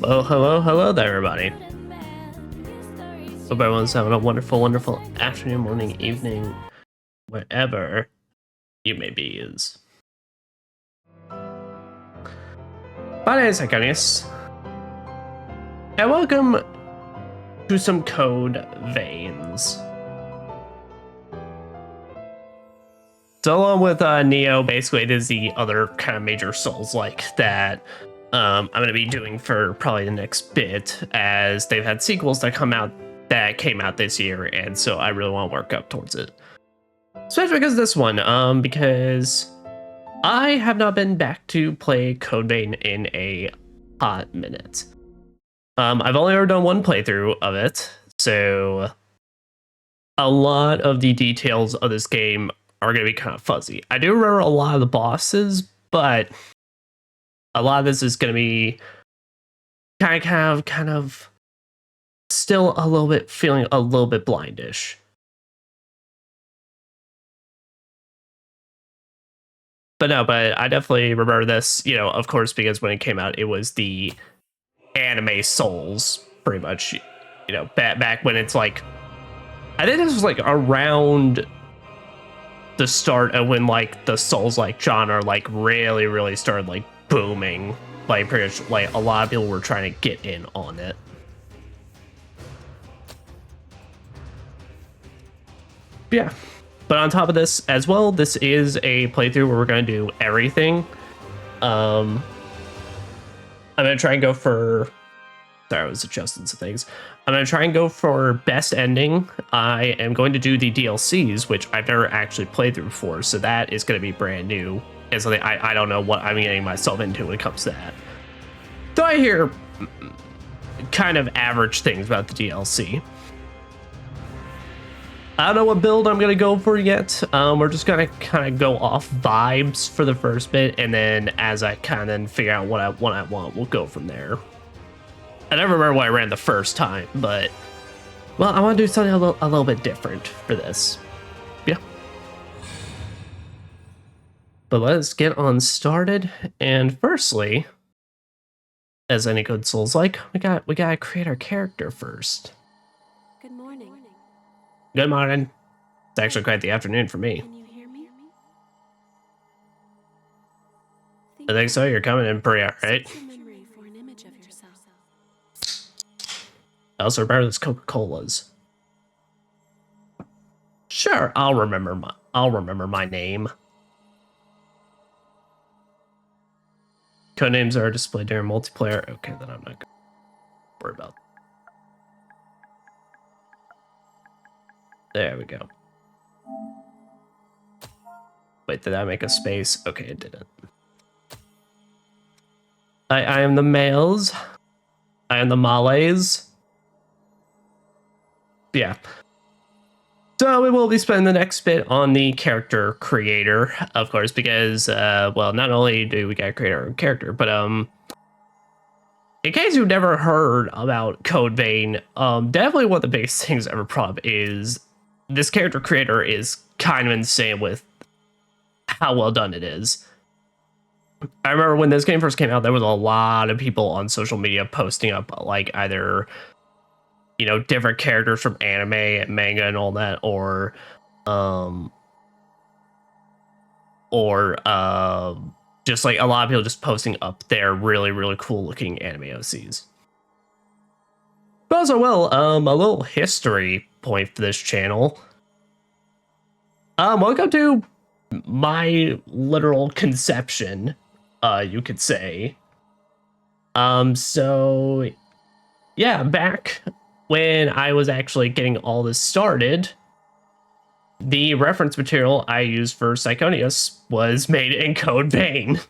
Well, hello there, everybody. Hope everyone's having a wonderful afternoon, morning, evening, wherever you may be is. My name is Sychonias, and welcome to some Code Veins. So along with Neo, basically it is the other kind of major Souls-like that I'm going to be doing for probably the next bit, as they've had sequels that came out this year, and so I really want to work up towards it. Especially because of this one, because I have not been back to play Code Vein in a hot minute. I've only ever done one playthrough of it, so a lot of the details of this game are going to be kind of fuzzy. I do remember a lot of the bosses, but a lot of this is going to be kind of still a little bit feeling a little bit blindish. But I definitely remember this, of course, because when it came out, it was the anime Souls, pretty much, back when it's like, I think this was like around the start of when like the Souls like genre like really started like booming. Like pretty much like a lot of people were trying to get in on it. Yeah. But on top of this as well, this is a playthrough where we're going to do everything. I'm going to try and go for... Sorry, I was adjusting some things. I'm going to try and go for best ending. I am going to do the DLCs, which I've never actually played through before, so that is going to be brand new. And something I don't know what I'm getting myself into when it comes to that. Though I hear kind of average things about the DLC. I don't know what build I'm gonna go for yet. We're just gonna kind of go off vibes for the first bit, and then as I kind of figure out what I want, we'll go from there. I never remember what I ran the first time, but well, I want to do something a little bit different for this. Yeah. But let's get on started. And firstly, as any good Souls like, we gotta create our character first. Good morning. Good morning. It's actually quite the afternoon for me. Can you hear me? I think so. You're coming in pretty alright. Memory for an image of yourself. I also remember this Coca-Colas. Sure, I'll remember my name. Codenames are displayed during multiplayer. Okay, then I'm not gonna worry about that. There we go. Wait, did I make a space? Okay, it didn't. I am the males. I am the Malays. Yeah. So we will be spending the next bit on the character creator, of course, because, well, not only do we gotta create our own character, but, in case you've never heard about Code Vein, definitely one of the biggest things ever prop is this character creator is kind of insane with how well done it is. I remember when this game first came out, there was a lot of people on social media posting up like either, different characters from anime and manga and all that, or just like a lot of people just posting up their really cool looking anime OCs. But also, well, a little history point for this channel. Welcome to my literal conception, you could say. So yeah, back when I was actually getting all this started, the reference material I used for Sychonias was made in Code Vein.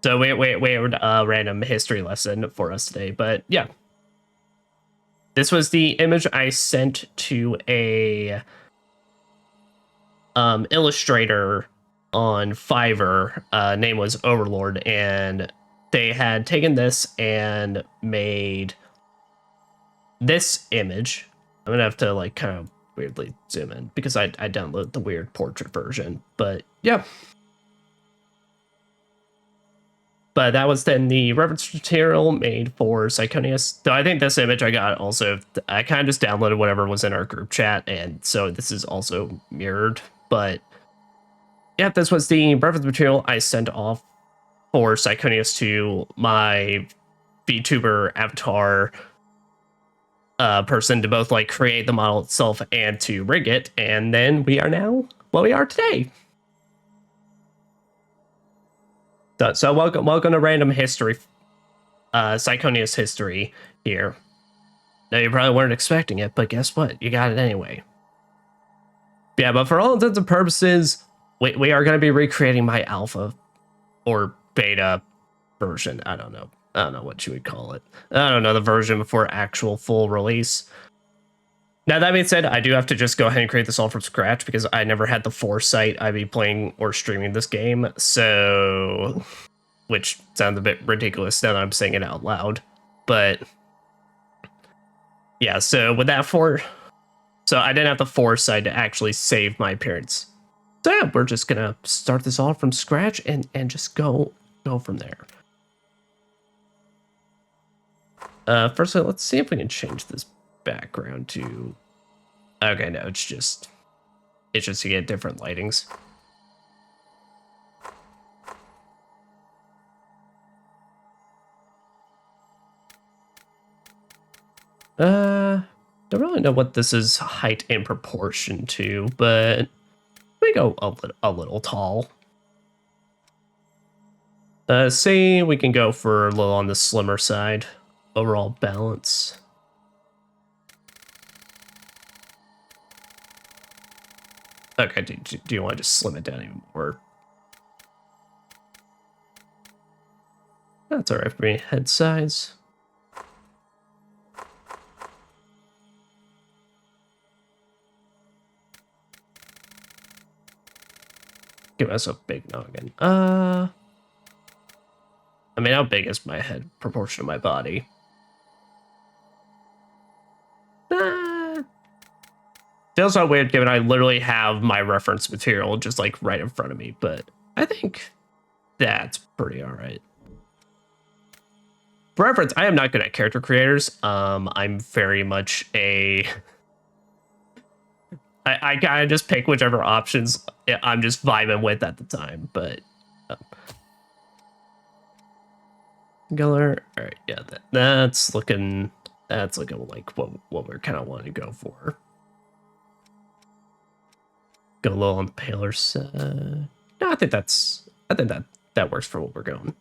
So wait, a random history lesson for us today, but yeah. This was the image I sent to a illustrator on Fiverr. Name was Overlord, and they had taken this and made this image. I'm gonna have to like kind of weirdly zoom in because I downloaded the weird portrait version, but yeah. but that was then the reference material made for Sychonias. Though I think this image I got also, I kind of just downloaded whatever was in our group chat, and so this is also mirrored. But yeah, this was the reference material I sent off for Sychonias to my VTuber avatar person to both like create the model itself and to rig it, and then we are now what we are today. So welcome to random history, Sychonias history here. Now you probably weren't expecting it, but guess what? You got it anyway. Yeah, but for all intents and purposes, we are going to be recreating my alpha or beta version. I don't know what you would call it. I don't know the version before actual full release. Now, that being said, I do have to just go ahead and create this all from scratch because I never had the foresight I'd be playing or streaming this game. So, which sounds a bit ridiculous now that I'm saying it out loud. But yeah, so with that so I didn't have the foresight to actually save my appearance. So yeah, we're just gonna start this all from scratch and just go from there. First, let's see if we can change this background to. Okay, no, it's just to get different lightings. Don't really know what this is height in proportion to, but we go a little tall. Say we can go for a little on the slimmer side. Overall balance. Okay, do you want to just slim it down even more? That's alright for me. Head size. Give myself a big noggin. I mean, how big is my head proportion to my body? Feels so weird given I literally have my reference material just like right in front of me, but I think that's pretty alright. For reference, I am not good at character creators. I'm very much a I kind of just pick whichever options I'm just vibing with at the time, but color, all right, yeah, that's looking like what we're kind of wanting to go for. Go a little on the paler side. No, I think that works for what we're going.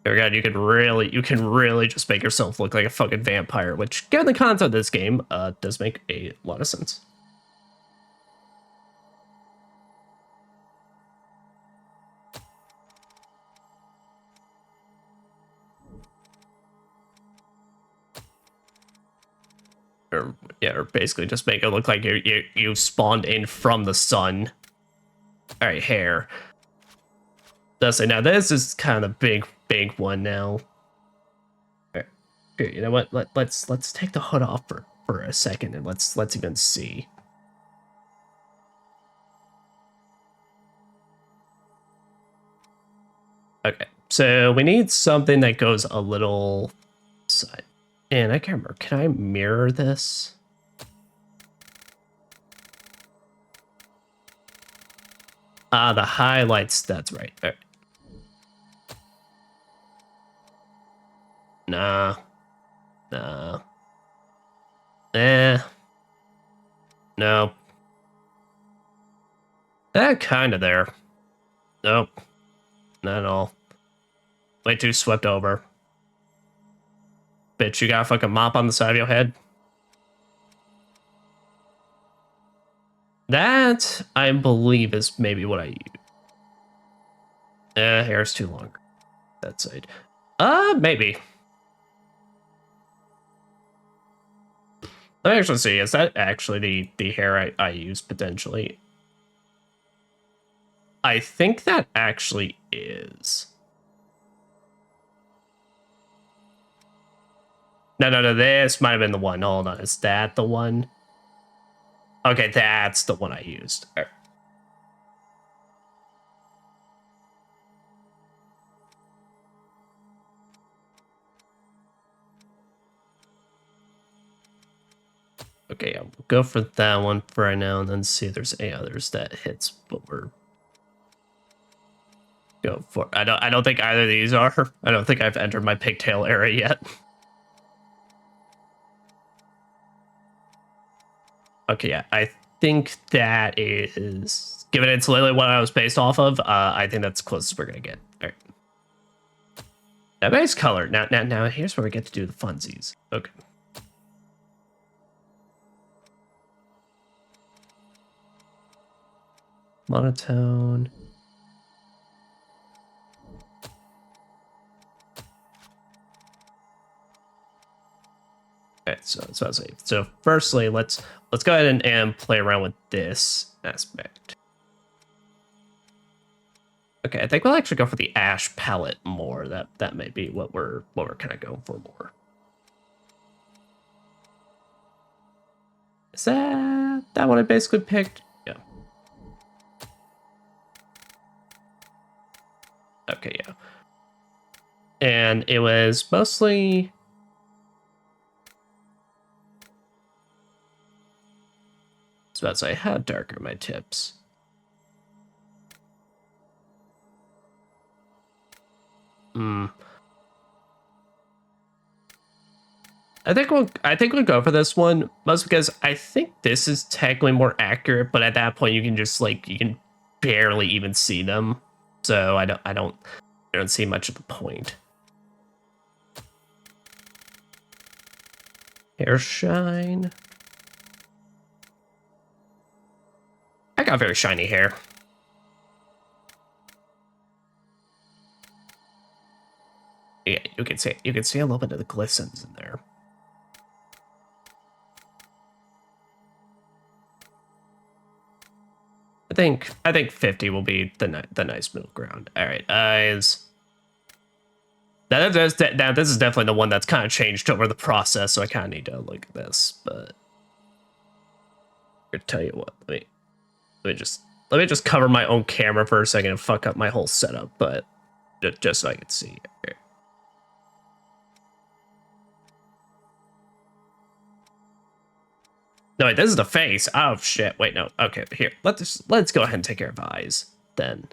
Oh god, you can really just make yourself look like a fucking vampire, which given the concept of this game, does make a lot of sense. Or basically just make it look like you spawned in from the sun. All right, hair. Does say now this is kind of big one now. All right, here, you know what? Let's take the hood off for a second and let's even see. Okay, so we need something that goes a little side. And I can't remember. Can I mirror this? The highlights. That's right. All right. Nah. No. Kind of there. Nope. Not at all. Way too swept over. Bitch, you got a fucking mop on the side of your head? That, I believe, is maybe what I use. Hair's too long. That side. Maybe. Let me actually see. Is that actually the hair I use potentially? I think that actually is. No. This might have been the one. Hold on. Is that the one? Okay, that's the one I used. All right. Okay, yeah, we'll go for that one for right now, and then see if there's any others that hits what we're go for. I don't think either of these are. I don't think I've entered my pigtail area yet. Okay, yeah, I think that is, given it's literally what I was based off of, I think that's closest we're gonna get. All right. Now base color. Now here's where we get to do the funsies. Okay. Monotone. Okay, so firstly, let's go ahead and play around with this aspect. Okay, I think we'll actually go for the ash palette more. That may be what we're kind of going for more. Is that what I basically picked? Yeah. Okay, yeah. And it was mostly, I was about to say, how dark are my tips? I think we'll go for this one, mostly because I think this is technically more accurate, but at that point you can just you can barely even see them. So I don't see much of the point. Hair shine. I got very shiny hair. Yeah, you can see a little bit of the glistens in there. I think 50 will be the nice middle ground. All right, eyes. Now this is definitely the one that's kind of changed over the process, so I kind of need to look at this. But I'll tell you what, let me just cover my own camera for a second and fuck up my whole setup, but just so I can see. Okay. No, wait, this is the face. Oh shit! Wait, no. Okay, here. Let's go ahead and take care of eyes then.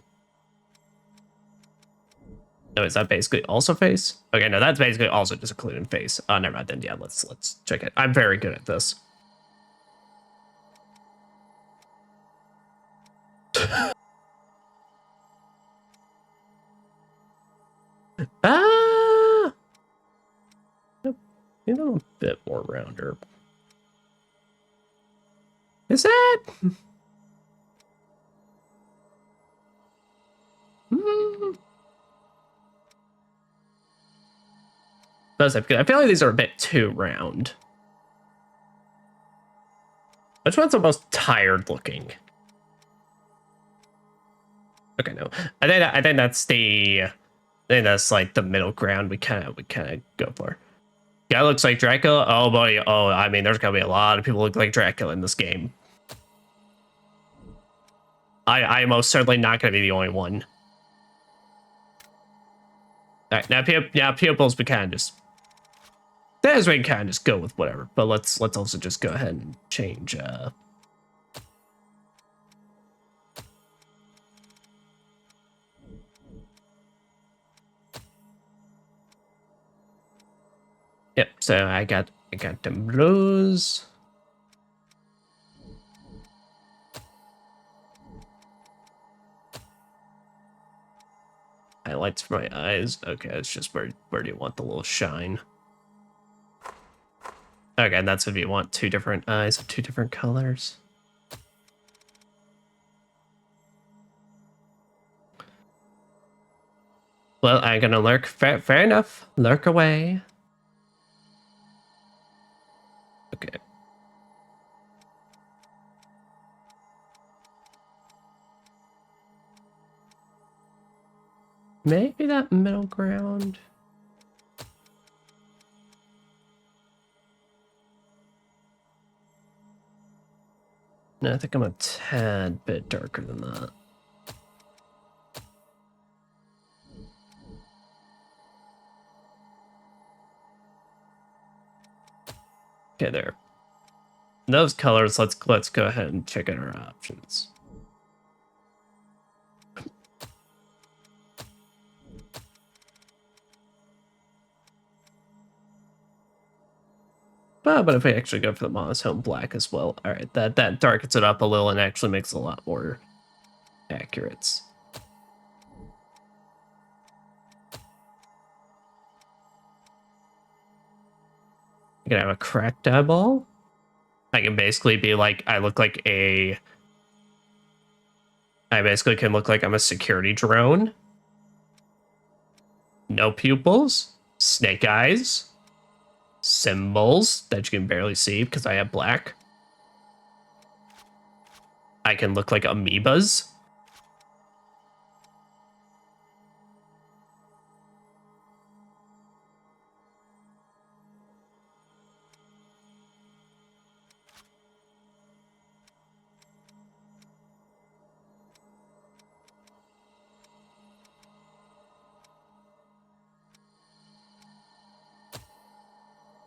No, is that basically also face? Okay, no, that's basically also just including face. Oh, never mind. Then yeah, let's check it. I'm very good at this. Ah, you know, a bit more rounder. Is that? Hmm. Does it? I feel like these are a bit too round. Which one's the most tired looking? Okay, no. I think that's like the middle ground we kind of go for. Guy looks like Dracula. Oh boy. Oh, I mean, there's gonna be a lot of people who look like Dracula in this game. I am most certainly not gonna be the only one. All right, now pupils we kind of just. That is we can kind of just go with whatever. But let's also just go ahead and change. Yep. So I got them blues. Highlights for my eyes. Okay, it's just where do you want the little shine? Okay, and that's if you want two different eyes of two different colors. Well, I'm gonna lurk. Fair enough. Lurk away. Okay. Maybe that middle ground. No, I think I'm a tad bit darker than that. Okay, there. those colors, let's go ahead and check out our options. But if we actually go for the monotone black as well, all right, that darkens it up a little and actually makes it a lot more accurate. I can have a cracked eyeball. I can basically be like, I basically can look like I'm a security drone. No pupils, snake eyes, symbols that you can barely see because I have black. I can look like amoebas.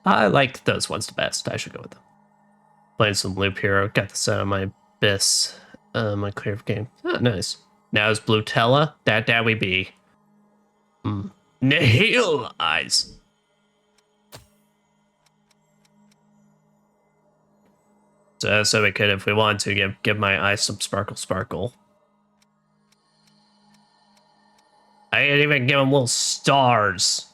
I like those ones the best. I should go with them. Playing some Loop Hero. Got this out of my Abyss, my clear game. Oh, nice. Now is Blutella. That we be. Nihil eyes. So we could, if we want to, give my eyes some sparkle. I didn't even give them little stars.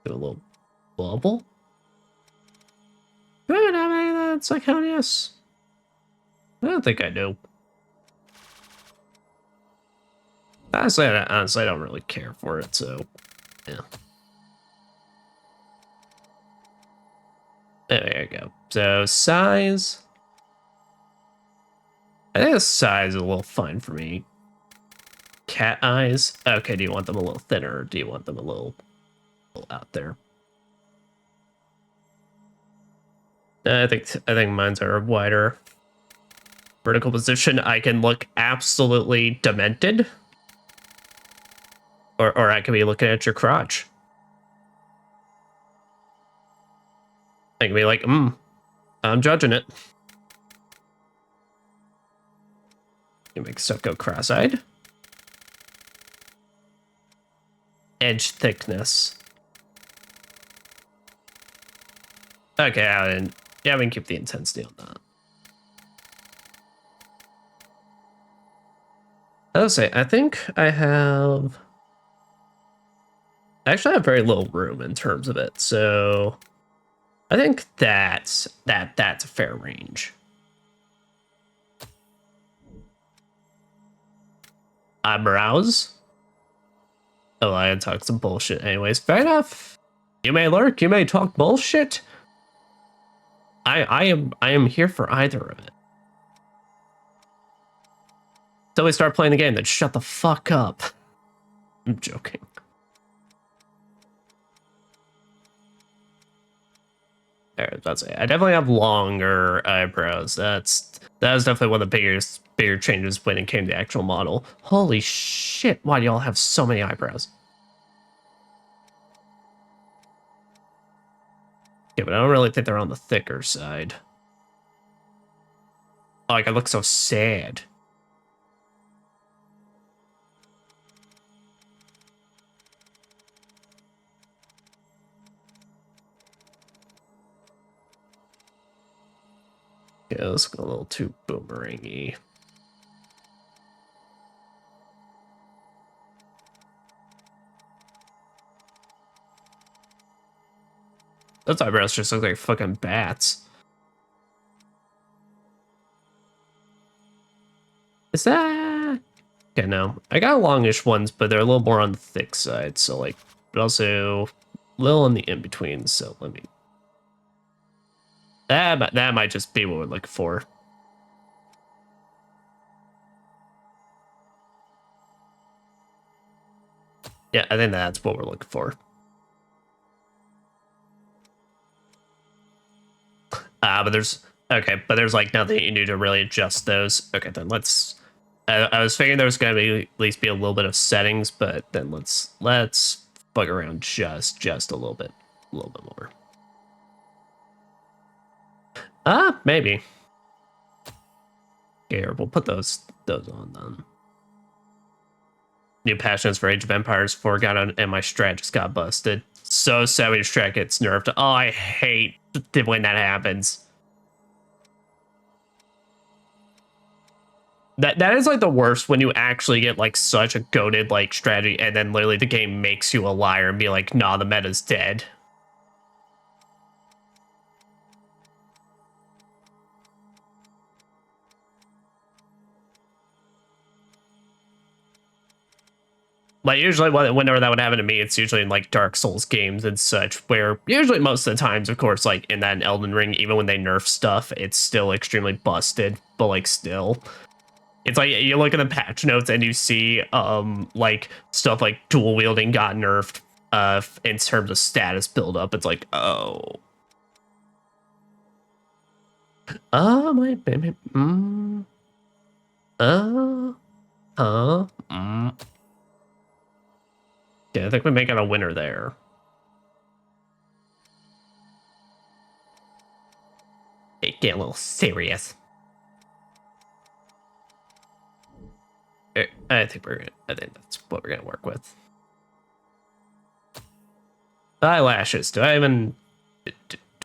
Do a little bubble. Do I even have any of that Sychonias? I don't think I do. Honestly, I don't really care for it, so yeah. There you go. So size. I think the size is a little fine for me. Cat eyes. Okay, do you want them a little thinner or do you want them a little out there? I think mine's are wider. Vertical position, I can look absolutely demented. Or I could be looking at your crotch. I can be like, I'm judging it. You make stuff go cross-eyed. Edge thickness. Okay, we can keep the intensity on that. I'll say, I think I have... I actually have very little room in terms of it, so... I think that's a fair range. Eyebrows. Oh, I had talked some bullshit anyways. Fair enough. You may lurk, you may talk bullshit. I am here for either of it. Till we start playing the game, then shut the fuck up. I'm joking. There, that's it. I definitely have longer eyebrows. That was definitely one of the bigger changes when it came to the actual model. Holy shit, why do y'all have so many eyebrows? Yeah, but I don't really think they're on the thicker side. Like, I look so sad. Yeah, this got a little too boomerangy. Those eyebrows just look like fucking bats. Is that... Okay, no. I got longish ones, but they're a little more on the thick side, so like... But also... a little in the in-between, so let me... That might just be what we're looking for. Yeah, I think that's what we're looking for. But there's... Okay, but there's like nothing you do to really adjust those. Okay, then let's I was thinking there was gonna be at least be a little bit of settings, but then let's bug around just a little bit more. Maybe. Here, we'll put those on then. New passions for Age of Empires 4 got on, and my strat just got busted. So Savage strat gets nerfed. Oh, I hate when that happens. That is like the worst when you actually get like such a goated like strategy and then literally the game makes you a liar and be like, nah, the meta's dead. Like usually whenever that would happen to me, it's usually in like Dark Souls games and such, where usually most of the times, of course, like in that Elden Ring, even when they nerf stuff, it's still extremely busted, but like still. It's like you look at the patch notes and you see like stuff like dual wielding got nerfed in terms of status build up. It's like, oh. Yeah, I think we may get a winner there. It get a little serious. I think that's what we're gonna work with. Eyelashes. Do I even?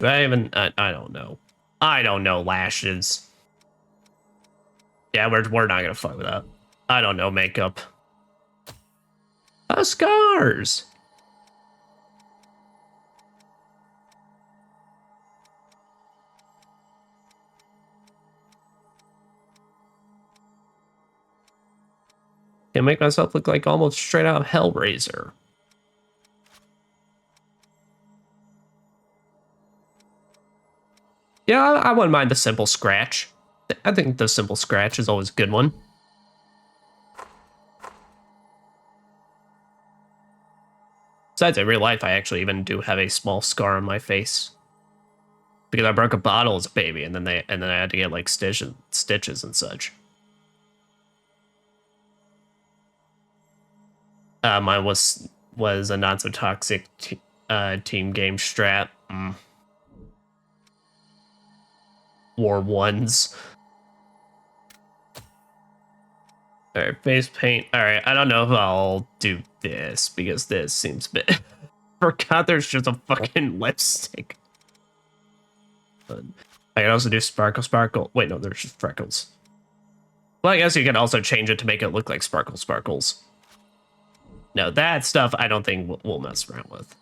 I don't know. I don't know lashes. Yeah, we're not gonna fuck with that. I don't know makeup. Scars. Can make myself look like almost straight out of Hellraiser. Yeah, I wouldn't mind the simple scratch. I think the simple scratch is always a good one. Besides, in real life, I actually even do have a small scar on my face because I broke a bottle as a baby, and then I had to get like stitches and such. Mine was a not so toxic team game strat. War ones. All right, face paint. All right, I don't know if I'll do this because this seems a bit. Forgot there's just a fucking lipstick. But I can also do sparkle. Wait, no, there's just freckles. Well, I guess you can also change it to make it look like sparkles. No, that stuff I don't think we'll mess around with.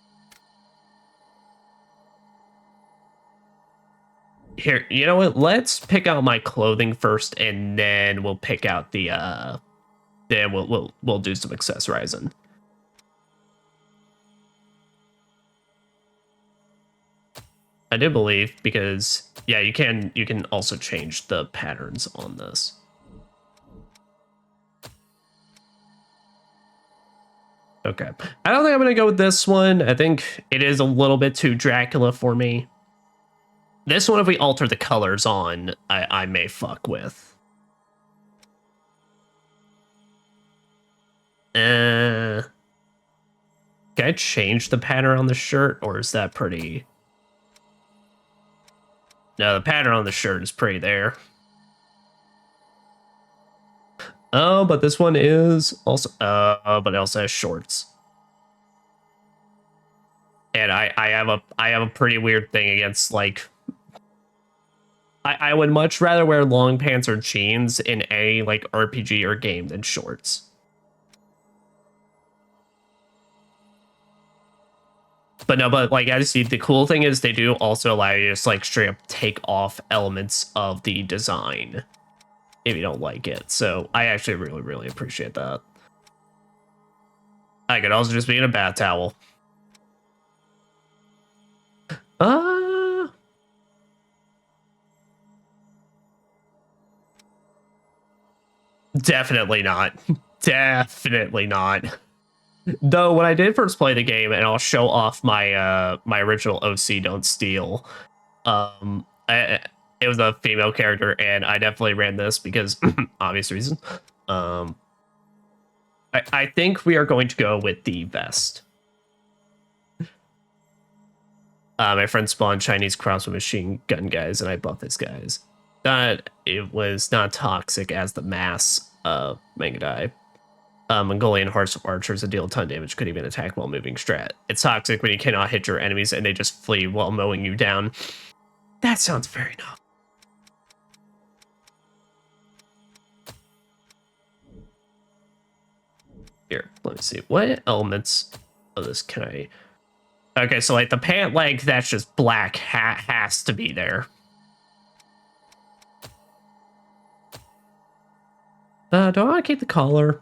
Here, you know what? Let's pick out my clothing first, and then we'll pick out the then we'll do some accessorizing. I do believe because yeah, you can also change the patterns on this. Okay. I don't think I'm gonna go with this one. I think it is a little bit too Dracula for me. This one, if we alter the colors on, I may fuck with. Can I change the pattern on the shirt, or is that pretty? No, the pattern on the shirt is pretty there. Oh, but this one is also, but it also has shorts. And I have a pretty weird thing against like. I would much rather wear long pants or jeans in any like RPG or game than shorts. But no, but like I see the cool thing is they do also allow you to just like straight up take off elements of the design if you don't like it. So I actually really appreciate that. I could also just be in a bath towel. Definitely not. Definitely not. Though when I did first play the game, and I'll show off my my original OC Don't Steal, it was a female character, and I definitely ran this because obvious reason. I think we are going to go with the vest. My friend spawned Chinese cross with machine gun guys, and I buffed his guys. It was not toxic as the mass Mangadai. Mongolian horse archers that deal a ton of damage could even attack while moving strat. It's toxic when you cannot hit your enemies and they just flee while mowing you down. That sounds very novel. Here, let me see. What elements of this can I... Okay, so like the pant leg, that's just black, has to be there. Do I want to keep the collar?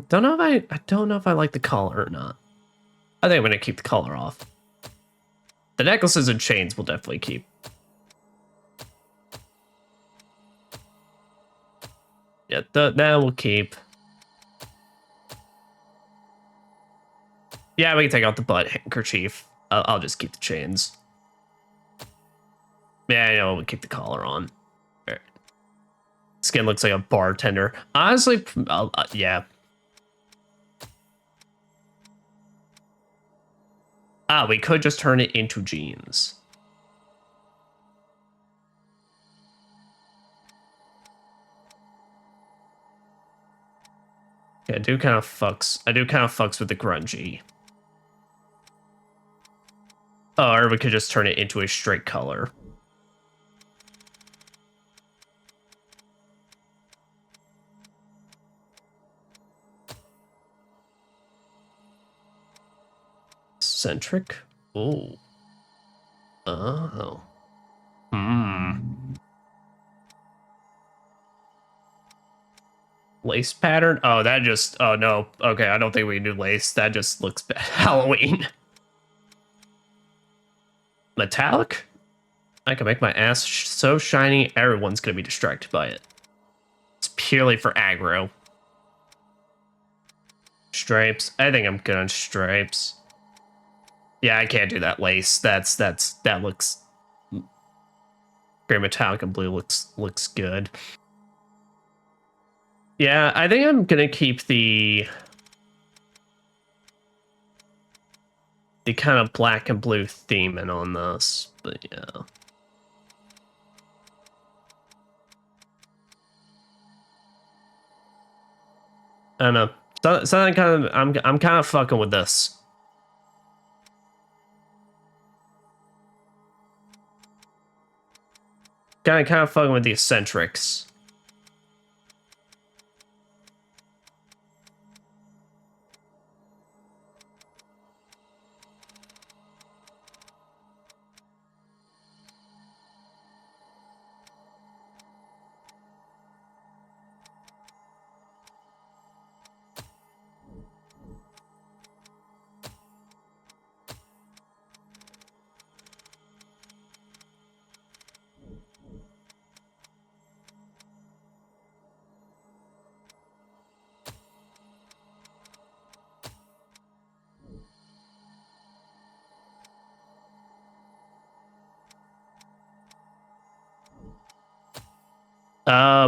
Don't know if I don't know if I like the collar or not. I think I'm gonna keep the collar off. The necklaces and chains will definitely keep. Yeah, that we'll keep. Yeah, we can take out the butt handkerchief. I'll just keep the chains. Yeah, you know, we'll keep the collar on. Right. Skin looks like a bartender. Honestly, yeah. We could just turn it into jeans. Yeah, I do kind of fucks with the grungy. Oh, or we could just turn it into a straight color. Centric? Ooh. Oh. Lace pattern? Oh, that just... Oh, no. Okay, I don't think we can do lace. That just looks bad. Halloween. Metallic? I can make my ass so shiny, everyone's gonna be distracted by it. It's purely for aggro. Stripes. I think I'm good on stripes. Yeah, I can't do that lace. That looks... Gray metallic and blue looks good. Yeah, I think I'm gonna keep the kind of black and blue theming on this, but yeah. I don't know. Something kind of I'm kind of fucking with this. Kind of fucking with the eccentrics.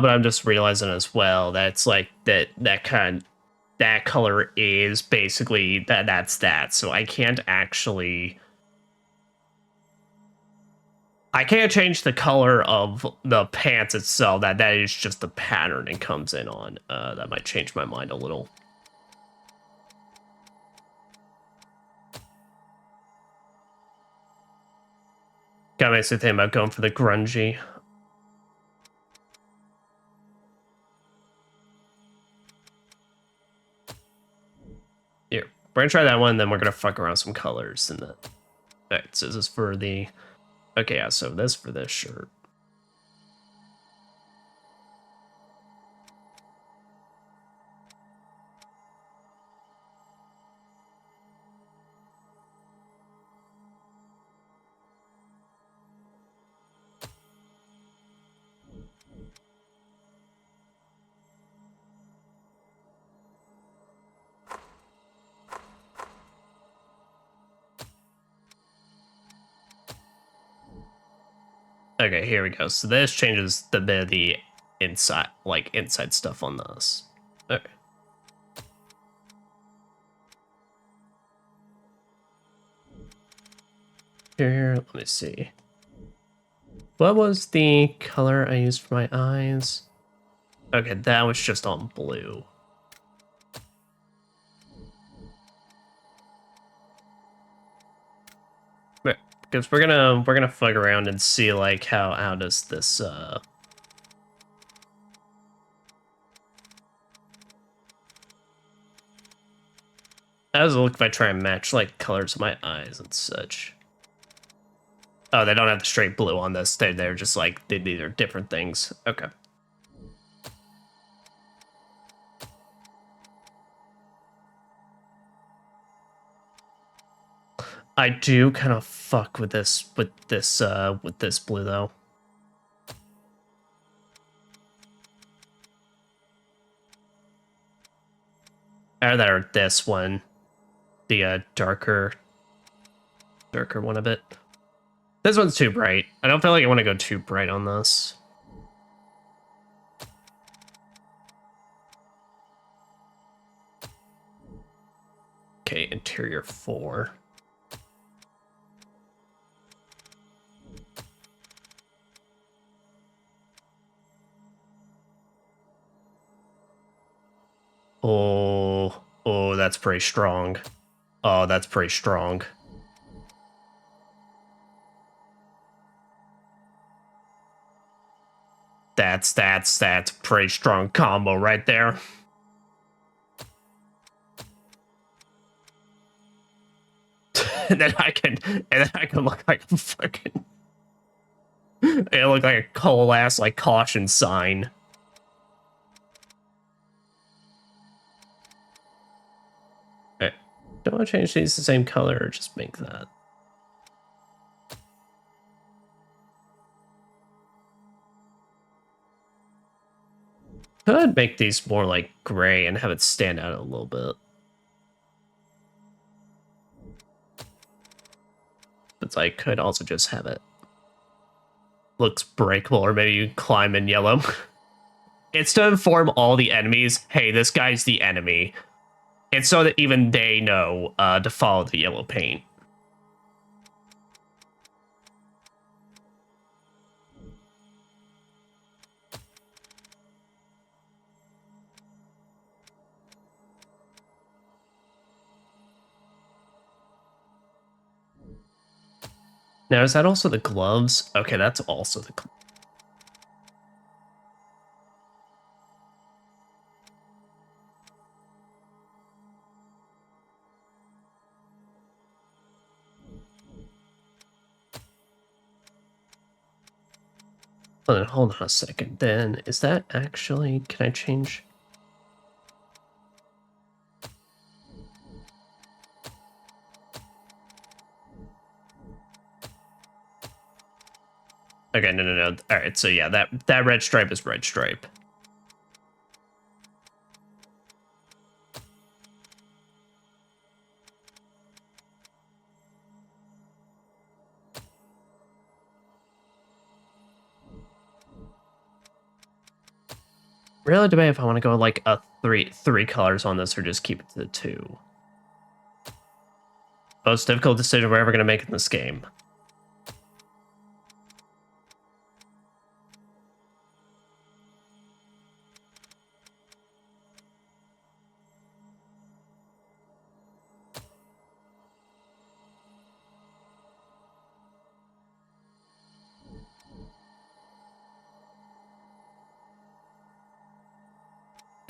But I'm just realizing as well that's like that color is basically that's that. So I can't actually change the color of the pants itself. That is just the pattern it comes in on. That might change my mind a little. Got me thinking about going for the grungy. Here, we're gonna try that one, then we're gonna fuck around with some colors and that. Alright, so this is for the... Okay, yeah, so this for this shirt. Okay, here we go. So this changes the bit of the inside stuff on this. Okay. Here, let me see. What was the color I used for my eyes? Okay, that was just on blue. Because we're gonna fuck around and see like how does this how does it look if I try and match like colors of my eyes and such? Oh, they don't have the straight blue on this. They're just like these are different things. Okay. I do kind of fuck with this blue though. Or this one, the darker one a bit. This one's too bright. I don't feel like I want to go too bright on this. Okay, interior 4. Oh, that's pretty strong. Oh, that's pretty strong. That's a pretty strong combo right there. and then I can look like a fucking it look like a coal ass like caution sign. Okay. Don't I change these the same color or just make that? Could make these more like gray and have it stand out a little bit. But I could also just have it looks breakable, or maybe you climb in yellow. It's to inform all the enemies, hey, this guy's the enemy. It's so that even they know to follow the yellow paint. Now, is that also the gloves? Okay, that's also the gloves. Hold on a second. Then, is that actually... Can I change... Okay, no. Alright, so yeah, that red stripe is red stripe. Really debate if I want to go like a three colors on this or just keep it to the 2. Most difficult decision we're ever going to make in this game.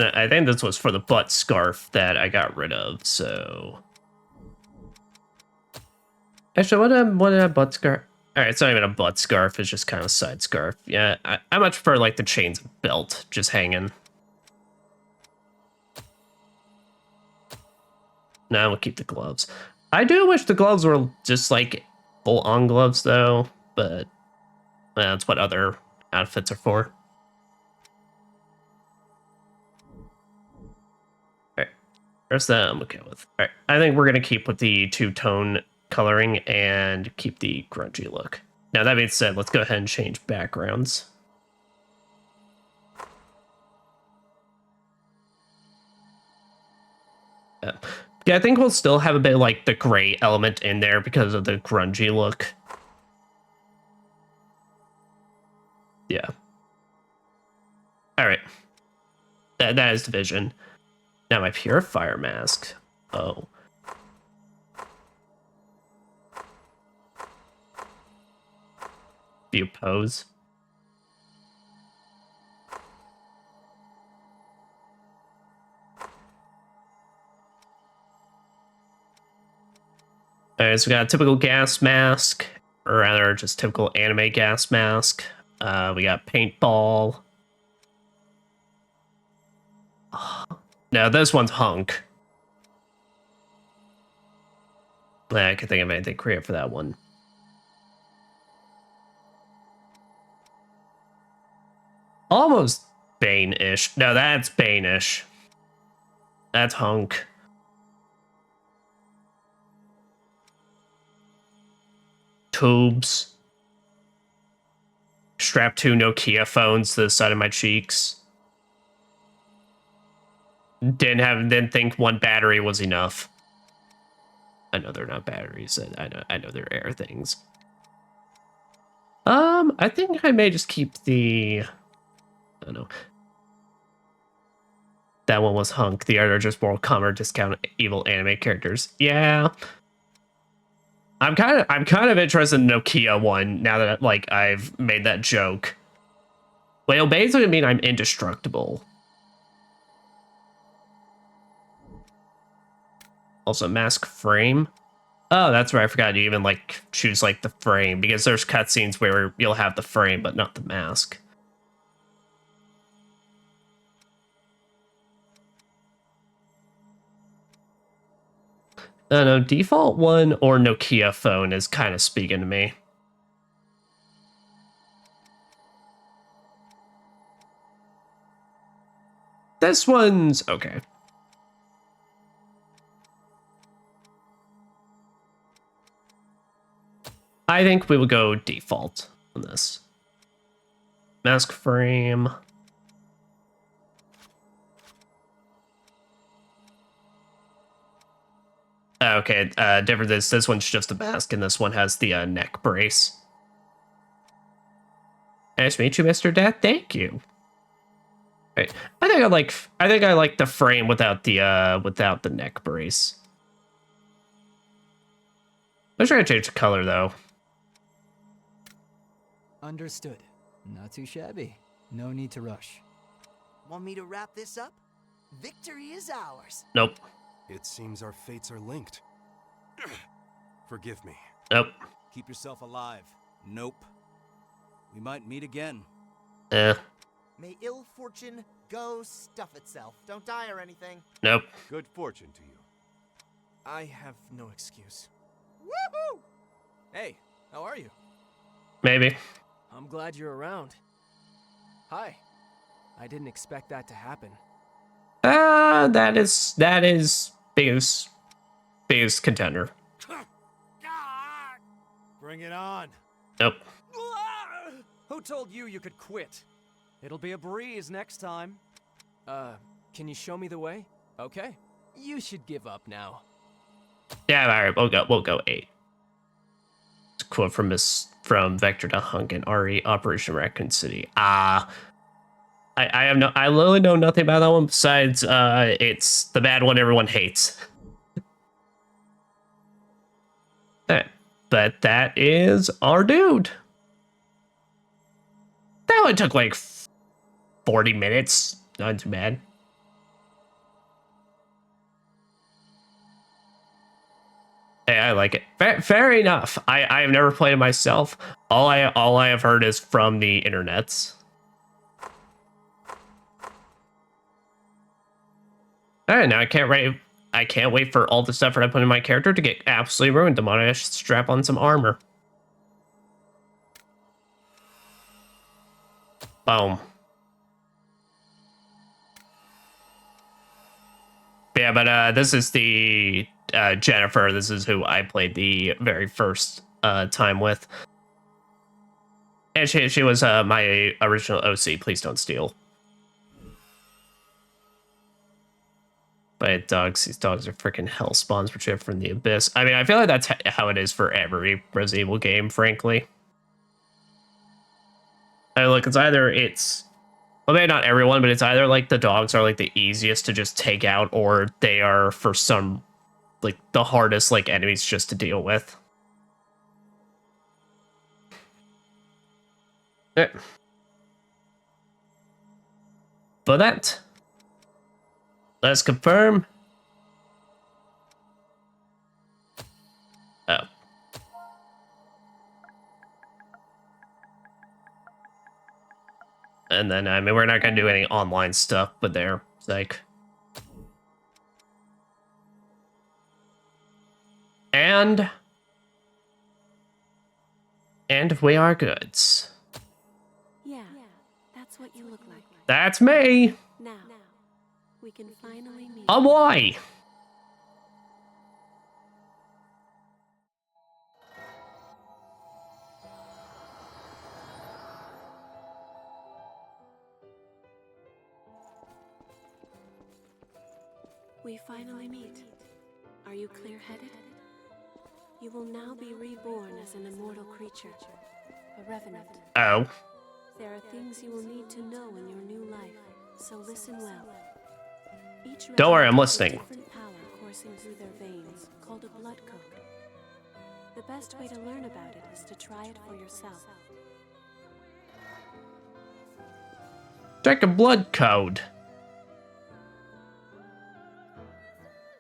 I think this was for the butt scarf that I got rid of, so... Actually, what did a butt scarf? Alright, it's not even a butt scarf, it's just kind of a side scarf. Yeah, I much prefer like the chains belt just hanging. Now we'll keep the gloves. I do wish the gloves were just like full-on gloves though, but that's what other outfits are for. Alright, there's that I'm okay with. Alright, I think we're gonna keep with the 2-tone coloring and keep the grungy look. Now that being said, let's go ahead and change backgrounds. Yeah, I think we'll still have a bit of, like, the gray element in there because of the grungy look. Yeah. All right. That is Division. Now my Purifier mask. Oh. View pose. Alright, so we got a typical gas mask, or rather just typical anime gas mask. We got paintball. No, this one's hunk. I can think of anything creative for that one. Almost Bane-ish. No, that's Bane-ish. That's hunk. Tubes. Strap 2 Nokia phones to the side of my cheeks. Didn't think one battery was enough. I know they're not batteries. I know they're air things. I think I may just keep the. I don't know. That one was hunk. The other are just more common discount evil anime characters. Yeah. I'm kind of interested in the Nokia one now that like I've made that joke. Well, it'll basically mean I'm indestructible. Also, mask frame. Oh, that's right. I forgot you even like choose like the frame because there's cutscenes where you'll have the frame but not the mask. No, default one or Nokia phone is kind of speaking to me. This one's okay. I think we will go default on this. Mask frame. Okay, different. This one's just a mask, and this one has the neck brace. Nice to meet you, Mr. Death. Thank you. Right. I think I like the frame without the neck brace. I'm trying to change the color though. Understood. Not too shabby. No need to rush. Want me to wrap this up? Victory is ours. Nope. It seems our fates are linked. Forgive me. Nope. Keep yourself alive. Nope. We might meet again. May ill fortune go stuff itself. Don't die or anything. Nope. Good fortune to you. I have no excuse. Woohoo! Hey, how are you? Maybe. I'm glad you're around. Hi. I didn't expect that to happen. That is biggest contender. Bring it on. Nope. Who told you you could quit? It'll be a breeze next time. Can you show me the way? Okay. You should give up now. Yeah, all right. We'll go 8. It's a quote from Vector to Hunk and RE Operation Raccoon City. I literally know nothing about that one besides it's the bad one everyone hates. But that is our dude. That one took like 40 minutes. Not too bad. Hey, I like it. Fair enough. I have never played it myself. All I have heard is from the internets. And now I can't wait for all the stuff that I put in my character to get absolutely ruined. The moment I should strap on some armor. Boom. Yeah, but this is the Jennifer. This is who I played the very first time with. And she was my original OC. Please don't steal. But dogs, these dogs are freaking hell spawns which are from the abyss. I mean, I feel like that's how it is for every Resident Evil game, frankly. I mean, look, well, maybe not everyone, but it's either like the dogs are like the easiest to just take out, or they are for some like the hardest like enemies just to deal with. For that, let's confirm. Oh. And then, I mean, we're not going to do any online stuff, but they're like... And we are goods. Yeah, that's what you look like. That's me! Now, we can finally meet. Why? We finally meet. Are you clear-headed? You will now be reborn as an immortal creature, a revenant. Oh. There are things you will need to know in your new life, so listen well. Each Don't worry, I'm revenant has a listening. different power coursing through their veins, called a blood code. The best way to learn about it is to try it for yourself. Check a blood code.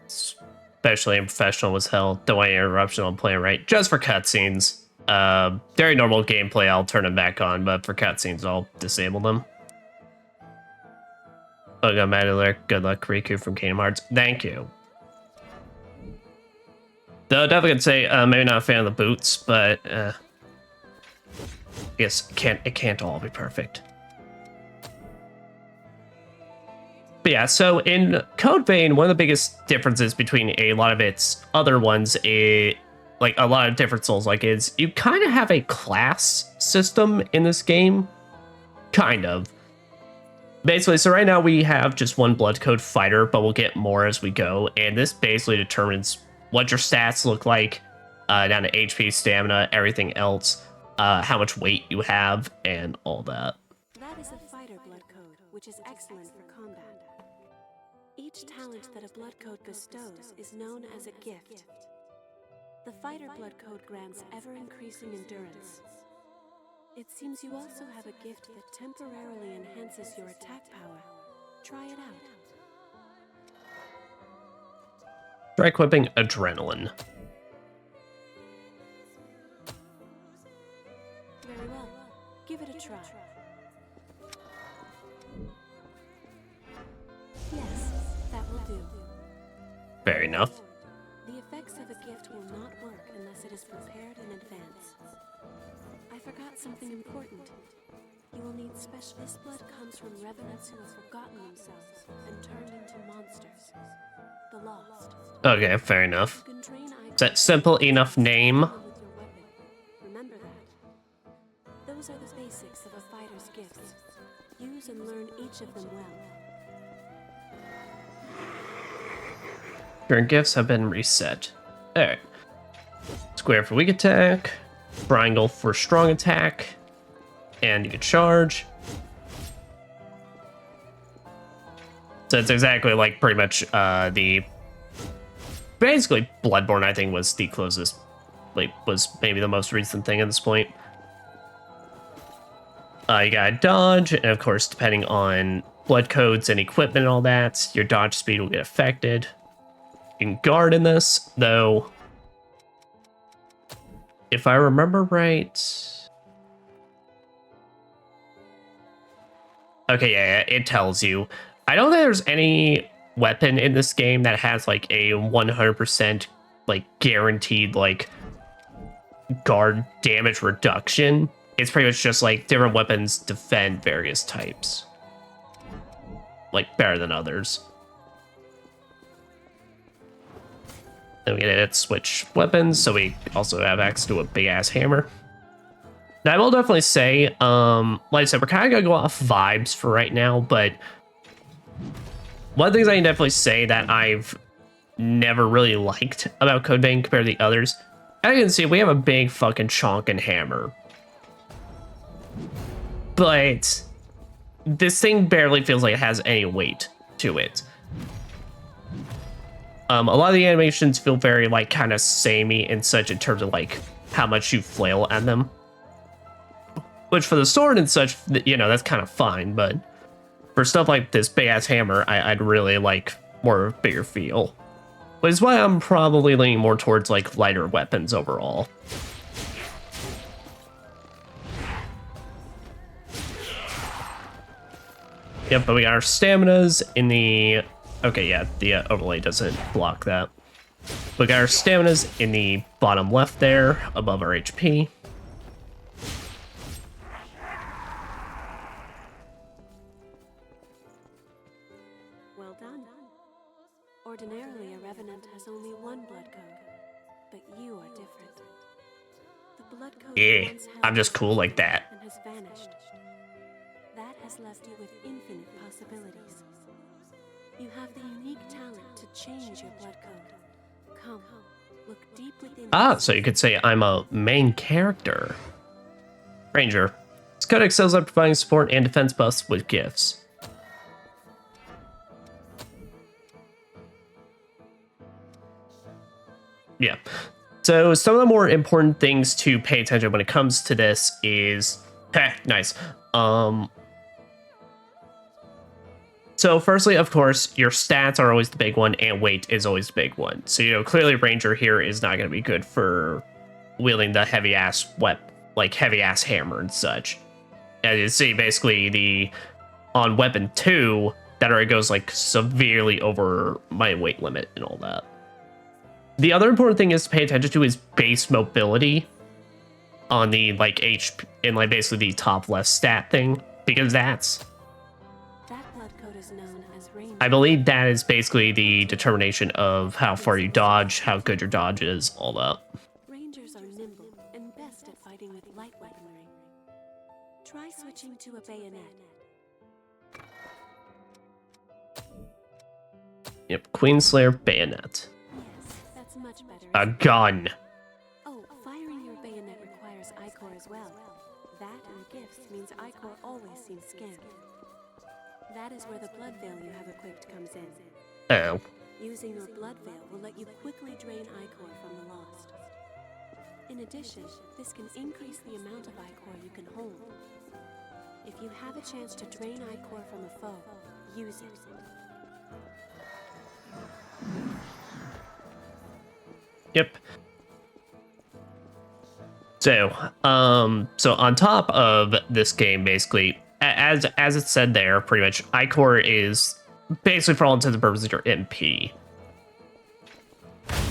Especially in professional as hell. Don't want any interruption on playing right. Just for cutscenes. Very normal gameplay, I'll turn them back on, but for cutscenes, I'll disable them. Oh, got mad alert. Good luck, Riku from Kingdom Hearts. Thank you. Though definitely could say maybe not a fan of the boots, but I guess it can't all be perfect. But yeah, so in Code Vein, one of the biggest differences between a lot of its other ones, like a lot of different Souls, like is you kind of have a class system in this game, kind of. Basically, so right now we have just one blood code fighter, but we'll get more as we go, and this basically determines what your stats look like, down to HP, stamina, everything else, how much weight you have, and all that. That is a fighter blood code, which is excellent for combat. Each talent that a blood code bestows is known as a gift. The fighter blood code grants ever-increasing endurance. It seems you also have a gift that temporarily enhances your attack power. Try it out. Try equipping Adrenaline. Very well. Give it a try. Yes, that will do. Fair enough. The effects of a gift will not work unless it is prepared in advance. I forgot something important. You will need special. This blood comes from revenants who have forgotten themselves and turned into monsters. The lost. Okay, fair enough. You can drain Is that simple enough name? with your weapon. Remember that. Those are the basics of a fighter's gifts. Use and learn each of them well. Your gifts have been reset. Alright. Square for weak attack. Triangle for strong attack. And you can charge. So it's exactly like pretty much the... Basically, Bloodborne, I think, was the closest... Like, was maybe the most recent thing at this point. You gotta dodge, and of course, depending on blood codes and equipment and all that, your dodge speed will get affected. You can guard in this, though. If I remember right... Okay, yeah, it tells you. I don't think there's any weapon in this game that has like a 100% like guaranteed like guard damage reduction. It's pretty much just like different weapons defend various types. Like better than others. Then we get to switch weapons, so we also have access to a big ass hammer. Now, I will definitely say, like I said, we're kind of gonna go off vibes for right now, but one of the things I can definitely say that I've never really liked about Code Vein compared to the others, as you can see, we have a big fucking chonk and hammer. But this thing barely feels like it has any weight to it. A lot of the animations feel very, like, kind of samey and such in terms of, like, how much you flail at them. Which for the sword and such, you know, that's kind of fine, but for stuff like this big-ass hammer, I'd really like more bigger feel. Which is why I'm probably leaning more towards, like, lighter weapons overall. Yep, but we got our staminas in the... Okay, yeah, the overlay doesn't block that. We got our staminas in the bottom left there, above our HP. Well done. Ordinarily, a revenant has only one blood code, but you are different. The blood code you Yeah, once held I'm just cool like that. and has vanished. That has left you with infinite possibilities. You have the unique talent to change your blood code. Come, look deep within. So you could say I'm a main character. Ranger. This code excels at providing support and defense buffs with gifts. Yeah. So some of the more important things to pay attention when it comes to this is... nice. So firstly, of course, your stats are always the big one, and weight is always the big one. So, you know, clearly Ranger here is not going to be good for wielding the heavy-ass heavy-ass hammer and such. As you see, basically, on weapon 2, that already goes, like, severely over my weight limit and all that. The other important thing is to pay attention to is base mobility on the, like, HP, and, like, basically the top left stat thing, because that's... I believe that is basically the determination of how far you dodge, how good your dodge is, all that. Rangers are nimble and best at fighting with light weaponry. Try switching to a bayonet. Yep, Queenslayer bayonet. Yes, that's much better. A gun. Oh, firing your bayonet requires Ichor as well. That and gifts means Ichor always seems scant. That is where the blood veil you have equipped comes in. Oh. Using your blood veil will let you quickly drain Ichor from the lost. In addition, this can increase the amount of Ichor you can hold. If you have a chance to drain Ichor from a foe, use it. Yep. So on top of this game, basically, as it said there, pretty much, Ichor is basically, for all intents and purposes, your MP.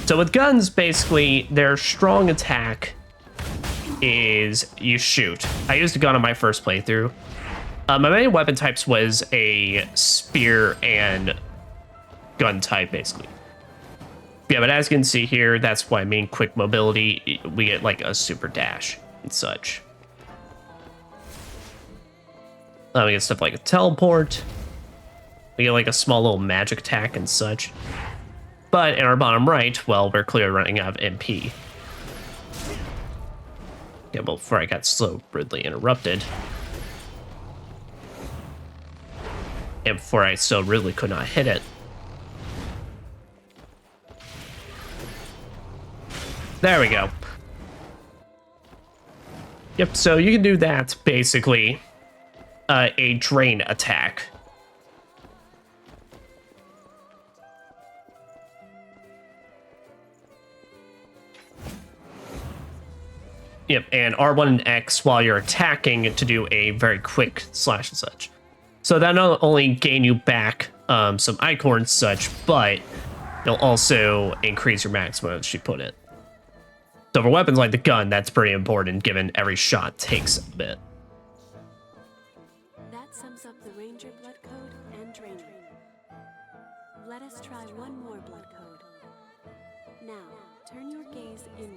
So with guns, basically, their strong attack is you shoot. I used a gun on my first playthrough. My main weapon types was a spear and gun type, basically. Yeah, but as you can see here, that's what I mean, quick mobility. We get like a super dash and such. We get stuff like a teleport. We get like a small little magic attack and such. But in our bottom right, well, we're clearly running out of MP. Yeah, well, before I got so rudely interrupted. And before I so rudely could not hit it. There we go. Yep, so you can do that, basically. A drain attack. Yep, and R1 and X while you're attacking to do a very quick slash and such. So that not only gain you back some Ichor and such, but it'll also increase your maximum, as she put it. So for weapons like the gun, that's pretty important, given every shot takes a bit. That sums up the Ranger blood code and Drainer. Let us try one more blood code. Now, turn your gaze inward.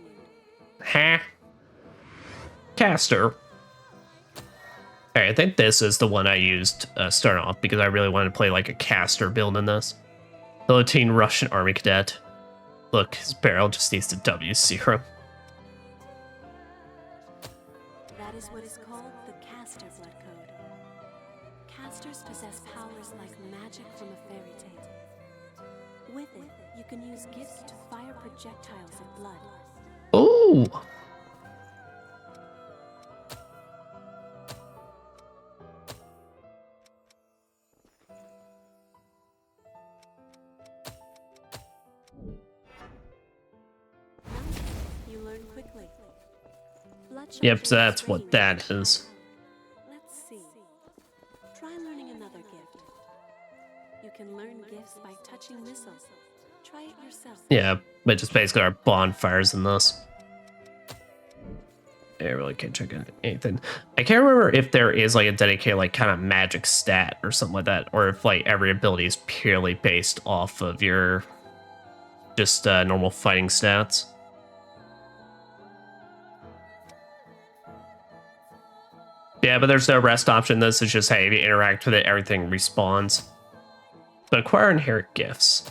Huh? caster. Alright, I think this is the one I used starting off because I really wanted to play like a caster build in this. Hello, teen Russian army cadet. Look, his barrel just needs to W0. That is what is called the caster blood code. Casters possess powers like magic from a fairy tale. With it, you can use gifts to fire projectiles of blood. Ooh! You learn quickly. Bloodshot Yep, so is that's what strange that and is. powerful. Let's see. Try learning another gift. You can learn gifts by touching missiles. Try it yourself. Yeah, but just basically our bonfires in this. I really can't check anything. I can't remember if there is like a dedicated like kind of magic stat or something like that, or if like every ability is purely based off of your just normal fighting stats. Yeah, but there's no rest option. This is just, hey, if you interact with it, everything respawns. But acquire inherit gifts.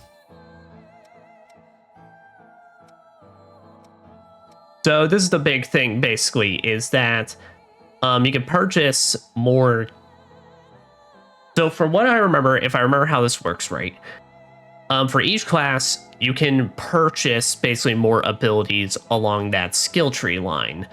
So this is the big thing, basically, is that you can purchase more. So from what I remember, if I remember how this works right, for each class, you can purchase basically more abilities along that skill tree line.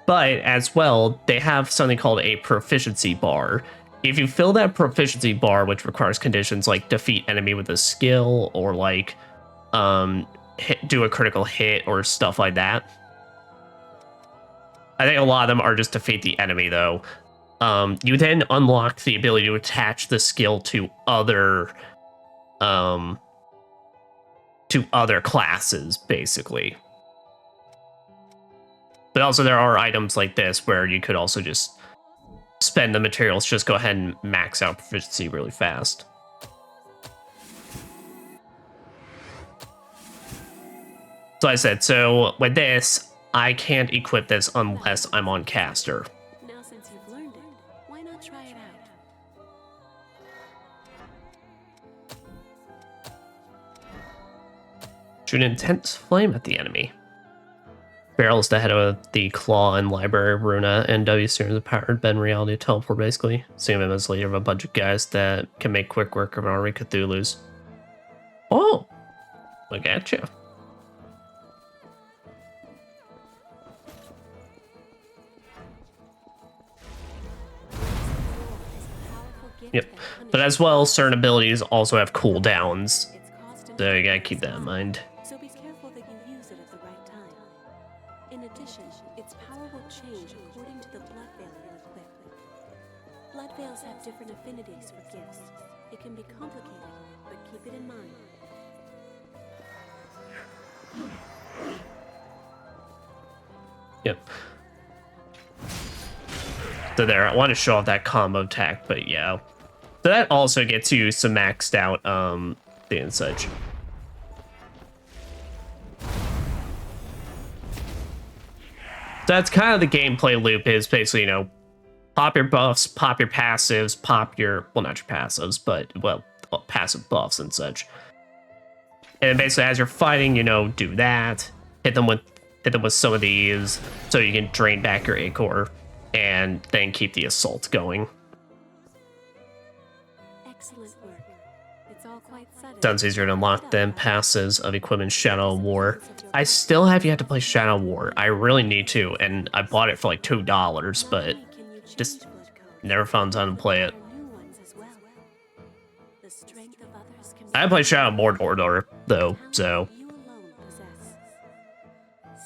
But as well, they have something called a proficiency bar. If you fill that proficiency bar, which requires conditions like defeat enemy with a skill or like do a critical hit or stuff like that. I think a lot of them are just defeat the enemy though. You then unlock the ability to attach the skill to other classes, basically. But also there are items like this where you could also just spend the materials, just go ahead and max out proficiency really fast. So I said, so with this, I can't equip this unless I'm on caster. Now since you've learned it, why not try it out? Shoot an intense flame at the enemy. Barrel is the head of the Claw and Library of Runa, and W0 is a powered Ben reality teleport, basically. Seeing him as leader of a bunch of guys that can make quick work of an army Cthulhu's. Oh! Look at you. Yep. But as well, certain abilities also have cooldowns, so you gotta keep that in mind. So be careful that you use it at the right time. In addition, its power will change according to the blood veil you equip. Blood veils have different affinities for gifts. It can be complicated, but keep it in mind. Yep. So there, I want to show off that combo attack, but yeah. So that also gets you some maxed out thing and such. That's kind of the gameplay loop, is basically, you know, pop your buffs, pop your passives, pop your, well, not your passives, but, well, passive buffs and such. And then basically as you're fighting, you know, do that, hit them with some of these so you can drain back your Acor and then keep the assault going. Excellent work. It's all quite sudden. Sounds easier to unlock than passes of equipment Shadow War. I still have yet to play Shadow War. I really need to, and I bought it for like $2, but just never found time to play it. I play Shadow War Order though, so You alone possess.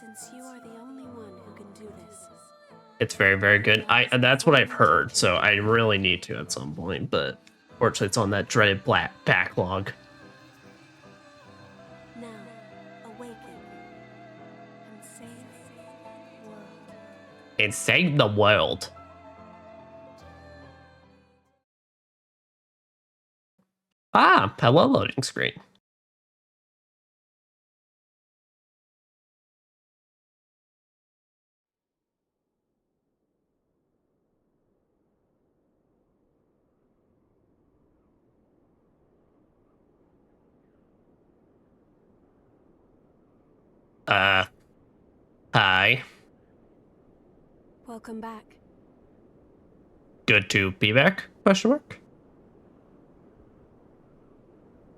Since you are the only one who can do this. it's very, very good. And that's what I've heard, so I really need to at some point, but fortunately it's on that dreaded black backlog. Now, awaken and save the world. And save the world. Ah, hello loading screen. Hi. Welcome back. Good to be back? Question mark.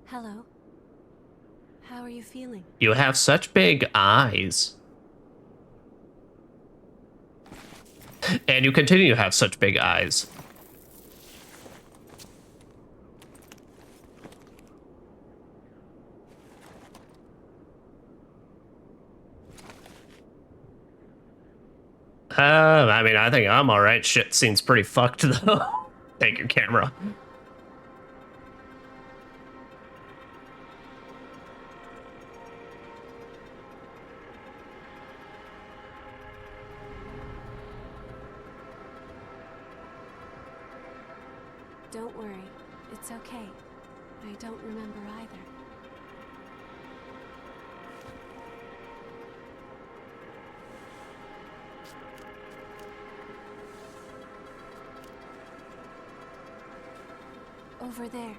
Hello. How are you feeling? You have such big eyes. And you continue to have such big eyes. I mean, I think I'm alright. Shit seems pretty fucked, though. Take your camera. Don't worry. It's okay. I don't remember either. Over there.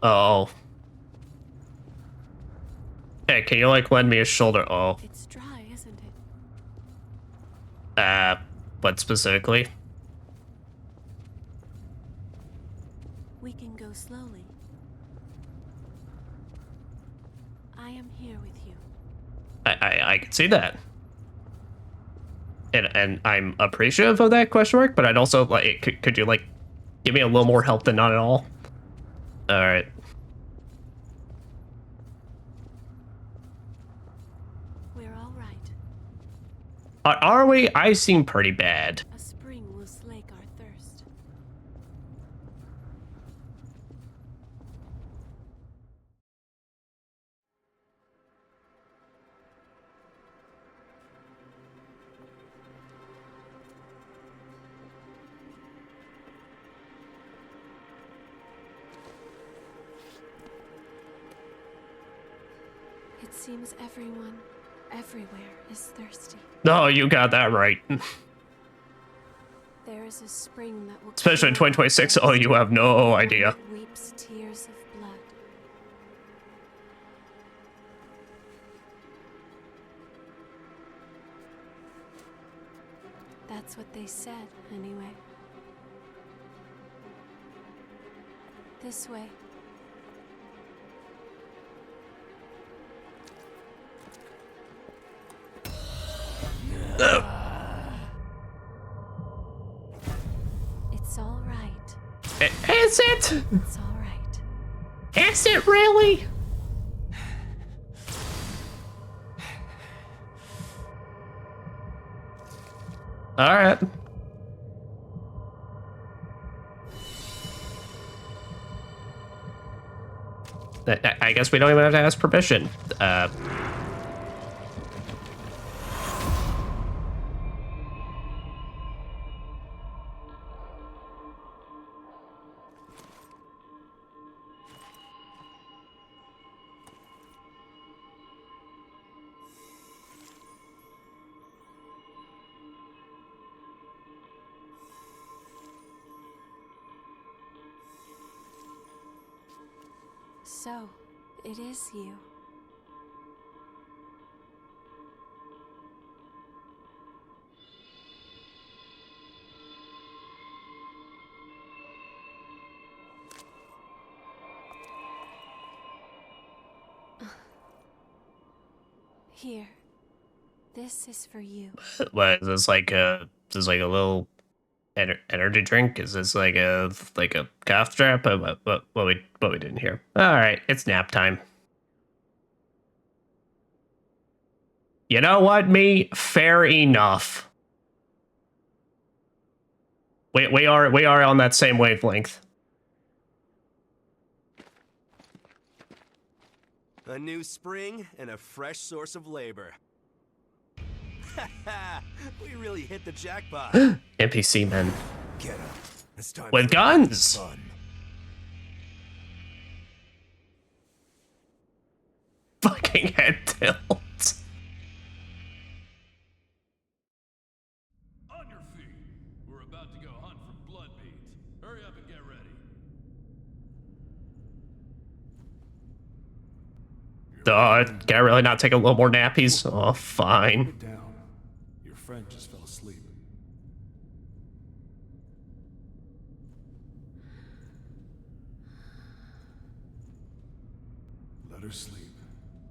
Oh. Hey, can you, like, lend me a shoulder? Oh. It's dry, isn't it? What specifically? We can go slowly. I am here with you. I can see that. And I'm appreciative of that question mark, but I'd also, like, could you, like, give me a little more help than not at all? Alright. We're all right. Are we? I seem pretty bad. A spring will slake our thirst. It seems everyone, everywhere, is thirsty. No, you got that right. There is a spring that will Especially in cure our 2026. Oh, thirst, you have no one idea. that weeps tears of blood. That's what they said, anyway. This way. It's all right. Is it? It's all right. Is it really? Alright. I guess we don't even have to ask permission. So, it is you. Here. This is for you. What is this like a? Is this like a little energy drink? Is this like a cough strap? What we didn't hear? All right, it's nap time. You know what, me? Fair enough. We are on that same wavelength. A new spring and a fresh source of labor. We really hit the jackpot. NPC men Get up. It's time with for guns. fun. killed. On your feet. We're about to go hunt for blood beads. Hurry up and get ready. Can I really not take a little more nappies? Oh, fine. Put it down. Your friend just fell asleep. Let her sleep.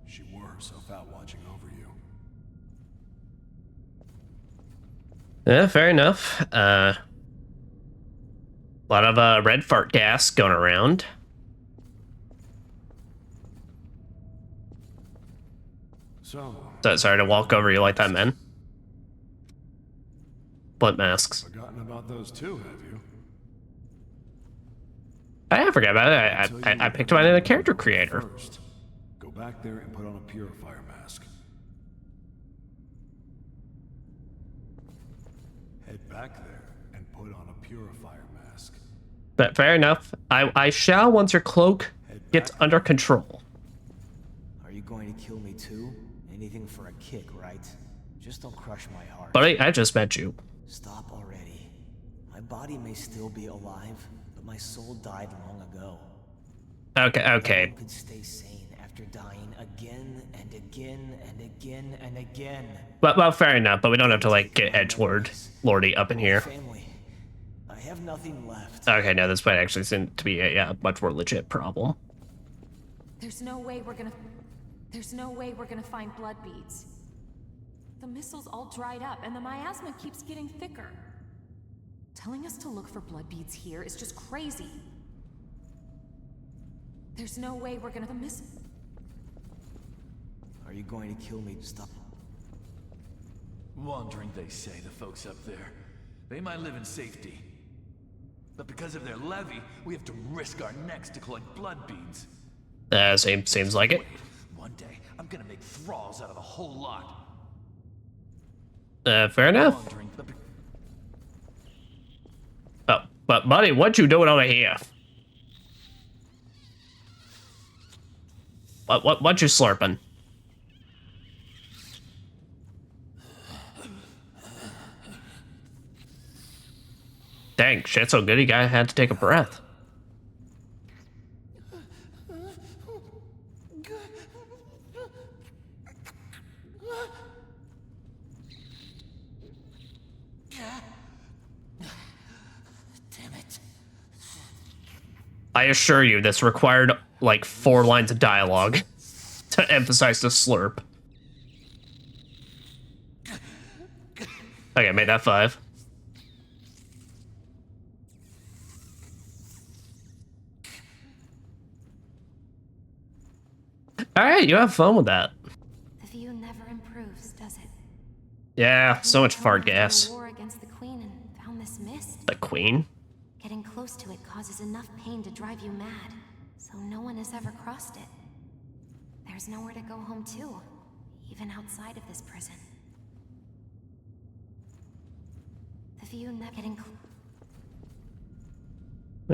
She wore herself out watching over you. Yeah, fair enough. A lot of red fart gas going around. Sorry to walk over you like that, man. Blood masks. Forgotten about those too, have you? I forgot about it. I picked one in the character creator. First, go back there and put on a purifier mask. Head back there and put on a purifier mask. But fair enough. I shall once your cloak gets under control. Are you going to kill me too? Anything for a kick, right? Just don't crush my heart. Buddy, I just met you. Stop already. My body may still be alive, but my soul died long ago. Okay. No one could stay sane after dying again and again and again and again. Well, fair enough, but we don't have to, like, get edgelord lordy up in here. Family. I have nothing left. Okay, no, this might actually seem to be a much more legit problem. There's no way we're gonna find blood beads. The missile's all dried up, and the miasma keeps getting thicker. Telling us to look for blood beads here is just crazy. There's no way we're gonna miss. Are you going to kill me? Stop. Wandering, they say, the folks up there. They might live in safety. But because of their levy, we have to risk our necks to collect blood beads. Seems like it. Wait, one day, I'm gonna make thralls out of a whole lot. Fair enough. Wandering, Oh, but buddy, what you doing over here? What you slurping? Dang, shit so good he had to take a breath. I assure you, this required like 4 lines of dialogue to emphasize the slurp. Okay, made that 5. All right, you have fun with that. The view never improves, does it? Yeah, so much fart We gas. war against the queen and found this mist. The queen? Getting close to it causes enough pain to drive you mad, so no one has ever crossed it. There's nowhere to go home to, even outside of this prison. The view never getting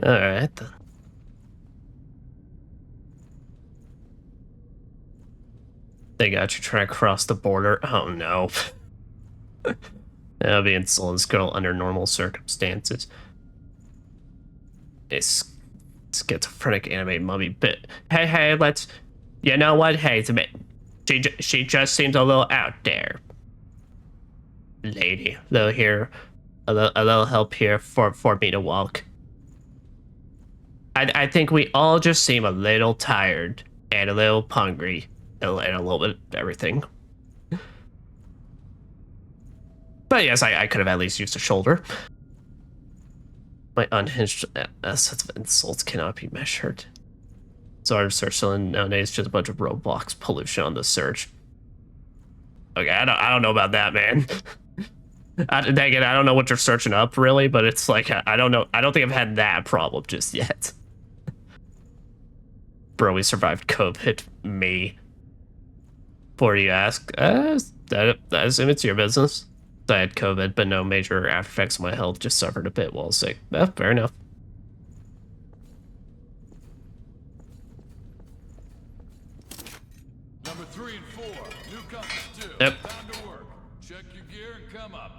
All right then. They got you trying to cross the border. Oh no. That'll be in Soul's Girl under normal circumstances. It's schizophrenic anime mummy bit. Hey, let's. You know what? Hey, she just seems a little out there. Lady, a little help here for me to walk. I think we all just seem a little tired and a little hungry and a little bit of everything. But yes, I could have at least used a shoulder. My unhinged sets of insults cannot be measured. So our search nowadays is just a bunch of Roblox pollution on the search. Okay, I don't know about that, man. Dang it, I don't know what you're searching up really, but it's like I don't know. I don't think I've had that problem just yet. Bro, we survived COVID. Me. Before you ask, I assume it's your business. I had COVID, but no major after effects on my health. Just suffered a bit while sick. Fair enough. Number 3, 3 and 4. Newcomers 2. Yep. Time to work. Check your gear and come up.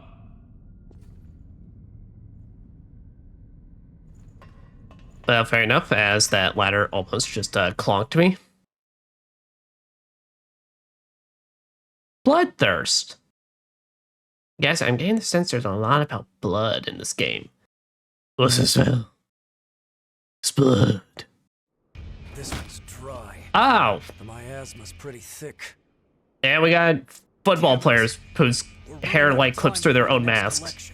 Well, fair enough, as that ladder almost just clonked me. Bloodthirst. Guys, I'm getting the sense there's a lot about blood in this game. What's the smell? It's blood. This one's dry. Oh! The miasma's pretty thick. And we got football players whose hair like clips through their own masks.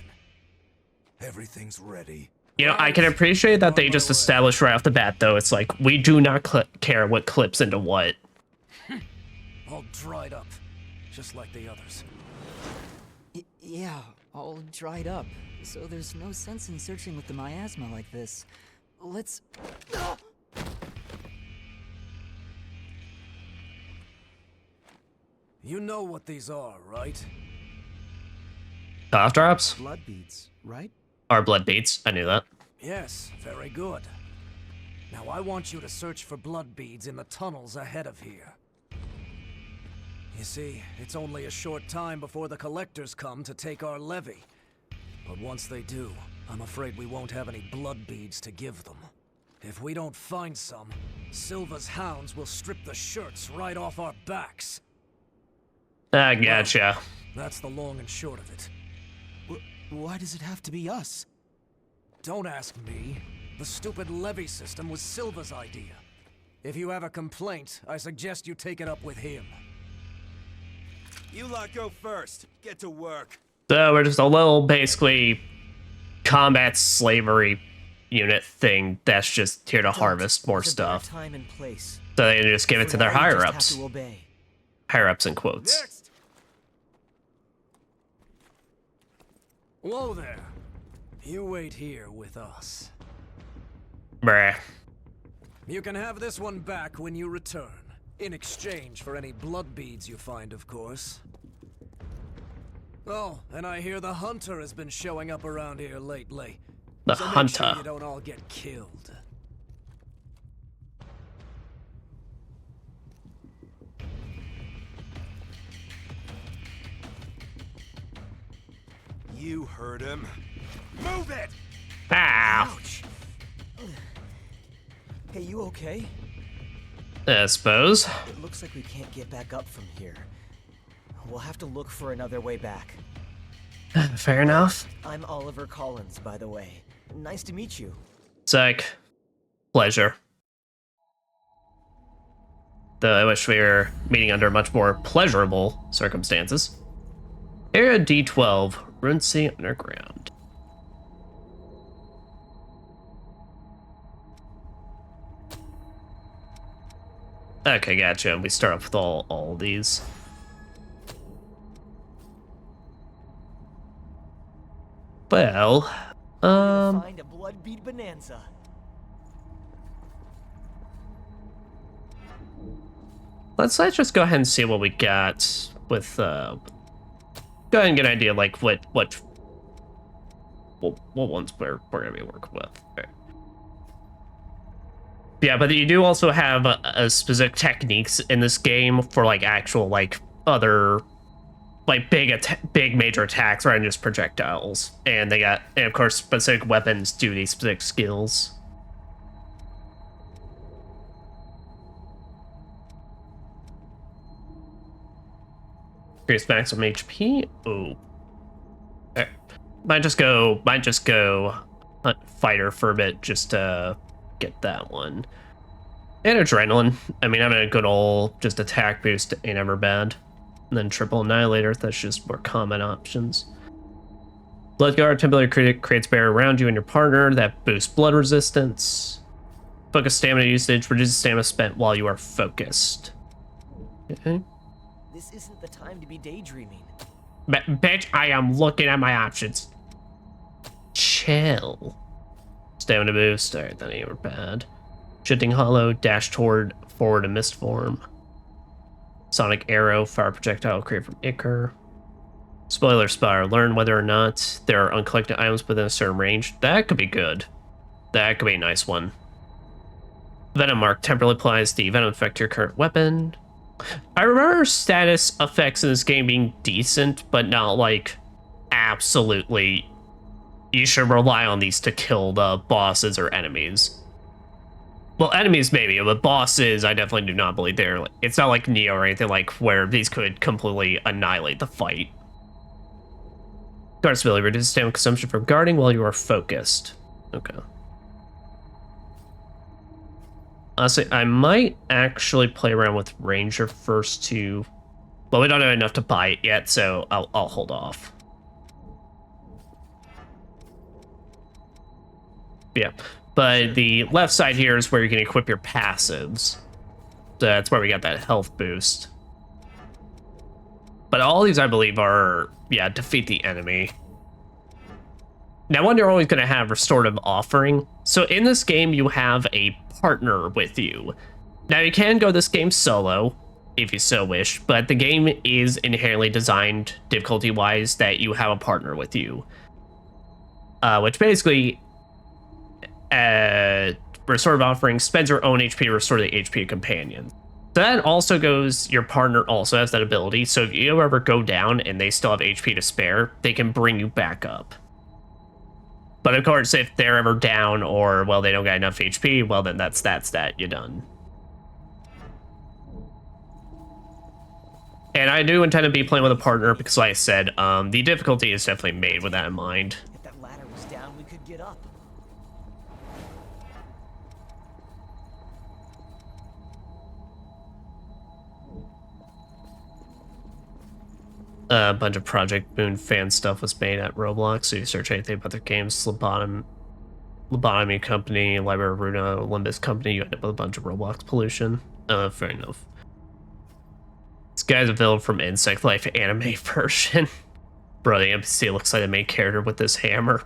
Everything's ready. You know, I can appreciate that they just established right off the bat, though. It's like, we do not care what clips into what. All dried up, just like the others. Yeah, all dried up. So there's no sense in searching with the miasma like this. Let's... You know what these are, right? Cough drops? Blood beads, right? Or blood beads. I knew that. Yes, very good. Now I want you to search for blood beads in the tunnels ahead of here. You see, it's only a short time before the collectors come to take our levy. But once they do, I'm afraid we won't have any blood beads to give them. If we don't find some, Silva's hounds will strip the shirts right off our backs. I gotcha. Well, that's the long and short of it. Why does it have to be us? Don't ask me. The stupid levy system was Silva's idea. If you have a complaint, I suggest you take it up with him. You lot go first. Get to work. So we're just a little, basically, combat slavery unit thing that's just here to harvest more stuff. Time and place. So they just give it to their higher-ups. Have to obey. Higher-ups in quotes. Next. Whoa there. You wait here with us. Bruh. You can have this one back when you return. In exchange for any blood beads you find, of course. Oh, and I hear the hunter has been showing up around here lately. The So make hunter. sure you don't all get killed. You heard him. Move it! Ow. Ouch. Hey, you okay? I suppose. It looks like we can't get back up from here. We'll have to look for another way back. Fair enough. I'm Oliver Collins, by the way. Nice to meet you. Psych. Pleasure. Though I wish we were meeting under much more pleasurable circumstances. Area D12, Rune Sea Underground. Okay, gotcha. We start off with all these. Well, Find a blood bead bonanza. let's just go ahead and see what we got with go ahead and get an idea like what ones we're gonna be working with. Okay. Yeah, but you do also have a specific techniques in this game for like actual like other like big major attacks rather than just projectiles, and they got, and of course specific weapons do these specific skills. Increase maximum HP. Ooh. Okay. Might just go hunt fighter for a bit just to get that one. And adrenaline. I mean, having a good old just attack boost ain't ever bad. And then triple annihilator, that's just more common options. Bloodguard temporarily creates barrier around you and your partner that boosts blood resistance. Focus stamina usage, reduces stamina spent while you are focused. Okay. This isn't the time to be daydreaming. Bitch, I am looking at my options. Chill. Stamina boost. Alright, that ain't bad. Shifting hollow, dash toward forward and mist form. Sonic arrow, fire projectile created from Ichor. Spoiler spire, learn whether or not there are uncollected items within a certain range. That could be good. That could be a nice one. Venom mark temporarily applies the venom effect to your current weapon. I remember status effects in this game being decent, but not like absolutely. You should rely on these to kill the bosses or enemies. Well, enemies maybe, but bosses, I definitely do not believe they're. It's not like Neo or anything like where these could completely annihilate the fight. Guard's ability reduces stamina consumption from guarding while you are focused. Okay. Honestly, I might actually play around with Ranger first to. Well, we don't have enough to buy it yet, so I'll hold off. Yeah, but the left side here is where you can equip your passives. So that's where we got that health boost. But all these, I believe, are, yeah, defeat the enemy. Now, one, you're always going to have restorative offering. So in this game, you have a partner with you. Now, you can go this game solo, if you so wish, but the game is inherently designed, difficulty-wise, that you have a partner with you. Which basically... restorative offering spends your own HP to restore the HP of companions. So that also goes, your partner also has that ability, so if you ever go down and they still have HP to spare, they can bring you back up. But of course, if they're ever down or, well, they don't got enough HP, well, then that's that, you're done. And I do intend to be playing with a partner because, like I said, the difficulty is definitely made with that in mind. If that ladder was down, we could get up. A bunch of Project Moon fan stuff was made at Roblox, so you search anything about their games, Lobotomy Company, Library of Runa, Olympus Company, you end up with a bunch of Roblox pollution. Fair enough. This guy's a villain from Insect Life anime version. Bro, the NPC looks like the main character with this hammer.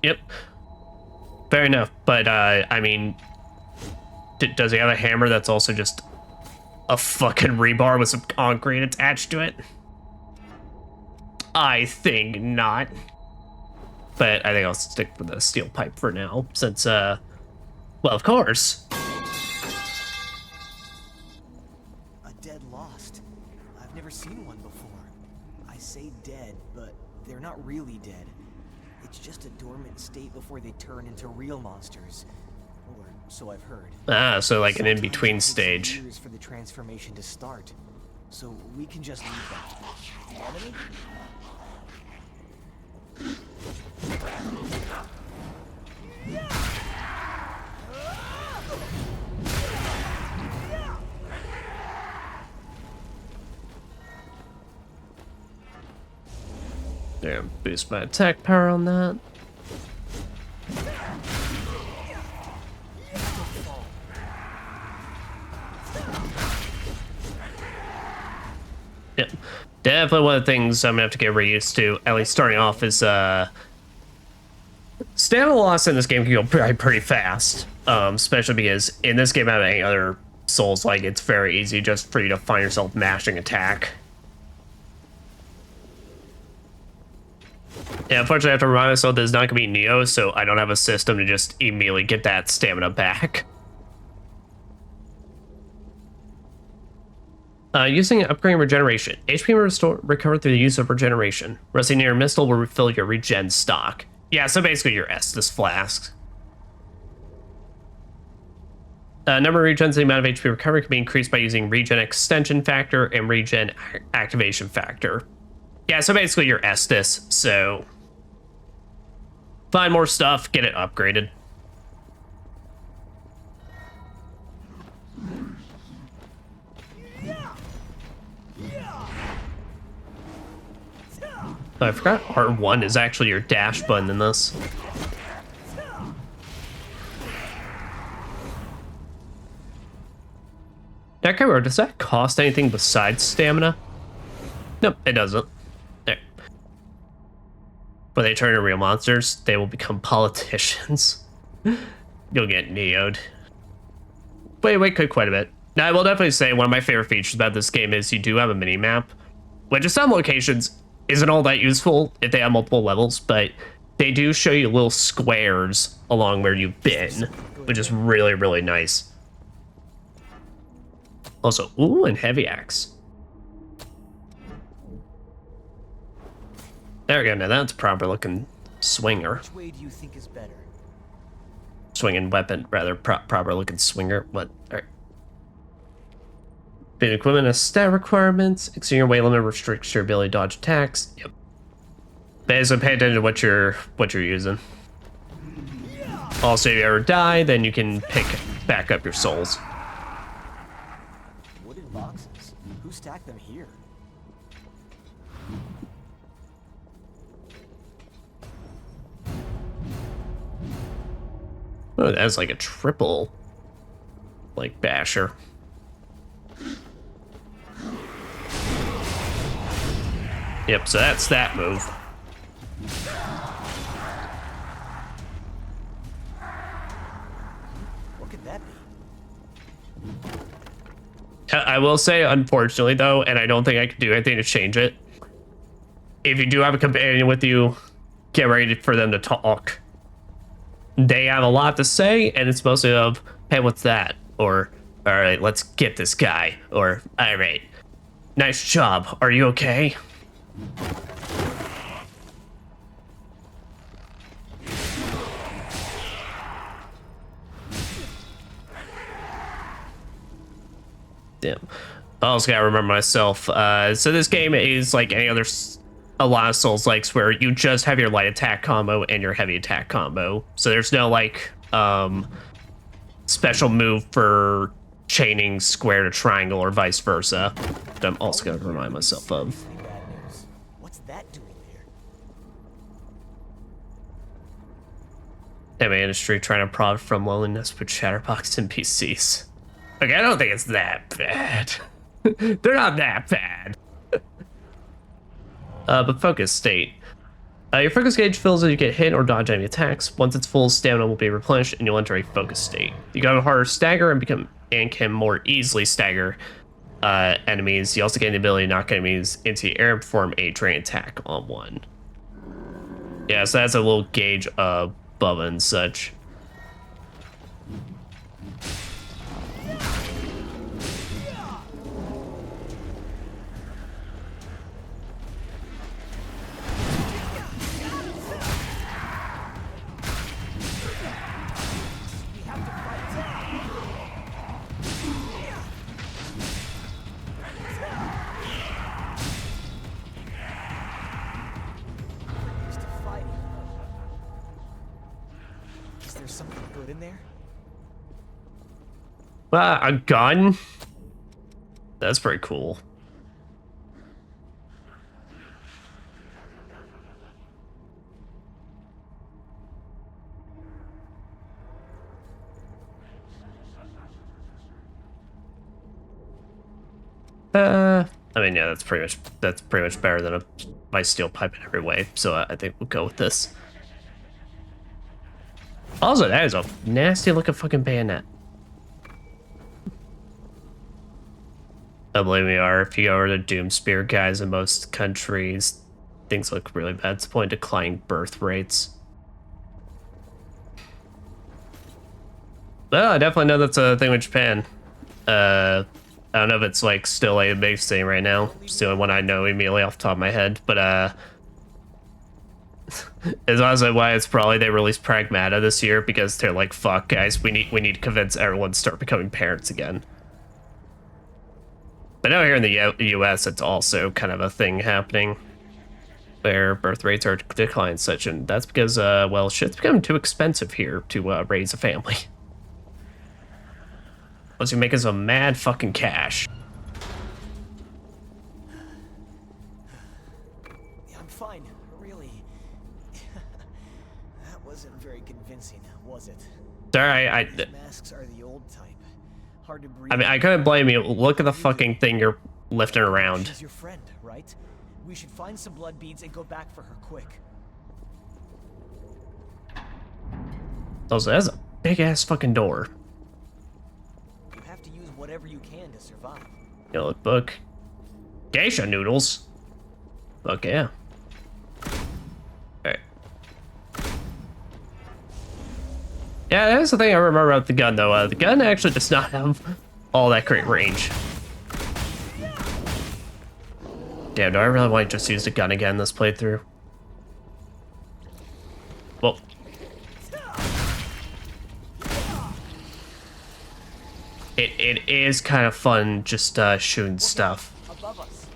Yep. Fair enough, but, I mean... does he have a hammer that's also just... a fucking rebar with some concrete attached to it? I think not. But I think I'll stick with the steel pipe for now, since, well, of course. A dead lost. I've never seen one before. I say dead, but they're not really dead. It's just a dormant state before they turn into real monsters. Or so I've heard. Ah, so like an Sometimes in-between it takes stage. years for the transformation to start. So we can just leave them. Enemy? Damn, boost my attack power on that. Yep. Definitely one of the things I'm gonna have to get reused to, at least starting off, is stamina loss in this game can go pretty fast. Especially because in this game, out of any other Souls, like, it's very easy just for you to find yourself mashing attack. Yeah, unfortunately I have to remind myself this is not gonna be Neo, so I don't have a system to just immediately get that stamina back. Using upgrading regeneration. HP recovered through the use of regeneration. Resting near a missile will refill your regen stock. Yeah, so basically your Estus flasks. Number of regens and the amount of HP recovery can be increased by using regen extension factor and regen activation factor. Yeah, so basically your Estus, so... find more stuff, get it upgraded. Oh, I forgot R1 is actually your dash button in this. Okay, does that cost anything besides stamina? Nope, it doesn't. There. When they turn into real monsters, they will become politicians. You'll get Neo'd. Wait, quite a bit. Now, I will definitely say one of my favorite features about this game is you do have a mini-map, which in some locations isn't all that useful if they have multiple levels, but they do show you little squares along where you've been, which is really, really nice. Also, ooh, and heavy axe. There we go. Now that's a proper looking swinger. Which way do you think is better? Swinging weapon, rather proper looking swinger. What? All right. Bit equipment has stat requirements. Exceeding your weight limit restricts your ability to dodge attacks. Yep. Basically, pay attention to what you're using. Also, if you ever die, then you can pick back up your souls. Wooden boxes? Who stacked them here? Oh, that's like a triple, like, basher. Yep, so that's that move. What could that be? I will say, unfortunately, though, and I don't think I can do anything to change it. If you do have a companion with you, get ready for them to talk. They have a lot to say, and it's mostly of, hey, what's that? Or, all right, let's get this guy. Or, all right, nice job. Are you okay? Damn. I also gotta remember myself. So this game is like any other, a lot of Souls-likes where you just have your light attack combo and your heavy attack combo. So there's no like special move for chaining square to triangle or vice versa. That I'm also gonna remind myself of. Bad news. What's that doing there? Anime industry trying to profit from loneliness with chatterbox NPCs. Okay, I don't think it's that bad. They're not that bad. But focus state. Your focus gauge fills as you get hit or dodge enemy attacks. Once it's full, stamina will be replenished and you'll enter a focus state. You got a harder stagger and can more easily stagger enemies. You also gain the ability to knock enemies into the air and perform a drain attack on one. Yeah, so that's a little gauge of Bubba and such. Is there something good in there? A gun? That's pretty cool. I mean, yeah, that's pretty much better than my steel pipe in every way. So I think we'll go with this. Also, that is a nasty looking fucking bayonet. I believe we are. If you go over to Doom Spear guys in most countries, things look really bad. It's the point of declining birth rates. Well, I definitely know that's a thing with Japan. I don't know if it's like still a big thing right now. It's the only one I know immediately off the top of my head, but is honestly why it's probably they released Pragmata this year, because they're like, fuck guys, we need to convince everyone to start becoming parents again. But now here in the US, it's also kind of a thing happening where birth rates are declining such, and that's because well, shit's becoming too expensive here to raise a family. Unless you're making some mad fucking cash. I'm fine, really. That wasn't very convincing, was it? Sorry, These masks are the old type. Hard to breathe. I mean, I couldn't blame you. Look at the fucking thing you're lifting around. She's your friend, right? We should find some blood beads and go back for her quick. Also, that's a big ass fucking door. You have to use whatever you can to survive. Yellow book. Geisha noodles. Fuck yeah. Alright. Yeah, that's the thing I remember about the gun, though. The gun actually does not have all that great range. Damn, do I really want to just use the gun again this playthrough? Well. It is kind of fun just shooting stuff. Above us.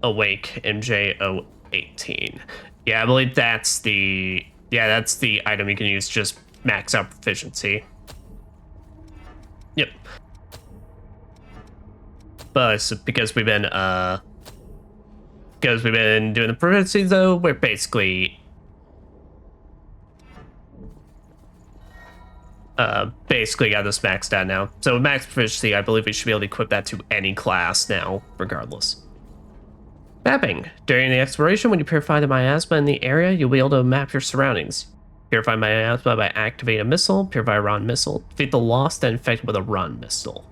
Awake MJ018. Yeah, I believe that's the item you can use, just max out proficiency. Yep. But because we've been doing the proficiency though, we're basically got this maxed out now. So with max proficiency, I believe we should be able to equip that to any class now, regardless. Mapping. During the exploration, when you purify the miasma in the area, you'll be able to map your surroundings. Purify miasma by activating a missile, purify a Ron missile, defeat the lost and infected with a Ron missile.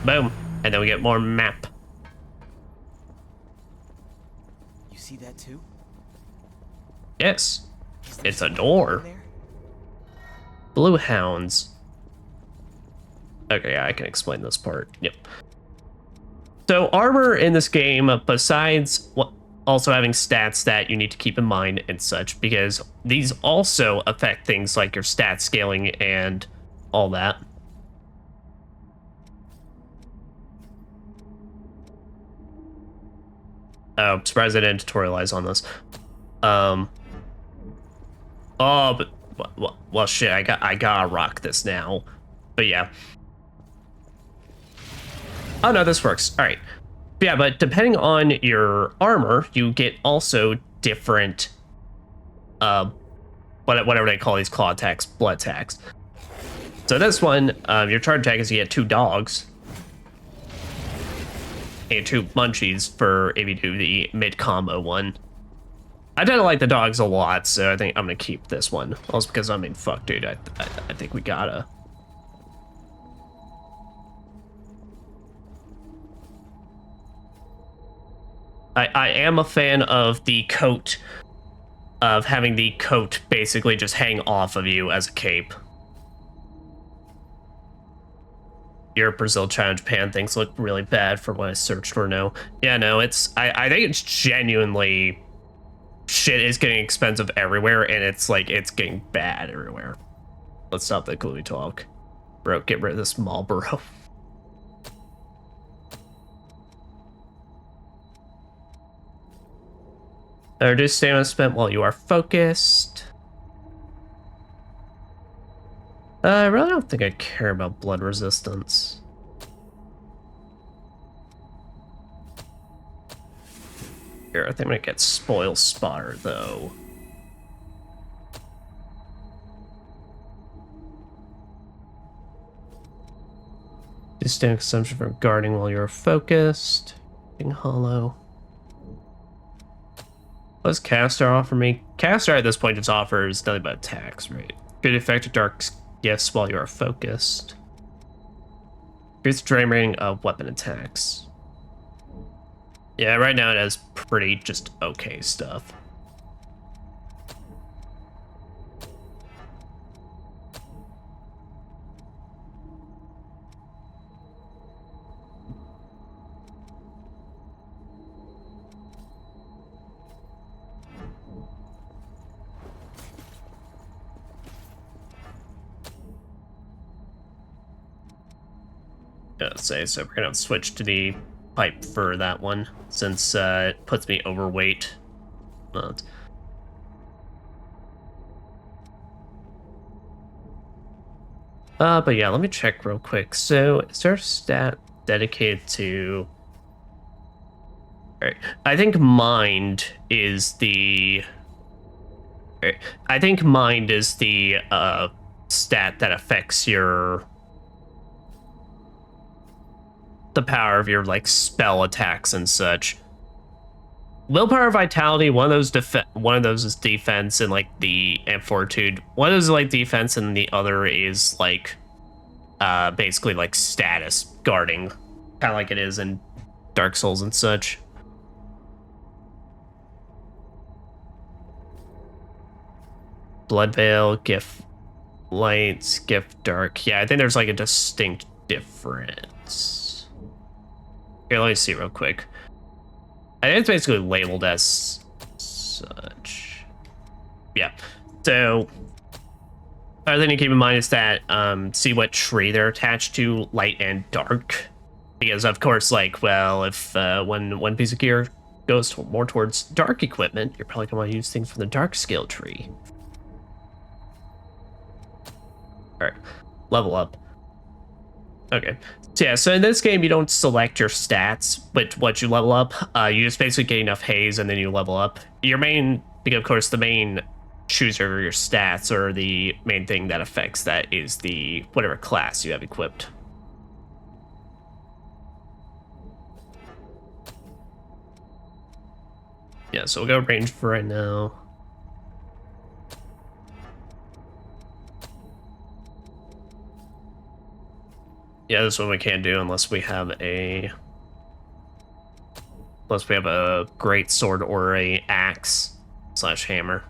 Boom. And then we get more map. You see that too? Yes. Is there It's a something door. in there? Blue hounds. Okay, yeah, I can explain this part. Yep. So armor in this game, besides also having stats that you need to keep in mind and such, because these also affect things like your stat scaling and all that. Oh, I'm surprised I didn't tutorialize on this. Oh, but well, shit, I gotta rock this now. But yeah. Oh no, this works. All right. Yeah, but depending on your armor, you get also different, whatever they call these claw attacks, blood attacks. So this one, your charge attack is you get 2 dogs and 2 munchies for if you do the mid combo one. I tend to like the dogs a lot, so I think I'm gonna keep this one. Also because I mean, fuck, dude, I think we gotta. I am a fan of the coat, of having the coat basically just hang off of you as a cape. Europe, Brazil, China, Japan, things look really bad for what I searched for now. Yeah, no, I think it's genuinely, shit is getting expensive everywhere, and it's like, it's getting bad everywhere. Let's stop that gloomy talk. Bro, get rid of this Marlboro. Reduce stamina spent while you are focused. I really don't think I care about blood resistance. Here, I think I'm gonna get Spoil Spotter though. Reduce stamina consumption from guarding while you're focused. Being hollow. What does Caster offer me? Caster at this point just offers nothing but attacks, right? Good effective dark gifts while you are focused. Increase the drain rating of weapon attacks. Yeah, right now it has pretty just okay stuff. Say so we're gonna switch to the pipe for that one since it puts me overweight. But yeah, let me check real quick. So is there a stat dedicated to? All right, I think mind is the. All right, I think mind is the stat that affects your. The power of your like spell attacks and such. Willpower, vitality, one of those is defense and like and fortitude. One of those is like defense and the other is like basically like status guarding, kind of like it is in Dark Souls and such. Blood Veil, Gift Lights, Gift Dark. Yeah, I think there's like a distinct difference. Here, let me see real quick. I think it's basically labeled as such. Yeah. So, other thing to keep in mind is that see what tree they're attached to, light and dark. Because of course, like, well, if when one piece of gear goes more towards dark equipment, you're probably gonna want to use things from the dark skill tree. All right, level up. Okay, so yeah, so in this game, you don't select your stats, but what you level up, you just basically get enough haze and then you level up. Your main, because of course, the main chooser of your stats, or the main thing that affects that, is the whatever class you have equipped. Yeah, so we'll go range for right now. Yeah, this one we can't do unless we have a great sword or a axe / hammer.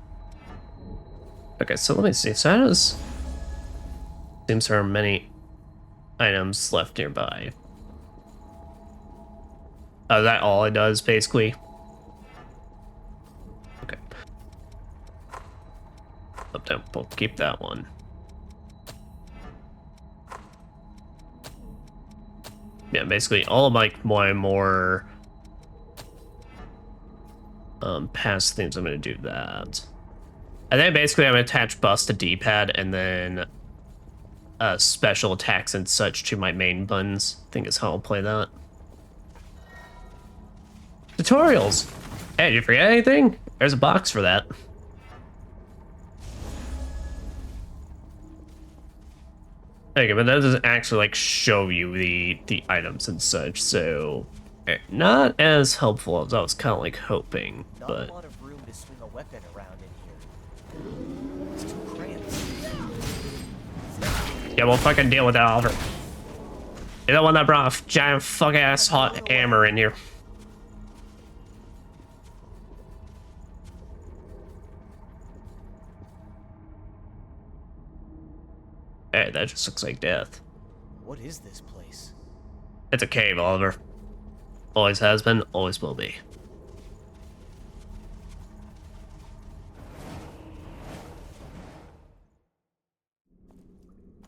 Okay, so let me see. So how does seems there are many items left nearby. Oh, is that all it does basically? Okay. Up down, we'll keep that one. Yeah, basically all of my more past things, I'm going to do that. And then basically I'm going to attach bust to D-pad and then special attacks and such to my main buttons. I think is how I'll play that. Tutorials! Hey, did you forget anything? There's a box for that. Okay, but that doesn't actually like show you the items and such, so not as helpful as I was kind of like hoping. Not but a lot of room to swing a weapon around in here. It's too cramped. Yeah, we'll fucking deal with that, Oliver. You're the one that brought a giant fuck ass hot hammer in here. Hey, that just looks like death. What is this place? It's a cave, Oliver. Always has been, always will be.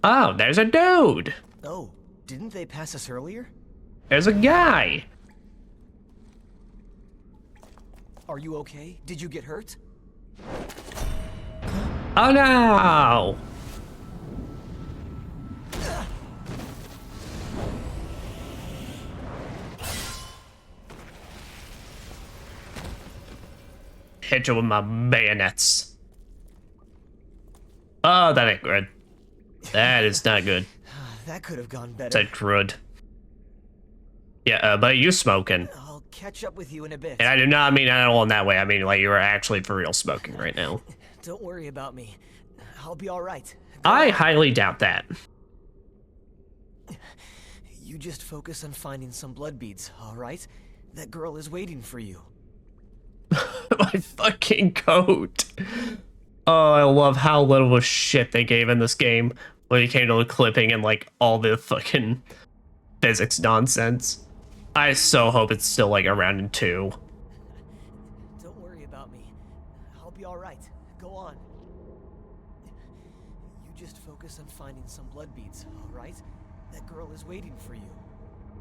Oh, there's a dude! Oh, didn't they pass us earlier? There's a guy! Are you okay? Did you get hurt? Oh no! Hit you with my bayonets. Oh, that ain't good. That is not good. That could have gone better. That's good. Yeah, but you smoking. I'll catch up with you in a bit. And I do not mean at all in that way. I mean, like, you are actually for real smoking right now. Don't worry about me. I'll be alright. I highly doubt that. You just focus on finding some blood beads, alright? That girl is waiting for you. My fucking coat. Oh, I love how little of shit they gave in this game when it came to the clipping and like all the fucking physics nonsense. I so hope it's still like around in 2. Don't worry about me. I'll be alright. Go on. You just focus on finding some blood beads, alright? That girl is waiting for you.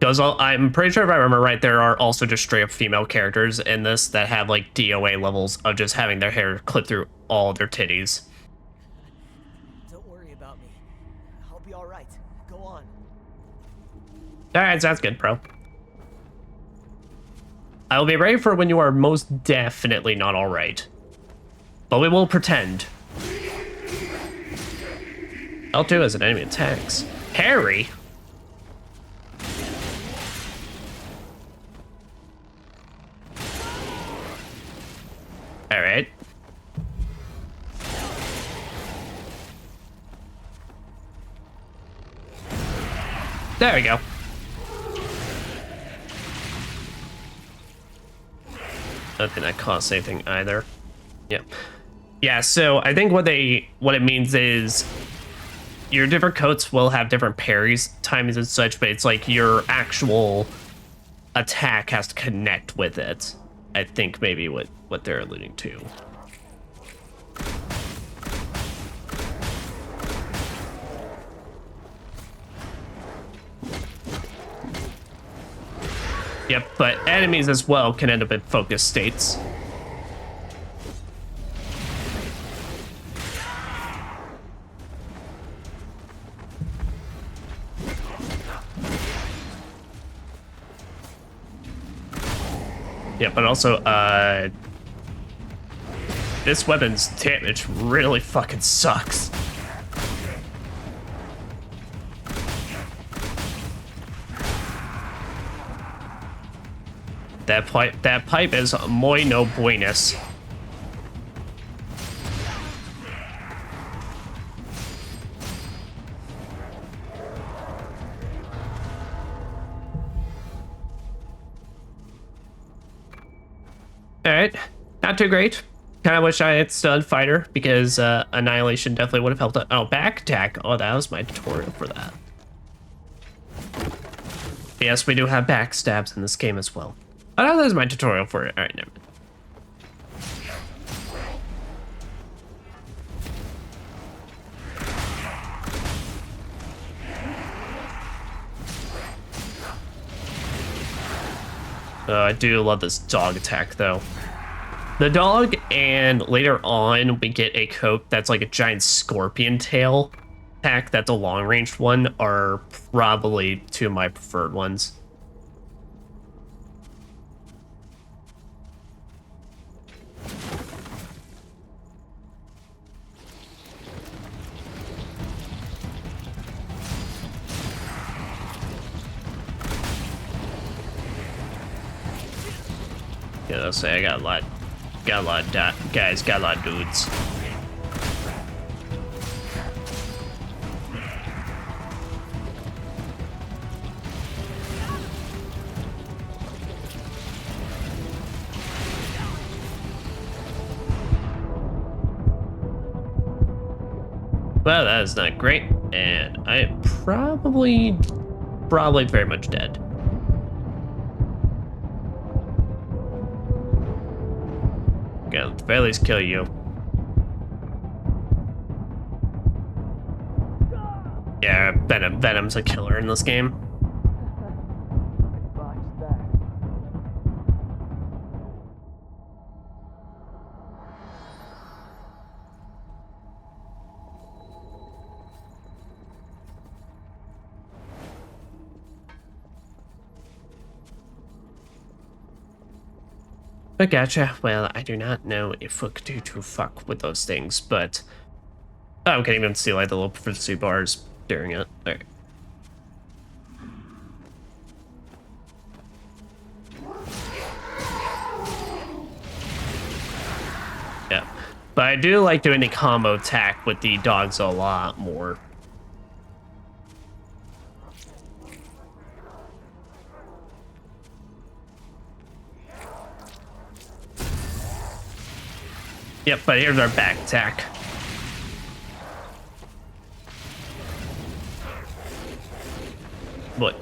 I'm pretty sure if I remember right, there are also just straight up female characters in this that have like DOA levels of just having their hair clip through all their titties. Don't worry about me. I'll be alright. Go on. Alright, sounds good, bro. I will be ready for when you are most definitely not alright. But we will pretend. L2 as an enemy attacks. Harry? Alright. There we go. Don't think that costs anything either. Yeah. Yeah, so I think what it means is your different coats will have different parries, timings and such, but it's like your actual attack has to connect with it. I think maybe what they're alluding to. Yep, but enemies as well can end up in focus states. Yeah, but also, this weapon's damage really fucking sucks. That pipe is muy no buenas. Alright, not too great. Kind of wish I had stud fighter because annihilation definitely would have helped. Oh, back attack. Oh, that was my tutorial for that. Yes, we do have backstabs in this game as well. Oh, no, that was my tutorial for it. Alright, never mind. I do love this dog attack, though. The dog, and later on, we get a coat that's like a giant scorpion tail attack. That's a long-ranged one, are probably two of my preferred ones. Yeah, I'll say I got a lot of guys, got a lot of dudes. Well, that is not great, and I am probably very much dead. Gotta at the very least kill you. Yeah, Venom's a killer in this game. I gotcha. Well, I do not know if we could do to fuck with those things, but oh, we can't even see like the little proficiency bars during it. Alright. Yeah, but I do like doing the combo attack with the dogs a lot more. Yep, but here's our back attack. What?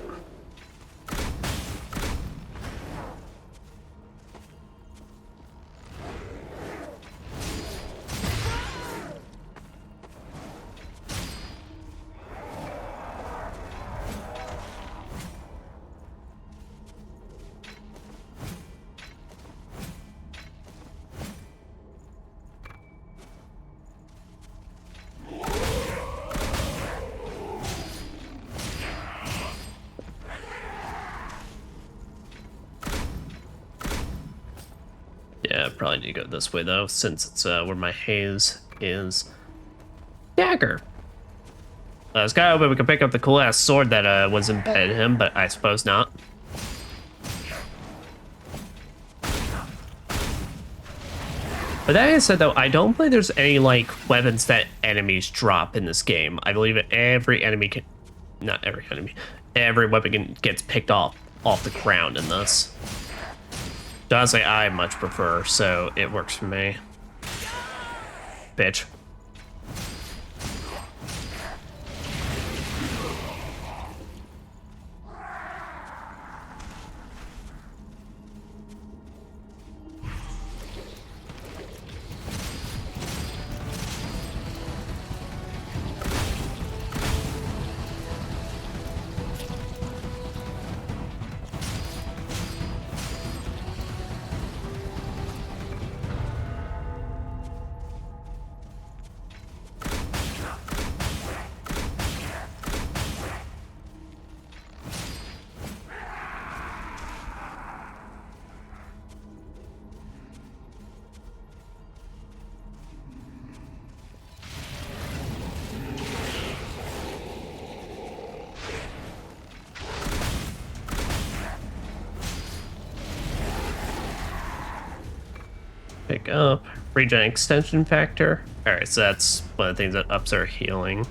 Yeah, probably need to go this way though, since it's where my haze is. Dagger. I was kind of hoping we could pick up the cool ass sword that was embedded in him, but I suppose not. But that being said though, I don't believe there's any like weapons that enemies drop in this game. I believe every enemy can, not every enemy, every weapon gets picked off the ground in this. Honestly, I much prefer, so it works for me. bitch. Pick up. Regen extension factor. Alright, so that's one of the things that ups our healing.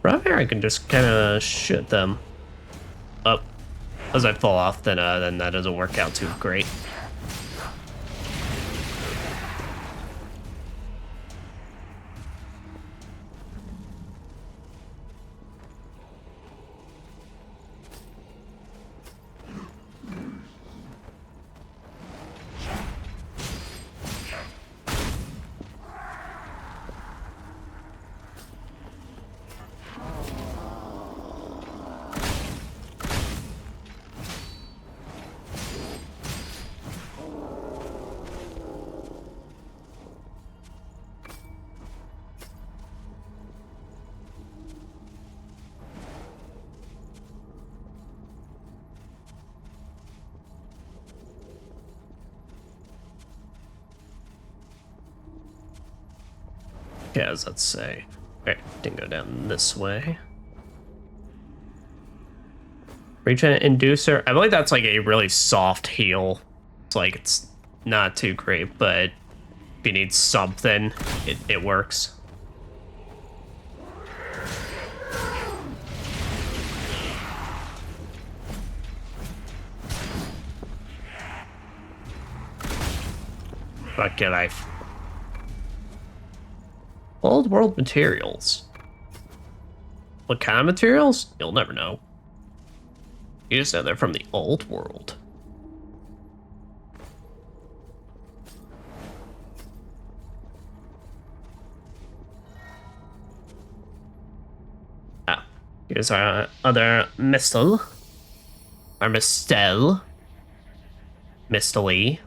From here I can just kind of shoot them up. As I fall off, then that doesn't work out too great. Yeah, as let's say. Alright, didn't go down this way. Regen inducer. I believe that's like a really soft heal. It's like it's not too great, but if you need something, it works. Fuck your life. Old world materials. What kind of materials? You'll never know. You just know they're from the old world. Ah, here's our other mistle. Our mistel. Mistily.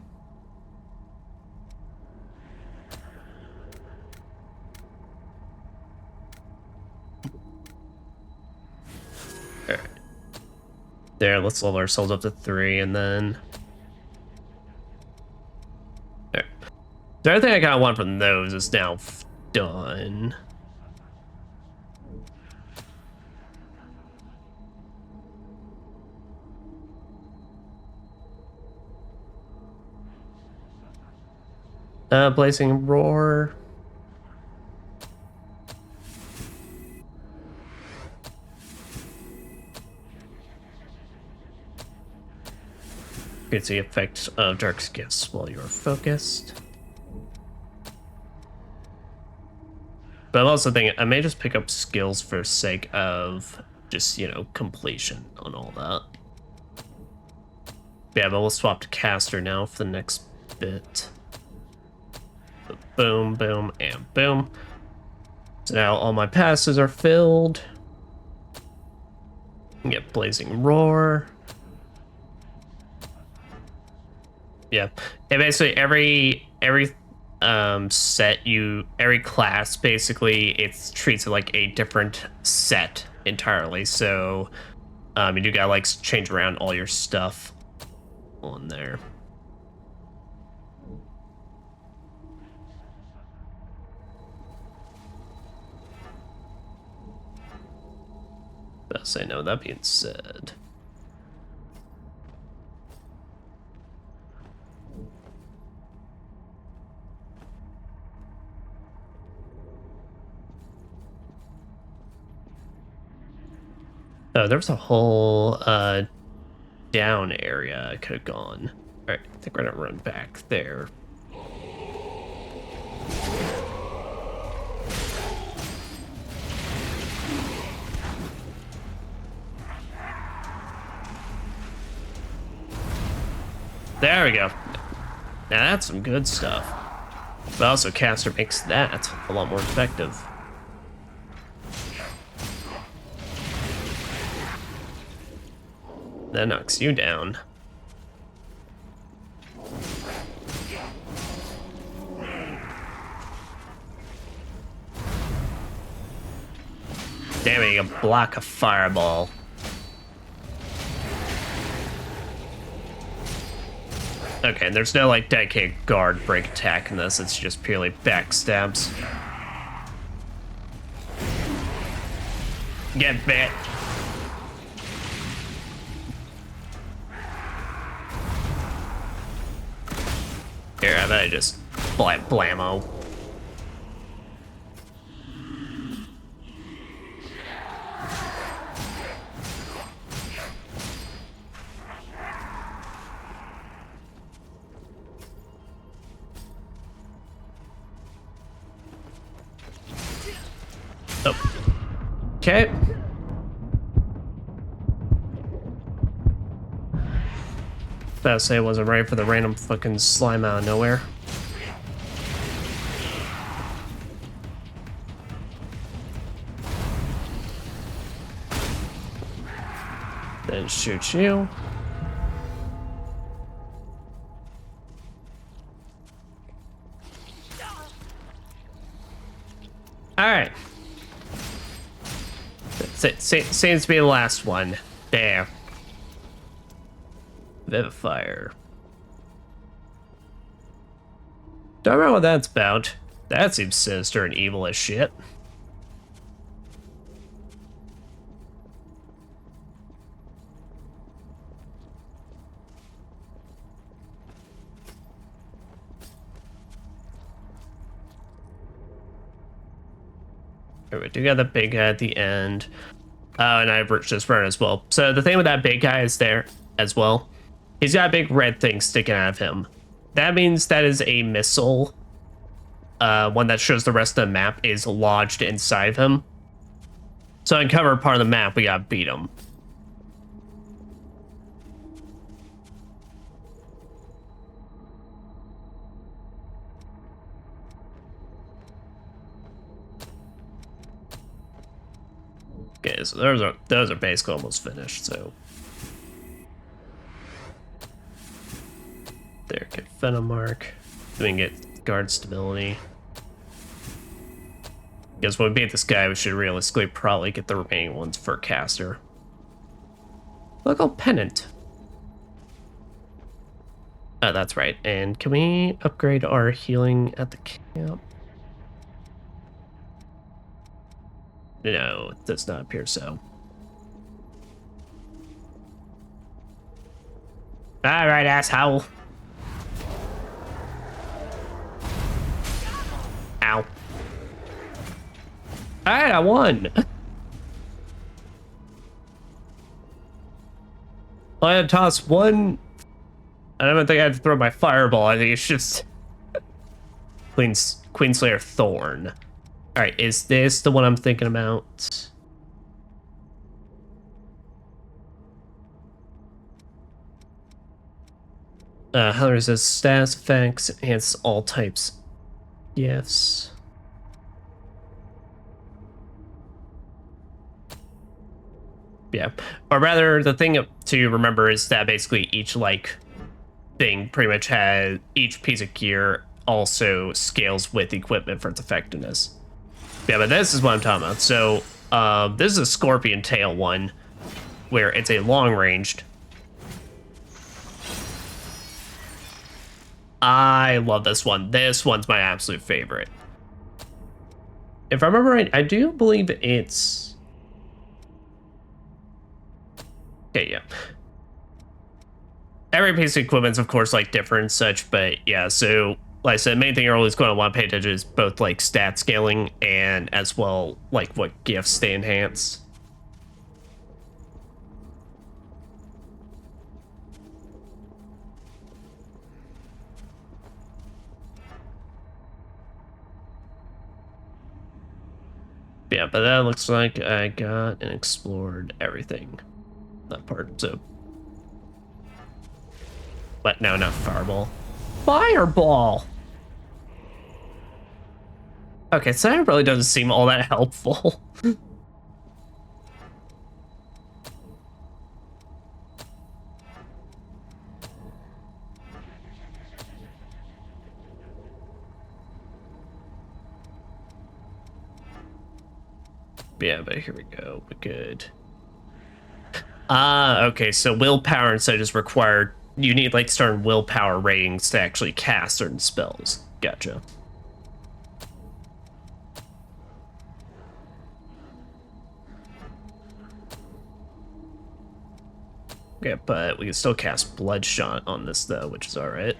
There, let's level ourselves up to 3, and then... There. So everything I kind of want from those is now done. Blazing Roar. Gets the effect of Dark Gifts while you're focused. But I'm also thinking I may just pick up skills for sake of just, you know, completion on all that. Yeah, but we'll swap to caster now for the next bit. Boom, boom, and boom. So now all my passes are filled. Get Blazing Roar. Yeah, and basically every every class basically it treats it like a different set entirely. So you do gotta like change around all your stuff on there. But say no. That being said. Oh, there was a whole down area I could have gone. All right, I think we're gonna run back there. There we go. Now that's some good stuff. But also caster makes that a lot more effective. That knocks you down. Damn it, you can block a fireball. Okay, and there's no like dedicated guard break attack in this, it's just purely backstabs. Get bit. Here, I bet I just blammo. Oh. Okay. About to say I wasn't ready for the random fucking slime out of nowhere. Then shoot you. Alright. Seems to be the last one. There. Vivifier. Don't know what that's about. That seems sinister and evil as shit. We do got the big guy at the end. And I've reached this burn as well. So the thing with that big guy is there as well. He's got a big red thing sticking out of him. That means that is a missile. One that shows the rest of the map is lodged inside of him. So uncover part of the map, we gotta beat him. Okay, so those are basically almost finished, so. There, get Venom Mark. We can get guard stability. Because when we beat this guy, we should realistically probably get the remaining ones for caster. Local pennant. Oh, that's right. And can we upgrade our healing at the camp? No, it does not appear so. Alright, asshole. Ow. Alright, I won. I had to toss one. I don't think I had to throw my fireball. I think it's just Queenslayer Thorn. Alright, is this the one I'm thinking about? How resist status effects, enhance all types. Yes. Yeah. Or rather, the thing to remember is that basically each, like, thing pretty much has, each piece of gear also scales with equipment for its effectiveness. Yeah, but this is what I'm talking about. So, this is a Scorpion Tail one, where it's a long-ranged. I love this one. This one's my absolute favorite. If I remember right, I do believe it's... Okay, yeah. Every piece of equipment's, of course, like, different and such, but yeah, so... Like I said, the main thing you're always going to want to pay attention to is both like stat scaling and as well like what gifts they enhance. Yeah, but that looks like I got and explored everything. That part, so. But no, not fireball. Fireball! Okay, so that really doesn't seem all that helpful. Yeah, but here we go. We're good. Okay, so willpower instead is required. You need like certain willpower ratings to actually cast certain spells. Gotcha. Yeah, but we can still cast Bloodshot on this though, which is alright.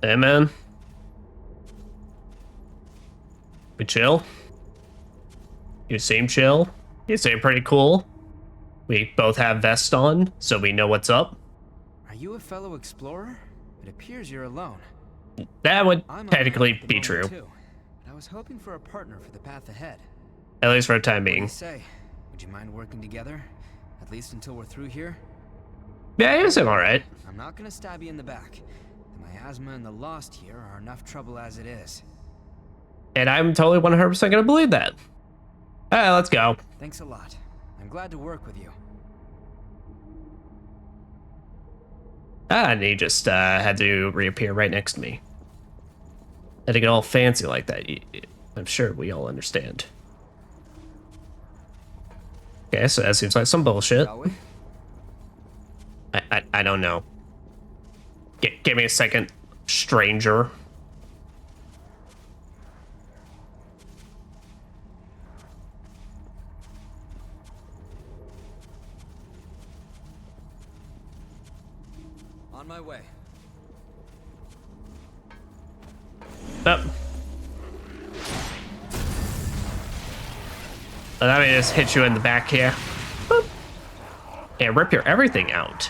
Hey man. We chill? You seem chill. You seem pretty cool. We both have vests on, so we know what's up. Are you a fellow explorer? It appears you're alone. That would I'm technically alone at the be moment, true. too, but I was hoping for a partner for the path ahead. At least for the time What do being. you say? Would you mind working together? At least until we're through here? Yeah, you seem alright. I'm not gonna stab you in the back. The miasma and the lost here are enough trouble as it is. And I'm totally 100% gonna believe that. Alright, let's go. Thanks a lot. I'm glad to work with you. And he just had to reappear right next to me. Had to get all fancy like that. I'm sure we all understand. Okay, so that seems like some bullshit. Shall we? I don't know. Give me a second, stranger. On my way. Oh. Let me just hit you in the back here. Boop. And rip your everything out.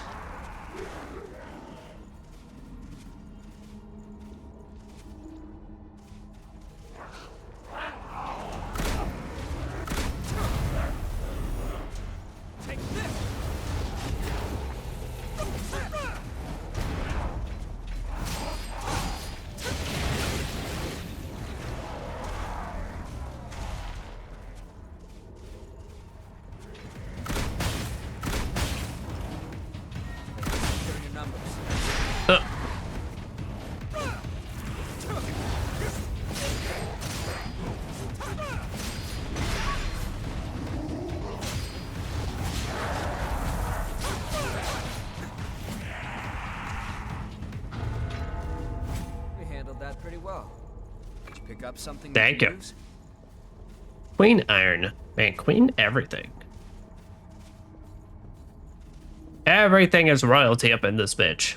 That pretty well. Did you pick up something? Thank you. Queen Iron. Man, Queen everything. Everything is royalty up in this bitch.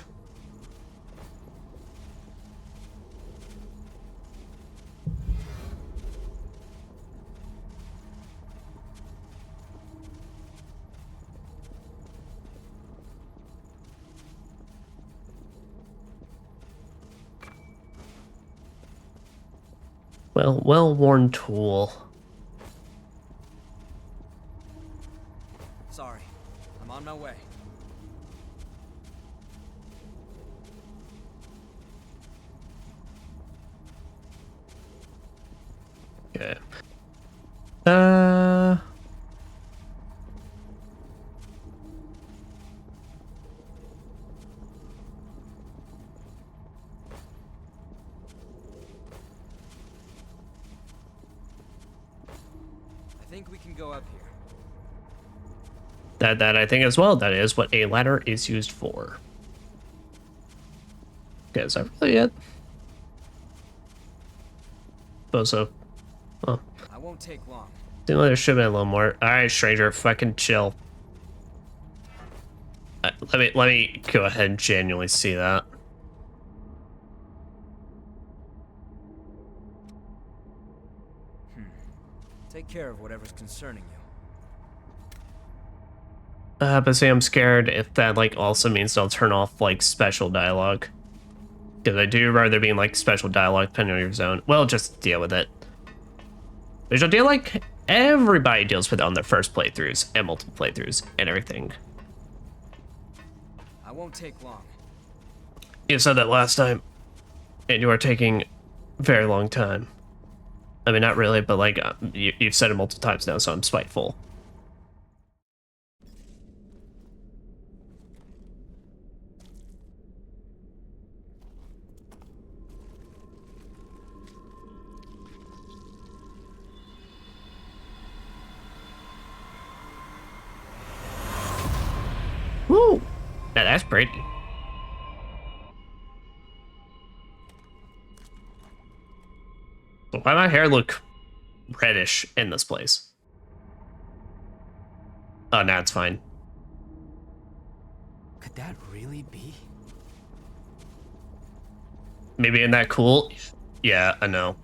Well-worn tool. Sorry, I'm on my way. Okay. I think we can go up here. That I think as well. That is what a ladder is used for. Okay, is that really it? Suppose so. Oh. I won't take long. Seems like there should have been a little more. Alright, stranger, fucking chill. Let me go ahead and genuinely see that. Take care of whatever's concerning you. But see, I'm scared if that like also means they'll turn off like special dialogue. Because I do remember there being like special dialogue depending on your zone. Well, just deal with it. Which I feel like everybody deals with on their first playthroughs and multiple playthroughs and everything. I won't take long. You said that last time, and you are taking a very long time. I mean, not really, but like, you've said it multiple times now, so I'm spiteful. Woo! Now that's pretty. So why my hair look reddish in this place? Oh, now it's fine. Could that really be? Maybe isn't that cool? Yeah, I know.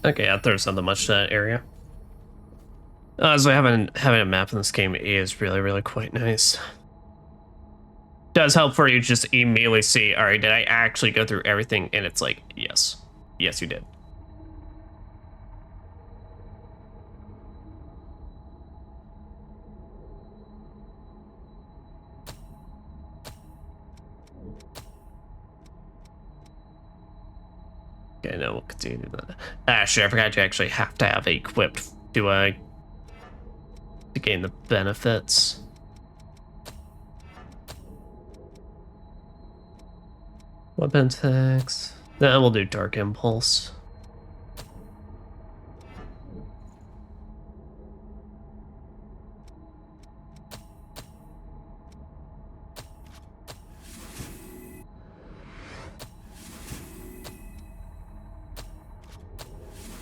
Okay, I thought there was nothing much to that area. So having a map in this game is really quite nice. Does help for you just immediately see, all right, did I actually go through everything? And it's like, yes, you did. Okay, now we'll continue that. Actually, I forgot you actually have to have it equipped to gain the benefits. Weapon attacks. Then we'll do Dark Impulse.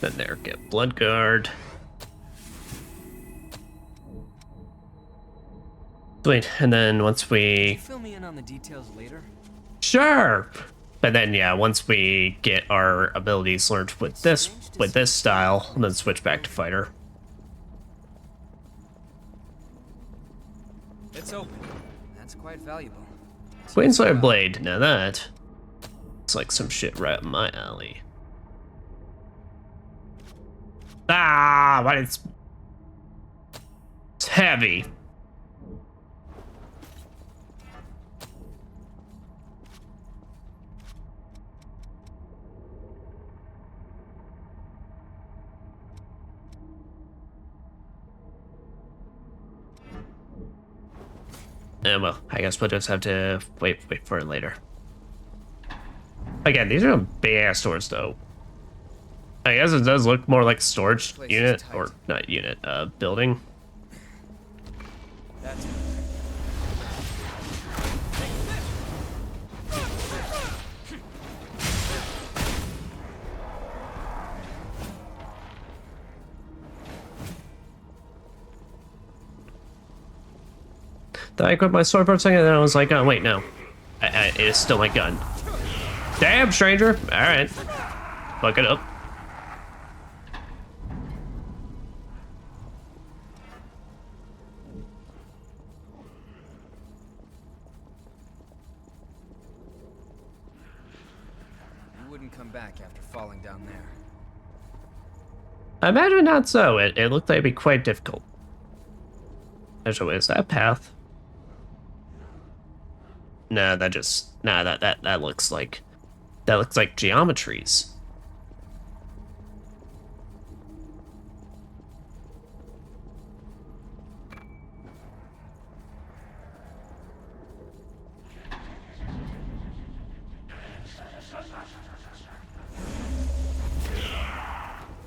Then there, get Blood Guard. Sweet, and then once we... Fill me in on the details later. Sure! But then, yeah, once we get our abilities learned with this style, and then switch back to fighter. It's open. That's quite valuable. Queenslayer Blade, now that... it's like some shit right up my alley. Ah, but it's heavy. Well, I guess we'll just have to wait for it later. Again, these are big ass stores, though. I guess it does look more like a storage unit, or not unit, building. That's I equipped my sword for a second, and then I was like, oh, wait, no. It is still my gun. Damn, stranger. All right. Fuck it up. You wouldn't come back after falling down there. I imagine not so. It looked like it'd be quite difficult. Actually, is that a path? No, that looks like geometries.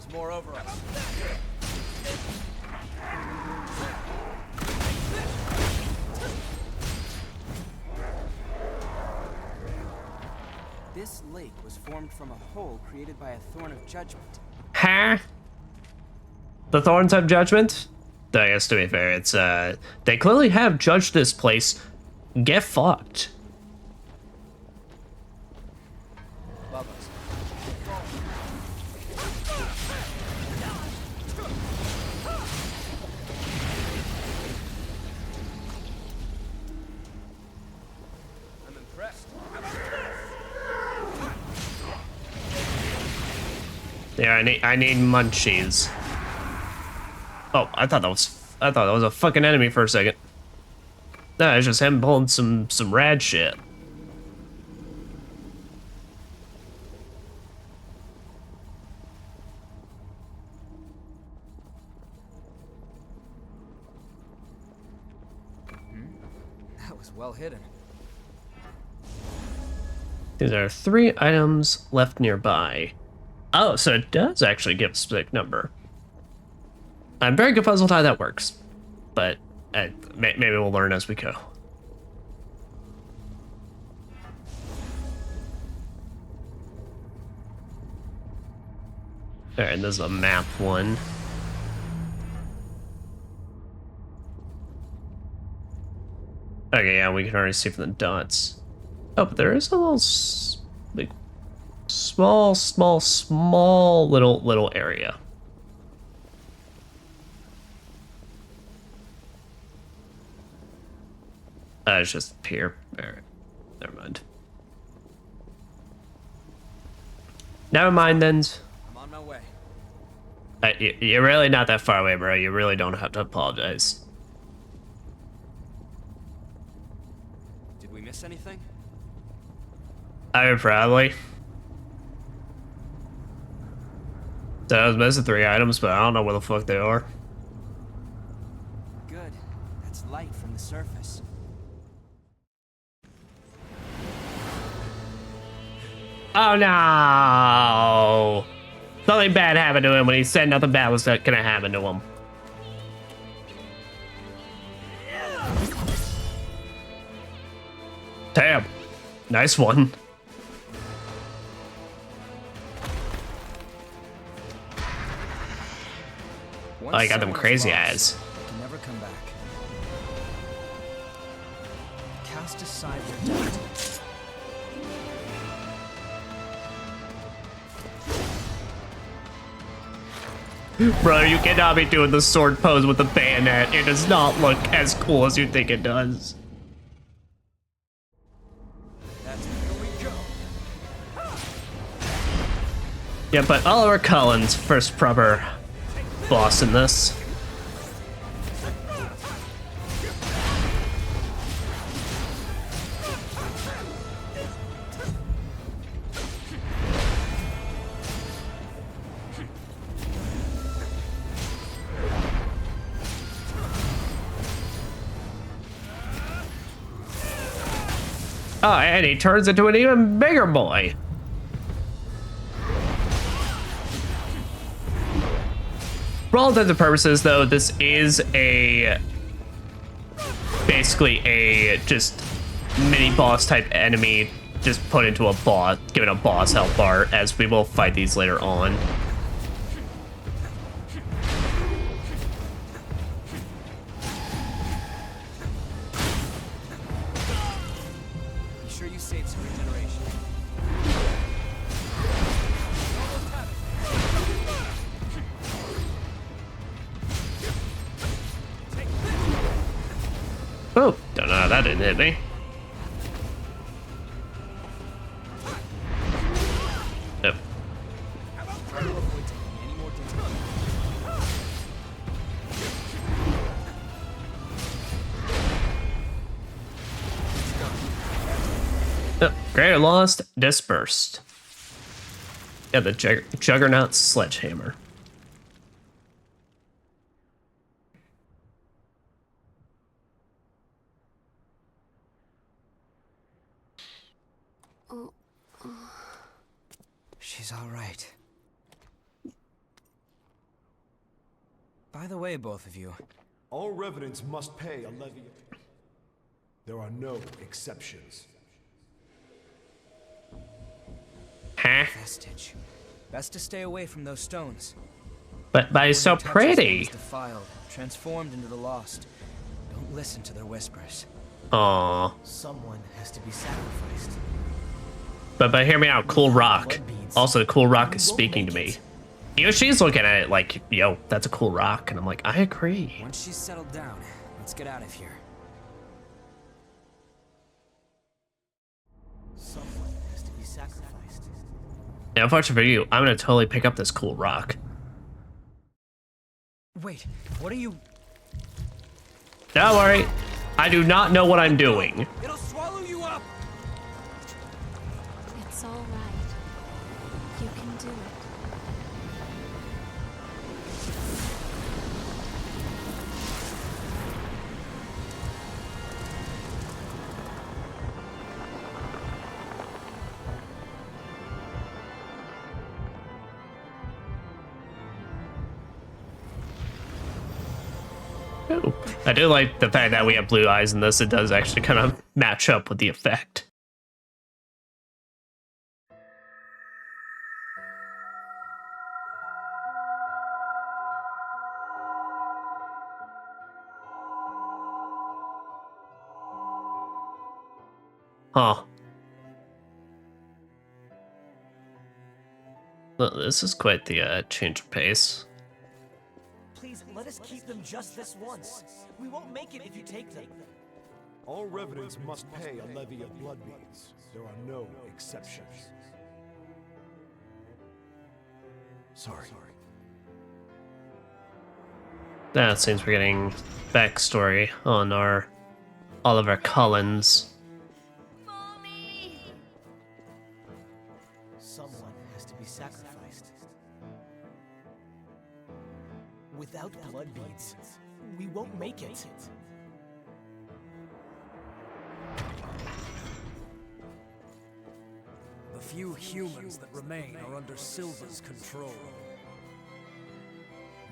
There's more over us. This lake was formed from a hole created by a Thorn of Judgment. Huh? The Thorns of Judgment? I guess to be fair, it's they clearly have judged this place. Get fucked. Above us. I'm impressed. Yeah, I need munchies. Oh, I thought that was a fucking enemy for a second. No, it's just him pulling some rad shit. That was well hidden. There are 3 items left nearby. Oh, so it does actually give a specific number. I'm very confused with how that works, but maybe we'll learn as we go. All right, and this is a map one. Okay, yeah, we can already see from the dots. Oh, but there is a little, like, small little area. It's just here. All right, never mind. Never mind then. I'm on my way. You're really not that far away, bro. You really don't have to apologize. Did we miss anything? I would probably. So I was missing 3 items, but I don't know where the fuck they are. Good. That's light from the surface. Oh no! Something bad happened to him when he said nothing bad was gonna happen to him. Damn. Nice one. Oh, I got them crazy eyes. Can never come back. Cast aside their doubt. Bro, you cannot be doing the sword pose with the bayonet. It does not look as cool as you think it does. Yeah, but Oliver Cullen's first proper boss in this. Oh, and he turns into an even bigger boy. For all intents and purposes, though, this is basically a just mini boss type enemy, just put into a boss, given a boss health bar, as we will fight these later on. Sure you saved some regeneration. Oh, don't know how that didn't hit me. Yep. Oh, Greater Lost dispersed. Yeah, the Juggernaut sledgehammer. She's all right. By the way, both of you. All revenants must pay a levy. There are no exceptions. Huh? Vestige. Best to stay away from those stones. But he's so pretty. Defiled, transformed into the lost. Don't listen to their whispers. Aww. Someone has to be sacrificed. But hear me out, Cool Rock. Also, Cool Rock is speaking to me. You know, she's looking at it like, yo, that's a cool rock. And I'm like, I agree. Once she's settled down, let's get out of here. Someone has to be sacrificed. And unfortunately for you, I'm gonna totally pick up this cool rock. Wait, what are you... Don't worry. I do not know what I'm doing. It'll swallow you up! It's all right. You can do it. Ooh. I do like the fact that we have blue eyes in this. It does actually kind of match up with the effect. Huh. Well, this is quite the change of pace. Please, let us keep them just this once. We won't make it if you take them. All revenants must pay a levy of blood beads. There are no exceptions. Sorry. That seems we're getting backstory on Oliver Collins. Someone has to be sacrificed. Without blood beads, we won't make it. The few humans that remain are under Silva's control.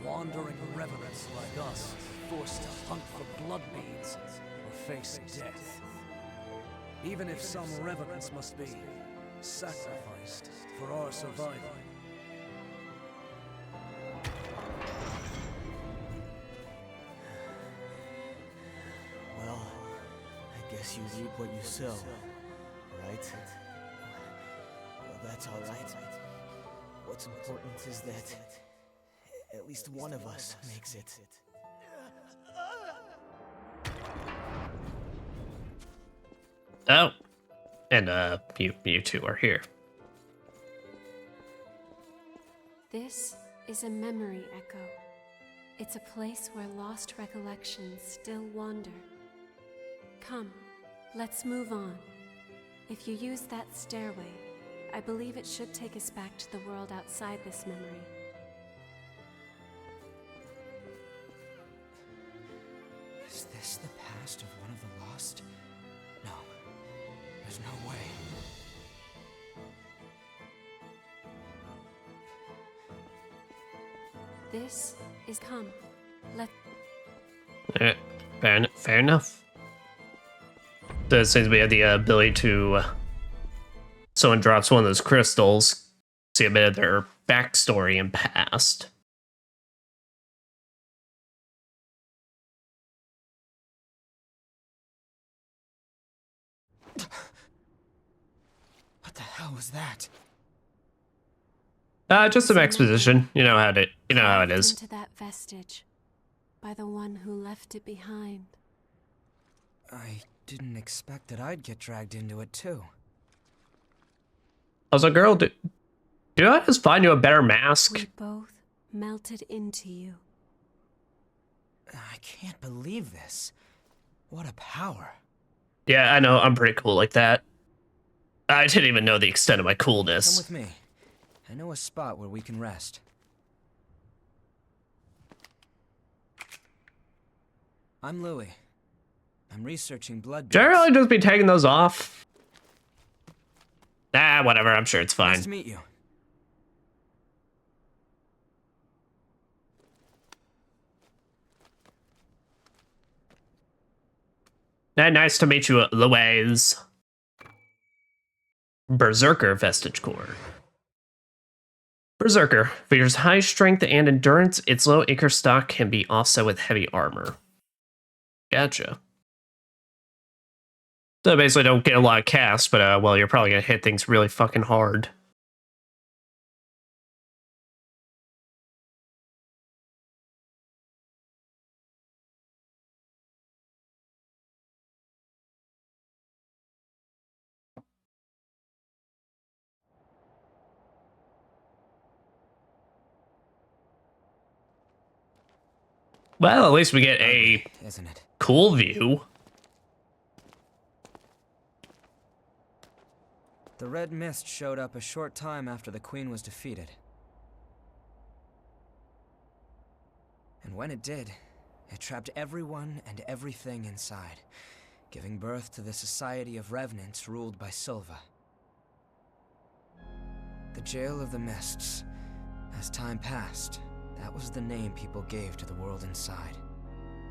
Wandering revenants like us are forced to hunt for blood beads or face death. Even if some revenants must be sacrificed for our survival. Well, I guess you reap what you sow, right? Well, that's all right. What's important is that at least one of us makes it. Oh. And you two are here. This is a memory echo. It's a place where lost recollections still wander. Come, let's move on. If you use that stairway, I believe it should take us back to the world outside this memory. Is this the past of one of the lost? No. There's no way. This is come. Let. Fair enough. So it seems we have the ability to. Someone drops one of those crystals, see a bit of their backstory and past. What the hell was that? Just some exposition. You know how it is. Into that vestige, by the one who left it behind. I didn't expect that I'd get dragged into it too. I was like, girl, do I just find you a better mask? We both melted into you. I can't believe this. What a power. Yeah, I know. I'm pretty cool like that. I didn't even know the extent of my Come coolness. with me. I know a spot where we can rest. I'm Louis. I'm researching blood beads. Should I really just be taking those off? Ah, whatever. I'm sure it's fine. Nice to meet you. Nice to meet you, Louise. Berserker Vestige Core. Berserker features high strength and endurance. Its low acre stock can be offset with heavy armor. Gotcha. So basically don't get a lot of cast, but well, you're probably gonna hit things really fucking hard. Well, at least we get a Isn't it? cool view. The red mist showed up a short time after the Queen was defeated. And when it did, it trapped everyone and everything inside, giving birth to the Society of Revenants ruled by Silva. The Jail of the Mists. As time passed, that was the name people gave to the world inside.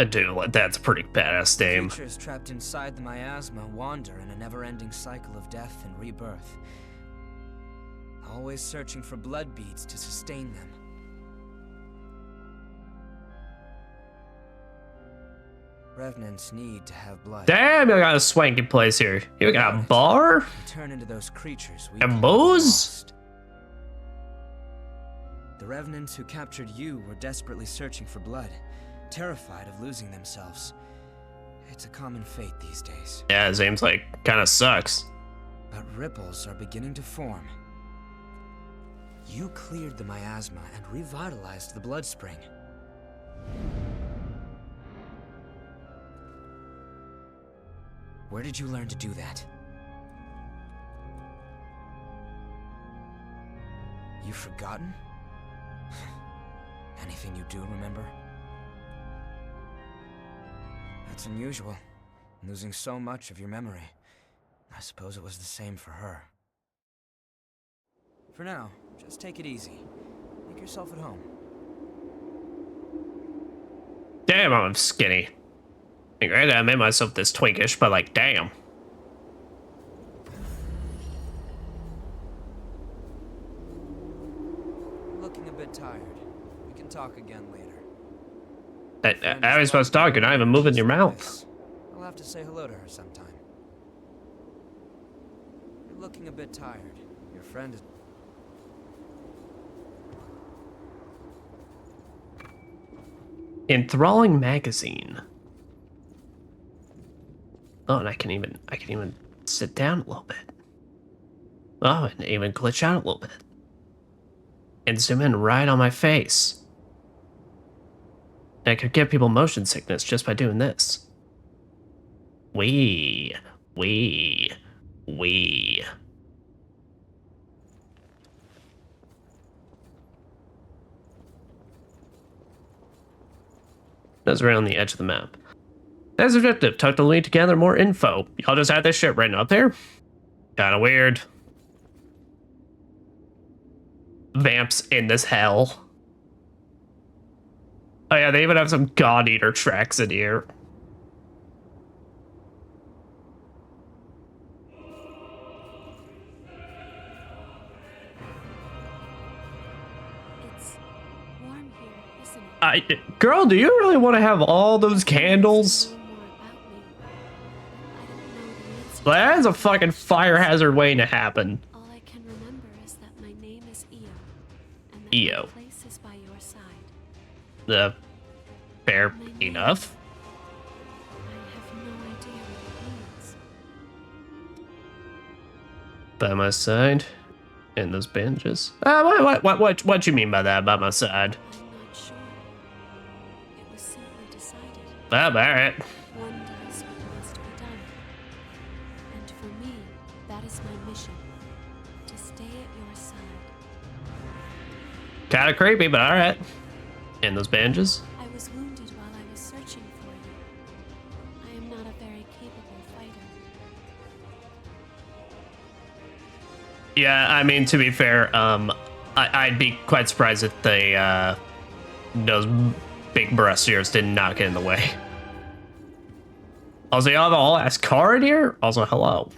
Dude, that's a pretty badass name. Creatures trapped inside the miasma wander in a never-ending cycle of death and rebirth, always searching for blood beads to sustain them. Revenants need to have blood. Damn, you got a swanky place here. You got a bar? We turn into those creatures we And booze? The Revenants who captured you were desperately searching for blood, terrified of losing themselves. It's a common fate these days. Yeah, it seems like kind of sucks. But ripples are beginning to form. You cleared the miasma and revitalized the blood spring. Where did you learn to do that? You've forgotten? Anything you do remember? That's unusual, losing so much of your memory. I suppose it was the same for her. For now, just take it easy. Make yourself at home. Damn, I'm skinny. Like, right, I made myself this twinkish, but like, damn. Looking a bit tired. We can talk again later. How are you supposed to talk? You're not even moving your mouth. I'll have to say hello to her sometime. You're looking a bit tired. Your friend is... Enthralling magazine. Oh, and I can even sit down a little bit. Oh, and even glitch out a little bit. And zoom in right on my face. I could give people motion sickness just by doing this. Wee. That's right on the edge of the map. That's objective. Tuck the link to gather more info. Y'all just had this shit written up there? Kinda weird. Vamps in this hell. Oh yeah, they even have some God Eater tracks in here. It's warm here, isn't it? Girl, do you really want to have all those candles? That's a fucking fire hazard waiting to happen. All I can remember is that my name is Io, and that Io. my place is by your side. Fair enough. I have no idea what it means. By my side, and those bandages. What you mean by that? By my side? I'm not sure. It was simply decided. All right. One does what must be done. And for me, that is my mission. To stay at your side. Kind of creepy, but all right. And those bandages. I was wounded while I was searching for you. I am not a very capable fighter. Yeah, I mean, to be fair, I'd be quite surprised if they, those big breasts of yours did not get in the way. Also, y'all have a whole ass car in here? Also, hello.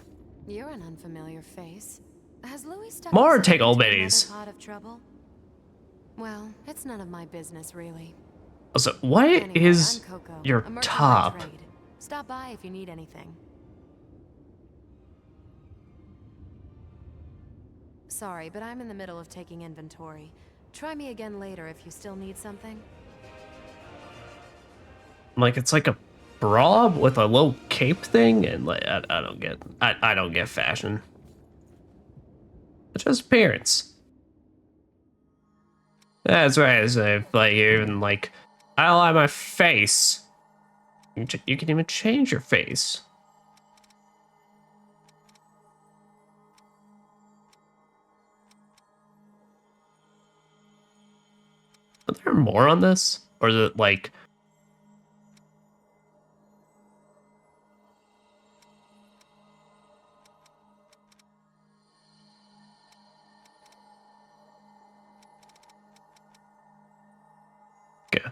You're an unfamiliar face. Has Louis stuck More his take head old into biddies. another pot of trouble? Well, it's none of my business, really. Also, what Anyway, is I'm Coco, your a merchant by top? trade. Stop by if you need anything. Sorry, but I'm in the middle of taking inventory. Try me again later if you still need something. Like, it's like a bra with a little cape thing, and like, I don't get fashion. It's just appearance. That's right. So, like, even like, I like my face. You can even change your face. Are there more on this? Or is it like... Okay.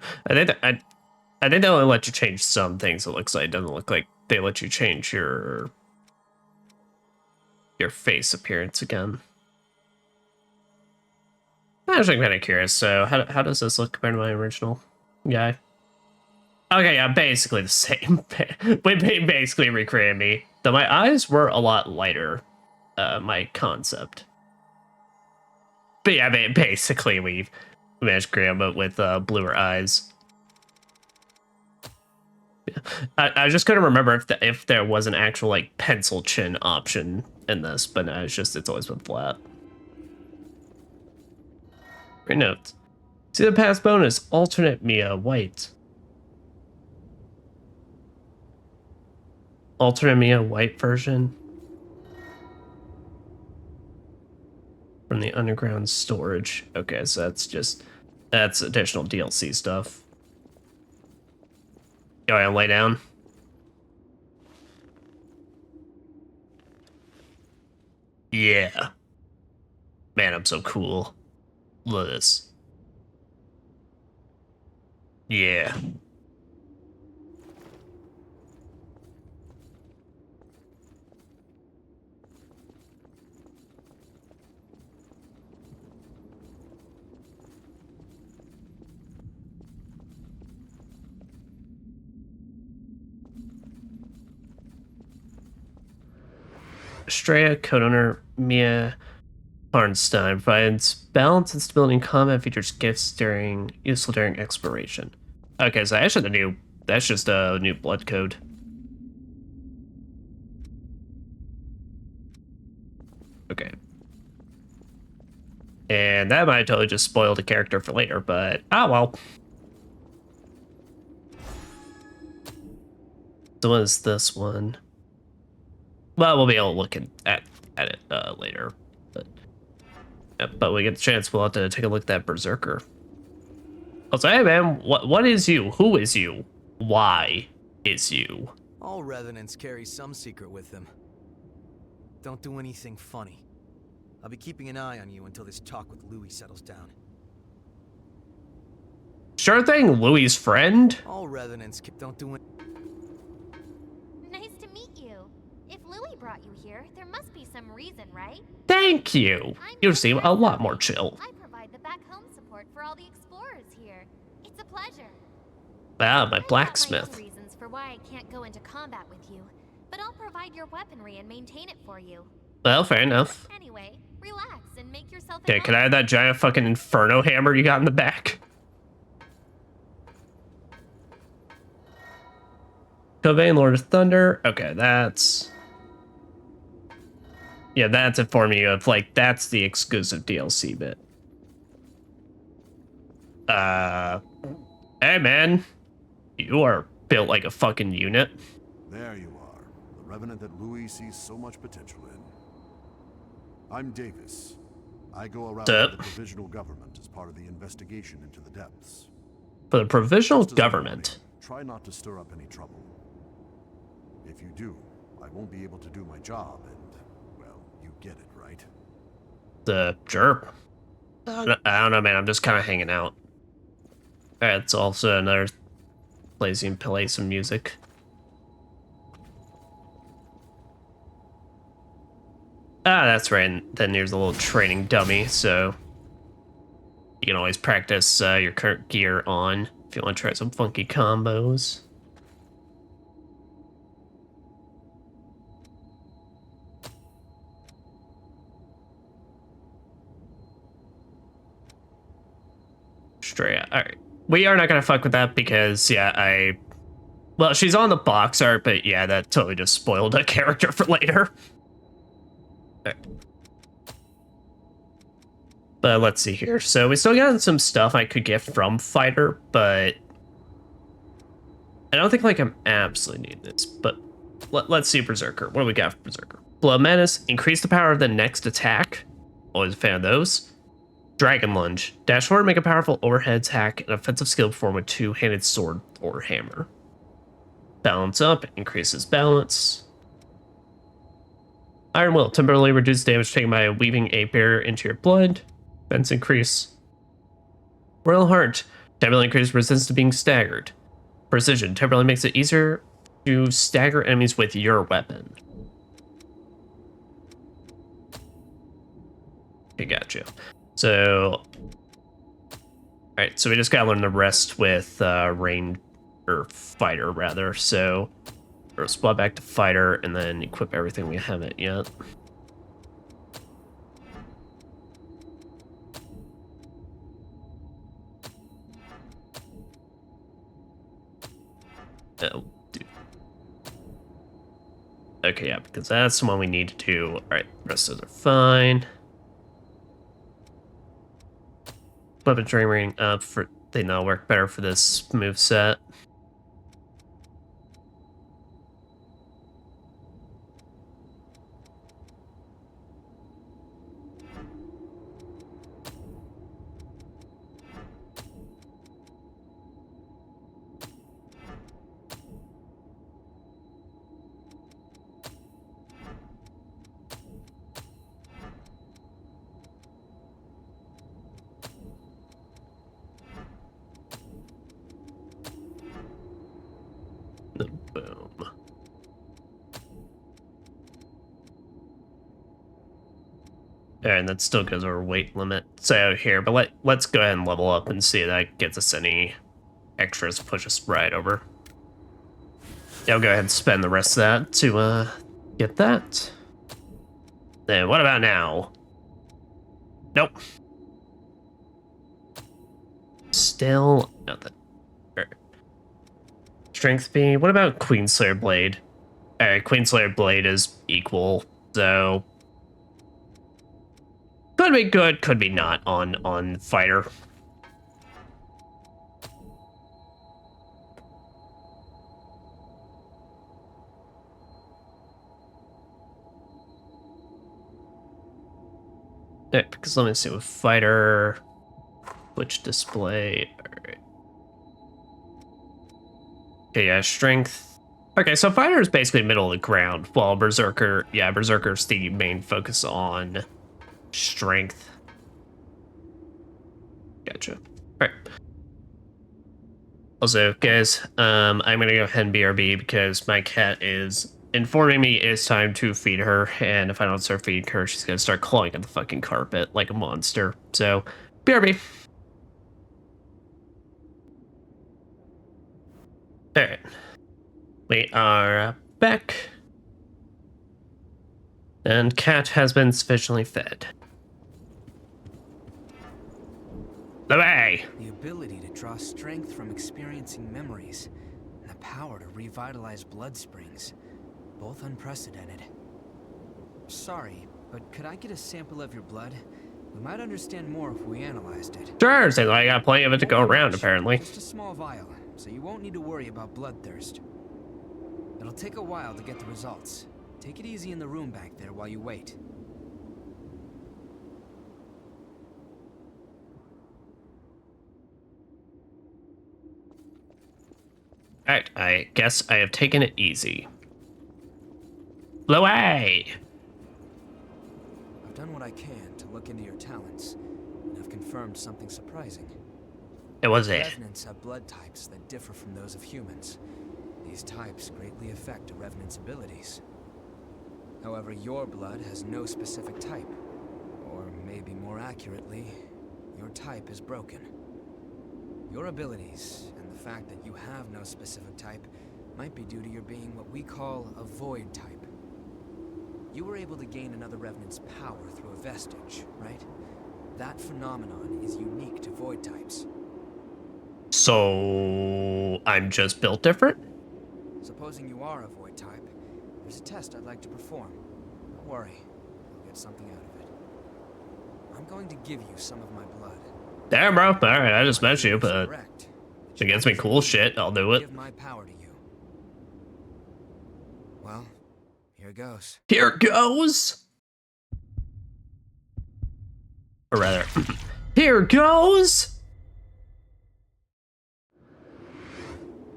I think they only let you change some things, it looks like. It doesn't look like they let you change your face appearance again. Actually, I'm kind of curious. So how does this look compared to my original guy? Okay, yeah, basically the same. We basically recreated me. Though my eyes were a lot lighter, my concept. But yeah, basically we managed to create him with bluer eyes. I just couldn't remember if there was an actual like pencil chin option in this, but no, it's always been flat. Great notes. See the past bonus, alternate Mia white. Alternate Mia white version. From the underground storage. Okay, so that's additional DLC stuff. Yo, I lay down. Yeah. Man, I'm so cool. Look at this. Yeah. Straya, code owner Mia Arnstein provides balance and stability in combat, features gifts useful during exploration. Okay, so that's just a new blood code. Okay. And that might totally just spoil the character for later, but well. So what is this one? Well, we'll be able to look at it later. But we get the chance, we'll have to take a look at that Berserker. Also, hey man, what is you? Who is you? Why is you? All revenants carry some secret with them. Don't do anything funny. I'll be keeping an eye on you until this talk with Louis settles down. Sure thing, Louis's friend. All revenants don't do it. Nice to meet you. If Louis brought you here, there must be some reason, right? Thank you. You seem a lot more chill. I provide the back home support for all the explorers here. It's a pleasure. Wow, my I've got blacksmith. my own reasons for why I can't go into combat with you, but I'll provide your weaponry and maintain it for you. Well, fair enough. Anyway, relax and make yourself. Okay, can I have that giant fucking inferno hammer you got in the back? Cobain, Lord of Thunder. Okay, that's... Yeah, that's informing you of, like, that's the exclusive DLC bit. Hey, man. You are built like a fucking unit. There you are, the revenant that Louis sees so much potential in. I'm Davis. I go around with the provisional government as part of the investigation into the depths. For the provisional government? Try not to stir up any trouble. If you do, I won't be able to do my job, and, well, you get it, right? The jerp. I don't know, man. I'm just kind of hanging out. Alright, it's also another place you can play some music. That's right. And then there's a little training dummy, so you can always practice your current gear on if you want to try some funky combos. Straight. All right. We are not going to fuck with that because, yeah, well, she's on the box art, but yeah, that totally just spoiled a character for later. Right. But let's see here. So we still got some stuff I could get from Fighter, but I don't think like I'm absolutely needing this, but let's see Berserker. What do we got for Berserker? Blood Menace, increase the power of the next attack. Always a fan of those. Dragon Lunge. Dash forward, make a powerful overhead attack, an offensive skill performed with two-handed sword or hammer. Balance up, increases balance. Iron Will, temporarily reduce damage taken by weaving a barrier into your blood. Defense increase. Royal Heart, temporarily increases resistance to being staggered. Precision, temporarily makes it easier to stagger enemies with your weapon. Okay, gotcha. So, alright, so we just gotta learn the rest with range, or fighter rather. So, we'll spot back to fighter and then equip everything we haven't yet. Oh, dude. Okay, yeah, because that's the one we need to do. Alright, the rest of those are fine. Weapon training rating up for they now work better for this move set. Boom. And that still goes over weight limit. So here, but let's go ahead and level up and see if that gets us any extras to push us right over. Yeah, I'll go ahead and spend the rest of that to get that. Then what about now? Nope. Still nothing. Strength speed. What about Queenslayer Blade? Alright, Queenslayer Blade is equal, so could be good, could be not on fighter. Alright, because let me see with fighter, which display. Alright. Okay, yeah, strength. Okay, so fighter is basically middle of the ground, while Berserker, yeah, Berserker's the main focus on strength. Gotcha. Alright. Also, guys, I'm gonna go ahead and BRB because my cat is informing me it's time to feed her, and if I don't start feeding her, she's gonna start clawing at the fucking carpet like a monster. So, BRB. Alright. We are back. And cat has been sufficiently fed. Away! The ability to draw strength from experiencing memories, and the power to revitalize blood springs. Both unprecedented. Sorry, but could I get a sample of your blood? We might understand more if we analyzed it. Sure, seems like I got plenty of it to go around, apparently. Just a small vial, so you won't need to worry about bloodthirst. It'll take a while to get the results. Take it easy in the room back there while you wait. Alright, I guess I have taken it easy. Blow away! I've done what I can to look into your talents, and I've confirmed something surprising. It was it. Revenants have blood types that differ from those of humans. These types greatly affect a Revenant's abilities. However, your blood has no specific type. Or maybe more accurately, your type is broken. Your abilities, and the fact that you have no specific type, might be due to your being what we call a void type. You were able to gain another Revenant's power through a vestige, right? That phenomenon is unique to void types. So I'm just built different? Supposing you are a void type, there's a test I'd like to perform. Don't worry, you'll get something out of it. I'm going to give you some of my blood. Damn, bro. Alright, I just met you, but if it gets me cool shit, I'll do it. Give my power to you. Well, here goes. Here goes! Or rather, here goes!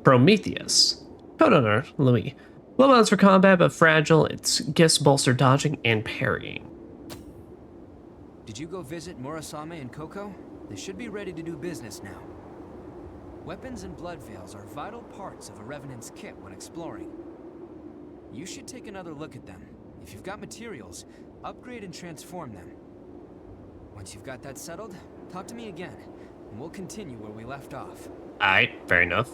Prometheus. Code owner, Louis. Low mounts for combat, but fragile. Its gifts bolster dodging and parrying. Did you go visit Murasame and Coco? They should be ready to do business now. Weapons and blood veils are vital parts of a Revenant's kit when exploring. You should take another look at them. If you've got materials, upgrade and transform them. Once you've got that settled, talk to me again, and we'll continue where we left off. Alright, fair enough.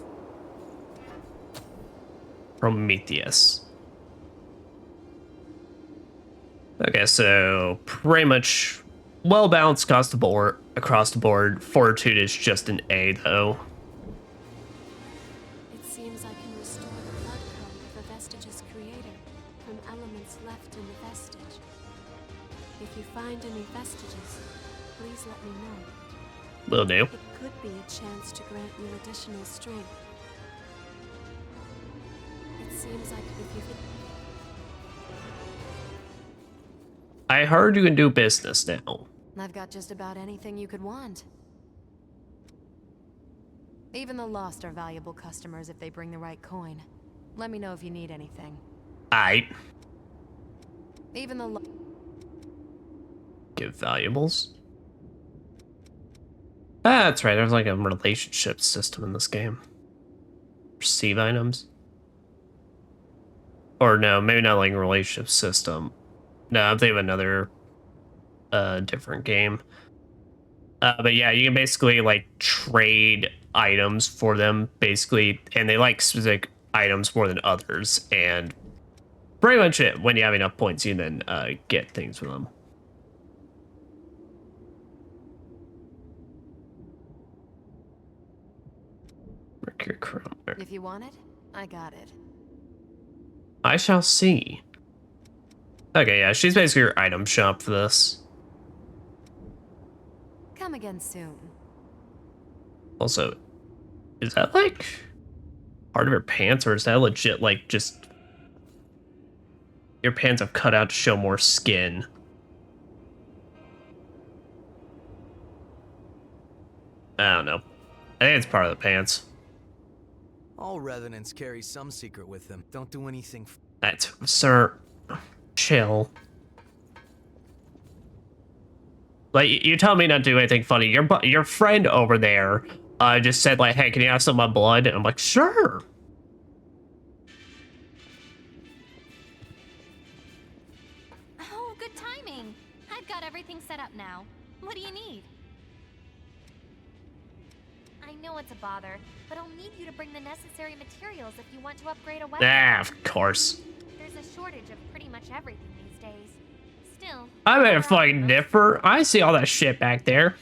Prometheus. Okay, so pretty much well balanced across the board. Fortitude is just an A though. It seems I can restore the blood code of the vestige's creator from elements left in the vestige. If you find any vestiges, please let me know. Will do. It could be a chance to grant you additional strength. It seems like if you could... I heard you can do business now. I've got just about anything you could want. Even the lost are valuable customers if they bring the right coin. Let me know if you need anything. Aight. Even the Give valuables. Ah, that's right. There's like a relationship system in this game. Receive items. Or no, maybe not like a relationship system. No, I'm thinking of another different game. But yeah, you can basically like trade items for them, basically, and they like specific items more than others, and pretty much it. When you have enough points, you then get things from them. Mercury Chrome. If you want it, I got it. I shall see. Okay, yeah, she's basically your item shop for this. Come again soon. Also, is that like part of your pants, or is that legit like just your pants have cut out to show more skin? I don't know. I think it's part of the pants. All Revenants carry some secret with them. Don't do anything. That's sir. Chill. Like, you tell me not to do anything funny. Your friend over there just said, like, hey, can you have some of my blood? And I'm like, sure. Oh, good timing. I've got everything set up now. What do you need? I know it's a bother, but I'll need you to bring the necessary materials if you want to upgrade a weapon. Ah, of course. There's a shortage of pretty much everything these days. Still, I'm a fucking nipper. I see all that shit back there.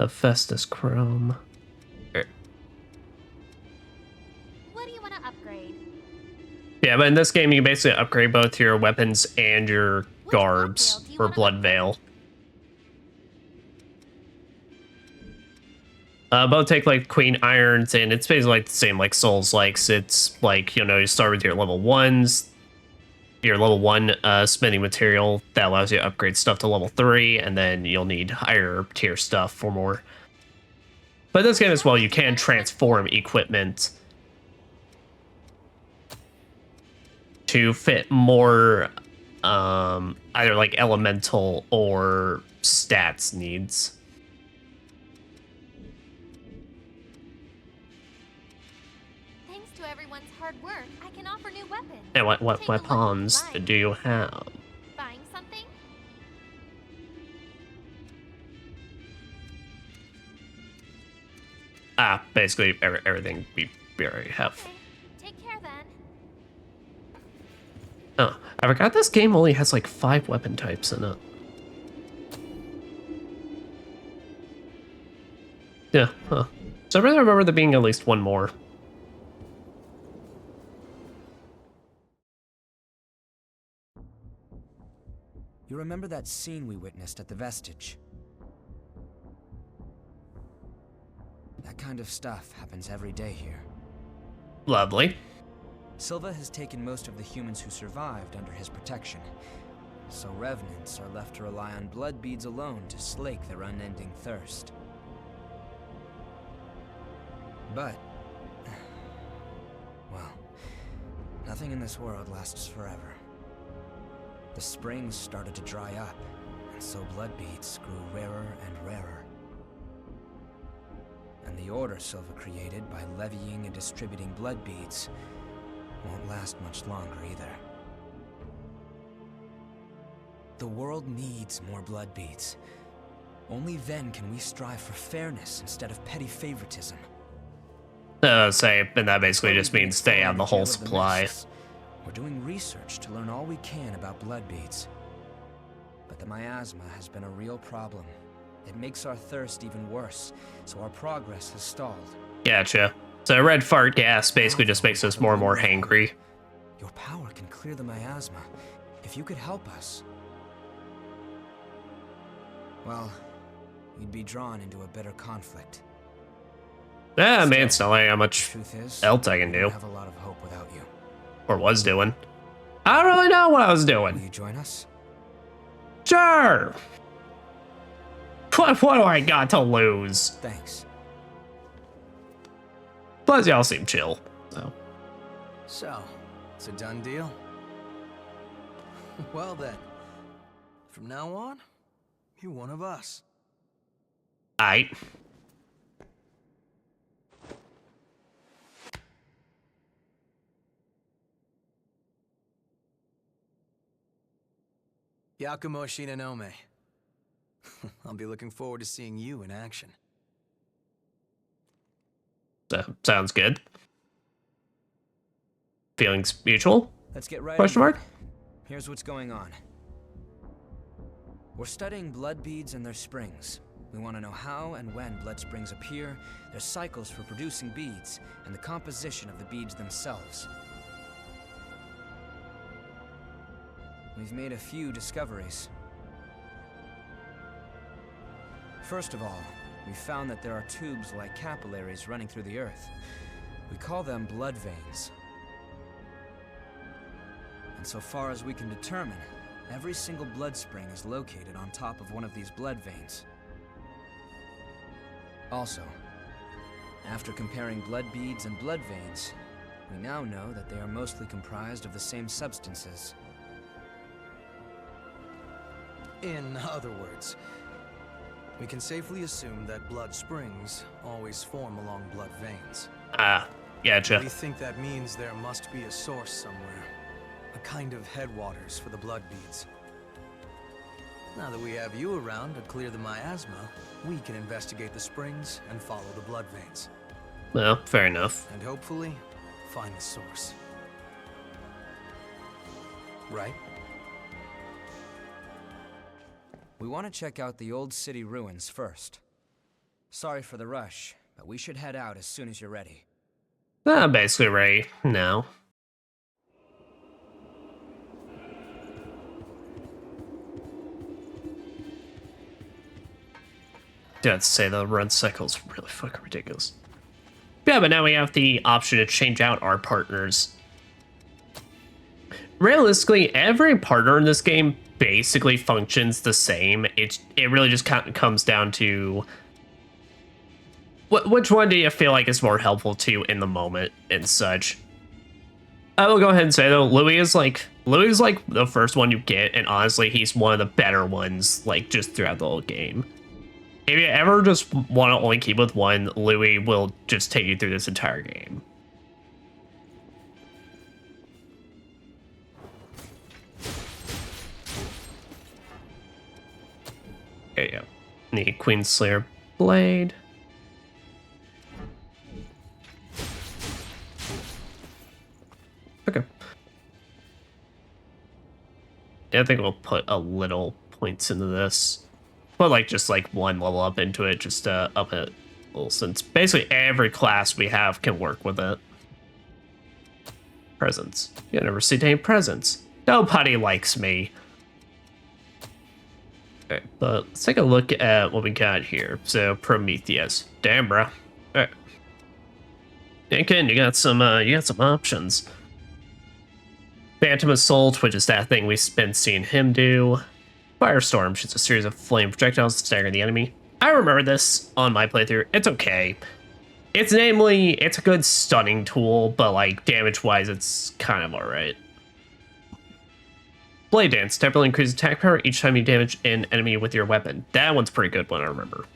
Hephaestus Chrome. what do you want to upgrade? Yeah, but in this game, you can basically upgrade both your weapons and your garbs, or blood veil. Both take like Queen Irons, and it's basically like the same like Souls likes. It's like, you know, you start with your level 1s, your level 1 smithing material that allows you to upgrade stuff to level 3, and then you'll need higher tier stuff for more. But this game as well, you can transform equipment to fit more either like elemental or stats needs. Thanks to everyone's hard work, I can offer new weapons. And what Take a look if you weapons like. do you have? Buying something? Ah, basically everything we already have. Okay. Take care then. Oh, I forgot this game only has like 5 weapon types in it. Yeah, huh. So I really remember there being at least one more. You remember that scene we witnessed at the Vestige? That kind of stuff happens every day here. Lovely. Silva has taken most of the humans who survived under his protection, so revenants are left to rely on blood beads alone to slake their unending thirst. But, well, nothing in this world lasts forever. The springs started to dry up, and so blood beads grew rarer and rarer. And the order Silva created by levying and distributing blood beads won't last much longer either. The world needs more blood beads. Only then can we strive for fairness instead of petty favoritism. And that basically just means stay on the whole supply. We're doing research to learn all we can about blood beads. But the miasma has been a real problem. It makes our thirst even worse, so our progress has stalled. Gotcha. So red fart gas basically just makes us more and more hangry. Your power can clear the miasma. If you could help us, well, you'd be drawn into a bitter conflict. Yeah, man, it's not like how much else I can do. I have a lot of hope without you. Or was doing. I don't really know what I was doing. Will you join us? Sure. What do I got to lose? Thanks. Plus, y'all seem chill. So, it's a done deal? Well then, from now on, you're one of us. Aight. Yakumo Shinonome. I'll be looking forward to seeing you in action. Sounds good. Feelings mutual? Let's get right Question mark? Here's what's going on. We're studying blood beads and their springs. We want to know how and when blood springs appear, their cycles for producing beads, and the composition of the beads themselves. We've made a few discoveries. First of all, we found that there are tubes like capillaries running through the earth. We call them blood veins. And so far as we can determine, every single blood spring is located on top of one of these blood veins. Also, after comparing blood beads and blood veins, we now know that they are mostly comprised of the same substances. In other words, we can safely assume that blood springs always form along blood veins. Gotcha. We think that means there must be a source somewhere. A kind of headwaters for the blood beads. Now that we have you around to clear the miasma, we can investigate the springs and follow the blood veins. Well, fair enough. And hopefully, find the source. Right? We want to check out the old city ruins first. Sorry for the rush, but we should head out as soon as you're ready. I'm basically ready now. Dude, I'd say the run cycle's really fucking ridiculous. Yeah, but now we have the option to change out our partners. Realistically, every partner in this game basically functions the same. It really just kind of comes down to which one do you feel like is more helpful to you in the moment and such. I will go ahead and say though, Louis is like the first one you get, and honestly, he's one of the better ones like just throughout the whole game. If you ever just want to only keep with one, Louis will just take you through this entire game. There you go. Need Queenslayer Blade. Okay. Yeah, I think we'll put a little points into this. Put like just like one level up into it, just to up it a little, since basically every class we have can work with it. Presents. You never see any presents. Nobody likes me. Okay, but let's take a look at what we got here. So Prometheus. Damn, bro. Again, you got some options. Phantom Assault, which is that thing we've been seeing him do. Firestorm shoots a series of flame projectiles to stagger the enemy. I remember this on my playthrough. It's okay. It's a good stunning tool, but like damage-wise, it's kind of alright. Blade Dance temporarily increases attack power each time you damage an enemy with your weapon. That one's pretty good one, I remember.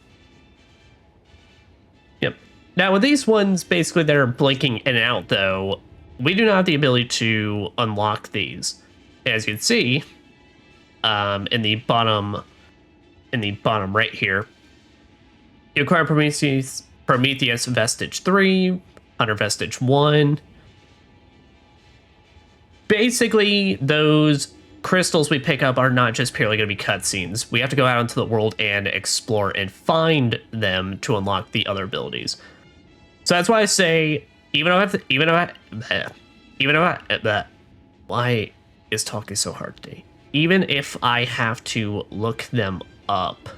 Yep. Now with these ones, basically they're blinking in and out though, we do not have the ability to unlock these. As you can see, in the bottom right here, you acquire Prometheus Vestige 3, Hunter Vestige 1. Basically, those crystals we pick up are not just purely going to be cutscenes. We have to go out into the world and explore and find them to unlock the other abilities. So that's why I say, why is talking so hard today? Even if I have to look them up,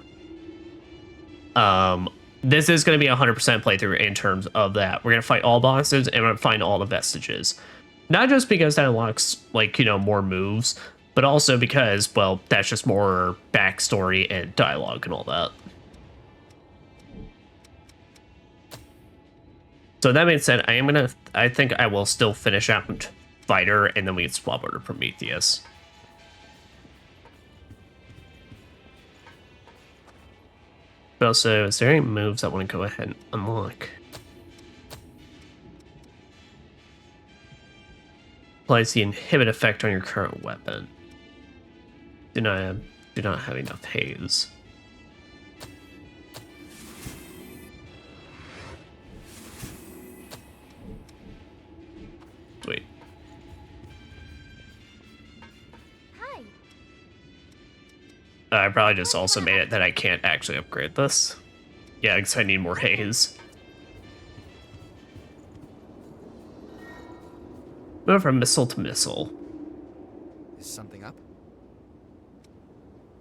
this is going to be a 100% playthrough in terms of that. We're going to fight all bosses and we're going to find all the vestiges. Not just because that unlocks, like, more moves, but also because, well, that's just more backstory and dialogue and all that. So that being said, I think I will still finish out Fighter and then we can swap over to Prometheus. But also, is there any moves I want to go ahead and unlock? Applies the inhibit effect on your current weapon. Do not have enough haze. Wait. Hi. I probably just also made it that I can't actually upgrade this. Yeah, because I need more haze. Move from missile to missile. Is something up?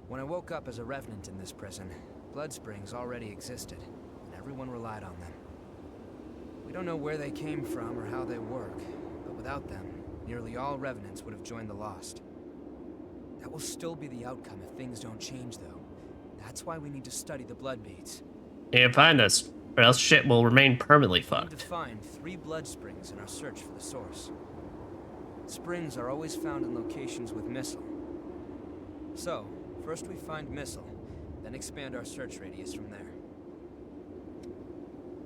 When I woke up as a revenant in this prison, blood springs already existed, and everyone relied on them. We don't know where they came from or how they work, but without them, nearly all revenants would have joined the Lost. That will still be the outcome if things don't change, though. That's why we need to study the blood beads. And find us, or else shit will remain permanently fucked. We need to find 3 blood springs in our search for the source. Springs are always found in locations with missile. So, first we find missile, then expand our search radius from there.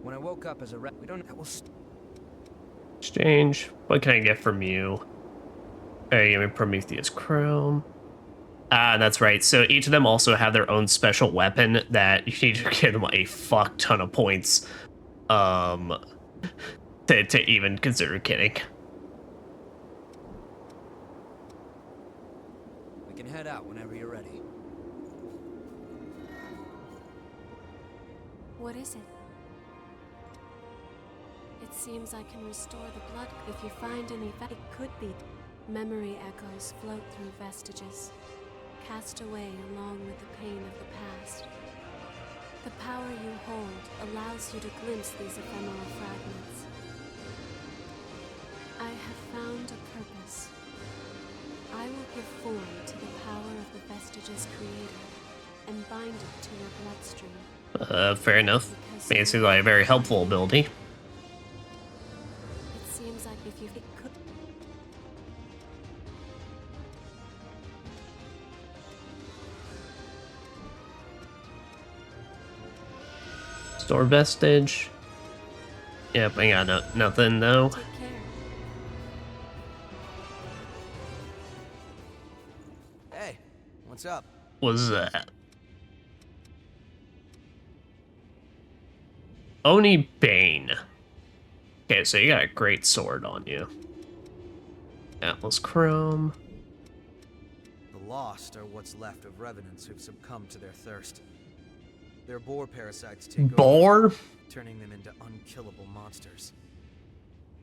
When I woke up as a we don't. That will. Exchange. What can I get from you? Hey, give me Prometheus Chrome. Ah, that's right. So each of them also have their own special weapon that you need to give them a fuck ton of points, to even consider getting. We can head out whenever you're ready. What is it? It seems I can restore the blood. If you find any, it could be. Memory echoes float through vestiges, cast away along with the pain of the past. The power you hold allows you to glimpse these ephemeral fragments. I have found a purpose. I will give form to the power of the vestige's creator and bind it to your bloodstream. Fair enough. Basically a very helpful ability. It seems like if you could. Store vestige. Yep, I got nothing though. Take care. Hey, what's up? What's that? Oni Bane. Okay, so you got a great sword on you. Atlas Chrome. The Lost are what's left of revenants who've succumbed to their thirst. Their boar parasites take over, turning them into unkillable monsters.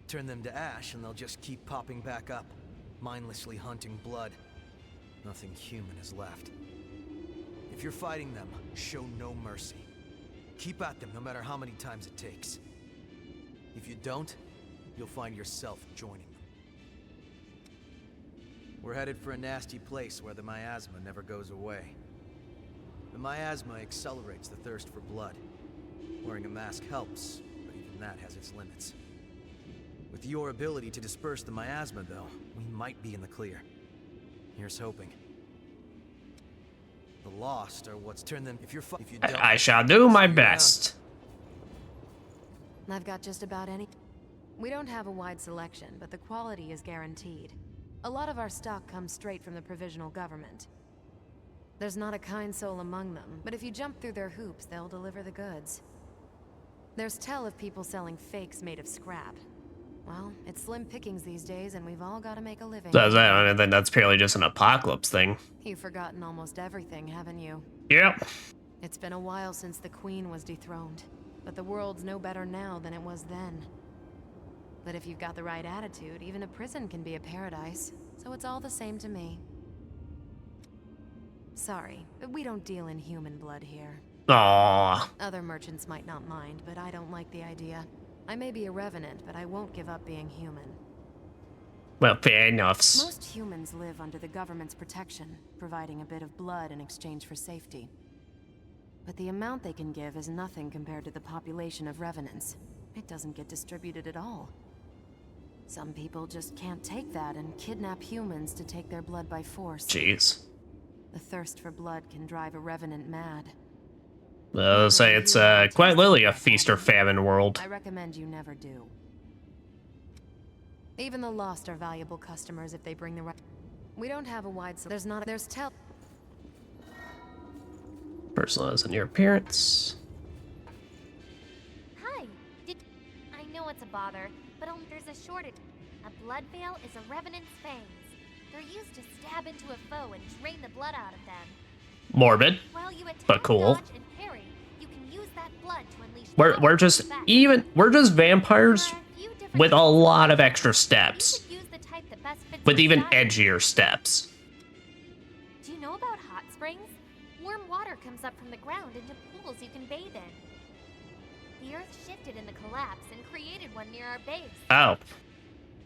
Turn them to ash and they'll just keep popping back up, mindlessly hunting blood. Nothing human is left. If you're fighting them, show no mercy. Keep at them no matter how many times it takes. If you don't, you'll find yourself joining them. We're headed for a nasty place where the miasma never goes away. The miasma accelerates the thirst for blood. Wearing a mask helps, but even that has its limits. With your ability to disperse the miasma, though, we might be in the clear. Here's hoping. The Lost are what's turned them. If you don't, I shall do my best. I've got just about any. We don't have a wide selection, but the quality is guaranteed. A lot of our stock comes straight from the provisional government. There's not a kind soul among them, but if you jump through their hoops, they'll deliver the goods. There's tell of people selling fakes made of scrap. Well, it's slim pickings these days, and we've all got to make a living. And then that's purely just an apocalypse thing. You've forgotten almost everything, haven't you? Yep. It's been a while since the Queen was dethroned, but the world's no better now than it was then. But if you've got the right attitude, even a prison can be a paradise, so it's all the same to me. Sorry, but we don't deal in human blood here. Aww. Other merchants might not mind, but I don't like the idea. I may be a revenant, but I won't give up being human. Well, fair enough. Most humans live under the government's protection, providing a bit of blood in exchange for safety. But the amount they can give is nothing compared to the population of revenants. It doesn't get distributed at all. Some people just can't take that and kidnap humans to take their blood by force. Jeez. The thirst for blood can drive a revenant mad. Well, say it's quite literally a feast or famine world. I recommend you never do. Even the Lost are valuable customers if they bring the right. We don't have a wide. There's tell. Personalizing your appearance. Hi. I know it's a bother, but there's a shortage. A blood veil is a revenant's fangs. They're used to stab into a foe and drain the blood out of them. Morbid, but cool. Dodge, and parry, you can use that blood to unleash We're just vampires with a lot of extra steps. With even edgier steps. Do you know about hot springs? Warm water comes up from the ground into pools you can bathe in. The earth shifted in the collapse and created one near our base. Oh.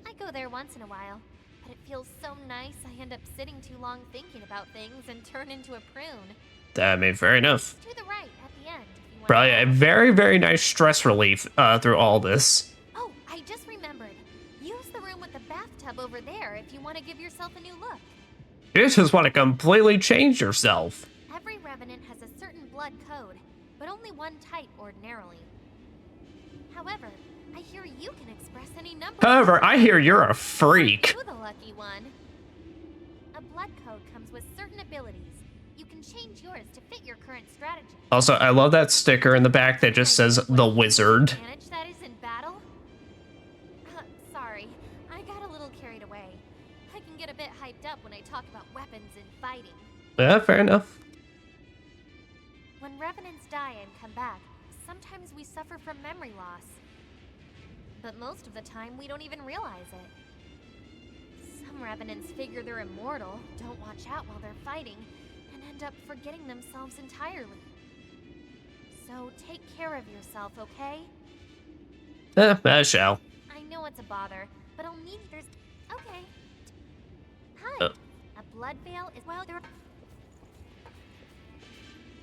I go there once in a while, but it feels so nice I end up sitting too long thinking about things and turn into a prune. I mean, fair enough. To the right at the end. If you want Probably a very, very nice stress relief through all this. Oh, I just remembered. Use the room with the bathtub over there if you want to give yourself a new look. You just want to completely change yourself. Every revenant has a certain blood code, but only one type ordinarily. However, I hear you can express any number. However, I hear you're a freak. You're the lucky one. A blood code comes with certain abilities. You can change yours to fit your current strategy. Also, I love that sticker in the back that just says The Wizard. Advantage that is in battle? Sorry, I got a little carried away. I can get a bit hyped up when I talk about weapons and fighting. Yeah, fair enough. When revenants die and come back, sometimes we suffer from memory loss. But most of the time, we don't even realize it. Some revenants figure they're immortal, don't watch out while they're fighting, and end up forgetting themselves entirely. So take care of yourself, okay? I shall. I know it's a bother, but I'll need there's... Okay. Hi. A blood veil is... Well, there...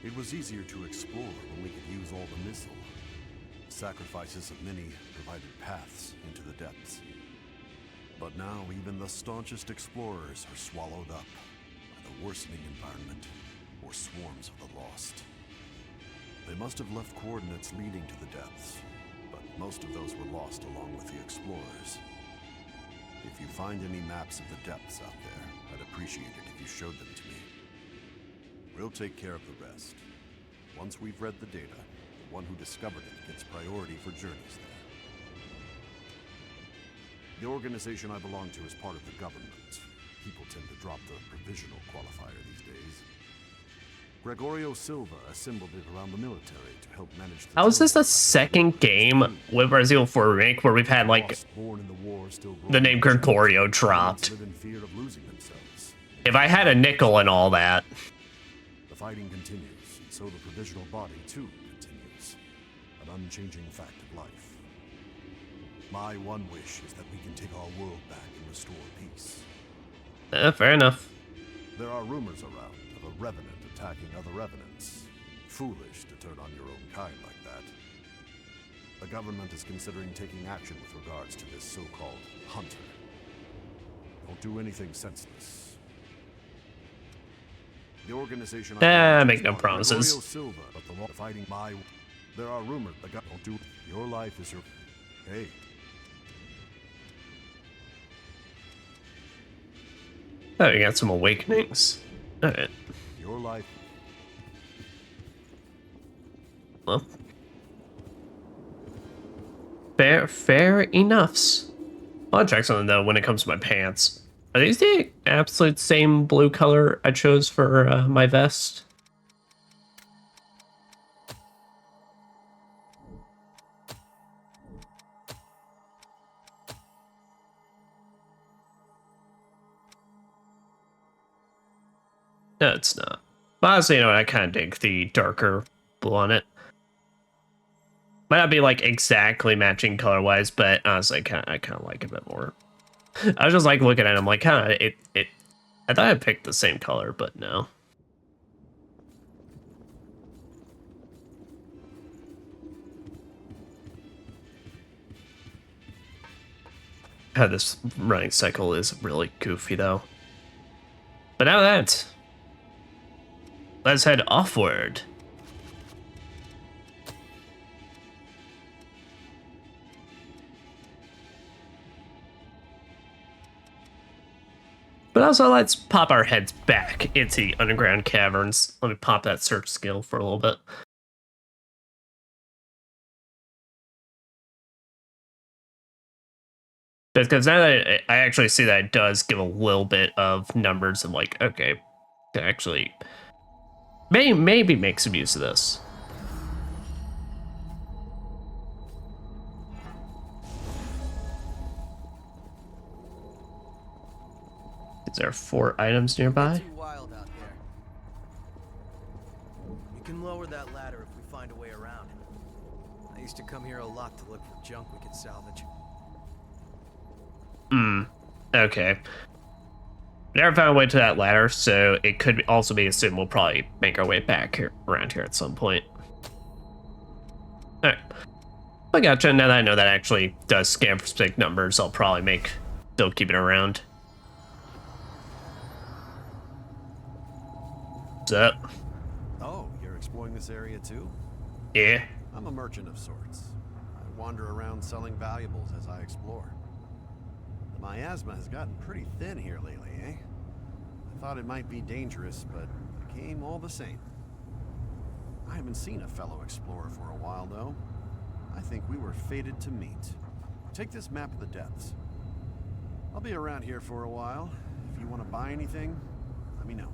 It was easier to explore when we could use all the missile. Sacrifices of many provided paths into the depths. But now even the staunchest explorers are swallowed up by the worsening environment or swarms of the lost. They must have left coordinates leading to the depths, but most of those were lost along with the explorers. If you find any maps of the depths out there, I'd appreciate it if you showed them to me. We'll take care of the rest. Once we've read the data, the one who discovered it gets priority for journeys there. The organization I belong to is part of the government. People tend to drop the provisional qualifier these days. Gregorio Silva assembled it around the military to help manage the... How is this the second game with Resident Evil 4 Remake where we've had, like, the name Gregorio dropped? If I had a nickel and all that. The fighting continues, and so the provisional body, too, continues. An unchanging fact of life. My one wish is that we can take our world back and restore peace. Fair enough. There are rumors around of a revenant attacking other revenants. Foolish to turn on your own kind like that. The government is considering taking action with regards to this so-called hunter. Don't do anything senseless. The organization make no promises. Silva, but the law fighting my. There are rumors the government don't do. Your life is your. Hey. Oh, you got some awakenings. Alright. Your life. Well. Fair enoughs. I'll check something though when it comes to my pants. Are these the absolute same blue color I chose for my vest? No, it's not. But honestly, you know what? I kind of dig the darker blue on it. Might not be like exactly matching color wise, but honestly, I kind of like it a bit more. I was just like looking at it, I'm like, kind of it. I thought I picked the same color, but no. God, this running cycle is really goofy though. But now that, let's head offward. But also, let's pop our heads back into the underground caverns. Let me pop that search skill for a little bit. Because now that I actually see that it does give a little bit of numbers, I'm like, okay, can actually maybe make some use of this. Is there 4 items nearby? Too wild out there. You can lower that ladder if we find a way around. I used to come here a lot to look for junk we could salvage. Okay. Never found a way to that ladder, so it could also be assumed we'll probably make our way back here, around here at some point. Alright. I gotcha. Now that I know that actually does scan for specific numbers, I'll probably still keep it around. What's up? Oh, you're exploring this area too? Yeah. I'm a merchant of sorts. I wander around selling valuables as I explore. The miasma has gotten pretty thin here lately, eh? I thought it might be dangerous, but it came all the same. I haven't seen a fellow explorer for a while, though. I think we were fated to meet. Take this map of the depths. I'll be around here for a while. If you want to buy anything, let me know.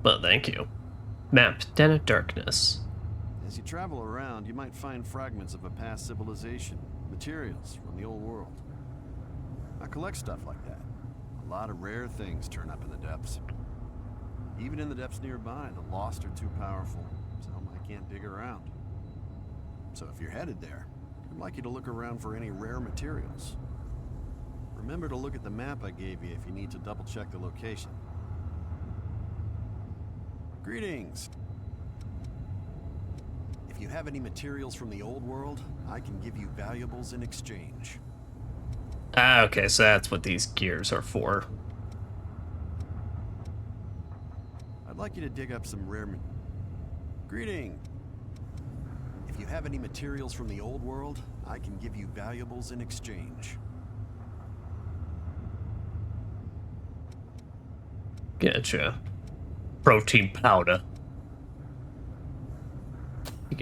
Well, thank you. Map, Den of Darkness. As you travel around, you might find fragments of a past civilization, materials from the old world. I collect stuff like that. A lot of rare things turn up in the depths. Even in the depths nearby, the lost are too powerful, so I can't dig around. So if you're headed there, I'd like you to look around for any rare materials. Remember to look at the map I gave you if you need to double-check the location. Greetings! If you have any materials from the old world, I can give you valuables in exchange. Ah, okay, so that's what these gears are for. I'd like you to dig up some rare... Greeting! If you have any materials from the old world, I can give you valuables in exchange. Gotcha. Protein powder.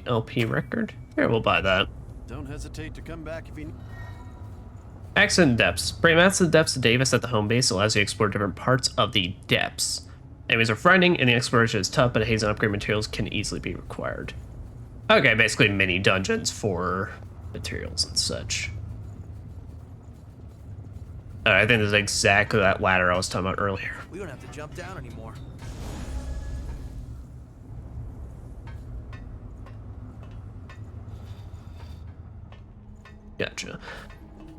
LP record? Here, we'll buy that. Don't hesitate to come back if you need... Accident depths. Bring maps to the depths of Davis at the home base allows you to explore different parts of the depths. Enemies are frightening, and the exploration is tough, but haze and upgrade materials can easily be required. Okay, basically mini dungeons for materials and such. I think this is exactly that ladder I was talking about earlier. We don't have to jump down anymore. Gotcha.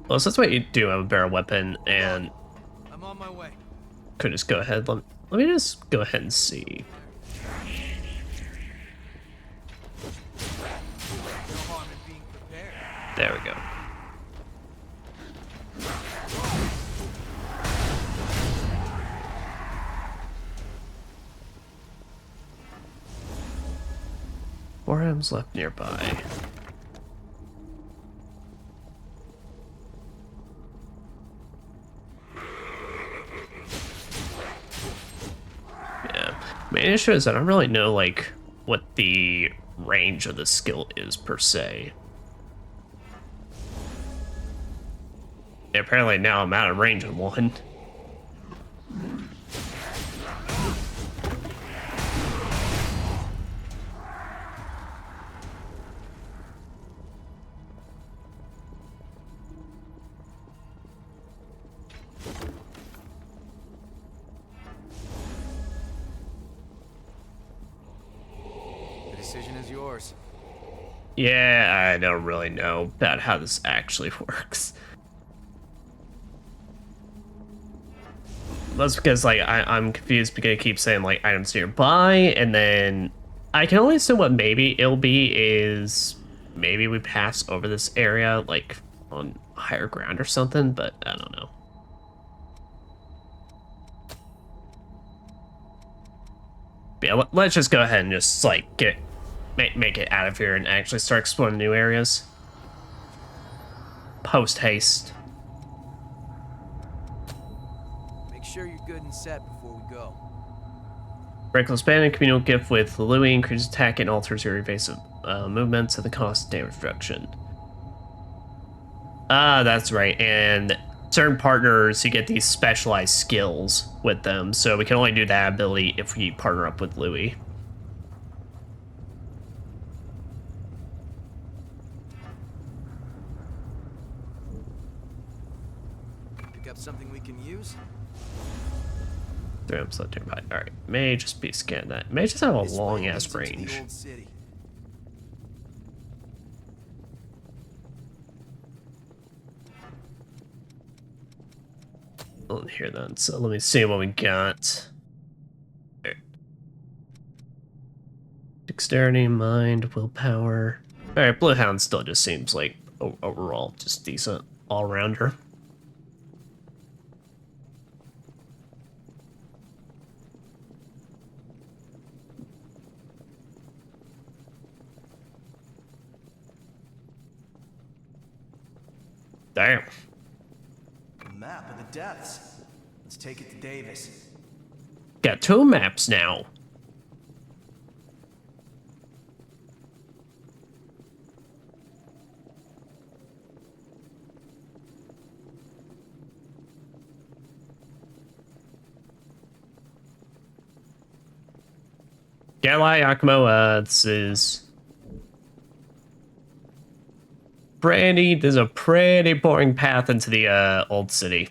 Well, since we do have a barrel weapon, and I'm on my way. could just go ahead. Let me just go ahead and see. There we go. Four items left nearby. Yeah. Main issue is I don't really know like what the range of the skill is per se. Apparently now I'm out of range on one. The decision is yours. Yeah, I don't really know about how this actually works. That's because like I'm confused because it keeps saying like items nearby, and then I can only assume what maybe it'll be is maybe we pass over this area like on higher ground or something, but I don't know. Yeah, let's just go ahead and just like make it out of here and actually start exploring new areas. Post haste. Make sure you're good and set before we go. Reckless Bandit communal gift with Louis increases attack and alters your evasive movements at the cost of damage reduction. Ah, that's right. And certain partners, you get these specialized skills with them, so we can only do that ability if we partner up with Louis. Pick up something we can use? 3 items left nearby. Alright, may just be scanning that. May just have a long ass range. On here then, so let me see what we got. There. Dexterity, mind, willpower. Alright, Blue Hound still just seems like overall just decent all-rounder. Damn. A map of the depths. Let's take it to Davis. Got 2 maps now. Galai Yakumo, this is there's a pretty boring path into the old city.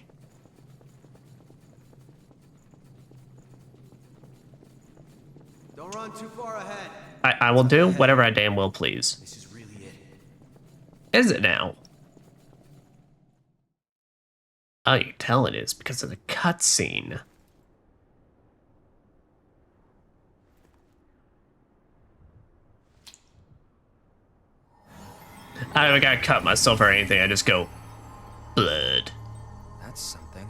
Don't run too far ahead. I will do whatever I damn will please. This is really it. Is it now? Oh, you can tell it is because of the cutscene. I don't gotta cut myself or anything, I just go blood. That's something.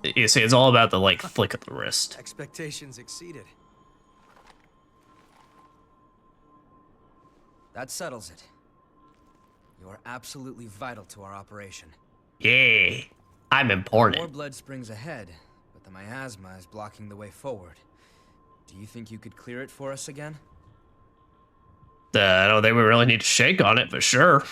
You see, it's all about the like flick of the wrist. Expectations exceeded. That settles it. You are absolutely vital to our operation. Yeah, I'm important. More blood springs ahead, but the miasma is blocking the way forward. Do you think you could clear it for us again? I don't think we really need to shake on it, but sure.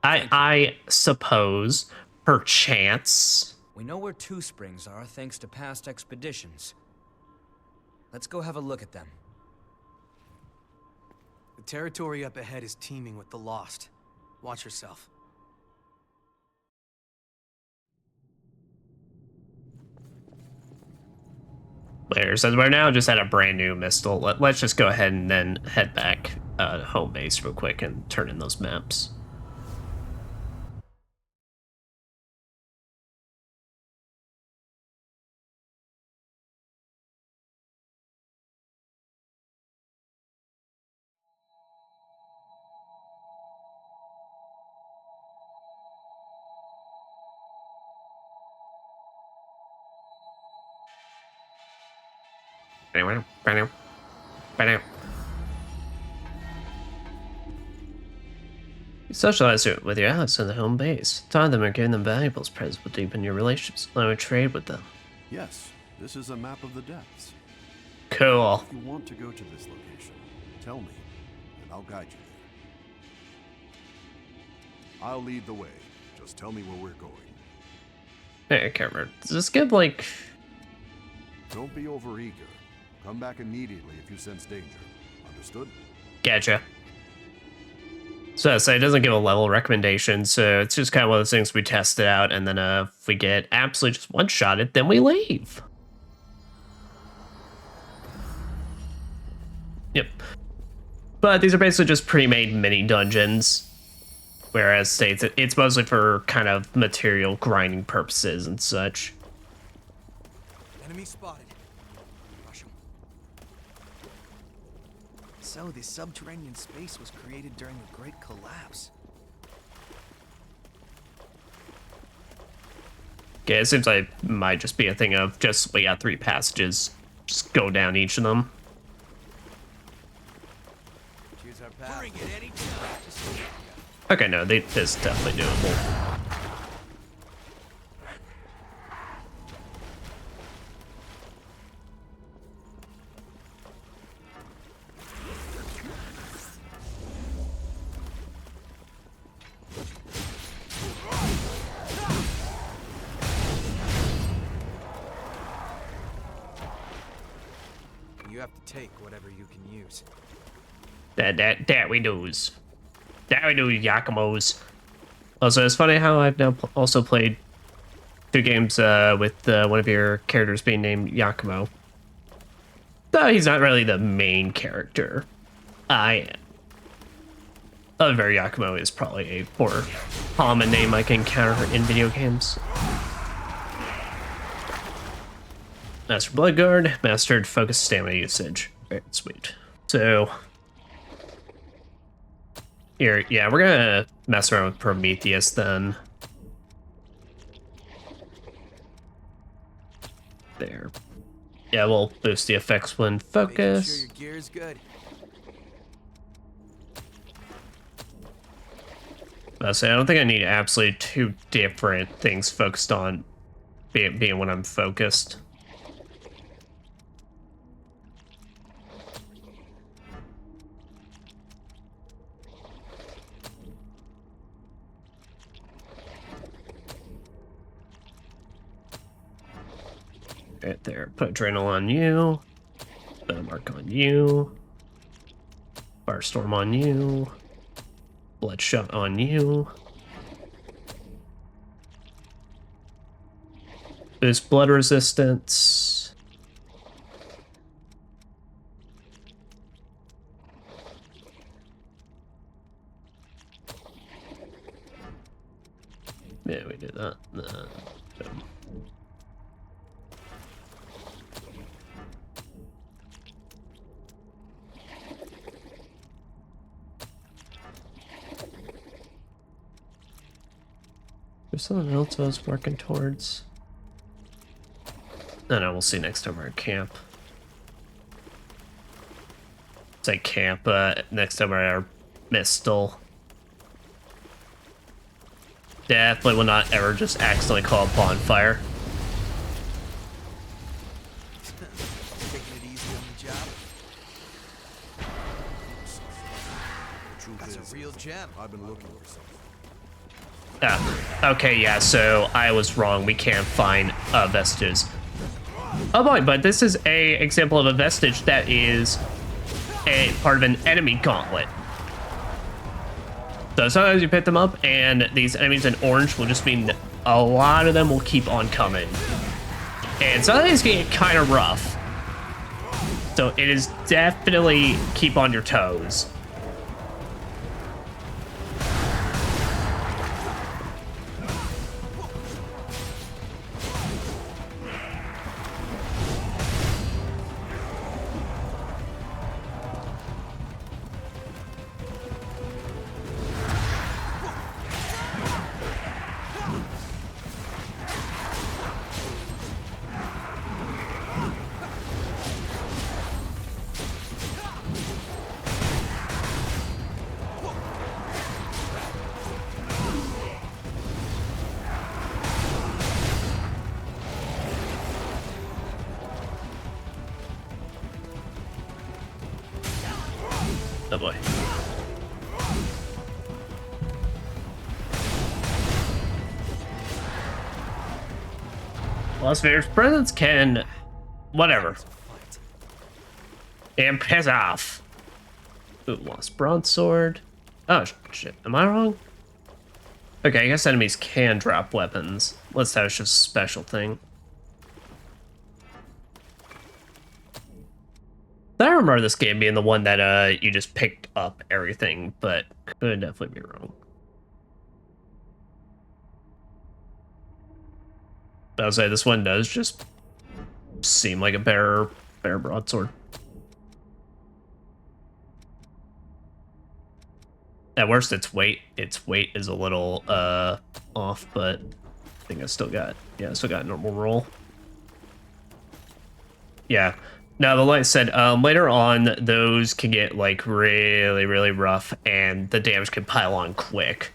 I suppose, perchance. We know where 2 springs are thanks to past expeditions. Let's go have a look at them. The territory up ahead is teeming with the lost. Watch yourself. There, so we're now just at a brand new Mistle. Let's just go ahead and then head back home base real quick and turn in those maps. You socialize with your allies on the home base. Talk to them and giving them valuables presents will deepen your relationships. Learn to trade with them. Yes, this is a map of the depths. Cool. If you want to go to this location, tell me, and I'll guide you there. I'll lead the way. Just tell me where we're going. Hey, I can't remember. Does this give, like... Don't be overeager. Come back immediately if you sense danger. Understood? Gotcha. So it doesn't give a level recommendation, so it's just kind of one of those things we test it out, and then if we get absolutely just one-shotted, then we leave. Yep. But these are basically just pre-made mini dungeons, whereas states it's mostly for kind of material grinding purposes and such. Enemy spotted. Rush 'em. So this subterranean space was created during the Great Collapse. Yeah, it seems like it might just be a thing of just we got 3 passages, just go down each of them. Choose our path. Bring it anytime. Okay, no, this is definitely doable. You have to take whatever you can use. That we do's. That we do, Yakimos. Also, it's funny how I've now also played 2 games with one of your characters being named Yakumo. Though he's not really the main character. I am. Other Yakumo is probably a more common name I can encounter in video games. Master Bloodguard, mastered focus stamina usage. Alright, sweet. So here, yeah, we're gonna mess around with Prometheus then. There. Yeah, we'll boost the effects when focus. Making sure your gear is good. I don't think I need absolutely 2 different things focused on being when I'm focused. Right there. Put Adrenal on you. Mark on you. Firestorm on you. Bloodshot on you. Boost blood resistance. Yeah, we did that. There's something else I was working towards. No, we'll see next time we're at camp. Say camp, next time we're at our Mistal. Definitely will not ever just accidentally call a bonfire. Taking it easy on the job. That's a real gem. I've been looking for something. Okay, yeah, so I was wrong. We can't find vestiges. Oh boy, but this is a example of a vestige that is a part of an enemy gauntlet. So sometimes you pick them up, and these enemies in orange will just mean that a lot of them will keep on coming. And sometimes get kind of rough. So it is definitely keep on your toes. Oh boy. Las Vegas presence can... whatever. And piss off. Ooh, lost broadsword. Oh, shit. Am I wrong? Okay, I guess enemies can drop weapons. Unless that was just a special thing. I remember this game being the one that you just picked up everything, but could definitely be wrong. But I'll say this one does just seem like a better broadsword. At worst, its weight is a little off, but I think I still got normal roll. Yeah. Now the light said later on those can get like really rough, and the damage can pile on quick.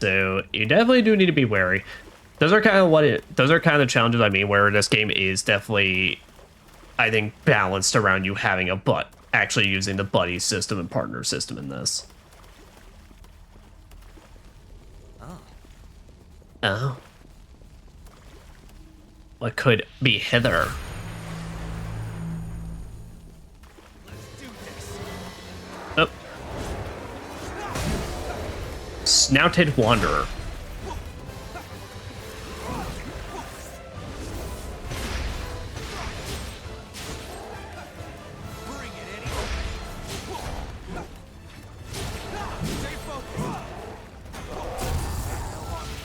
So you definitely do need to be wary. Those are kind of the challenges I mean, where this game is definitely, I think, balanced around you having actually using the buddy system and partner system in this. Oh. What could be hither? Oh. Snouted Wanderer.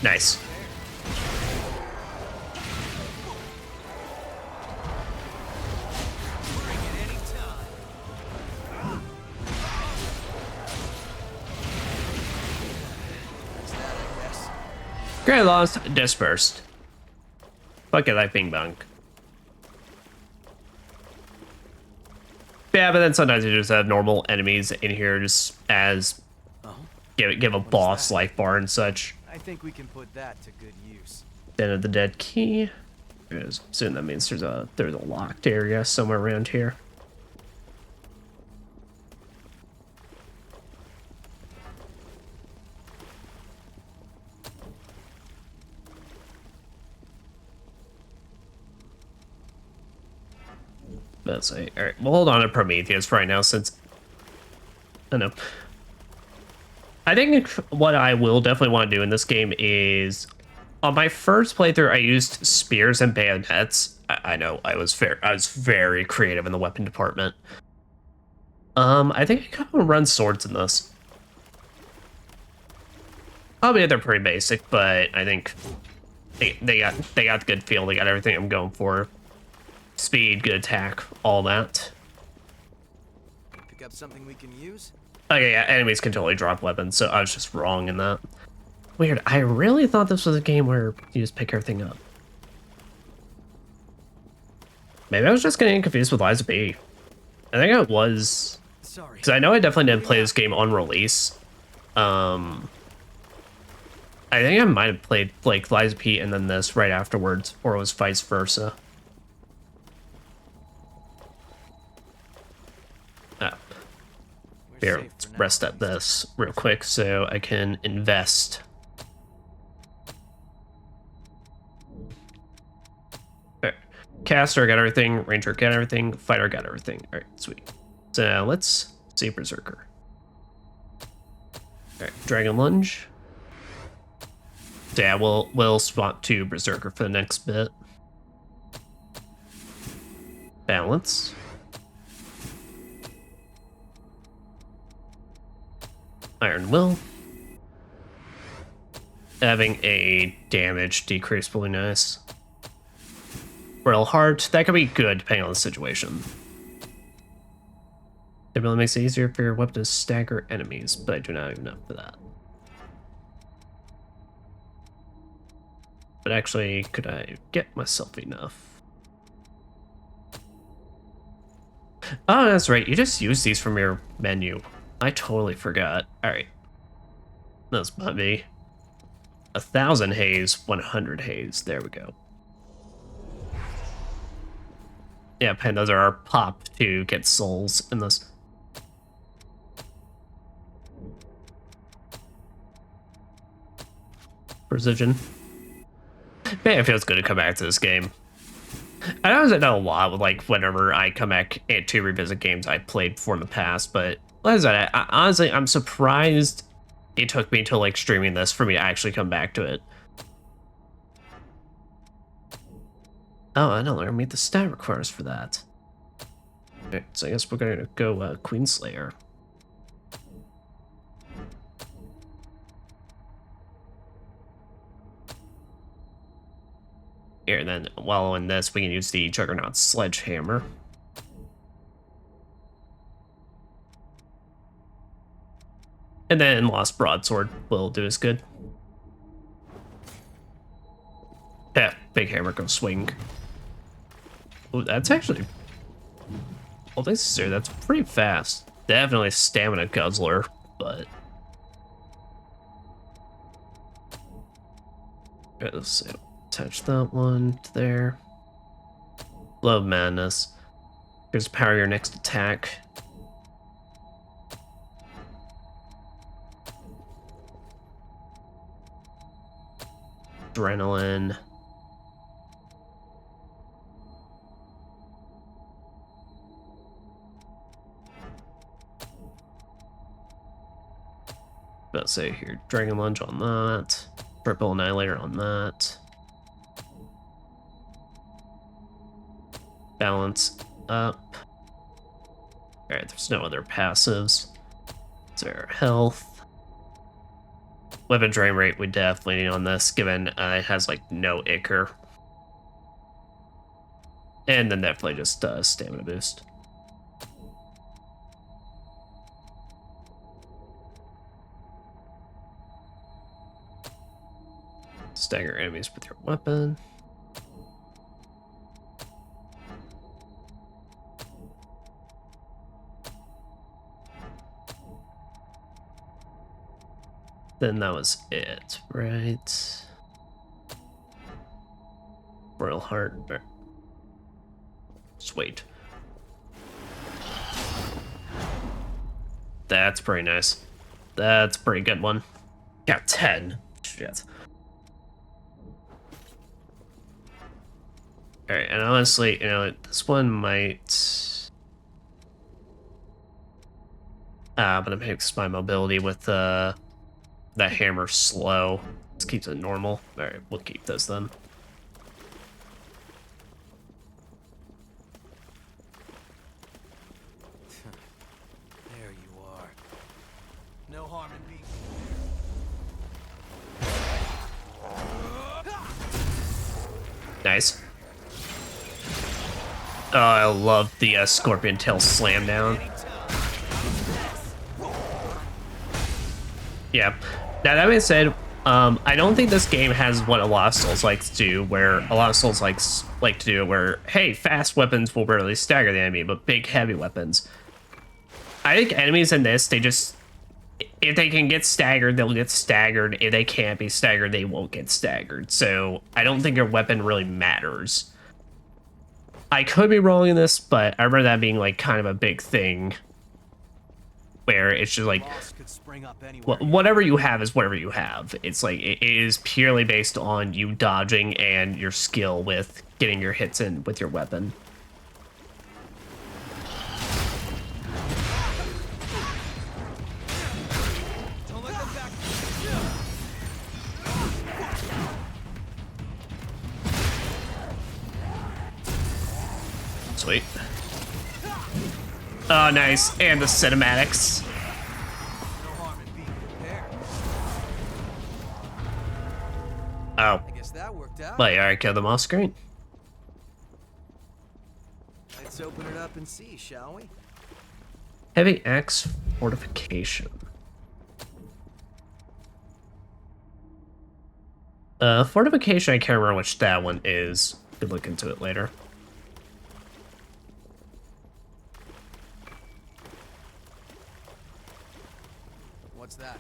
Nice. Great loss, dispersed. Fuck it, like Bing Bong. Yeah, but then sometimes you just have normal enemies in here just as give a boss life bar and such. I think we can put that to good use. Den of the Dead key. Soon that means there's a locked area somewhere around here. Let's say, all right, we'll hold on to Prometheus right now since I don't know. I think what I will definitely want to do in this game is, on my first playthrough, I used spears and bayonets. I know I was very creative in the weapon department. I think I kind of run swords in this. Albeit they're pretty basic, but I think they got the good feel. They got everything I'm going for. Speed, good attack, all that. Pick up something we can use? Okay, yeah, enemies can totally drop weapons, so I was just wrong in that. Weird, I really thought this was a game where you just pick everything up. Maybe I was just getting confused with Lies of P. I think I was... Because I know I definitely didn't play this game on release. I think I might have played, like, Lies of P and then this right afterwards, or it was vice versa. Here, let's rest at this real quick so I can invest. Alright. Caster got everything, Ranger got everything, Fighter got everything. Alright, sweet. So let's see Berserker. Alright, Dragon Lunge. So yeah, we'll swap to Berserker for the next bit. Balance. Iron Will. Having a damage decrease really nice. Royal Heart, that could be good depending on the situation. It really makes it easier for your weapon to stagger enemies, but I do not have enough for that. But actually, could I get myself enough? Oh, that's right, you just use these from your menu. I totally forgot. Alright. That's might be 1,000 haze, 100 haze. There we go. Yeah, pandas are pop to get souls in this. Precision. Man, it feels good to come back to this game. I honestly know a lot with like whenever I come back to revisit games I played before in the past, but like I said, honestly, I'm surprised it took me until like streaming this for me to actually come back to it. Oh, I know, meet the stat requires for that. Okay, so I guess we're gonna go Queenslayer. Here, and then while in this, we can use the Juggernaut Sledgehammer. And then Lost Broadsword will do us good. Yeah, big hammer go swing. Oh, that's actually... Well, this is that's pretty fast. Definitely stamina guzzler, but... Okay, let's see. Attach that one to there. Blow of Madness. Here's power your next attack. Adrenaline. Let's say here, Dragon Lunge on that. Triple Annihilator on that. Balance up. Alright, there's no other passives. Is there health? Weapon drain rate, we definitely need on this, given it has like no Ichor. And then definitely just stamina boost. Stagger enemies with your weapon. Then that was it, right? Royal Heart. Sweet. That's pretty nice. That's a pretty good one. Got 10. Shit. Alright, and honestly, you know, this one might... I'm gonna mix my mobility with that hammer slow. This keeps it normal. Alright, we'll keep this then. There you are. No harm in being... Nice. Oh, I love the Scorpion Tail Slam Down. Yeah. Now, that being said, I don't think this game has what a lot of Souls likes to do, where a lot of Souls like to do where, hey, fast weapons will barely stagger the enemy, but big, heavy weapons. I think enemies in this, they just... If they can get staggered, they'll get staggered. If they can't be staggered, they won't get staggered. So I don't think your weapon really matters. I could be wrong in this, but I remember that being like kind of a big thing. Where it's just like, whatever you have is whatever you have. It's like, it is purely based on you dodging and your skill with getting your hits in with your weapon. Sweet. Oh, nice. And the cinematics. Oh. I guess that worked out. Well, yeah, I killed them off screen. Let's open it up and see, shall we? Heavy Axe Fortification. Fortification, I can't remember which that one is. Could look into it later. What's that?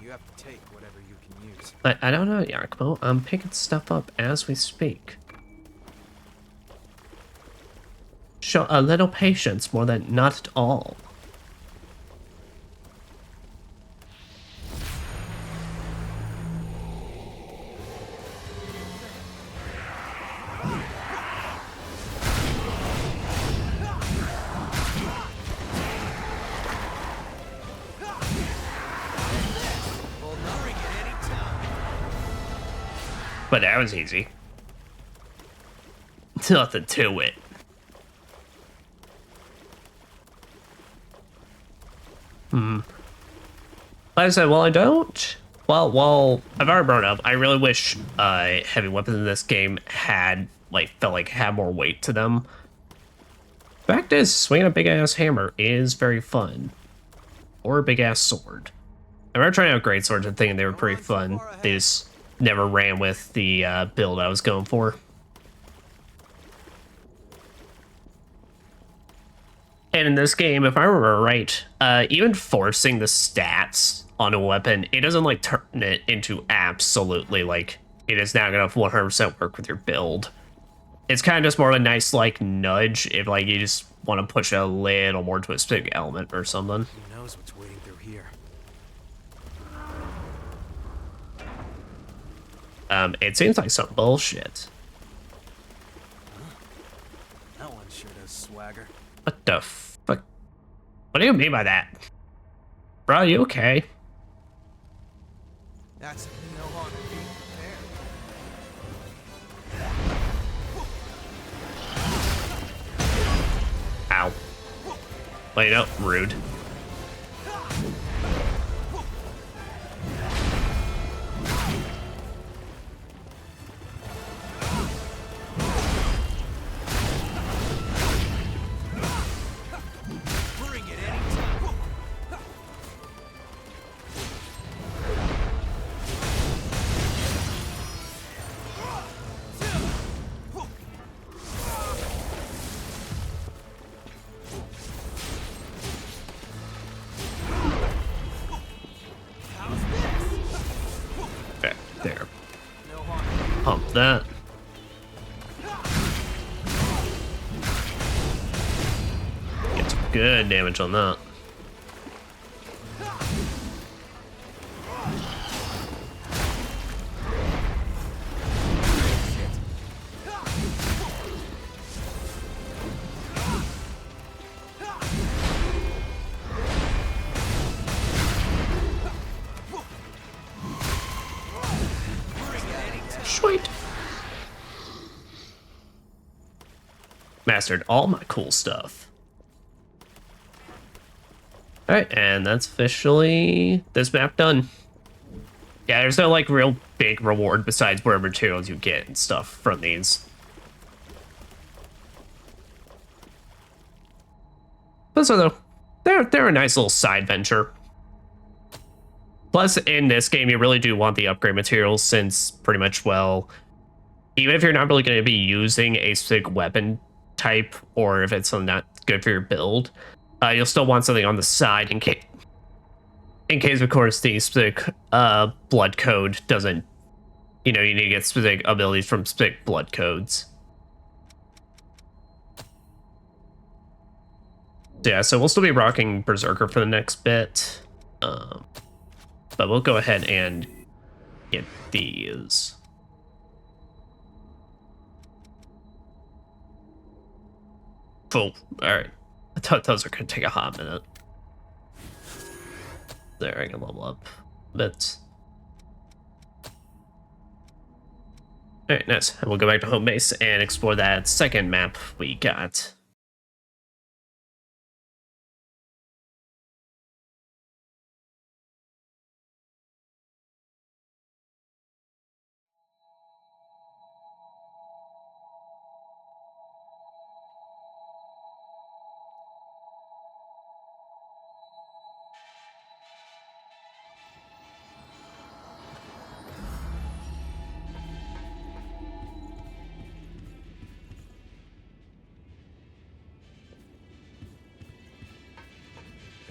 You have to take whatever you can use. I don't know, Yakumo. I'm picking stuff up as we speak. show a little patience more than not at all. But that was easy. Nothing to it. Like I said, well, I don't. Well, I've already brought it up. I really wish heavy weapons in this game had, felt like had more weight to them. Fact is, swinging a big ass hammer is very fun. Or a big ass sword. I remember trying out great swords and thinking they were pretty fun. They just never ran with the build I was going for. And in this game, if I remember right, even forcing the stats on a weapon, it doesn't turn it into absolutely it is now gonna 100% work with your build. It's kind of just more of a nice nudge if you just want to push a little more to a specific element or something. Who knows what's waiting through here? It seems like some bullshit. That one sure does swagger. What the fuck? What do you mean by that? Bro, you okay? That's no longer being prepared. Ow. Wait, no, rude. There. Pump that. Get some good damage on that. Sweet. Mastered all my cool stuff. Alright, and that's officially this map done. Yeah, there's no real big reward besides whatever materials you get and stuff from these. But so though, they're a nice little side venture. Plus, in this game, you really do want the upgrade materials since pretty much, well, even if you're not really going to be using a specific weapon type, or if it's not good for your build, you'll still want something on the side in case, of course, the specific blood code doesn't, you need to get specific abilities from specific blood codes. Yeah, so we'll still be rocking Berserker for the next bit. But we'll go ahead and get these. Cool. Alright. I thought those are going to take a hot minute. There, I can level up a bit. Alright, nice. And we'll go back to home base and explore that second map we got.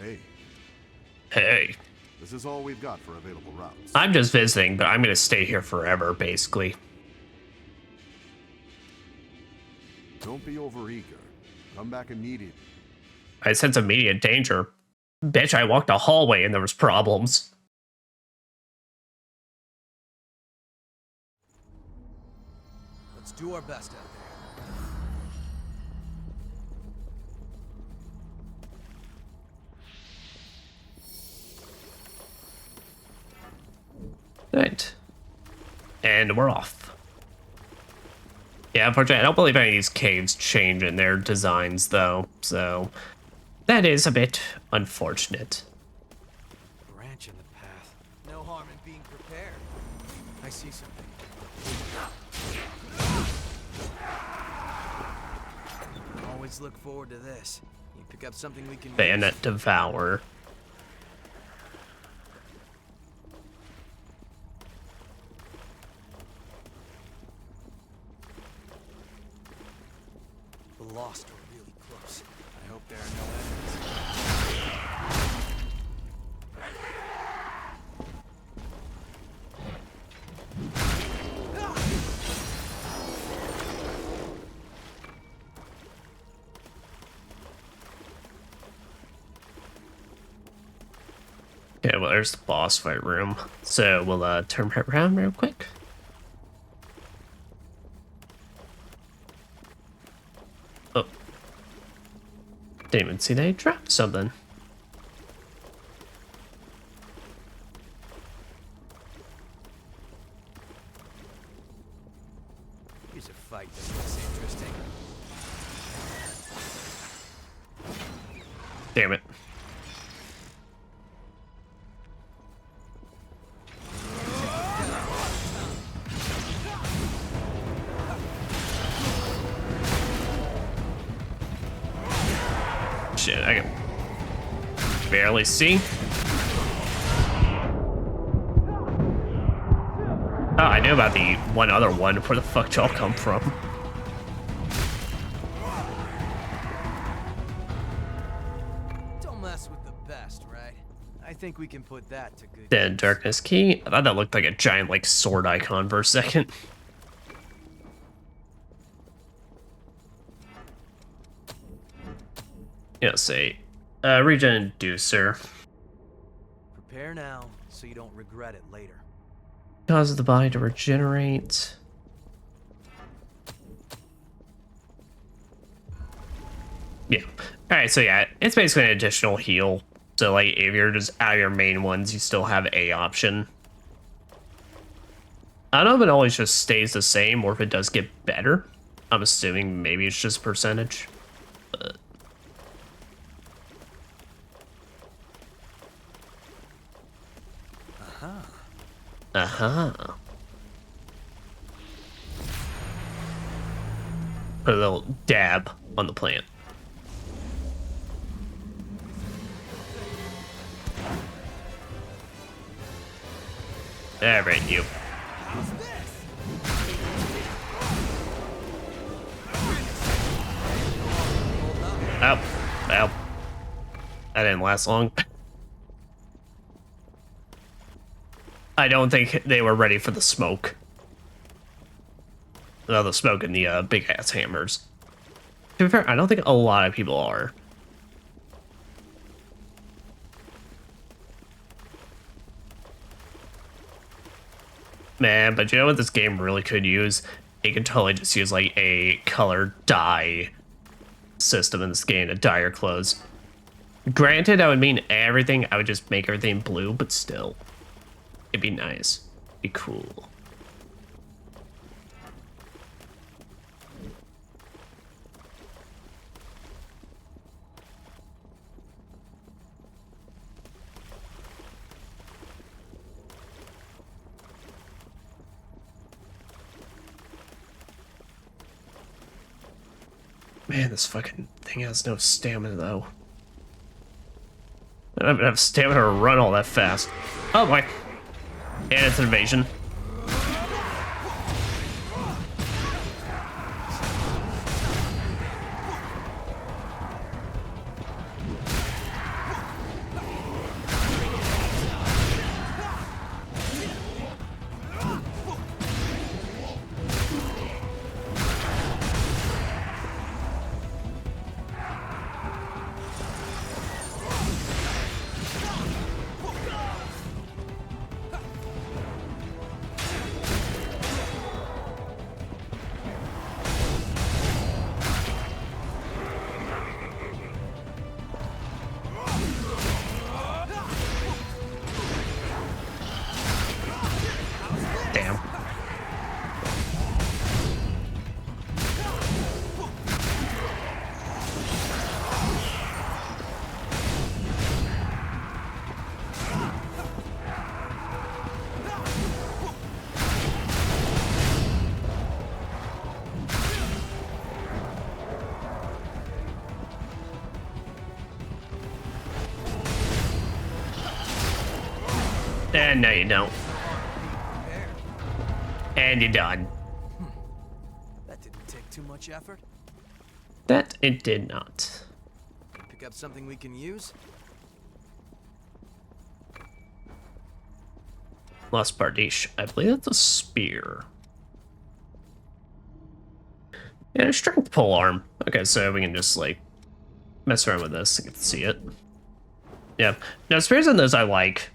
Hey. Hey. This is all we've got for available routes. I'm just visiting, but I'm going to stay here forever, basically. Don't be overeager. Come back immediately. I sense immediate danger. Bitch, I walked a hallway and there was problems. Let's do our best out there. Right. And we're off. Yeah, unfortunately, I don't believe any of these caves change in their designs, though, so that is a bit unfortunate. Branch in the path. No harm in being prepared. I see something. Always look forward to this. You pick up something we can Bayonet Devour. The Lost are really close. I hope there are no enemies. Okay, well, there's the boss fight room. So we'll turn right around real quick. Oh. Didn't even see they dropped something. Here's a fight that looks interesting. Damn it. Shit, I can barely see. Oh, I knew about the one other one. Where the fuck y'all come from? Don't mess with the best, right? I think we can put that to good Dead Darkness Key. I thought that looked like a giant like sword icon for a second. Yeah, say, regen inducer. Prepare now, so you don't regret it later. Causes the body to regenerate. Yeah. Alright, so yeah, it's basically an additional heal. So like if you're just out of your main ones, you still have a option. I don't know if it always just stays the same or if it does get better. I'm assuming maybe it's just percentage. But put a little dab on the plant. Alright, you. Oh, well. That didn't last long. I don't think they were ready for the smoke. No, the smoke and the big ass hammers. To be fair, I don't think a lot of people are. Man, but you know what this game really could use? It could totally just use like a color dye system in this game to dye your clothes. Granted, that would mean everything. I would just make everything blue, but still. It'd be nice. Be cool. Man, this fucking thing has no stamina, though. I don't even have stamina to run all that fast. Oh boy. And it's an invasion. And no, you don't. And you're done. That didn't take too much effort. That it did not. Pick up something we can use. Lost Bardiche. I believe that's a spear. And a strength pole arm. Okay, so we can just like mess around with this and get to see it. Yeah. Now spears in those I like.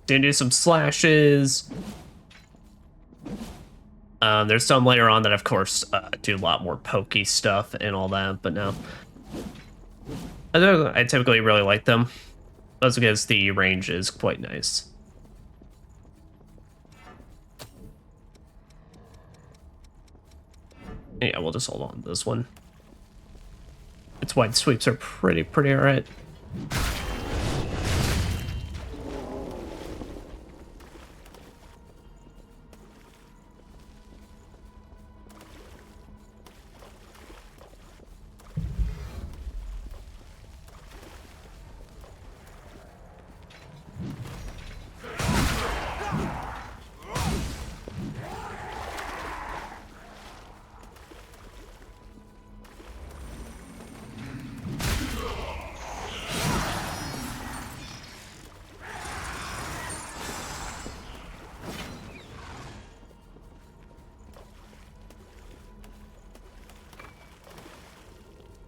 Do some slashes. There's some later on that of course do a lot more pokey stuff and all that, but no. I typically really like them. That's because the range is quite nice. Yeah, we'll just hold on to this one. Its wide sweeps are pretty alright.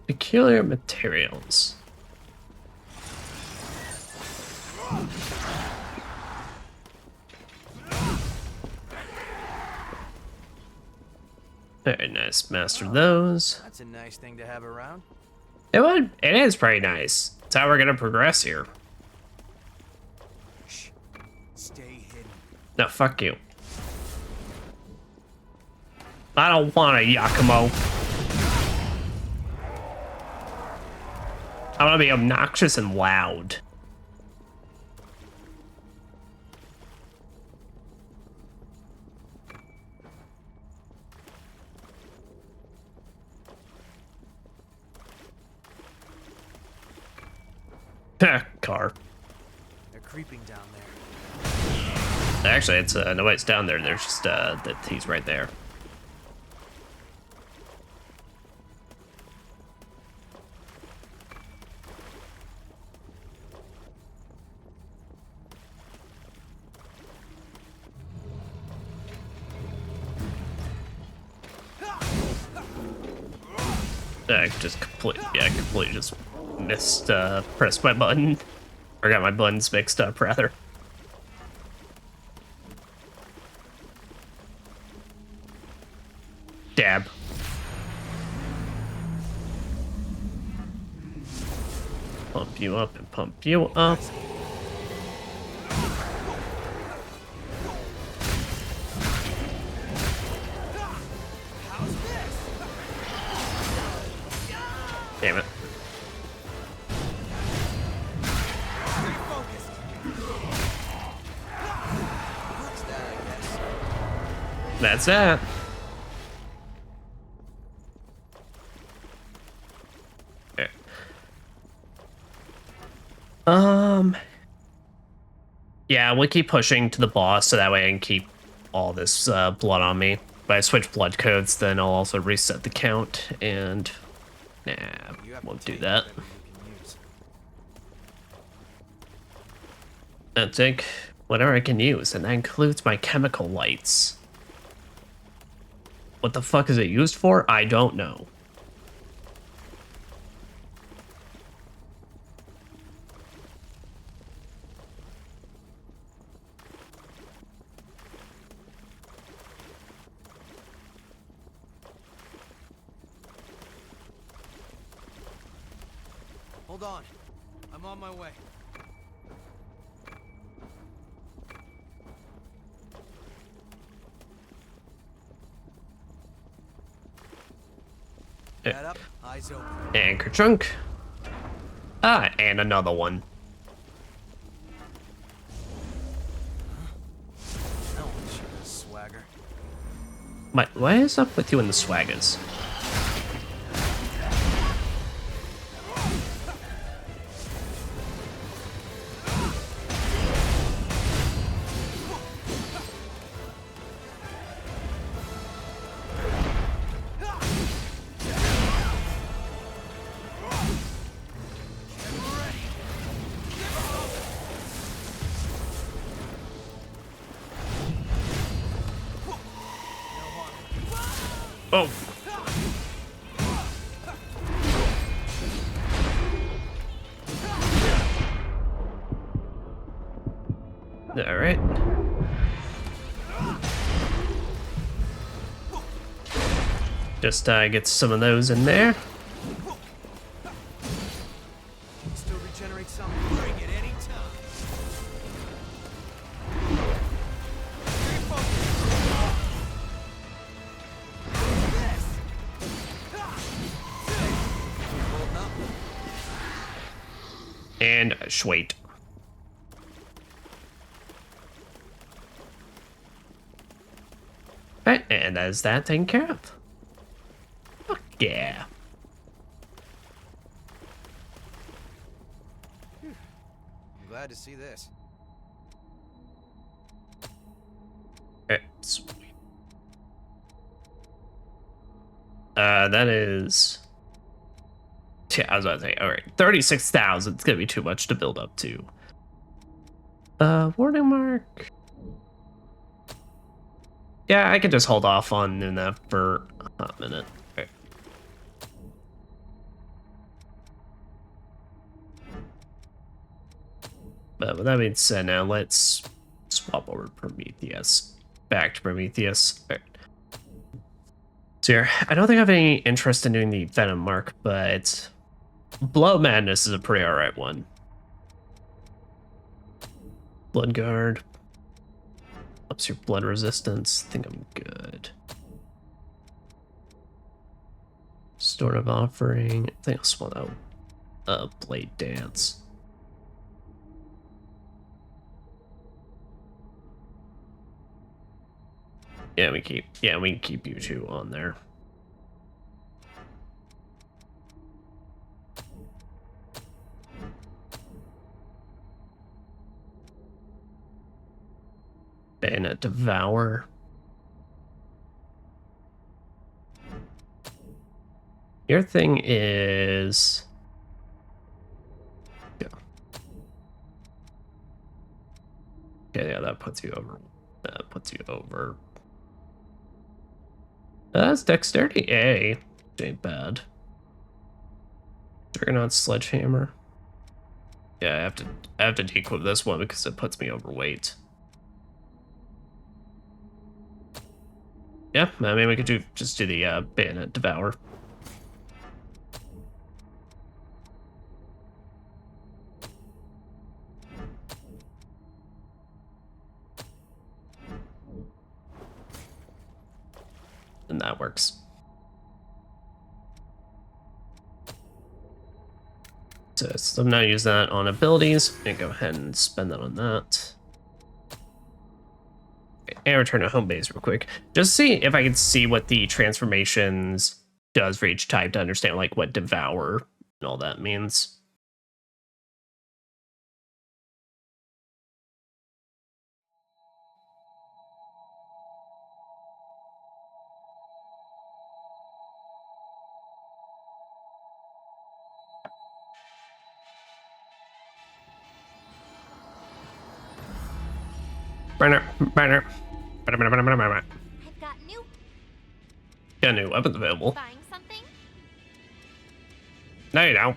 Peculiar materials. Very nice. Master those. That's a nice thing to have around. It is pretty nice. It's how we're gonna progress here. Shh. Stay hidden. No, fuck you. I don't want a Yakumo. I want to be obnoxious and loud. Car. They're creeping down there. Actually, it's nobody's down there. There's just that he's right there. I just completely just missed pressed my button. Or got my buttons mixed up, rather. Dab. Pump you up and pump you up. Damn it. That's that. Okay. Yeah, we'll keep pushing to the boss so that way I can keep all this blood on me. If I switch blood codes, then I'll also reset the count and nah, won't do that. I take whatever I can use, and that includes my chemical lights. What the fuck is it used for? I don't know. Hold on. I'm on my way. Head up, eyes open. Anchor chunk. Ah, and another one. No one should have swagger. What is up with you and the swaggers? Oh. All right. Just get some of those in there. Still regenerate some. Bring it anytime. And sweet. Right, and that is that taken care of. Fuck yeah. I'm glad to see this. Sweet. That is. Yeah, I was about to say, alright, 36,000. It's gonna be too much to build up to. Warning mark. Yeah, I could just hold off on doing that for a minute. Okay. But with that being said, now let's swap over Prometheus. Back to Prometheus. All right. So here, I don't think I have any interest in doing the Venom mark, but Blow Madness is a pretty alright one. Blood Guard. Ups your blood resistance. I think I'm good. Store of Offering. I think I'll swap out Blade Dance. Yeah, we can keep you two on there. Bayonet Devour. Your thing is... Yeah. Okay, yeah, that puts you over. That puts you over. That's Dexterity A. Ain't bad. Juggernaut Sledgehammer. Yeah, I have to dequip this one because it puts me overweight. Yeah, I mean we could just do the Bayonet Devour. And that works. So I'm now use that on abilities and go ahead and spend that on that. And return to home base real quick. Just see if I can see what the transformations does for each type to understand like what Devour and all that means. Banner. I've got Got new weapons available. buying something. No, you don't.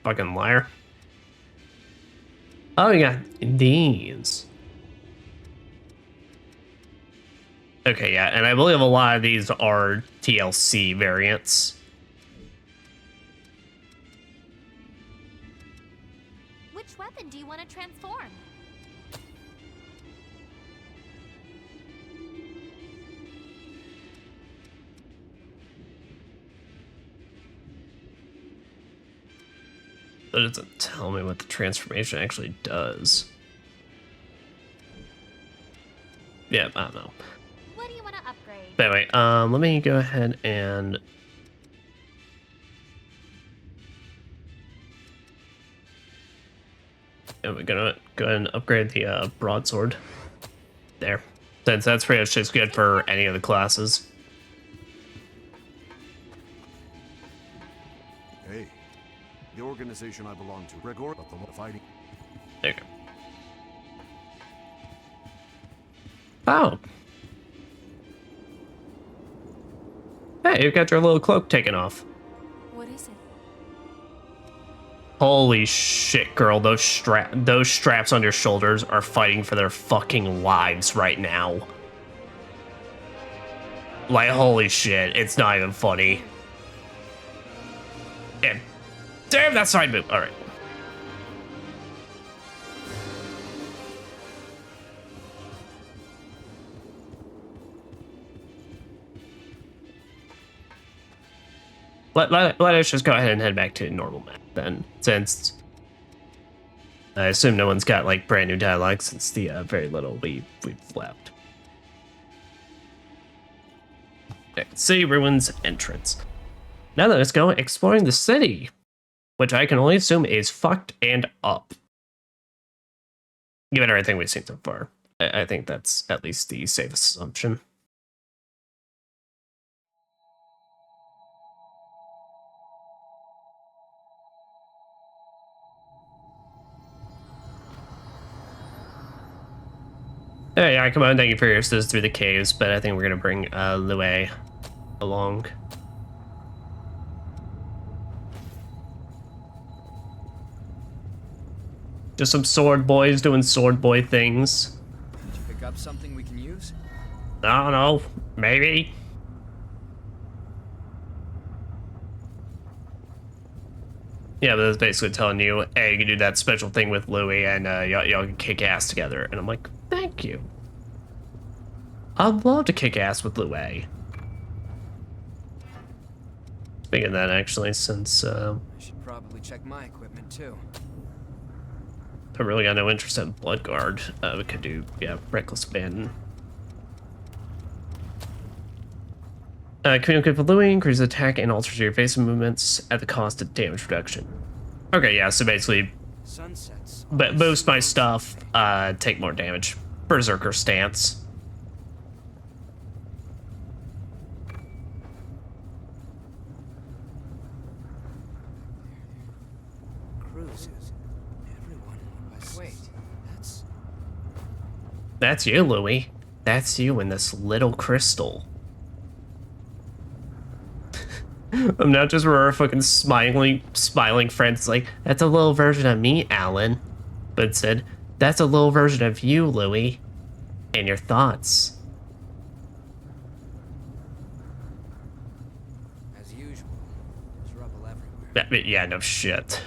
Fucking liar. Oh, you got these. Okay, yeah, and I believe a lot of these are TLC variants. Which weapon do you want to transform? That doesn't tell me what the transformation actually does. Yeah, I don't know. What do you want to upgrade? But anyway, let me go ahead and we're gonna go ahead and upgrade the broadsword. There. Since that's pretty much just good for any of the classes. Hey, the organization I belong to, Gregor, but the one fighting. There you go. Oh. Hey, you got your little cloak taken off. What is it? Holy shit, girl. Those straps on your shoulders are fighting for their fucking lives right now. Like, holy shit. It's not even funny. Yeah. Damn, that side move. All right. Let us just go ahead and head back to normal map then, since I assume no one's got like brand new dialogue since the very little we've left. Okay, city ruins entrance. Now let's go exploring the city, which I can only assume is fucked and up. Given everything we've seen so far, I think that's at least the safest assumption. Hey, yeah, come on, thank you for your assist through the caves, but I think we're gonna bring Lue along. Just some sword boys doing sword boy things. Did you pick up something we can use? I don't know, maybe. Yeah, but it's basically telling you, hey, you can do that special thing with Louis and y'all can kick ass together. And I'm like, thank you. I'd love to kick ass with Louis. Speaking of that, actually, since I should probably check my equipment too. I really got no interest in Bloodguard, we could do, yeah, Reckless Abandon. Communicate with Louis, increase attack and alters your evasive movements at the cost of damage reduction. Okay, yeah, so basically, boost my stuff, take more damage. Berserker stance. Cruises. Everyone. Wait, That's you, Louis. That's you in this little crystal. I'm not just where our fucking smiling friends like, that's a little version of me, Alan. But it said, that's a little version of you, Louis. And your thoughts. as usual, there's rubble everywhere. Yeah, no shit.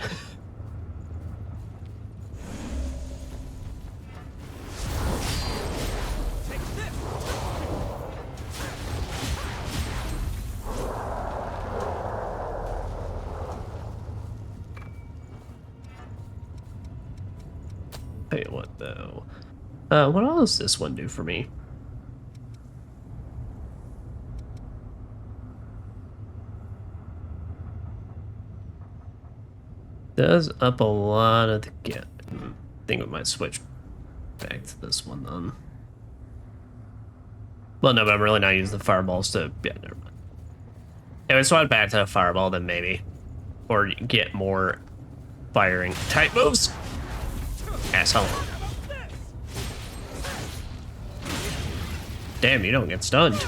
Tell you what, though. What else does this one do for me? Does up a lot of the get. I think we might switch back to this one then. Well, no, but I'm really not using the fireballs to. Yeah, never mind. Anyway, swap back to a fireball then maybe, or get more firing type moves. Asshole. Damn, you don't get stunned.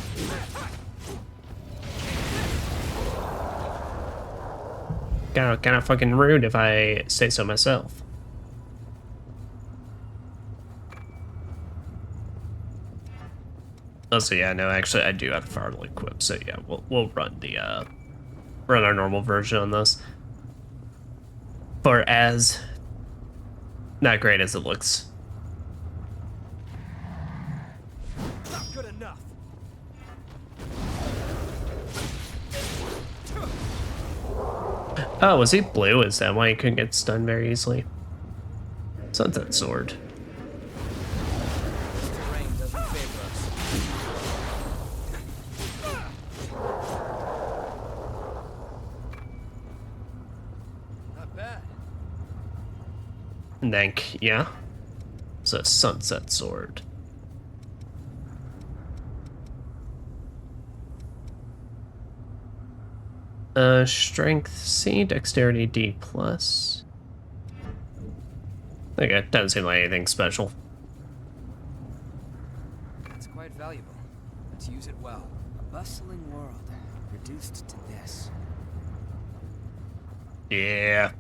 Kind of fucking rude if I say so myself. Oh, so yeah, no, actually, I do have the fireball equipped, so yeah, we'll run the run our normal version on this. For as not great as it looks. Not good enough. Oh, was he blue? Is that why he couldn't get stunned very easily? Sunset Sword. This terrain doesn't favor us. Not bad. And then, yeah. It's a Sunset Sword. Strength C, Dexterity D+. Okay, it doesn't seem like anything special. It's quite valuable. Let's use it well. A bustling world. reduced to this. Yeah.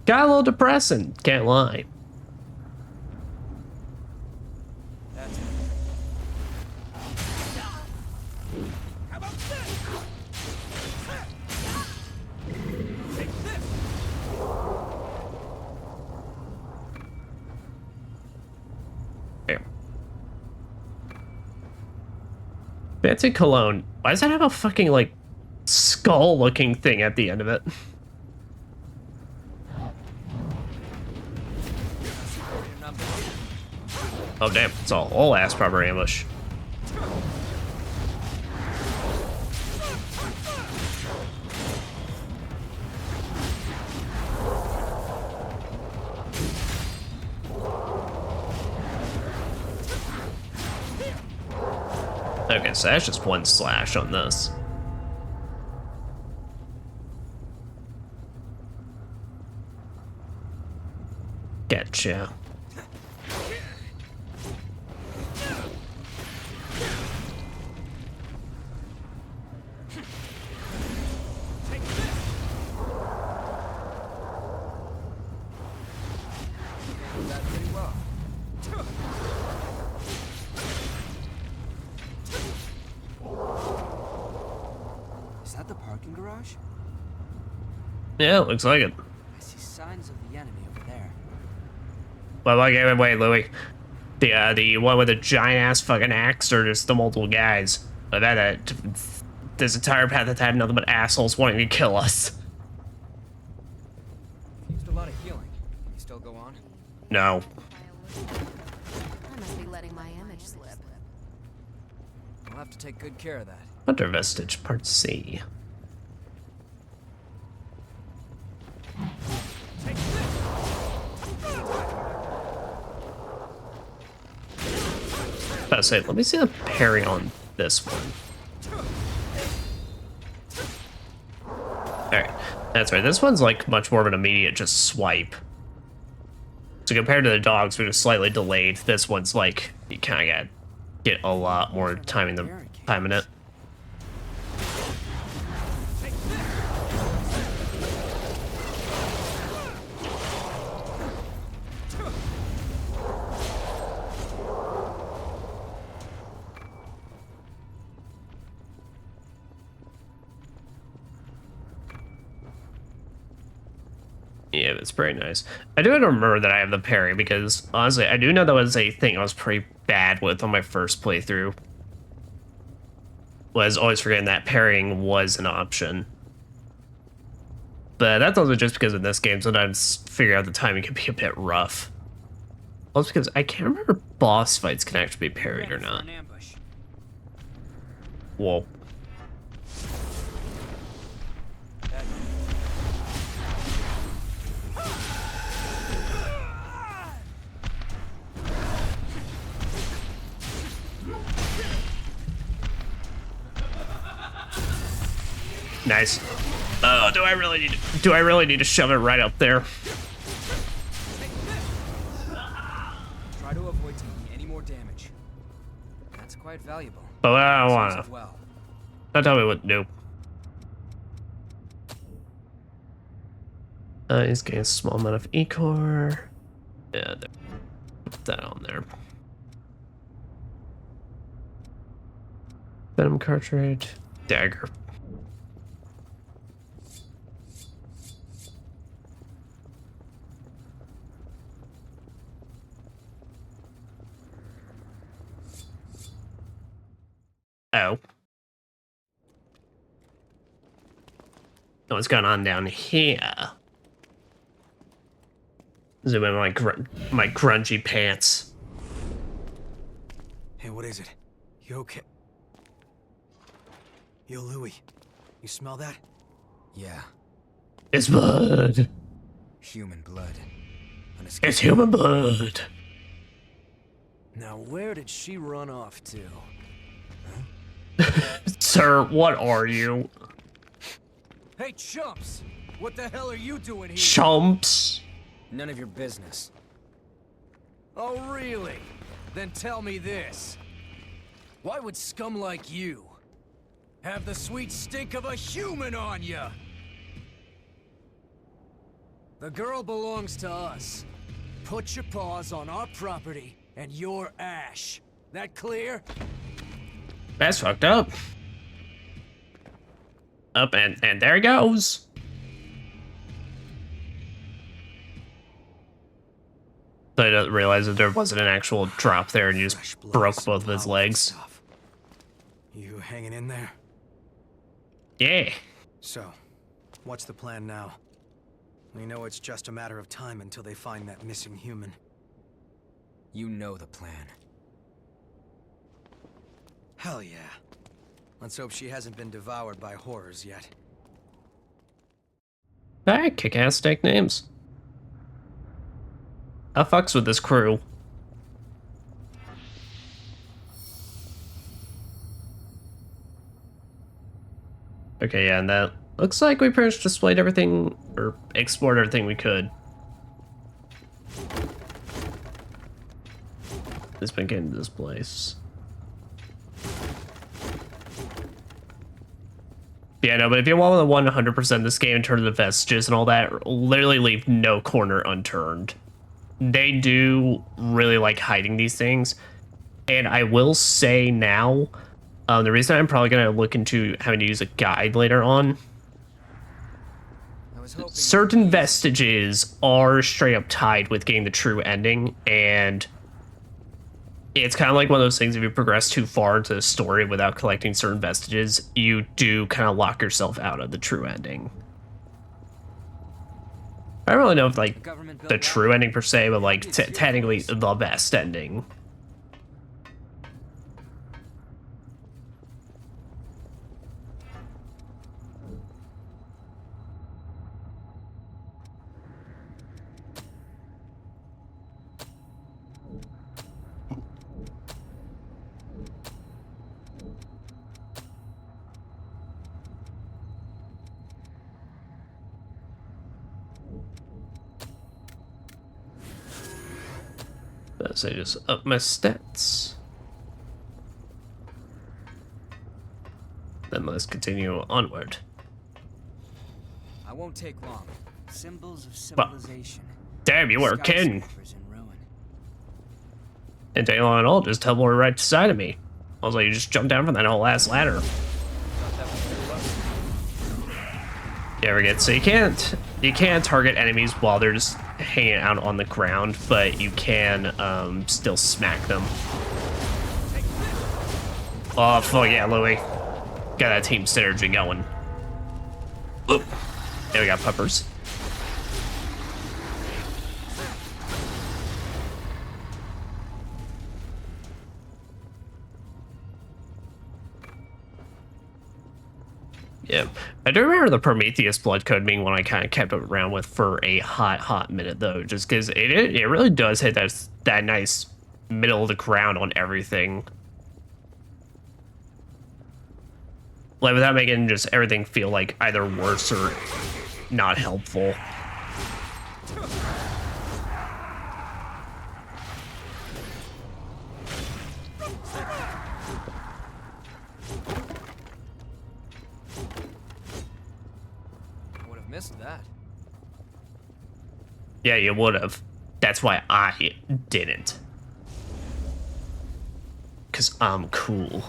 Got a little depressing, can't lie. That's it. How about this? Take this. Here. Fancy cologne. Why does that have a fucking, like, skull-looking thing at the end of it? Oh damn, it's a whole ass proper ambush. Okay, so that's just one slash on this. Gotcha. Is that the parking garage? Yeah, looks like it. I see signs of the enemy over there. Well, like, wait, Louis. The one with the giant ass fucking axe, or just the multiple guys? This entire path has had nothing but assholes wanting to kill us. Used a lot of healing. Can you still go on? No. I must be letting my image slip. We'll have to take good care of that. Hunter Vestige, Part C. About to say, let me see the parry on this one. Alright, that's right. This one's like much more of an immediate just swipe. So compared to the dogs, which are slightly delayed, this one's like, you kind of gotta get a lot more time in it. Yeah, that's pretty nice. I do remember that I have the parry because, honestly, I do know that was a thing I was pretty bad with on my first playthrough. Was always forgetting that parrying was an option. But that's also just because in this game, sometimes figuring out the timing can be a bit rough. Also because I can't remember if boss fights can actually be parried or not. Whoa. Nice. Oh, do I really need to shove it right up there? Try to avoid taking any more damage. That's quite valuable. But I don't wanna. Well. Don't tell me what to do. He's getting a small amount of E-core. Yeah, there. Put that on there. Venom cartridge. Dagger. Oh. What's going on down here? Zoom in my grungy pants. Hey, what is it? You okay? Yo, Louis, you smell that? Yeah. It's blood. Human blood. It's human blood. Now, where did she run off to? Sir, what are you? Hey, chumps! What the hell are you doing here? Chumps? None of your business. Oh, really? Then tell me this. Why would scum like you have the sweet stink of a human on ya! The girl belongs to us. Put your paws on our property, and you're Ash. That clear? That's fucked up. Up and there he goes. So I didn't realize that there wasn't an actual drop there, and you just broke both of his legs. You hanging in there? Yeah. So, what's the plan now? We know it's just a matter of time until they find that missing human. You know the plan. Hell yeah. Let's hope she hasn't been devoured by horrors yet. Alright, kick-ass steak names. I fucks with this crew. Okay, yeah, and that looks like we pretty much displayed everything, or explored everything we could. It's been getting to this place. Yeah, no, but if you want to 100% this game in terms of vestiges and all that, literally leave no corner unturned. They do really like hiding these things. And I will say now, the reason I'm probably going to look into having to use a guide later on, certain vestiges are straight up tied with getting the true ending, and it's kind of like one of those things, if you progress too far into the story without collecting certain vestiges, you do kind of lock yourself out of the true ending. I don't really know if, like, the true ending per se, but, like, technically the best ending. So I just up my stats. Then let's continue onward. I won't take long. Symbols of civilization. Well, damn, you were kidding. And to all in all, just teleported right to the side of me. Also, you just jumped down from that whole ass ladder. You ever get so you can't target enemies while they're just hanging out on the ground, but you can still smack them. Oh fuck yeah, Louis. Got that team synergy going. Oop. There we got puppers. Yeah, I do remember the Prometheus blood code being one I kind of kept around with for a hot minute though, just because it really does hit that nice middle of the ground on everything, like without making just everything feel like either worse or not helpful. Missed that. Yeah, you would have. That's why I didn't. Because I'm cool.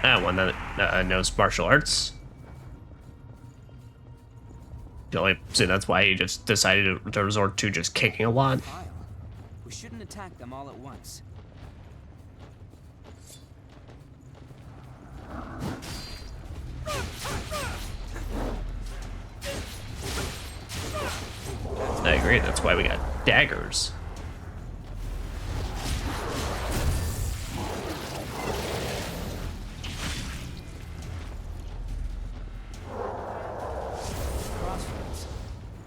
One that knows martial arts. So that's why he just decided to resort to just kicking a lot. We shouldn't attack them all at once. I agree, that's why we got daggers.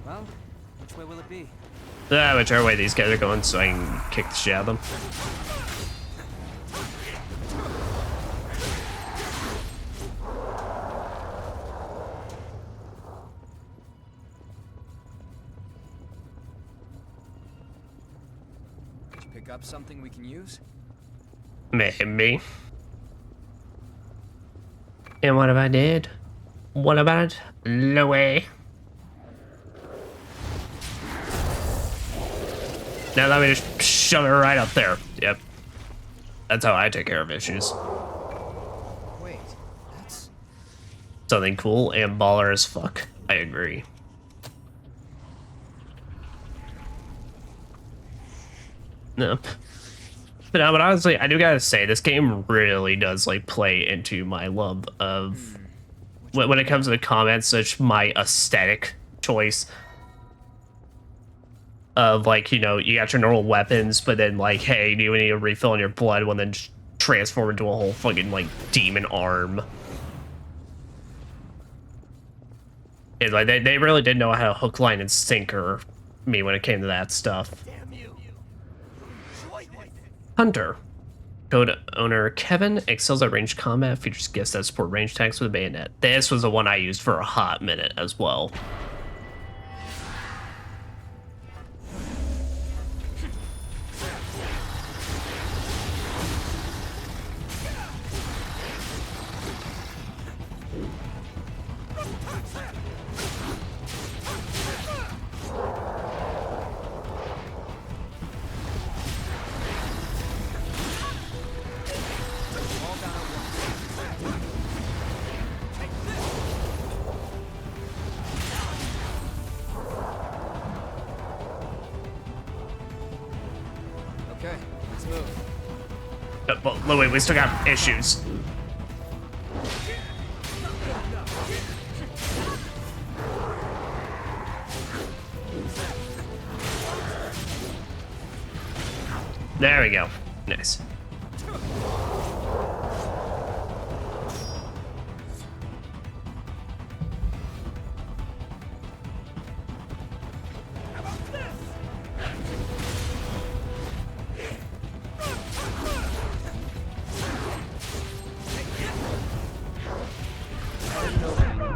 Well, which way will it be? Whichever way these guys are going, so I can kick the shit out of them. pick up something we can use? Maybe. And what if I did? What about Louis? Now let me just shove it right up there. Yep. That's how I take care of issues. Wait, that's... Something cool and baller as fuck. I agree. No. But honestly, I do gotta say, this game really does like play into my love of when it comes to the comments, such my aesthetic choice of like, you know, you got your normal weapons, but then like, hey, do you need a refill on your blood? Well, then just transform into a whole fucking like demon arm. It's like they really did know how to hook, line, and sinker me when it came to that stuff. Hunter. Code owner Kevin excels at ranged combat, features gifts that support range attacks with a bayonet. This was the one I used for a hot minute as well. Okay, let's move. But wait, we still got issues. There we go. Nice.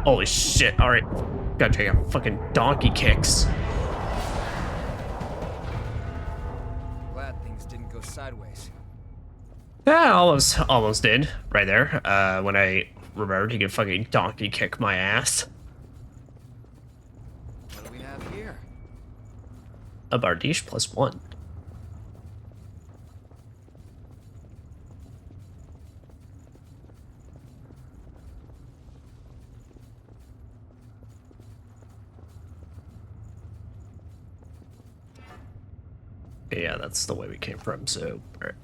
Holy shit, alright. Gotta take out fucking donkey kicks. Glad things didn't go sideways. Yeah, almost did. Right there. When I remembered he could fucking donkey kick my ass. What do we have here? A Bardiche +1. Yeah, that's the way we came from, so... Alright.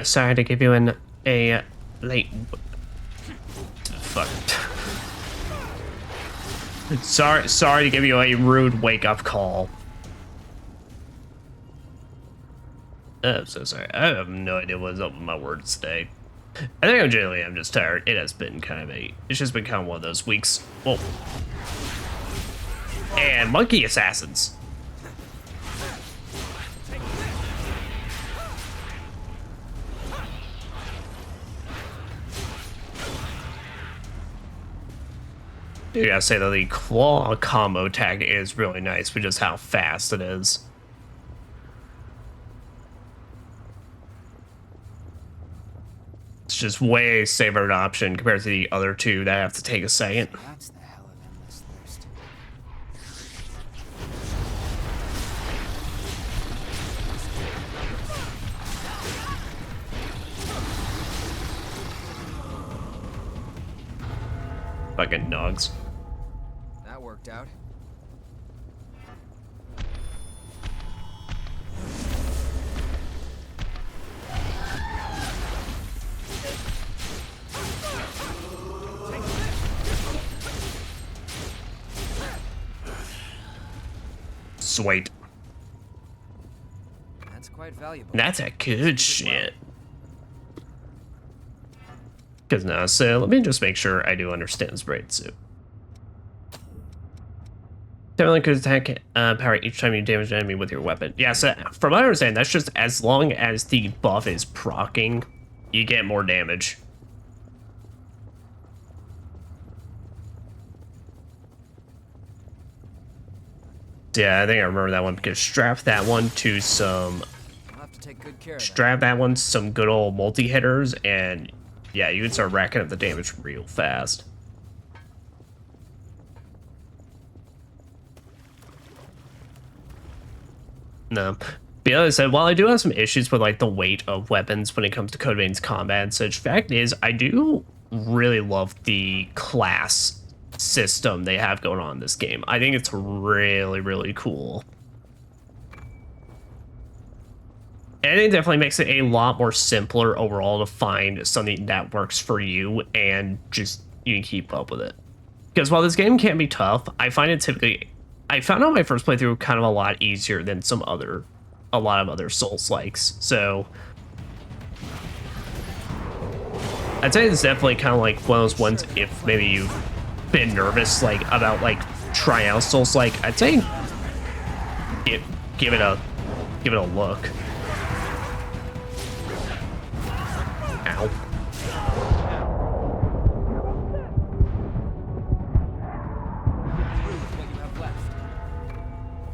Sorry to give you a late... Fuck. Sorry to give you a rude wake-up call. I'm so sorry. I have no idea what's up with my words today. I think I'm just tired. It has been kind of it's just been kind of one of those weeks. Whoa. And monkey assassins. You gotta say that the claw combo tag is really nice, with just how fast it is. It's just way safer an option compared to the other two that have to take a second. That's the hell of endless thirst. Fucking dogs. That worked out. Sweet. That's quite valuable. That's a good shit. Because now, so let me just make sure I do understand this braid suit. Definitely could attack power each time you damage an enemy with your weapon. Yeah, so from what I understand, that's just as long as the buff is proccing, you get more damage. Yeah, I think I remember that one because strap that one to some. I'll have to take good care of that. Strap that one to some good old multi-hitters, and yeah, you can start racking up the damage real fast. No. The other side, while I do have some issues with like the weight of weapons when it comes to Code Vein's combat and such, fact is I do really love the class system they have going on in this game. I think it's really, really cool. And it definitely makes it a lot more simpler overall to find something that works for you and just you can keep up with it. Because while this game can be tough, I find it typically, I found out my first playthrough kind of a lot easier than a lot of other Souls-likes. So I'd say it's definitely kind of like one of those ones, if maybe you've been nervous like about like trying out Souls-like, I'd say give it a look. Ow.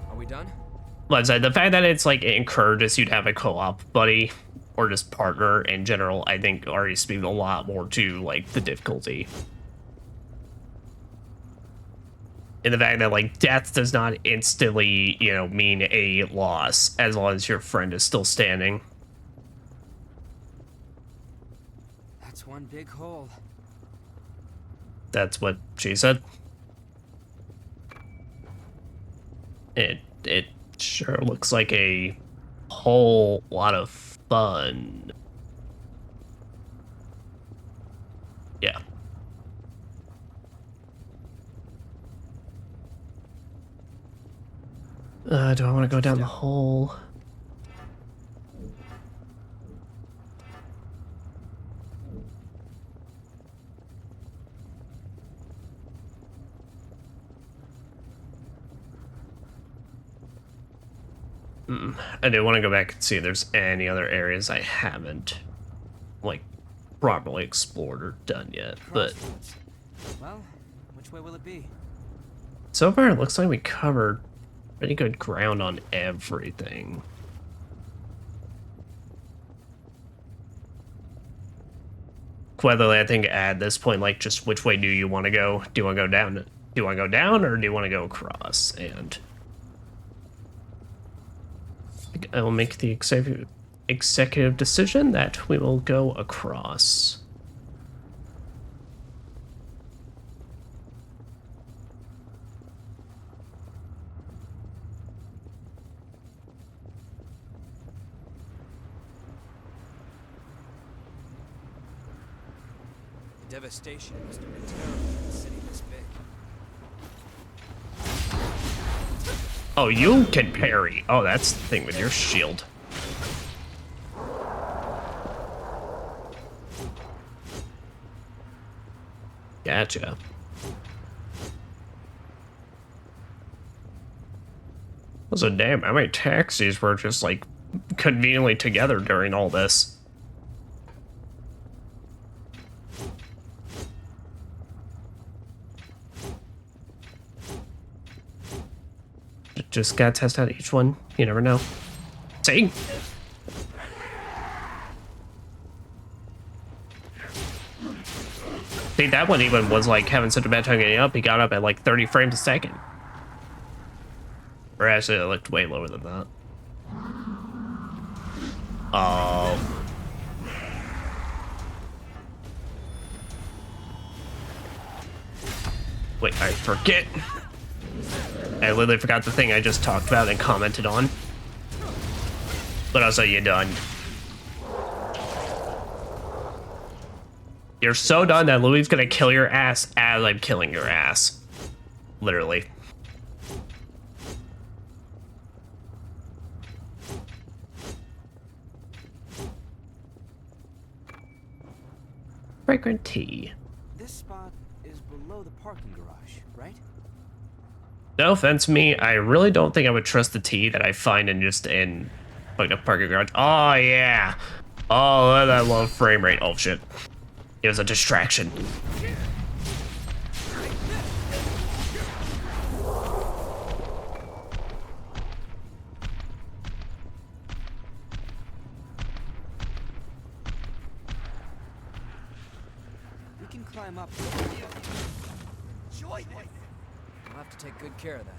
Are we done? Let's say the fact that it's like it encourages you to have a co-op buddy or just partner in general, I think already speaks a lot more to like the difficulty. And the fact that like death does not instantly, you know, mean a loss as long as your friend is still standing. That's one big hole. That's what she said. It sure looks like a whole lot of fun. Yeah. Do I want to go down the hole? I do want to go back and see if there's any other areas I haven't, like, properly explored or done yet, but... Well, which way will it be? So far, it looks like we covered pretty good ground on everything. Whether I think at this point, like, just which way do you want to go? Do you want to go down? Do you want to go down, or do you want to go across? And I will make the executive decision that we will go across. Devastation must have been terrible in a city this big. Oh, you can parry. Oh, that's the thing with your shield. Gotcha. So damn, how many taxis were just like conveniently together during all this? Just gotta test out each one. You never know. See? See, that one even was like having such a bad time getting up, he got up at like 30 frames a second. Or actually, it looked way lower than that. Oh. Wait, I forget. I literally forgot the thing I just talked about and commented on. But also, you're done. You're so done that Louis' gonna kill your ass as I'm killing your ass. Literally. fragrant tea. This spot is below the parking garage, right? No offense to me, I really don't think I would trust the tea that I find in like a parking garage. Oh yeah. Oh, that low frame rate. Oh shit. It was a distraction. We can climb up. We'll have to take good care of that.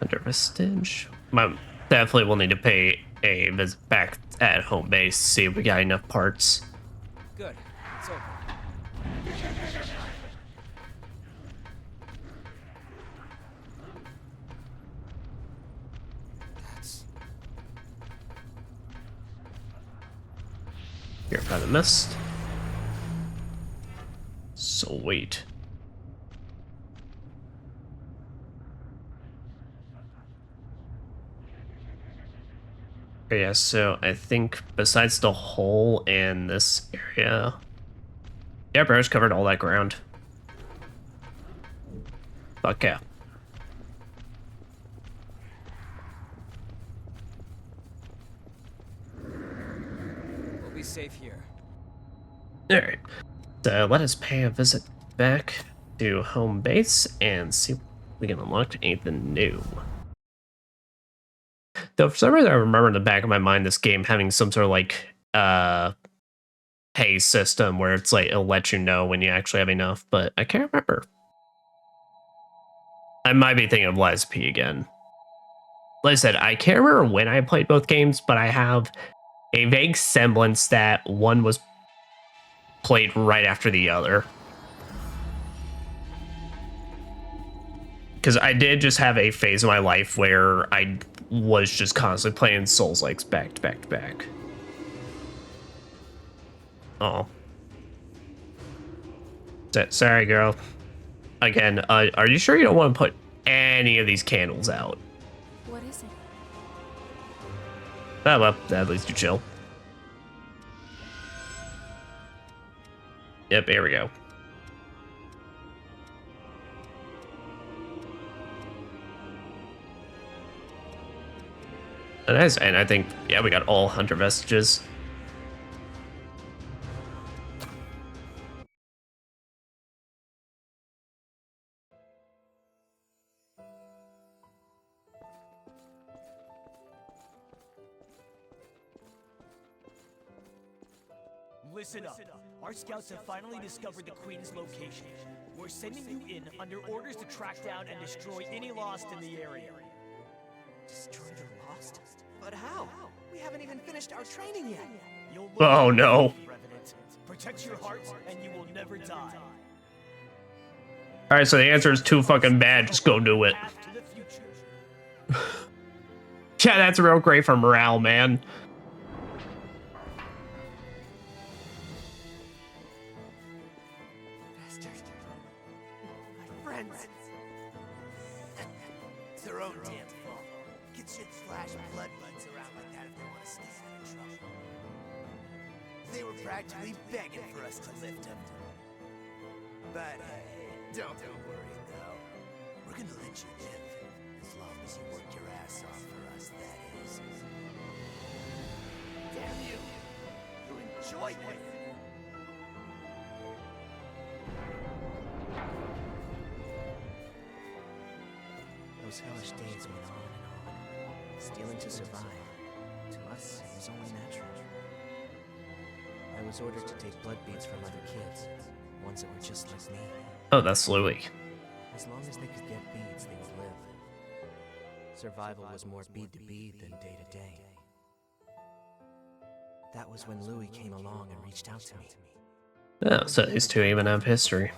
Under vestige. Definitely will need to pay a visit back at home base, see if we got enough parts. Good. It's open. That's... Here by the mist. Sweet. Yeah, so I think besides the hole in this area, yeah, bro's covered all that ground. Fuck yeah. We'll be safe here. Alright, so let us pay a visit back to home base and see if we can unlock anything new. Though for some reason I remember in the back of my mind this game having some sort of like pay system where it's like it'll let you know when you actually have enough, but I can't remember. I might be thinking of Lies P again. Like I said, I can't remember when I played both games, but I have a vague semblance that one was played right after the other. Because I did just have a phase of my life where I was just constantly playing Souls-likes back to back to back. Oh. Sorry, girl. Again, are you sure you don't want to put any of these candles out? What is it? Oh, well, at least you chill. Yep, here we go. Nice, and I think, yeah, we got all hunter vestiges. Listen up. Our scouts have finally discovered the Queen's location. We're sending you in under orders to track down and destroy any Lost in the area. Destroy the Lost? But how? We haven't even finished our training yet. You'll Oh no. Revenant. Protect your hearts and you will never die. Alright, so the answer is too fucking bad. Just go do it. Yeah, that's real great for morale, man. My friends. It's their own damn fault. Kids should flash blood buds around like that if they want to stay out of trouble. They were practically begging for us to lift them. But don't worry though. We're gonna let you live. As long as you work your ass off for us, that is. Damn you! You enjoyed it! Those hellish days went on and on. Stealing to survive, to us, it was only natural. I was ordered to take blood beads from other kids, ones that were just like me. Oh, that's Louis. As long as they could get beads, they would live. Survival was more bead to bead than day to day. That was when Louis came along and reached out to me. Oh, so these two even have history.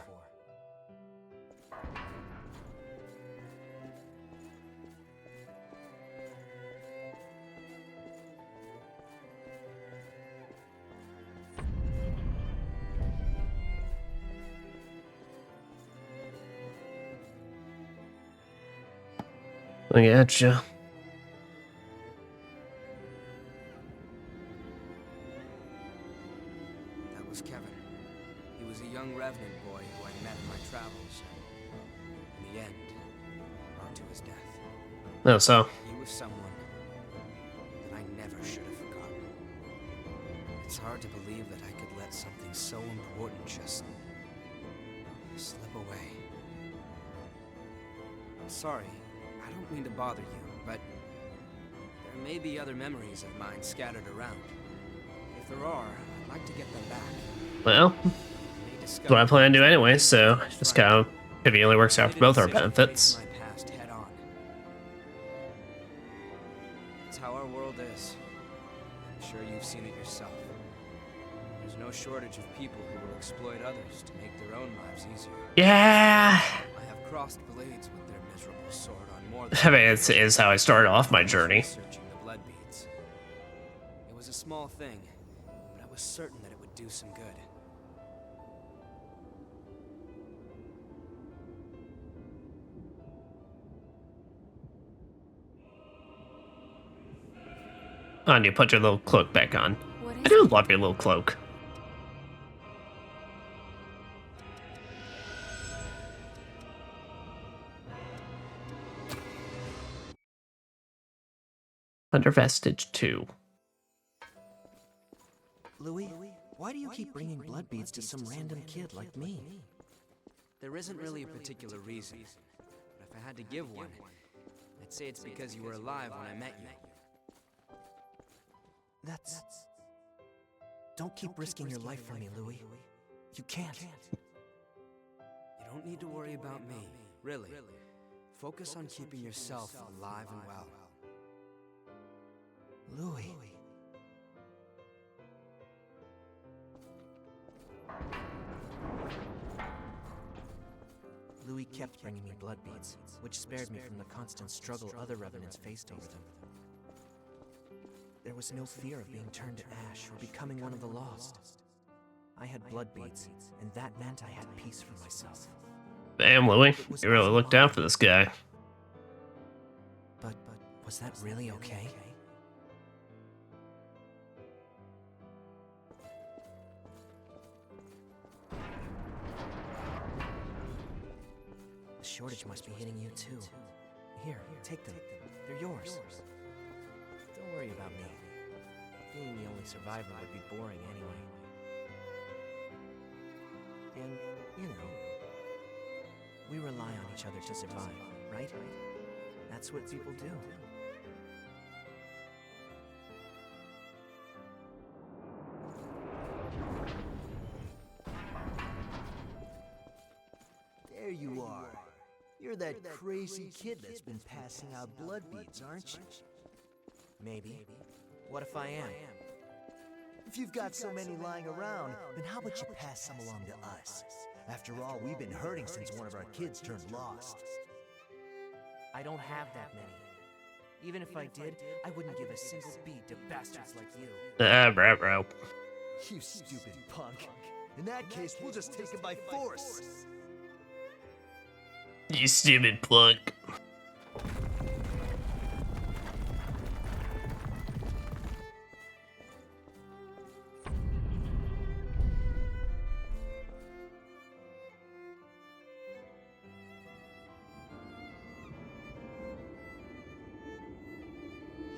Look at you. That No, so. You were someone that I never should have forgotten. It's hard to believe that I could let something so important just slip away. I'm sorry, I don't mean to bother you, but there may be other memories of mine scattered around. If there are, I'd like to get them back. Well, that's what I plan to do anyway, so this kind of conveniently works out for both our benefits. It's how our world is. I'm sure you've seen it yourself. There's no shortage of people who will exploit others to make their own lives easier. Yeah. I have crossed blades with their miserable sword on more than I mean, it's how I started off my journey. Searching the blood beads. It was a small thing, but I was certain that it would do some good. Oh, and you put your little cloak back on. I do love your little cloak. Under Vestige 2. Louis, why do you keep bringing blood beads to some random kid like me? There isn't really a particular reason, but if I had to give one, I'd say it's because you were alive when I met you. That's... Don't keep risking your life for me, Louis. You can't. You don't need to worry about me, really. Focus on keeping yourself alive and well. Louis. Louis kept bringing me blood beads, which spared me from the constant struggle other revenants faced over them. There was no fear of being turned to ash or becoming one of the lost. I had blood beads, and that meant I had peace for myself. Damn, Louis, you really looked out for this guy. But was that really okay? The shortage must be hitting you too. Here, take them. They're yours. Don't worry about me. Being the only survivor would be boring anyway. And, you know, we rely on each other to survive, right? That's what people do. There you are. You're that crazy kid that's been passing out blood beads, aren't you? Maybe. What if I am? If you've got so many lying around, then how about you pass some along to us? After all, we've been hurting since one of our kids turned lost. I don't have that many. Even if I did, I wouldn't give a single bead to bastards like you. Bro. You stupid punk. In that case, we'll just take him by force. You stupid plug.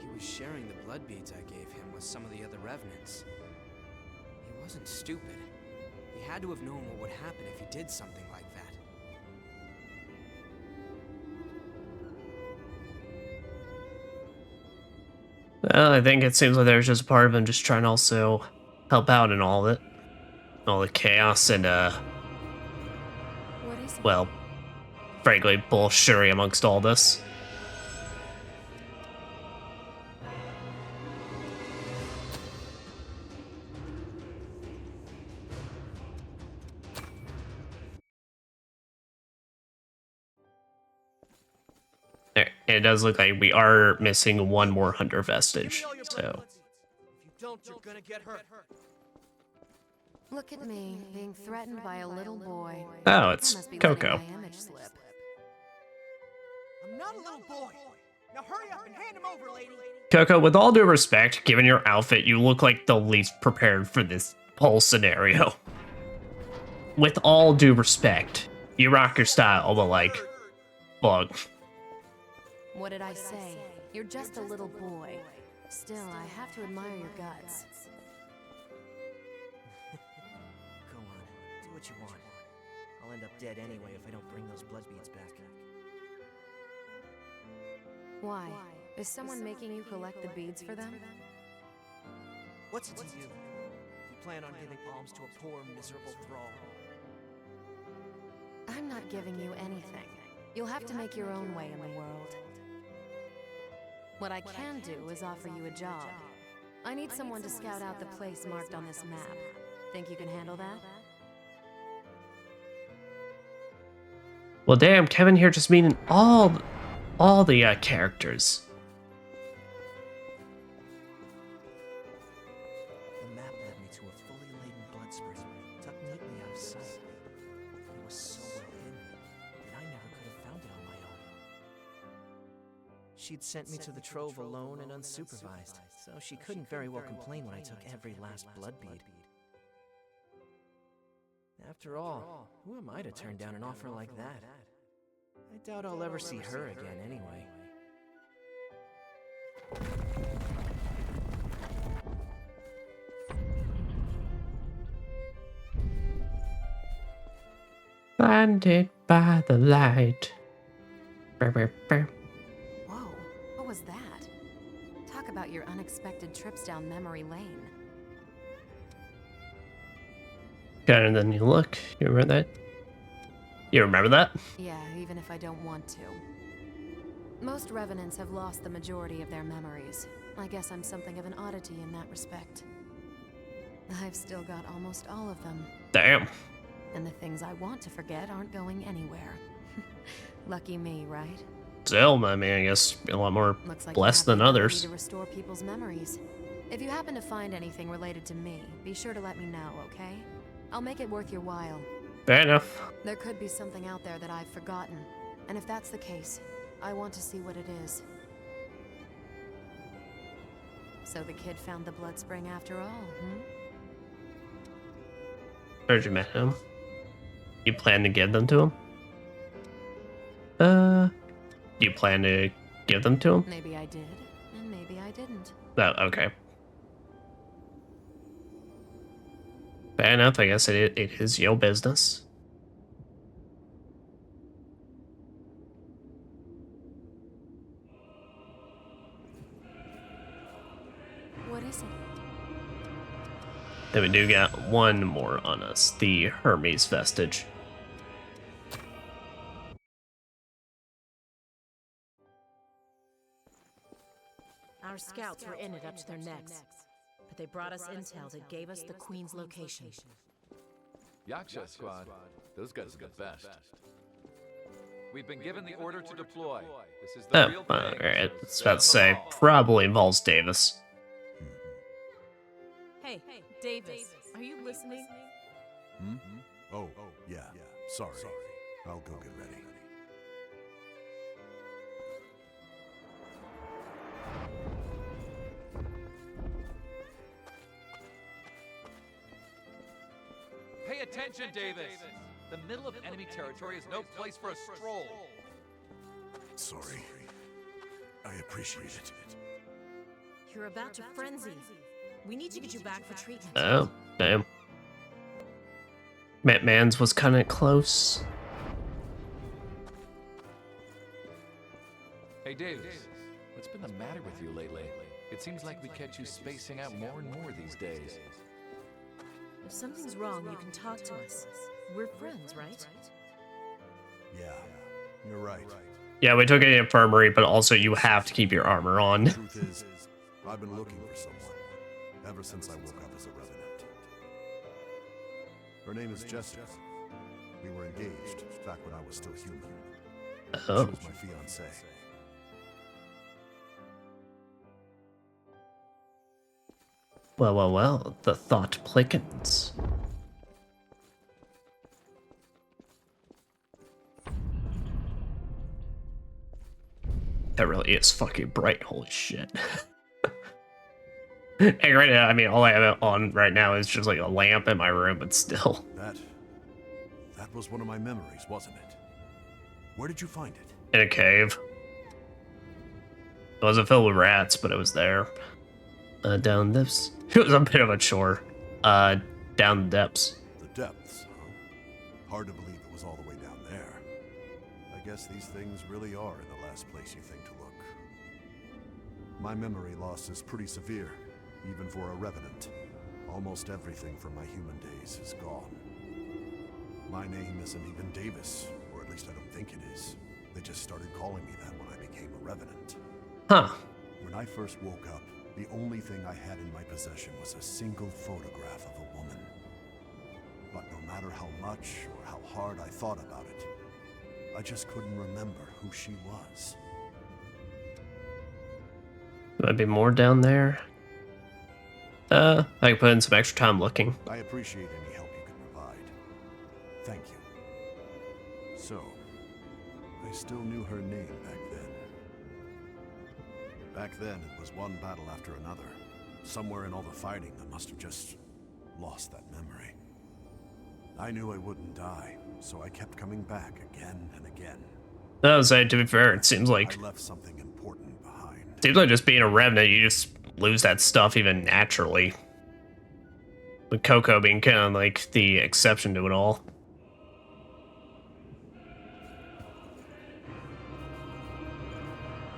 He was sharing the blood beads I gave him with some of the other revenants. He wasn't stupid. He had to have known what would happen if he did something like that. Well, I think it seems like there's just a part of him just trying to also help out in all of it. All the chaos and, well, frankly, bullshittery amongst all this. There, it does look like we are missing one more hunter vestige, so... You're gonna get hurt. Look at me, being threatened by a little boy. Oh, it's I must be Coco. letting my image slip. I'm not a little boy. Now hurry up and hand him over, lady. Coco, with all due respect, given your outfit, you look like the least prepared for this whole scenario. With all due respect, you rock your style, but like, bug. What did I say? You're just a little boy. Still, I have to admire your guts. Go on, do what you want. I'll end up dead anyway if I don't bring those blood beads back. Why? Is someone making you collect the beads for them? What's it to you? You plan on giving alms to a poor, miserable thrall? I'm not giving you anything. You'll have to make your own way in the world. What I can do is offer you a job. I need someone to scout out the place marked on this map. Think you can handle that? Well, damn, Kevin here just meeting all the characters. The map led me to a fully laden blood spring, tucked neatly out of sight. It was so well hidden that I never could have found it on my own. She'd sent me to the trove alone and unsupervised, so she couldn't very well complain when I took every last blood bead. After all, who am I to turn down an offer like that? I doubt I'll ever see her again anyway. Blinded by the light. Brr, brr, brr. Whoa, what was that? Talk about your unexpected trips down memory lane. And then you look. You remember that? You remember that? Yeah, even if I don't want to. Most revenants have lost the majority of their memories. I guess I'm something of an oddity in that respect. I've still got almost all of them. Damn. And the things I want to forget aren't going anywhere. Lucky me, right? Still, I mean, I guess a lot more Looks like blessed you have than the ability others. to restore people's memories. If you happen to find anything related to me, be sure to let me know, okay? I'll make it worth your while. Fair enough. There could be something out there that I've forgotten, and if that's the case, I want to see what it is. So the kid found the blood spring after all, Where'd you met him? You plan to give them to him? You plan to give them to him? Maybe I did, and maybe I didn't. Oh, okay. Fair enough, I guess it is your business. What is it? Then we do got one more on us, the Hermes vestige. Our scouts were in it up to their necks, but they brought us intel that gave us the Queen's location. Yaksha squad, those guys are the best. We've been given the order to deploy. This is the real thing. Alright, I was about to say, probably involves Davis. Hey, Davis, are you listening? Hmm? Oh, yeah. Sorry. I'll go get ready. Pay attention, Davis! The middle of enemy territory is no place for a stroll. Sorry. I appreciate it. You're about to frenzy. We need to get you back for treatment. Oh, damn. Mans was kind of close. Hey, Davis, what's been the matter with you lately? It seems like we catch you spacing out more and more these days. If something's wrong, you can talk to us. We're friends, right? Yeah, you're right. Yeah, we took it in the infirmary, but also you have to keep your armor on. The truth is, I've been looking for someone ever since I woke up as a revenant. Her name is Jessica. We were engaged back when I was still human. Oh. She was my fiancée. Well, the thought plickens. That really is fucking bright, holy shit. And right now, I mean, all I have on right now is just like a lamp in my room, but still. That was one of my memories, wasn't it? Where did you find it? In a cave. wasn't filled with rats, but it was there. Down this. It was a bit of a chore. Down the depths. The depths, huh? Hard to believe it was all the way down there. I guess these things really are in the last place you think to look. My memory loss is pretty severe, even for a revenant. Almost everything from my human days is gone. My name isn't even Davis, or at least I don't think it is. They just started calling me that when I became a revenant. Huh. When I first woke up, the only thing I had in my possession was a single photograph of a woman. But no matter how much or how hard I thought about it, I just couldn't remember who she was. Might be more down there. I can put in some extra time looking. I appreciate any help you can provide. Thank you. So, I still knew her name back then. Back then, it was one battle after another. Somewhere in all the fighting, I must have just lost that memory. I knew I wouldn't die, so I kept coming back again and again. I was saying, to be fair, it seems like I left something important behind. Seems like just being a revenant, you just lose that stuff even naturally. With Coco being kind of like the exception to it all.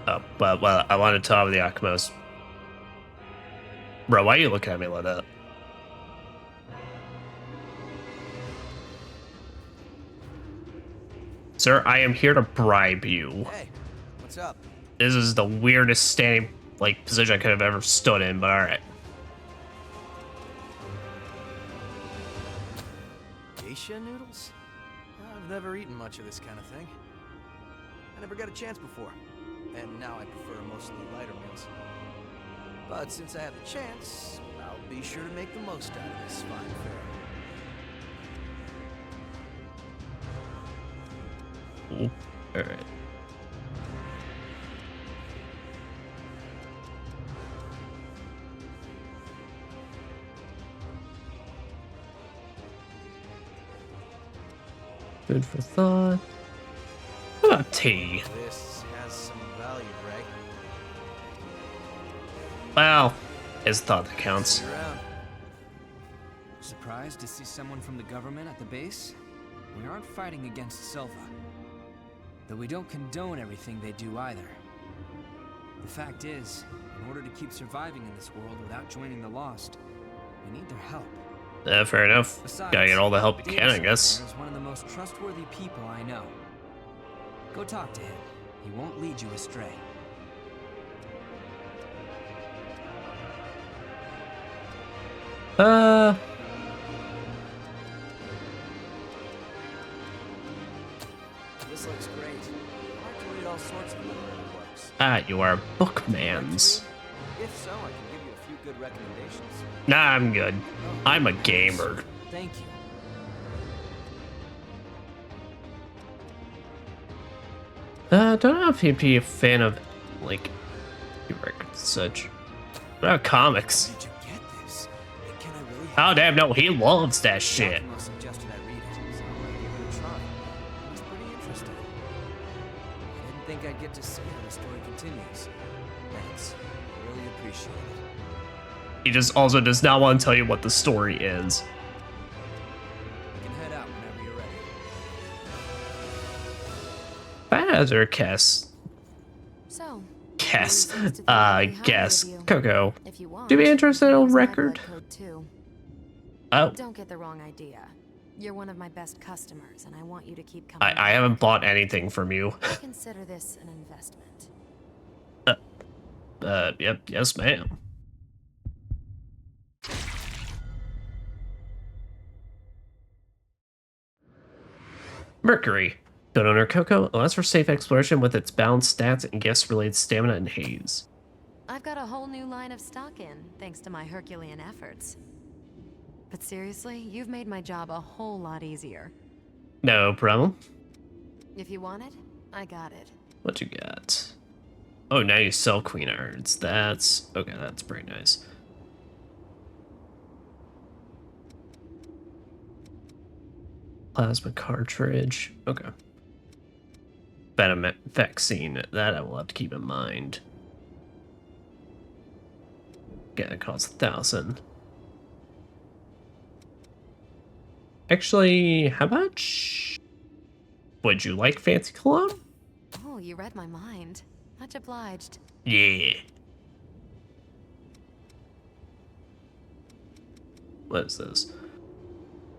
Oh, well, I want to talk with the Akimos. Bro, why are you looking at me like that? Sir, I am here to bribe you. Hey, what's up? This is the weirdest standing position I could have ever stood in, but alright. Geisha noodles? I've never eaten much of this kind of thing. I never got a chance before, and now I prefer mostly lighter meals. But since I have the chance, I'll be sure to make the most out of this fine fare. Ooh, alright. Food for thought. What about tea? This has some value, Greg. Well, it's thought that counts. Surprised to see someone from the government at the base? We aren't fighting against Silva. Though we don't condone everything they do either. The fact is, in order to keep surviving in this world without joining the Lost, we need their help. Fair enough. Besides, Gotta get all the help you can, I Davis guess. is one of the most trustworthy people I know. Go talk to him. He won't lead you astray. This looks great. I can read all sorts of literary works. You are bookmans. If so, I can give you a few good recommendations. Nah, I'm good. I'm a gamer. Thank you. Don't know if he'd be a fan of, records and such. What about comics? Did you get this? Can I really Oh, damn, no, he loves that shit. Yakima suggested I read it, so I gave it a try. It was pretty interesting. I didn't think I'd get to see how the story continues. Thanks. I really appreciate it. He just also does not want to tell you what the story is. You can head out whenever you're ready. Or Kess. So, Guess. Guess. you. Coco. if you want, Do you be interested in a use my record? blood code too. Oh. Don't get the wrong idea. You're one of my best customers, and I want you to keep coming. I haven't bought anything from you. Consider this an investment. Yep, yes, ma'am. Mercury. Good owner Coco allows for safe exploration with its balanced stats and guest-related stamina and haze. I've got a whole new line of stock in, thanks to my Herculean efforts. But seriously, you've made my job a whole lot easier. No problem. If you want it, I got it. What you got? Oh, now you sell Queen Irons. That's... okay, that's pretty nice. Plasma cartridge. Okay. Venom vaccine. That I will have to keep in mind. Yeah, it costs 1,000. Actually, how much would you like, fancy cologne? Oh, you read my mind. Much obliged. Yeah. What is this?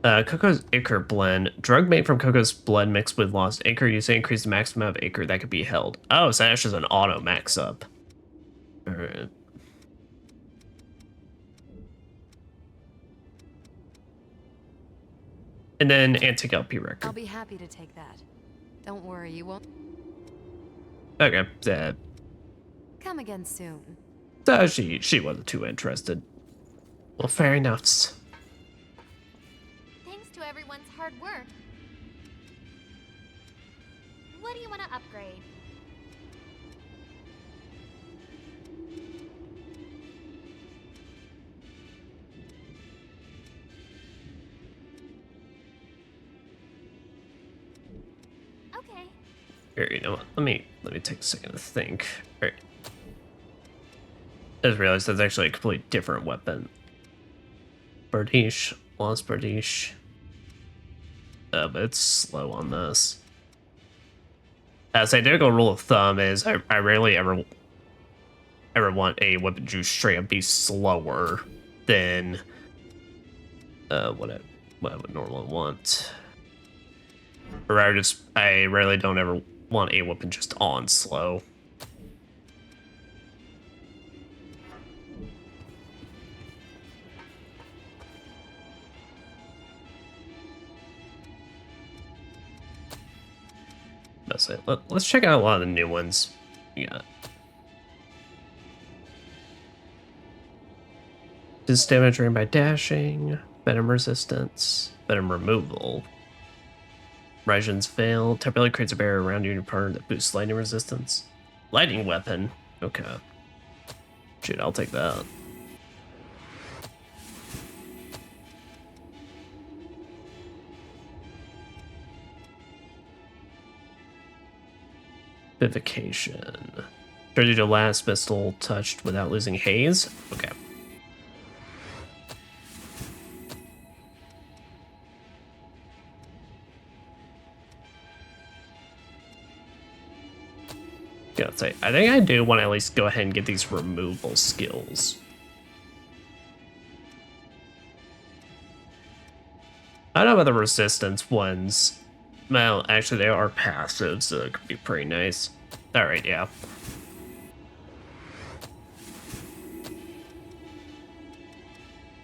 Coco's Ichor blend. Drug made from coco's blood mixed with lost ichor used to increase the maximum amount of ichor that could be held. Oh, so that's just an auto max up. Alright. And then Antique LP record. I'll be happy to take that. Don't worry, you won't. Okay. Come again soon. She wasn't too interested. Well, fair enough. Thanks to everyone's hard work. What do you want to upgrade? Okay. Here, you know what? Let me take a second to think. All right. I just realized that's actually a completely different weapon. Bardiche, lost Bardiche. But it's slow on this. As a typical rule of thumb is I rarely ever want a weapon to straight up be slower than what I would normally want. Or I rarely don't ever want a weapon just on slow. That's it. Let's check out a lot of the new ones we got. Does damage drain by dashing, venom resistance, venom removal. Raijin's Veil temporarily creates a barrier around you and your partner that boosts lightning resistance. Lightning weapon. Okay. Shoot, I'll take that. Vivification. Turns you to last pistol touched without losing haze. Okay. Yeah, say I think I do want to at least go ahead and get these removal skills. I don't know about the resistance ones. Well, actually, they are passive, so it could be pretty nice. Alright, yeah.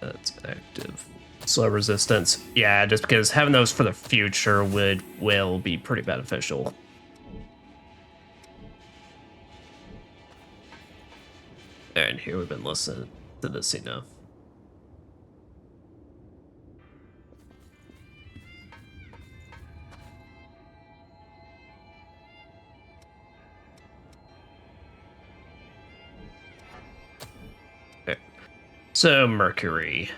That's active. Slow resistance. Yeah, just because having those for the future will be pretty beneficial. And here we've been listening to this enough. Okay. So Mercury.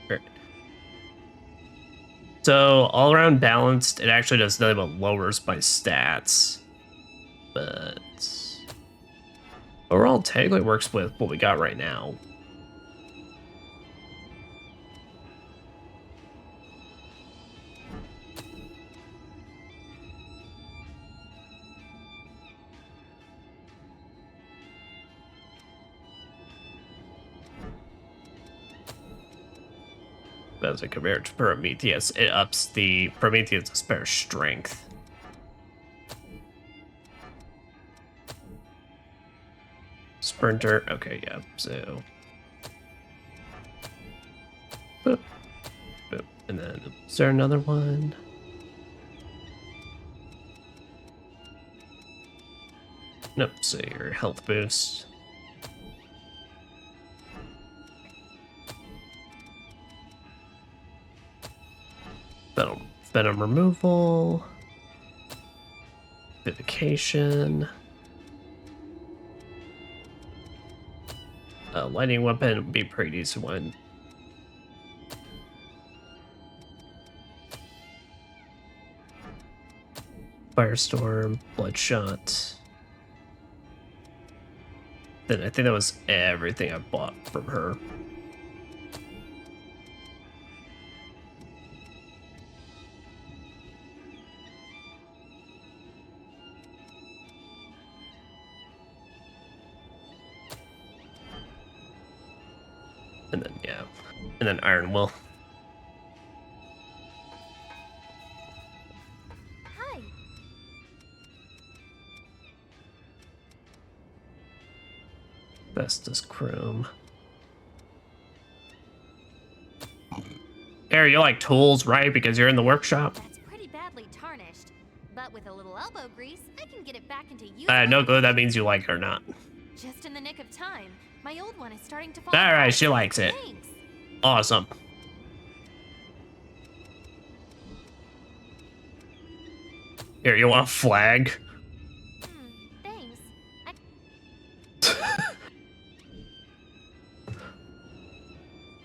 Okay. So all around balanced, it actually does nothing but lowers my stats. But overall, technically works with what we got right now. As I compare it to Prometheus, it ups the Prometheus' spare strength. Sprinter, okay, yeah, so. Boop, boop. And then, is there another one? Nope, so your health boost. Venom removal. Vivification. Lightning weapon would be a pretty decent one. Firestorm, Bloodshot. Then I think that was everything I bought from her. And then, yeah. And then Iron Will. Hi. Festus Chrome. Harry, you like tools, right? Because you're in the workshop? That's pretty badly tarnished. But with a little elbow grease, I can get it back into use. No clue that means you like it or not. Just in the nick of time. My old one is starting to fall Alright, apart. she likes it. Thanks. Awesome. Here, you want a flag? Thanks.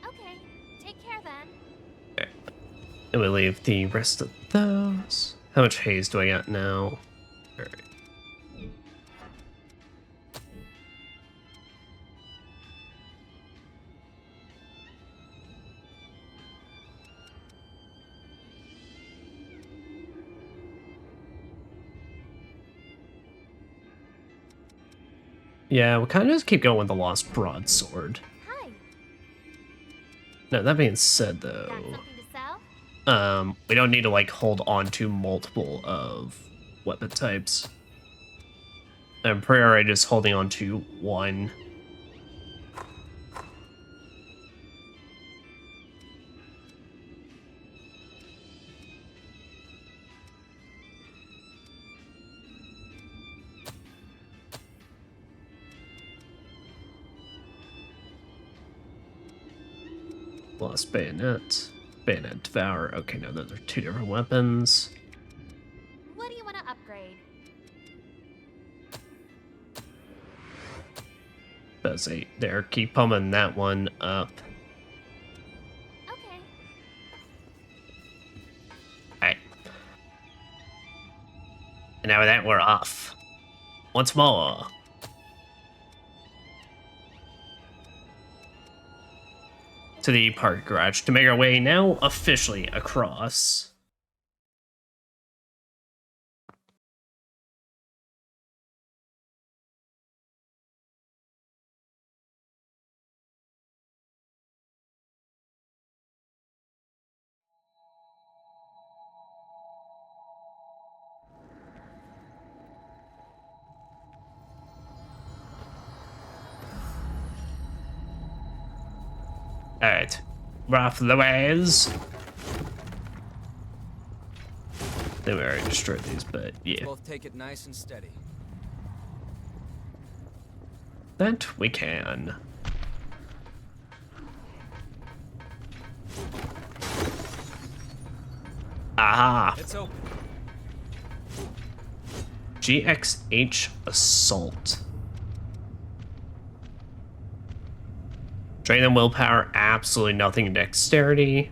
Okay, take care then. And we leave the rest of those. How much haze do I got now? Alright. Yeah, we'll kind of just keep going with the Lost Broadsword. Hi. No, that being said, though, Got something to sell? we don't need to like hold on to multiple of weapon types. I'm pretty already just holding on to one. Lost Bayonet. Bayonet Devour. Okay, no, those are two different weapons. What do you want to upgrade? That's 8 there. Keep pumping that one up. Okay. Alright. And now with that, we're off. Once more. To the park garage to make our way now officially across. Alright. We're off the ways. Then we already destroyed these, but yeah. Both take it nice and steady. That we can. Aha! It's open. GXH Assault. Drain them willpower, absolutely nothing in dexterity.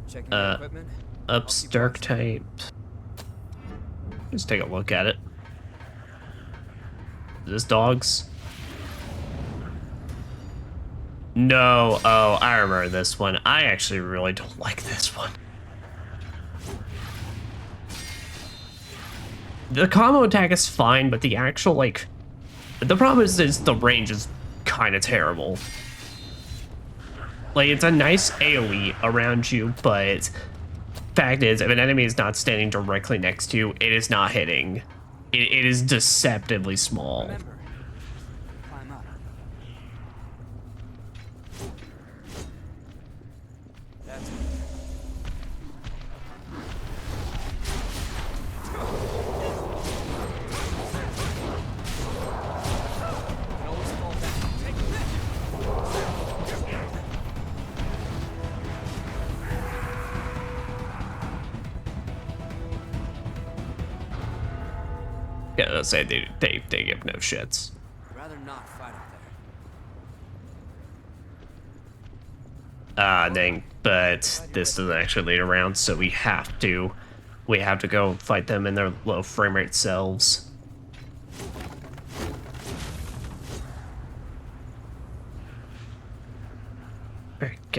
Checking the equipment. Ups dark type. Just take a look at it. Is this dogs? No. Oh, I remember this one. I actually really don't like this one. The combo attack is fine, but the actual, like... The problem is the range is kind of terrible. Like, it's a nice AoE around you, but... Fact is, if an enemy is not standing directly next to you, it is not hitting. It is deceptively small. Remember, climb up. That's it. Can always fall back. Take this. Yeah, let's say they give no shits. Rather not fight up Dang, but this doesn't actually lead around, so we have to go fight them in their low frame rate selves.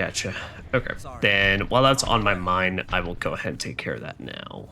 Gotcha. Okay. Then while that's on my mind, I will go ahead and take care of that now.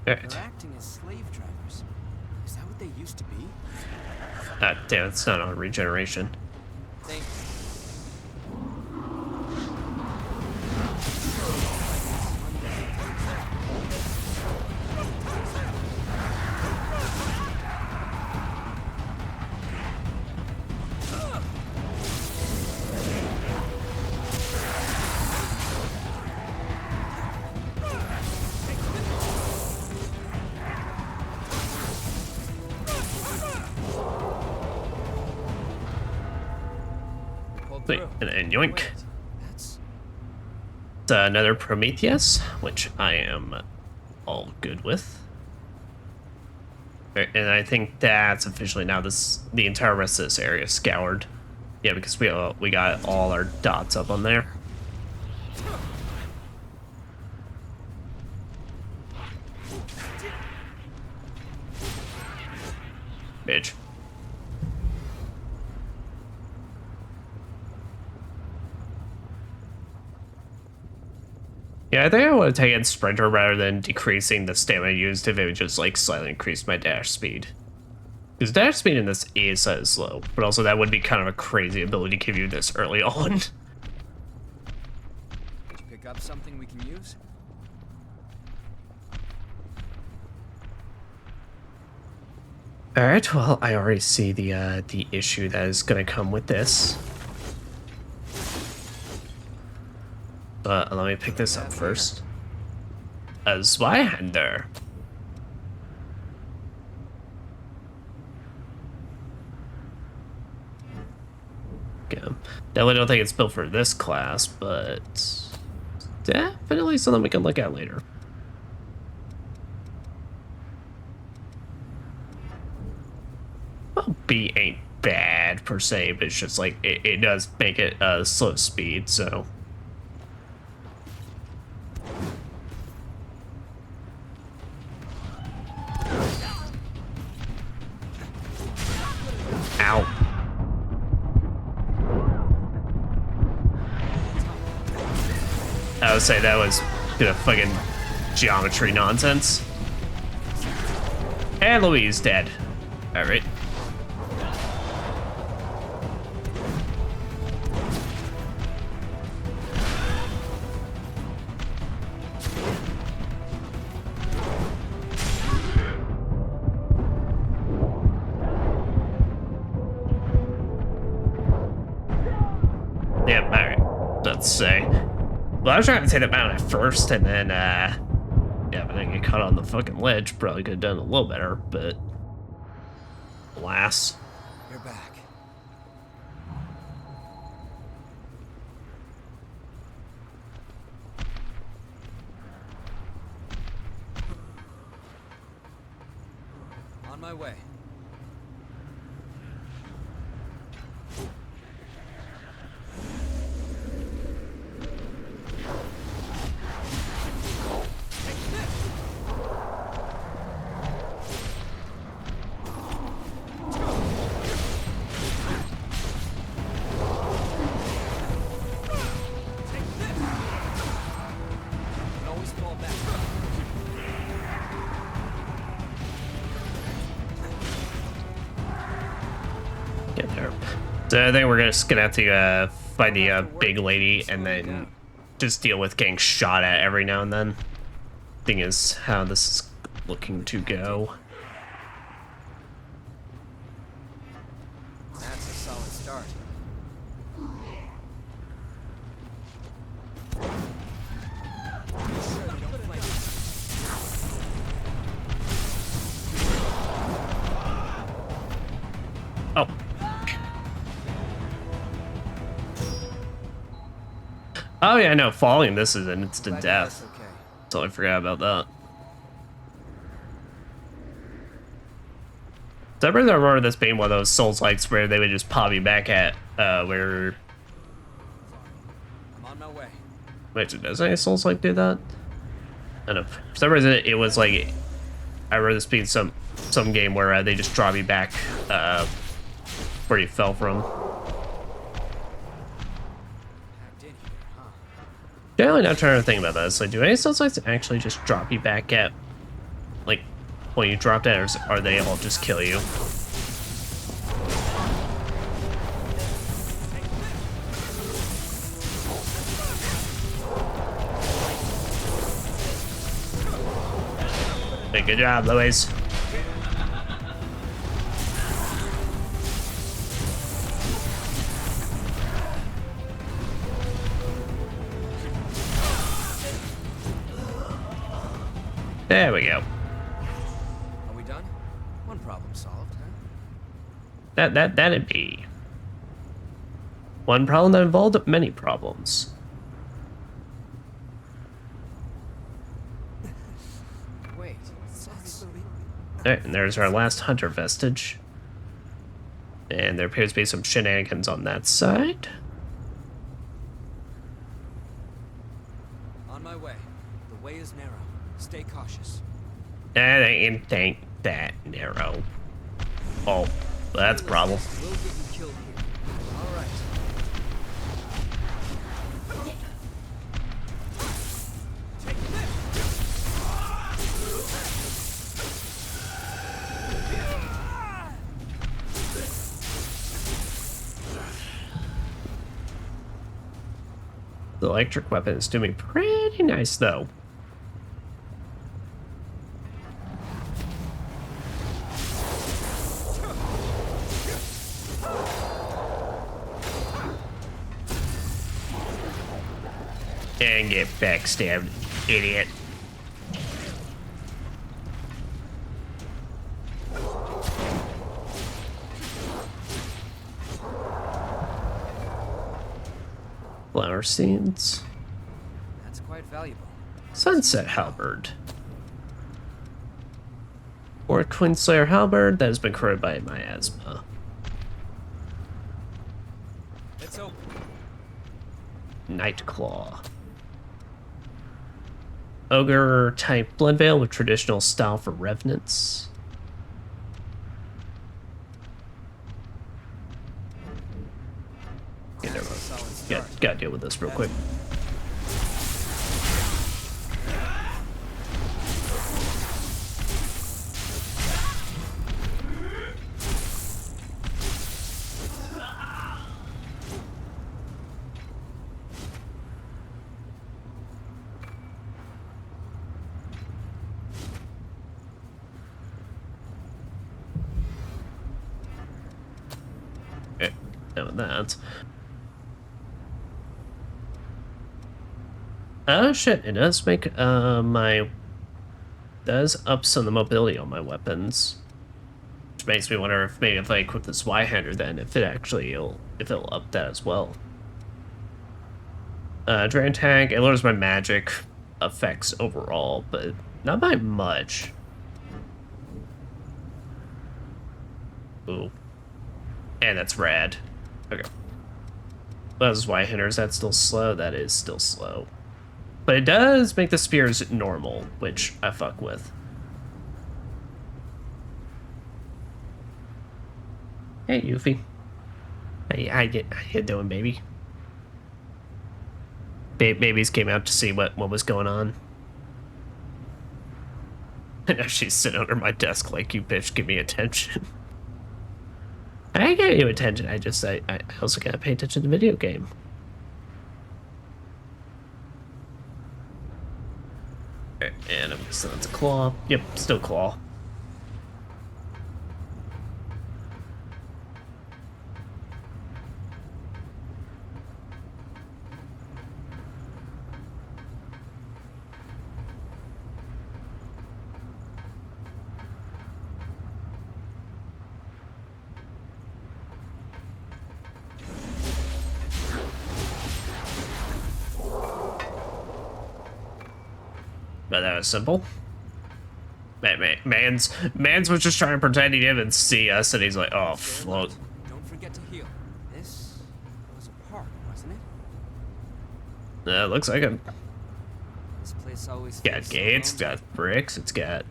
They're acting as slave drivers. Is that what they used to be? Damn, it's not on regeneration. Thank you. Wait, and yoink. It's another Prometheus, which I am all good with. And I think that's officially now the entire rest of this area is scoured. Yeah, because we got all our dots up on there. Bitch. Yeah, I think I want to take in Sprinter rather than decreasing the stamina used if it would just like slightly increase my dash speed. Because dash speed in this is slow, but also that would be kind of a crazy ability to give you this early on. Did you pick up something we can use? Alright, well, I already see the issue that is going to come with this. But let me pick this up first. A Zweihander. Okay. Definitely don't think it's built for this class, but definitely something we can look at later. Well, B ain't bad per se, but it's just like it does make it slow speed, so. Ow. I would say that was fucking geometry nonsense. And Louise dead. Alright. Yep, alright. Let's say. Well, I was trying to take that down at first, and then, yeah, but then get caught on the fucking ledge. Probably could have done a little better, but alas. You're back. On my way. Get there. So I think we're just gonna have to by the big lady, and then just deal with getting shot at every now and then. Thing is how this is looking to go. That's a solid start. Oh. Oh yeah, no, falling this is an instant death. Okay. Totally forgot about that. So I really remember this being one of those Souls-likes where they would just pop you back at where... I'm on my way. Wait, does any Souls-like do that? I don't know. For some reason it was like... I remember this being some game where they just drop you back where you fell from. Generally not trying to think about this. Like, do any Souls-likes actually just drop you back at, like, when you dropped at, or are they all just kill you? Hey, good job, Louise. There we go. Are we done? One problem solved, huh? That'd be one problem that involved many problems. Wait, Alright, and there's our last hunter vestige. And there appears to be some shenanigans on that side. on my way. The way is narrow. Stay cautious. That ain't that narrow. Oh, that's a problem. We'll get you killed here. All right. The electric weapon is doing pretty nice, though. And get backstabbed, idiot. Flower seeds. That's quite valuable. Sunset halberd. Or Queenslayer halberd that has been corroded by miasma. It's open. Nightclaw. Ogre type blood veil with traditional style for revenants. Okay, never mind. Gotta deal with this real quick. Okay, done with that. Oh shit, it does make does up some of the mobility on my weapons. Which makes me wonder if maybe if I equip this Y-hander then if it'll up that as well. Dragon tag, it lowers my magic effects overall, but not by much. Ooh. And that's rad. Okay. Well, this is Y-hander, is that still slow? That is still slow. But it does make the spears normal, which I fuck with. Hey, Yuffie. How you doing, baby? Babies came out to see what was going on. And now she's sitting under my desk like, you bitch, give me attention. I get you attention, I also gotta pay attention to the video game. And I'm guessing that's a claw. Yep, still claw. But that was simple. Mans was just trying to pretend he didn't see us, and he's like, "Oh, float." Don't forget to heal. This was a park, wasn't it? It looks like it. This place always It's got gates, it's got bricks, it's got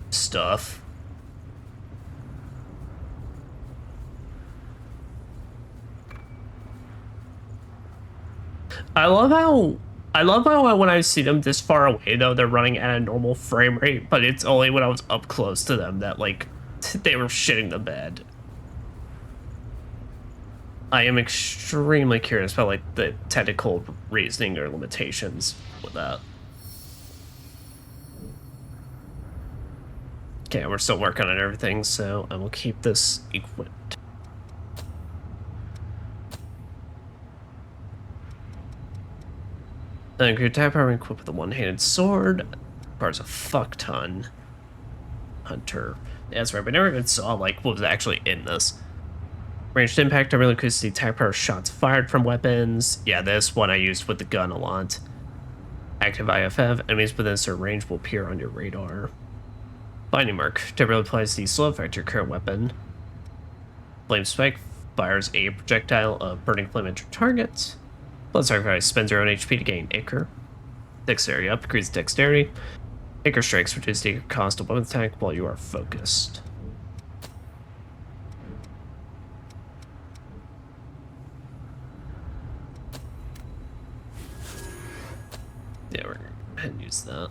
stuff. I love how when I see them this far away though, they're running at a normal frame rate, but it's only when I was up close to them that like they were shitting the bed. I am extremely curious about like the technical reasoning or limitations with that. Okay, we're still working on everything, so I will keep this equipped. Your type power equipped with a one-handed sword. Requires a fuck ton. Hunter. Yeah, that's right, but I never even saw like what was actually in this. Ranged impact, I really could see type power shots fired from weapons. Yeah, this one I used with the gun a lot. Active IFF, enemies within a certain range will appear on your radar. Binding mark, temporarily applies the slow effect to your current weapon. Flame spike fires a projectile of burning flame at your target. Blood sacrifice spends your own HP to gain Ichor. Dexterity up, increase dexterity. Ichor strikes reduce the cost of weapon attack while you are focused. Yeah, we're gonna go ahead and use that.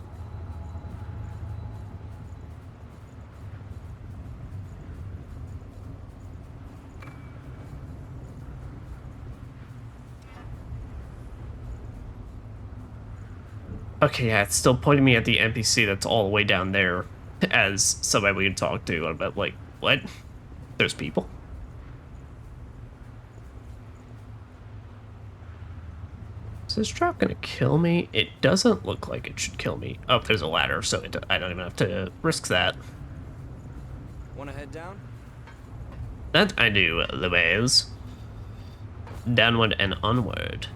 Okay, yeah, it's still pointing me at the NPC that's all the way down there as somebody we can talk to. I'm like, what? There's people? Is this drop gonna kill me? It doesn't look like it should kill me. Oh, there's a ladder, so I don't even have to risk that. Wanna head down? That I do, Louise. Downward and onward.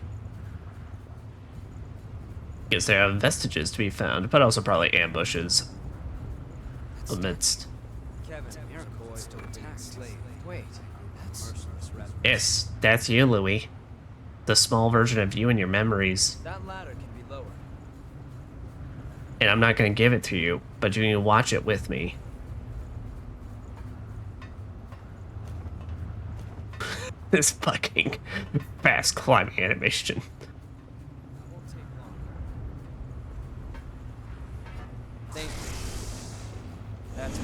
Guess there are vestiges to be found, but also probably ambushes amidst. Kevin, Iroquois to attack slave. Wait, that's merciless rather. Yes, that's you, Louis. The small version of you and your memories. That ladder can be lowered. And I'm not gonna give it to you, but you can watch it with me. This fucking fast climbing animation. Thank you. That's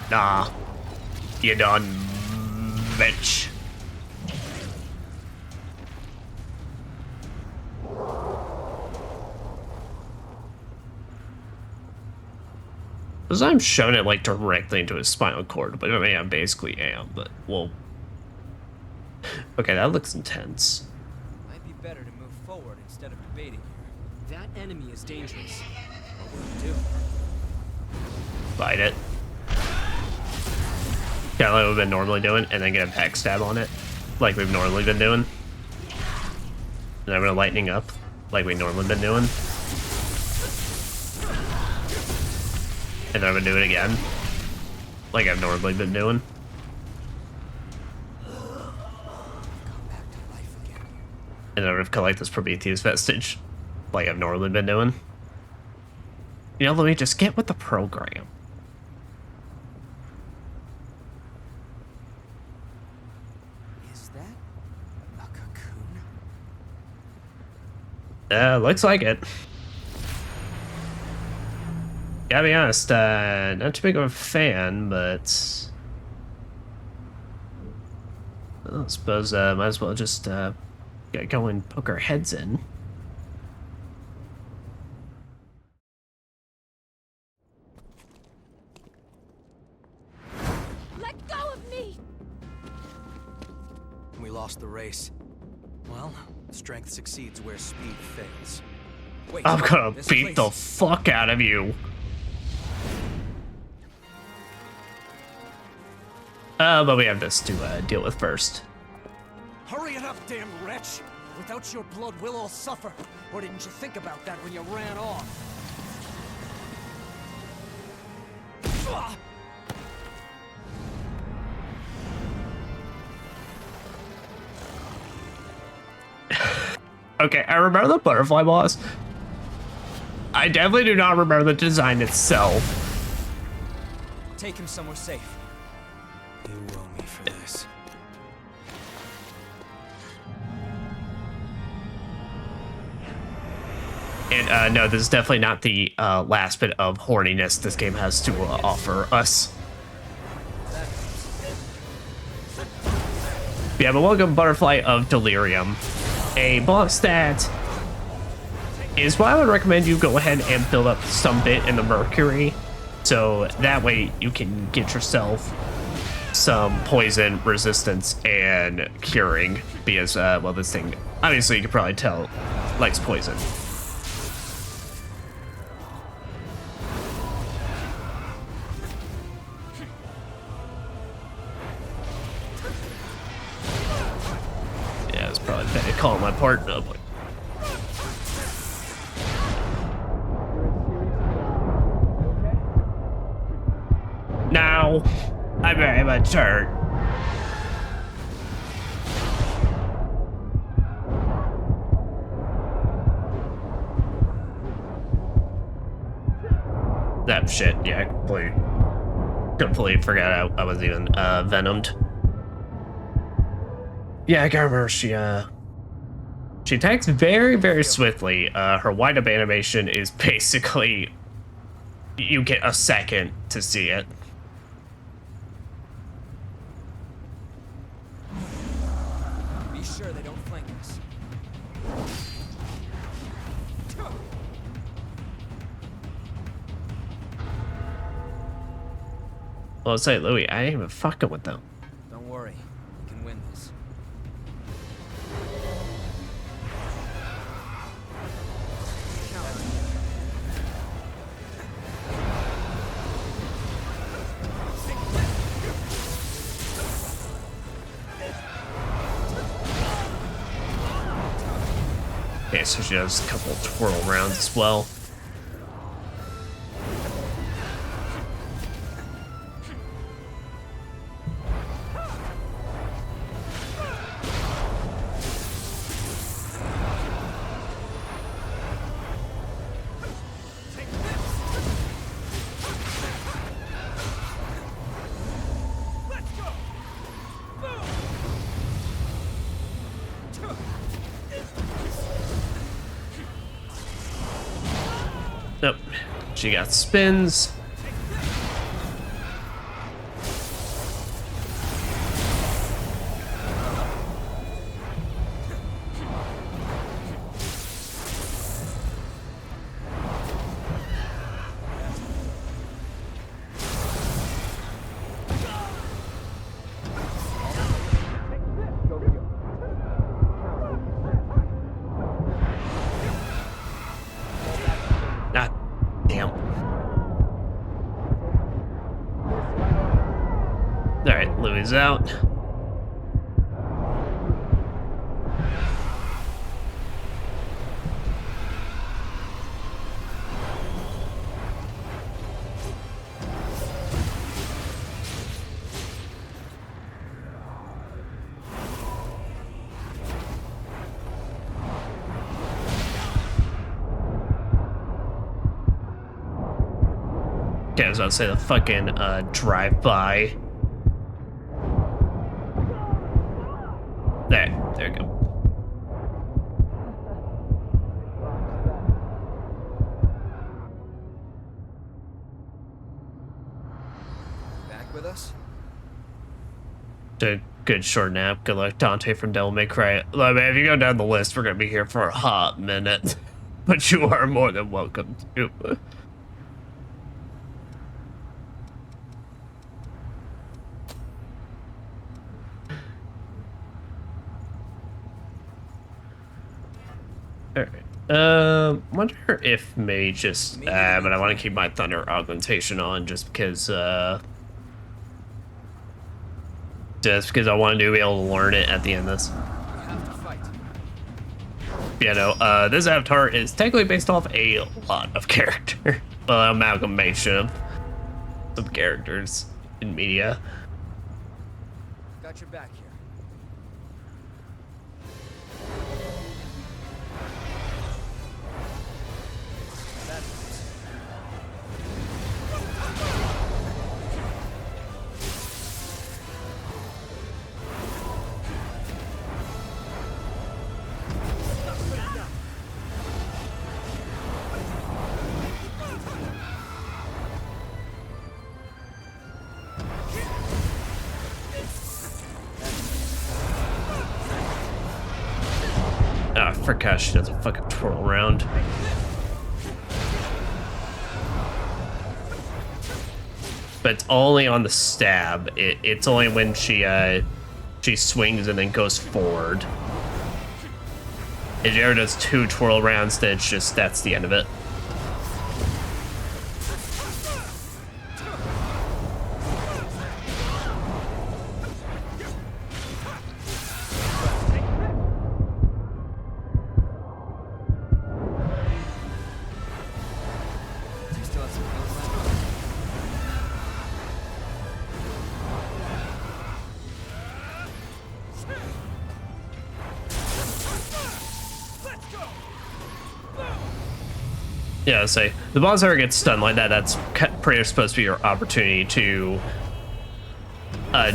Nah. You done, bitch. Because I'm showing it like directly into his spinal cord, but I mean, I basically am, but well. Okay, that looks intense. might be better to move forward instead of debating here. That enemy is dangerous. What will you do? Fight it. Yeah, like we've been normally doing, and then get a backstab on it, like we've normally been doing. And I'm gonna lightning up, like we normally been doing. And then I'm gonna do it again, like I've normally been doing. And then I'm gonna collect this Prometheus vestige, like I've normally been doing. You know, let me just get with the program. Is that a cocoon? Looks like it. Gotta be honest, not too big of a fan, but I suppose might as well just go and poke our heads in. Let go of me! We lost the race. Well, strength succeeds where speed fails. Wait, I'm gonna this beat the fuck out of you. But we have this to deal with first. Hurry it up, damn wretch! Without your blood, we'll all suffer. Or didn't you think about that when you ran off? Okay, I remember the butterfly boss. I definitely do not remember the design itself. Take him somewhere safe. You will me for this. And no, this is definitely not the last bit of horniness this game has to offer us. Yeah, but welcome Butterfly of Delirium. A boss that is why I would recommend you go ahead and build up some bit in the Mercury. So that way you can get yourself some poison resistance and curing. Because, well, this thing, obviously you can probably tell, likes poison. Yeah, it's probably better calling my partner up. Now, I'm very much hurt. That shit, yeah, completely forgot I was even venomed. Yeah, I can remember she attacks very, very swiftly. Her wind-up animation is basically you get a second to see it. Be sure they don't flank us. Well, say, Louis, I ain't even fucking with them. Don't worry, we can win this. Okay, so she does a couple twirl rounds as well. Nope. She got spins. Damn. Alright, Louis out. Okay, I was about to say the fucking drive-by. There we go. A good short nap. Good luck, Dante from Devil May Cry. Look, man, if you go down the list, we're gonna be here for a hot minute. But you are more than welcome to. Alright. Wonder if maybe just but I want to keep my thunder augmentation on just because I want to be able to learn it at the end of this. You know, this avatar is technically based off a lot of character. Well, amalgamation of some characters in media. Got your back here. Ah, oh, forgot she doesn't fucking twirl around. But it's only on the stab. It's only when she swings and then goes forward. If she ever does 2 twirl rounds, then it's just, that's the end of it. Yeah, say the boss ever gets stunned like that. That's pretty much supposed to be your opportunity to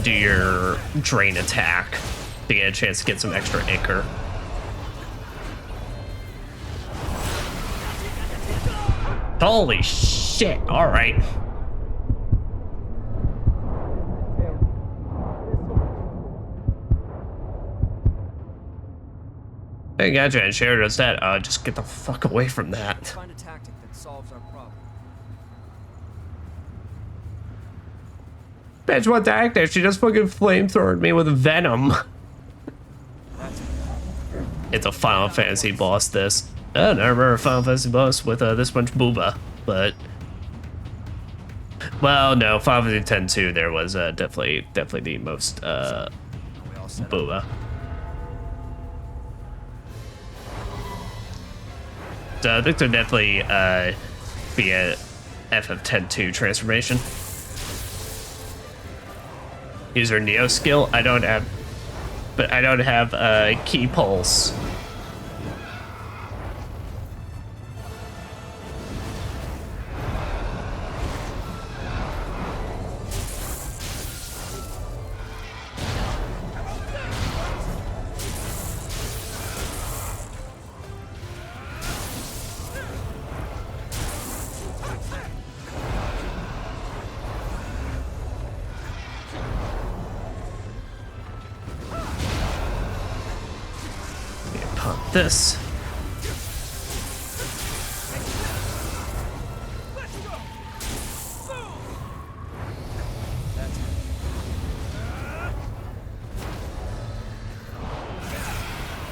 do your drain attack to get a chance to get some extra ichor. Holy shit! All right. Hey, gotcha. And Cher does that. Just get the fuck away from that. Find a tactic that solves our problem. Bitch, what the heck there? She just fucking flamethrowered me with venom. It's a Final Fantasy boss, this. I don't remember a Final Fantasy boss with this much booba, but... Well, no, Final Fantasy X-2, there was definitely the most booba. So I think there'll definitely be a FF10-2 transformation. Use her Neo skill. I don't have key pulse. This.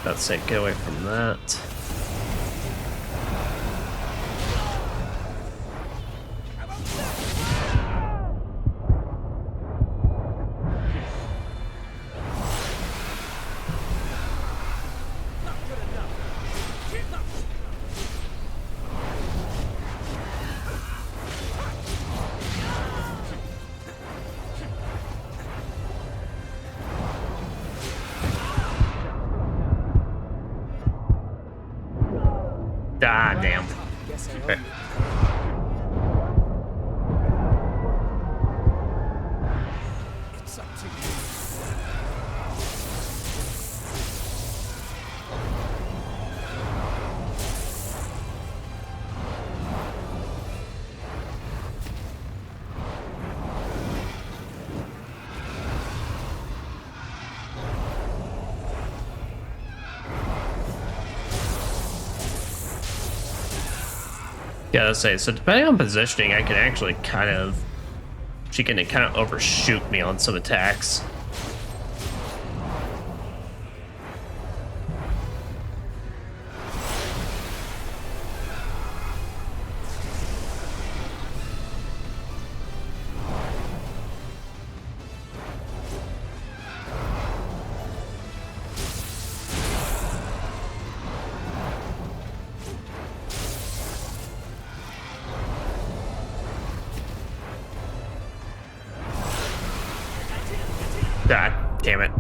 Let's say get away from that. Ah, damn. Okay. Yeah, let's say, so depending on positioning, I can actually kind of, she can kind of overshoot me on some attacks. God damn it.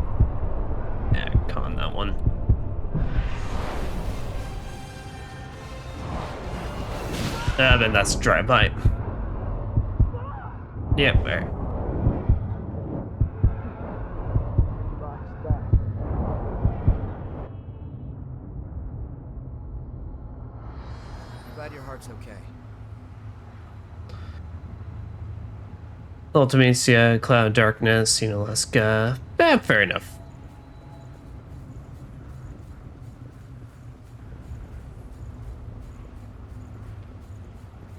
Yeah, con that one. Then that's dry bite. Yeah, where? I'm glad your heart's okay. Ultimacia, Cloud Darkness, Unalaska. Fair enough.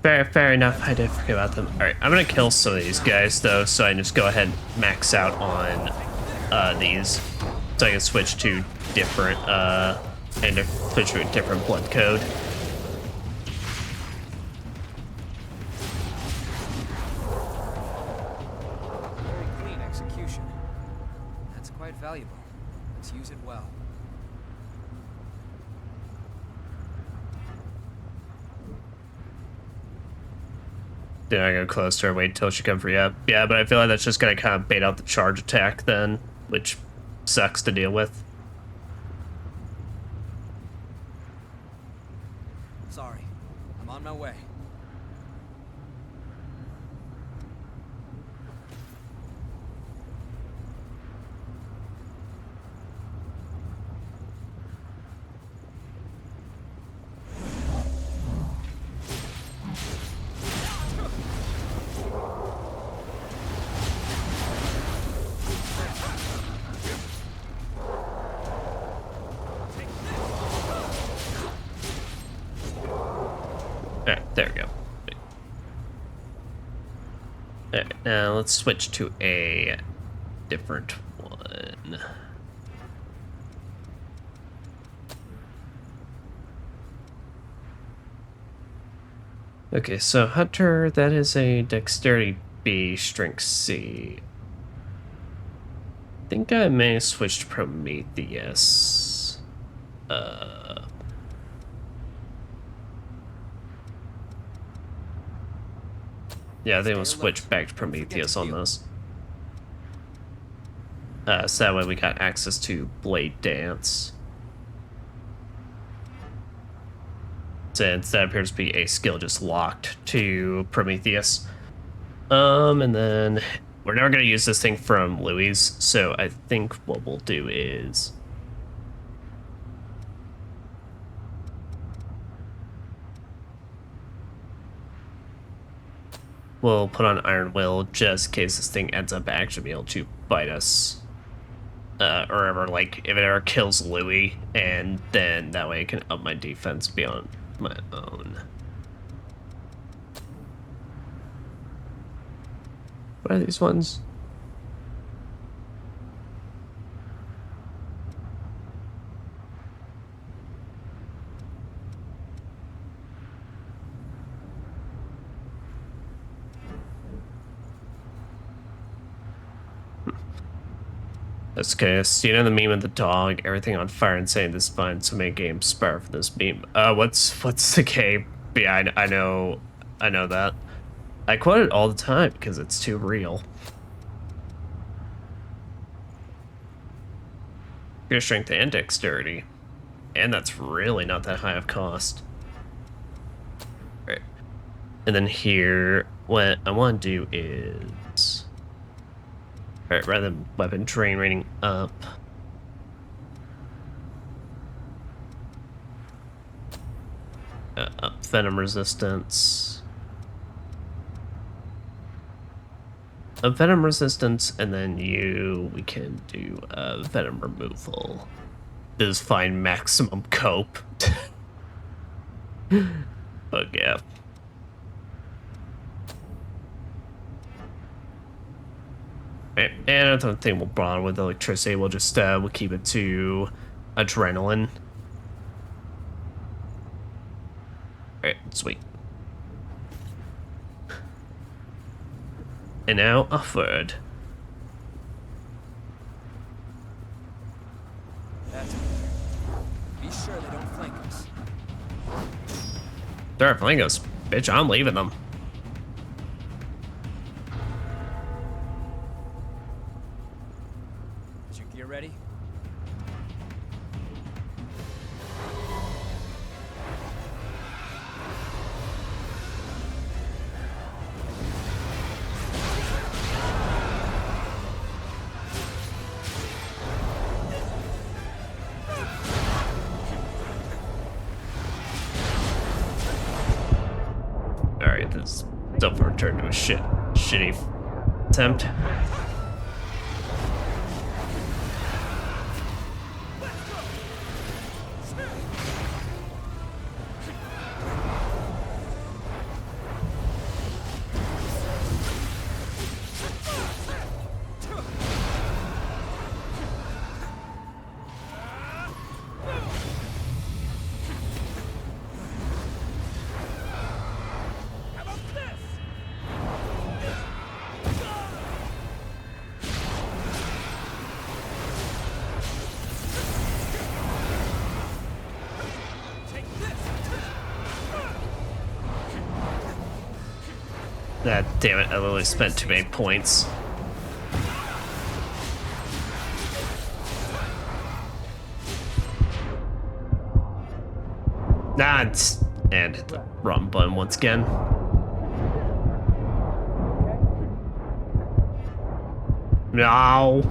Fair enough. I did forget about them. Alright, I'm gonna kill some of these guys though, so I can just go ahead and max out on these. So I can switch to different and switch to a different blood code. Very clean execution. That's quite valuable. Let's use it well. Then I go close to her, wait till she comes free up. Yeah, but I feel like that's just gonna kind of bait out the charge attack then, which sucks to deal with. Sorry. I'm on my way. Alright, there we go. Alright, now let's switch to a different one. Okay, so Hunter, that is a Dexterity B, Strength C. I think I may switch to Prometheus. Yeah, I think we'll switch back to Prometheus on this. So that way we got access to Blade Dance. Since that appears to be a skill just locked to Prometheus. And then we're never going to use this thing from Louis, so I think what we'll do is... we'll put on Iron Will just in case this thing ends up actually being able to bite us. Or ever, like, if it ever kills Louis, and then that way I can up my defense beyond my own. What are these ones? That's okay. So, you know the meme of the dog, everything on fire and saying this fine, so many games spare from this meme. What's the game? Yeah, I know that. I quote it all the time because it's too real. Your strength and dexterity. And that's really not that high of cost. Right. And then here, what I want to do is... Alright, rather than weapon drain rating up. Up venom resistance. Up venom resistance, and then we can do venom removal. This is fine maximum cope. But yeah. And I don't think we'll bother with electricity. We'll just we'll keep it to adrenaline. Alright, sweet. And now upward. That's be sure they don't flank us. They're flanking us. Bitch, I'm leaving them. Is your gear ready? Alright, this stuff returned to a shitty attempt. Ah, damn it, I literally spent too many points. Nah, and hit the wrong button once again. No.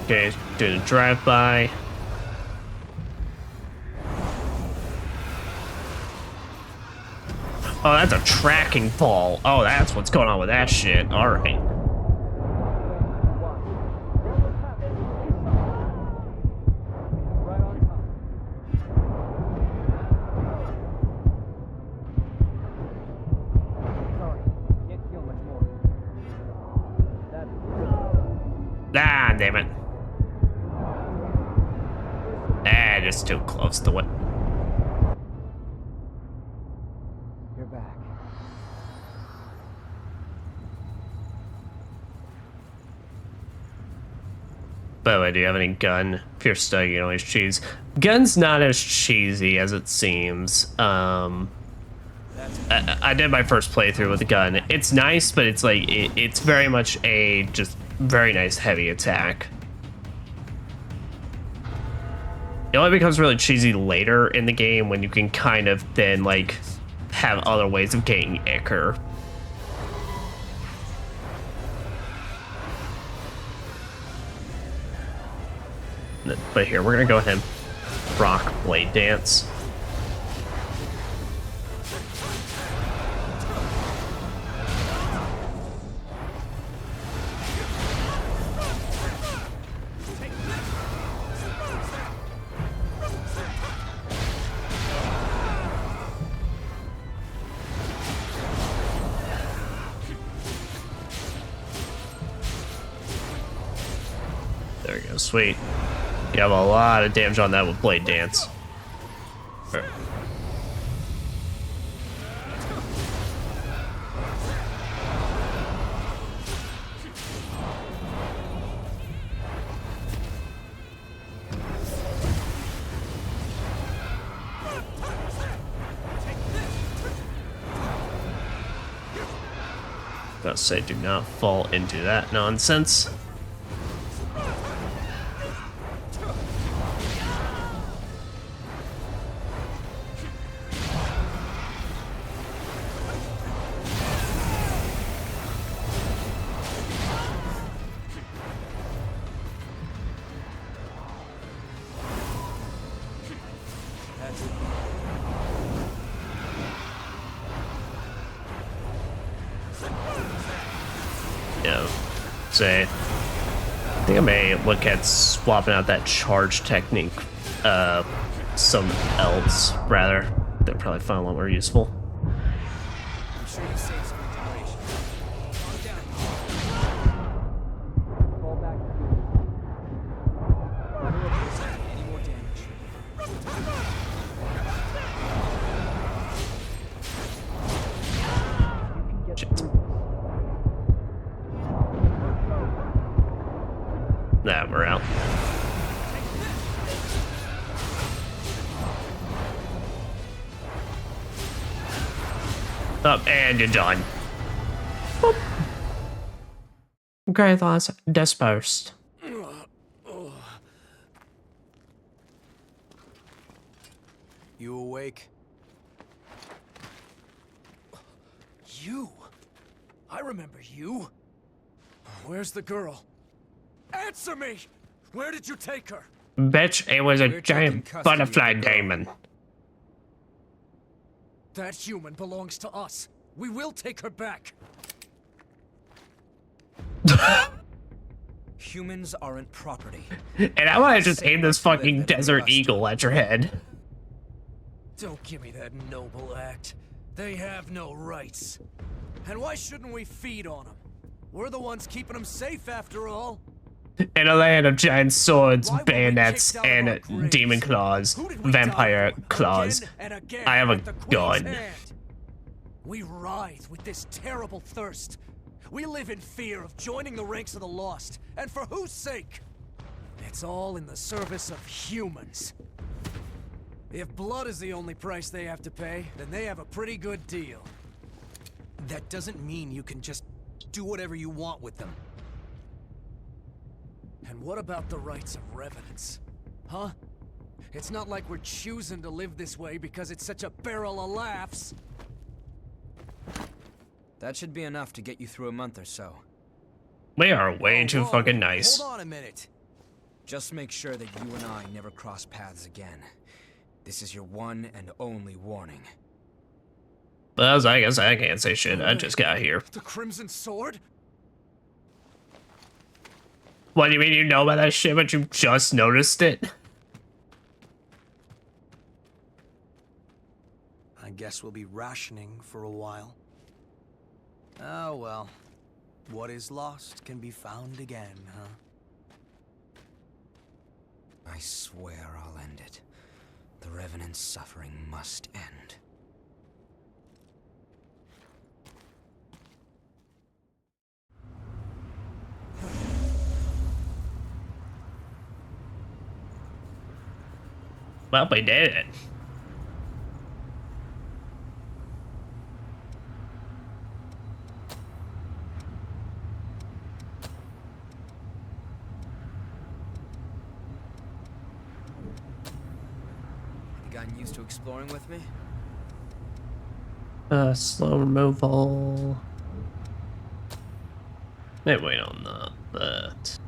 Okay, doing a drive-by. Oh, that's a tracking ball. Oh, that's what's going on with that shit. Alright. Ah, damn it. Ah, just too close to it. You're back. By the way, do you have any gun? If you're stuck, you can always choose. Gun's not as cheesy as it seems. I did my first playthrough with a gun. It's nice, but it's like, it's very much a just very nice heavy attack. It only becomes really cheesy later in the game when you can kind of then like have other ways of getting ichor. But here, we're gonna go ahead and rock Blade Dance. There we go, sweet. You have a lot of damage on that with Blade Dance. Right. I'll say do not fall into that nonsense. Yeah, say think I may look at swapping out that charge technique, some else rather. They'll probably find a lot more useful. I'm sure you saved some regeneration. Calm down. Fall back to any more damage. Shit. Nah, we're out. Up and you're done. Boop. Okay, loss dispersed. You awake? You? I remember you. Where's the girl? Answer me! Where did you take her? Bitch, it was a We're giant taking custody butterfly of the girl. demon. That human belongs to us. We will take her back. Humans aren't property. And I want to just aim this fucking desert eagle at your head. Don't give me that noble act. They have no rights. And why shouldn't we feed on them? We're the ones keeping them safe after all. In a land of giant swords, Why were we bayonets, kicked out of our and graves? demon claws, Who did we vampire die for? claws, Again and again I have a at the Queen's gun. hand. We writhe with this terrible thirst. We live in fear of joining the ranks of the lost. And for whose sake? It's all in the service of humans. If blood is the only price they have to pay, then they have a pretty good deal. That doesn't mean you can just do whatever you want with them. And what about the rights of revenants? Huh? It's not like we're choosing to live this way because it's such a barrel of laughs. That should be enough to get you through a month or so. We are way too fucking nice. Hold on a minute. Just make sure that you and I never cross paths again. This is your one and only warning. Well, I guess I can't say shit. I just got here. The Crimson Sword? What do you mean you know about that shit, but you just noticed it? I guess we'll be rationing for a while. Oh well. What is lost can be found again, huh? I swear I'll end it. The Revenant's suffering must end. Well, we did it. You gotten used to exploring with me? Slow removal. Maybe wait on that.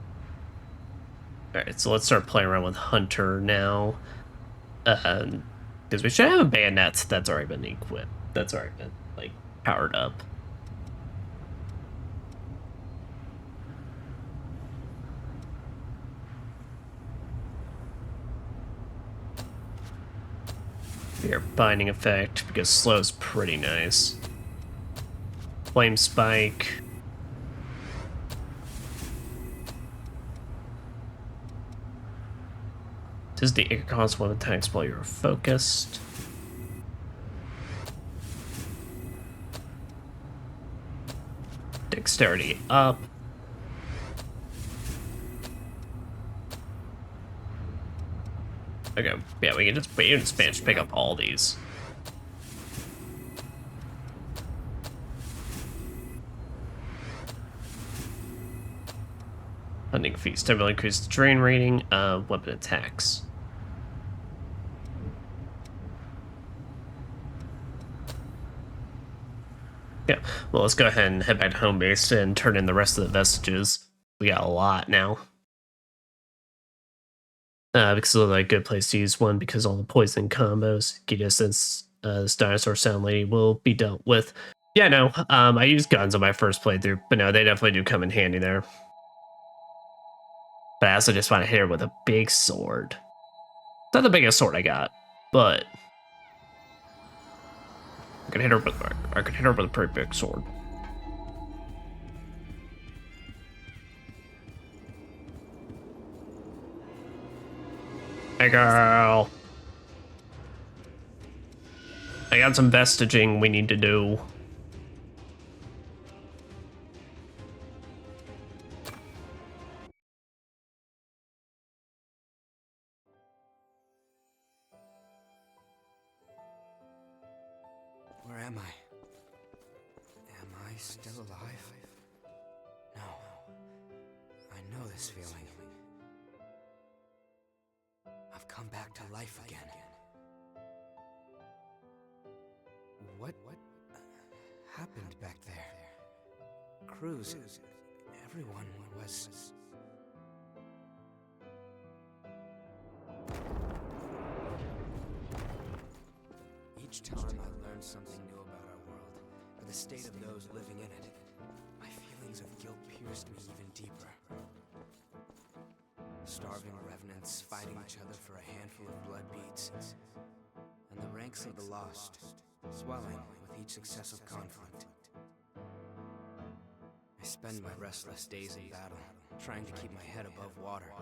Alright, so let's start playing around with Hunter now. Because we should have a bayonet that's already been equipped. That's already been, like, powered up. Your binding effect, because slow's pretty nice. Flame spike. Does the cause one attacks while you're focused? Dexterity up. Okay, yeah, we can just pick up all these. Hunting feast temporarily increase the drain rating of weapon attacks. Yeah, well, let's go ahead and head back to home base and turn in the rest of the vestiges. We got a lot now. Because it's a good place to use one because all the poison combos, since this dinosaur sound lady will be dealt with. Yeah, no, I used guns on my first playthrough, but no, they definitely do come in handy there. But I also just want to hit her with a big sword. Not the biggest sword I got, but I could hit her with a pretty big sword. Hey girl. I got some vestiging we need to do. Where am I? Am I still alive? No. I know this feeling. I've come back to life again. What happened back there? Cruz, everyone was... Each time I learned something new about our world, or the state of those living in it, my feelings of guilt pierced me even deeper. Starving revenants fighting each other for a handful of blood beads, and the ranks of the lost swelling with each successive conflict. I spend my restless days in battle, trying to keep my head above water.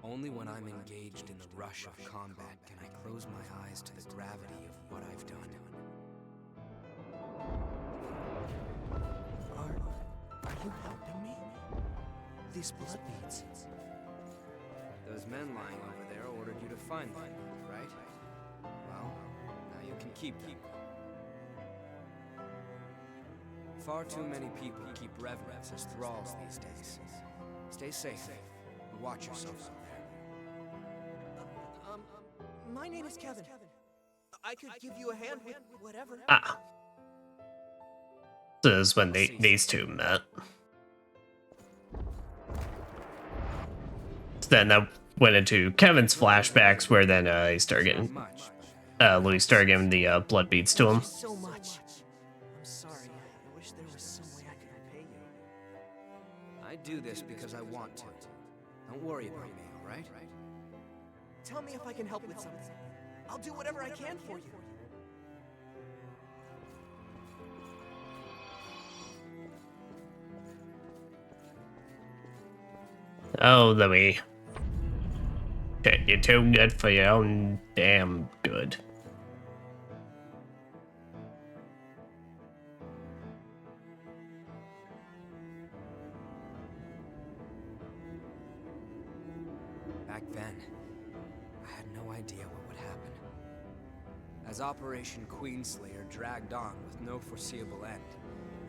Only when I'm engaged in the rush of combat can I close my eyes to the gravity of what I've done. Are you helping me? These blood beads. Those men lying over there ordered you to find them, right? Well, now you can keep them. Far too many people keep revenants as thralls these days. Stay safe and watch yourself out there. My name is Kevin. I could give you a hand with whatever. Ah. This is when these two met. Then that went into Kevin's flashbacks, where then he started getting Louis started giving the blood beads to him. So much. I'm sorry. I wish there was some way I could repay you. I do this because I want to. Don't worry about me, all right? Tell me if I can help with something. I'll do whatever I can for you. Oh, Louis. Shit, you're too good for your own damn good. Back then, I had no idea what would happen. As Operation Queenslayer dragged on with no foreseeable end,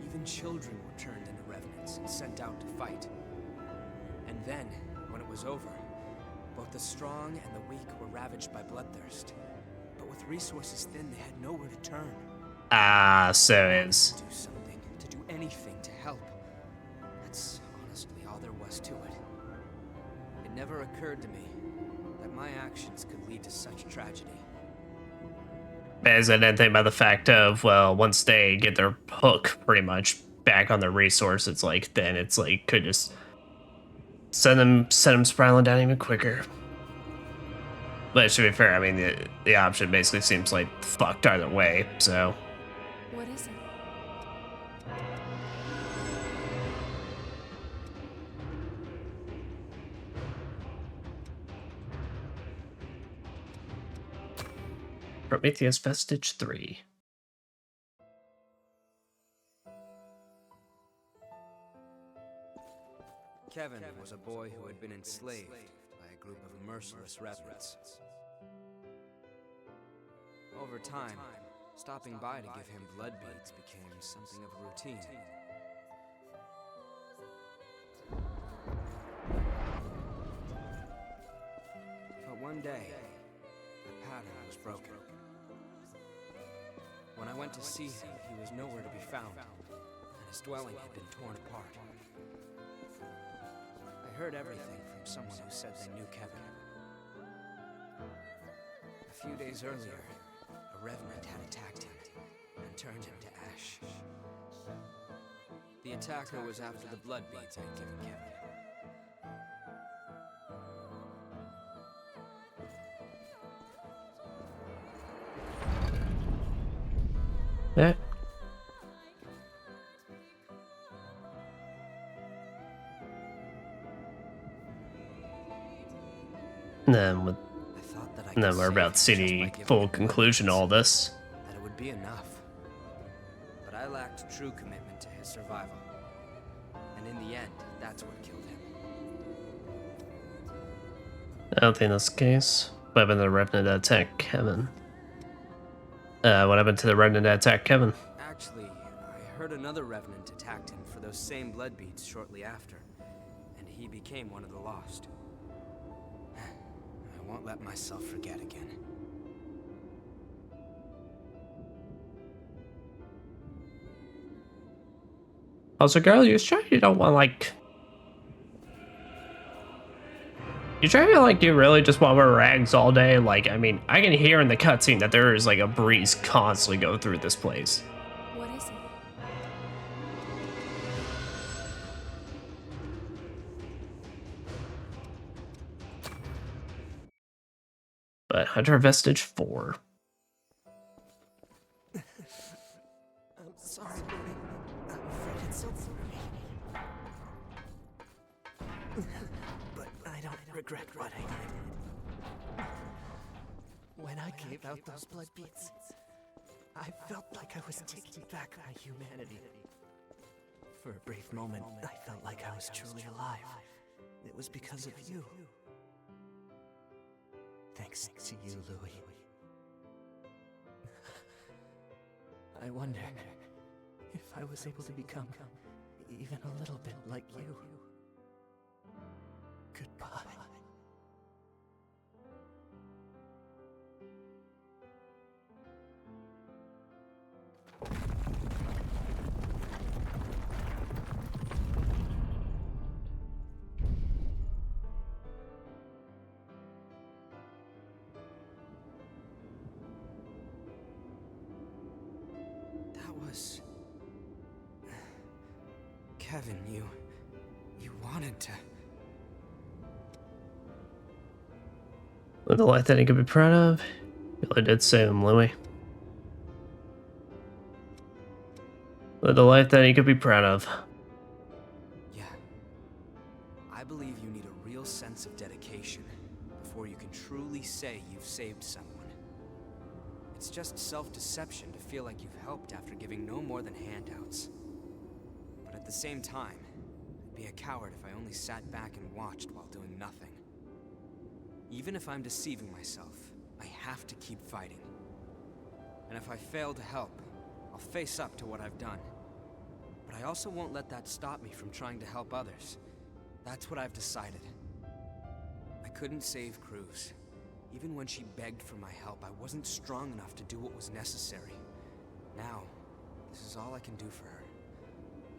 even children were turned into revenants and sent out to fight. And then, when it was over, both the strong and the weak were ravaged by bloodthirst. But with resources thin, they had nowhere to turn. Ah, so it's... To do something, to do anything to help. That's honestly all there was to it. It never occurred to me that my actions could lead to such tragedy. As I didn't think about the fact of, well, once they get their hook pretty much back on their resource, it's like, then it's like, could just send them spiraling down even quicker. But to be fair, I mean, the option basically seems like fucked either way, so. What is it? Prometheus Vestige 3. Kevin was a boy who had been enslaved by a group of merciless revenants. Over time, stopping by to give him blood beads became something of a routine. But one day, the pattern was broken. When I went to see him, he was nowhere to be found, and his dwelling had been torn apart. I heard everything from someone who said they knew Kevin. A few days earlier, a revenant had attacked him and turned him to ash. The attacker was after the blood beads I'd given Kevin. Yeah. And then we're about to see the full conclusion to all this. That it would be enough. But I lacked true commitment to his survival. And in the end, that's what killed him. I don't think that's the case. What happened to the Revenant that attacked Kevin? What happened to the Revenant that attacked Kevin? Actually, I heard another Revenant attacked him for those same blood beads shortly after. And he became one of the lost. I won't let myself forget again. Also, girl, you sure you don't want, like... You sure you really just want to wear rags all day? Like, I mean, I can hear in the cutscene that there is, like, a breeze constantly go through this place. What is it? But Hunter Vestige 4. I'm sorry, Louis. I'm afraid it's so for me. But I don't regret what I did. When I gave out those blood beads, I felt like I was taking back my humanity. For a brief moment, I felt like I was truly alive. It was because of you. Thanks to you, Louis. I wonder if I was able to become even a little bit like you. Goodbye. Kevin, you wanted to... Live a life that he could be proud of. You really did save him, Louis. Live a life that he could be proud of. Yeah. I believe you need a real sense of dedication before you can truly say you've saved someone. It's just self-deception to feel like you've helped after giving no more than handouts. But at the same time, I'd be a coward if I only sat back and watched while doing nothing. Even if I'm deceiving myself, I have to keep fighting. And if I fail to help, I'll face up to what I've done. But I also won't let that stop me from trying to help others. That's what I've decided. I couldn't save Cruz. Even when she begged for my help, I wasn't strong enough to do what was necessary. Now, this is all I can do for her.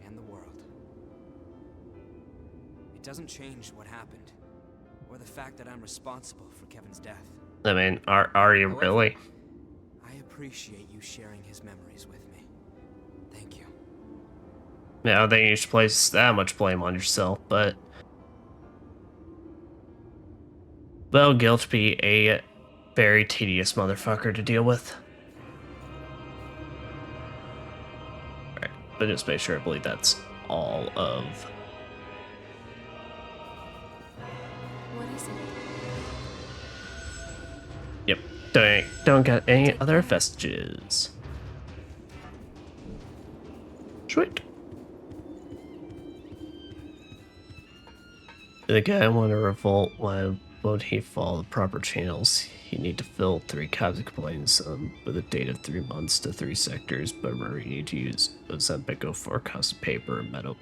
And the world. It doesn't change what happened, or the fact that I'm responsible for Kevin's death. I mean, are you really? I appreciate you sharing his memories with me. Thank you. Yeah, I don't think you should place that much blame on yourself, but... Well, guilt be a very tedious motherfucker to deal with. Alright, but just make sure I believe that's all of... What is it? Yep, don't got any other vestiges. Sweet. The guy want to revolt. Why won't he follow the proper channels? You need to fill 3 copies of complaints with a date of 3 months to 3 sectors, but remember you need to use Ozempic 4 costs of paper and metal.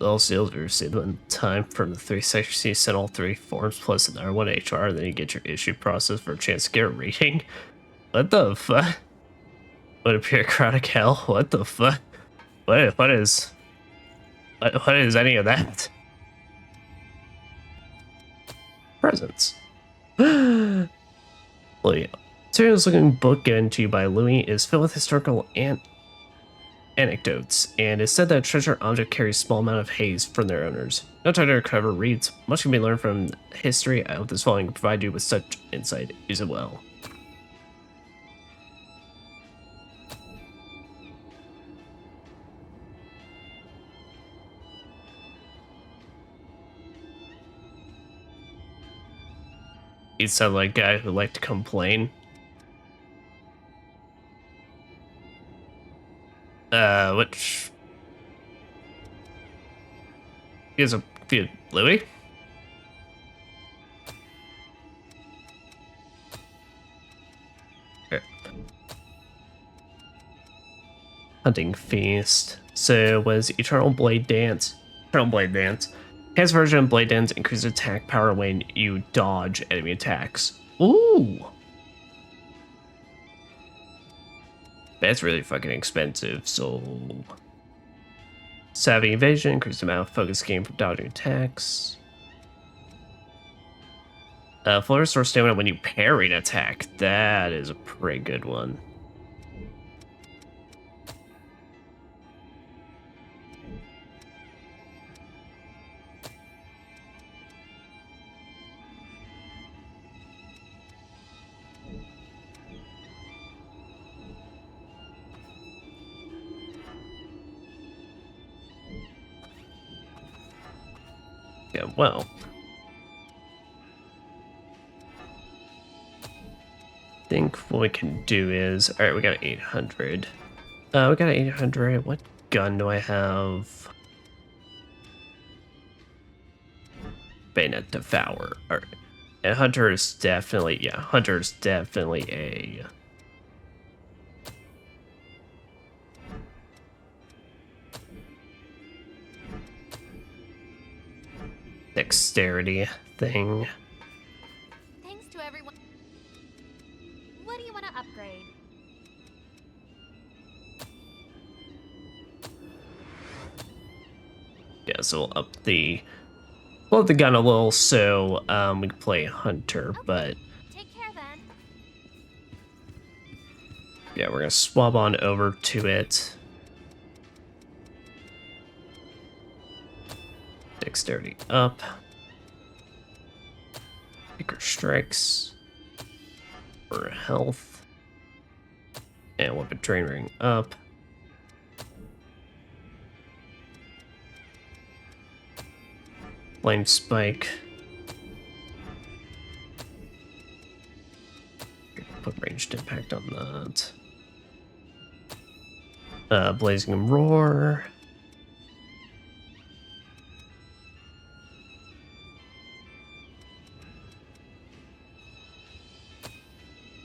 All seals are received in time from the 3 sectors. You send all 3 forms plus another one HR, then you get your issue process for a chance to get a rating. What the fuck? What a bureaucratic hell? What the fuck? What is any of that? Presents. Well, yeah. Serious looking book given to you by Louis is filled with historical anecdotes, and it's said that a treasure object carries a small amount of haze from their owners. No time to recover reads. Much can be learned from history. I hope this volume can provide you with such insight. Use it well. You sound like a guy who liked to complain. Which is a Louis? Here. Hunting Feast. So was Eternal Blade Dance. Eternal Blade Dance. His version of Blade Dance increases attack power when you dodge enemy attacks. Ooh! That's really fucking expensive, so... Savvy Evasion, increase the amount of focus gained from dodging attacks. Full restore stamina when you parry an attack. That is a pretty good one. Yeah, well. I think what we can do is... Alright, we got 800. We got 800. What gun do I have? Bayonet Devour. Alright. And Hunter is definitely... Yeah, Hunter is definitely a... dexterity thing. Thanks to everyone. What do you want to upgrade? Yeah, so we'll up the gun a little so we can play Hunter, but Take care then. yeah, we're gonna swap on over to it. Dexterity up. Picker strikes. For health. And weapon train ring up. Flame spike. Put ranged impact on that. Blazing roar.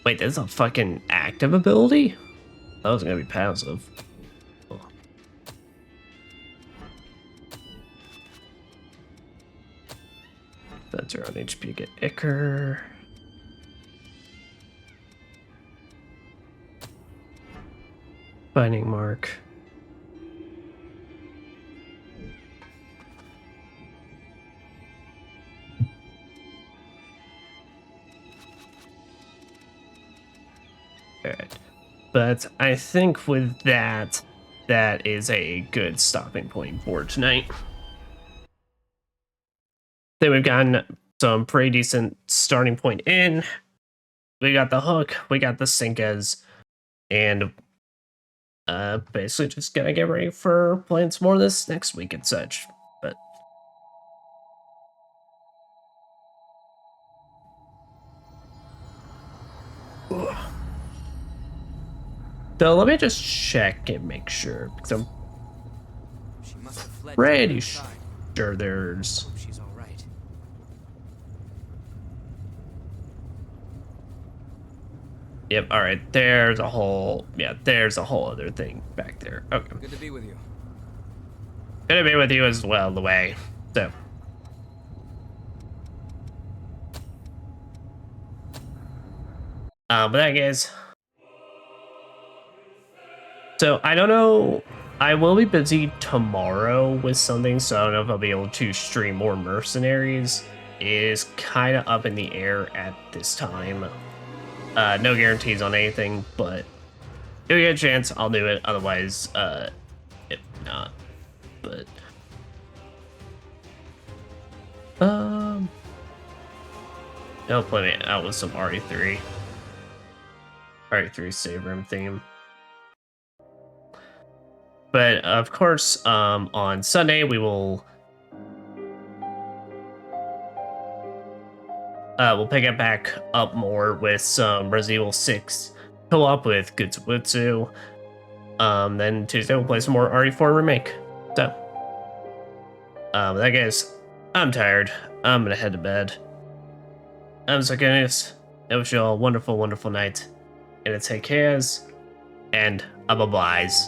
Wait, that's a fucking active ability? That was gonna be passive. Oh. That's your own HP, get Icker. Binding mark. Alright. But I think with that, that is a good stopping point for tonight. Then we've gotten some pretty decent starting point in. We got the hook, we got the Sychonias, and basically just gonna get ready for playing some more of this next week and such. But so let me just check and make sure, because I'm pretty sure there's... She's all right. Yep, alright, there's a whole... Yeah, there's a whole other thing back there. Okay. Good to be with you. Good to be with you as well, the way. So. But that guys. So I don't know. I will be busy tomorrow with something, so I don't know if I'll be able to stream more Mercenaries. It is kind of up in the air at this time. No guarantees on anything, but if we get a chance, I'll do it. Otherwise, if not. But I'll play it out with some RE3 save room theme. But of course, on Sunday we will we'll pick it back up more with some Resident Evil 6 co-op with Gutsubutsu. Then Tuesday we'll play some more RE4 Remake. So, that guys, I'm tired. I'm gonna head to bed. I'm Sychonias. I wish you all a wonderful, wonderful night. And take cares, and bye-byes.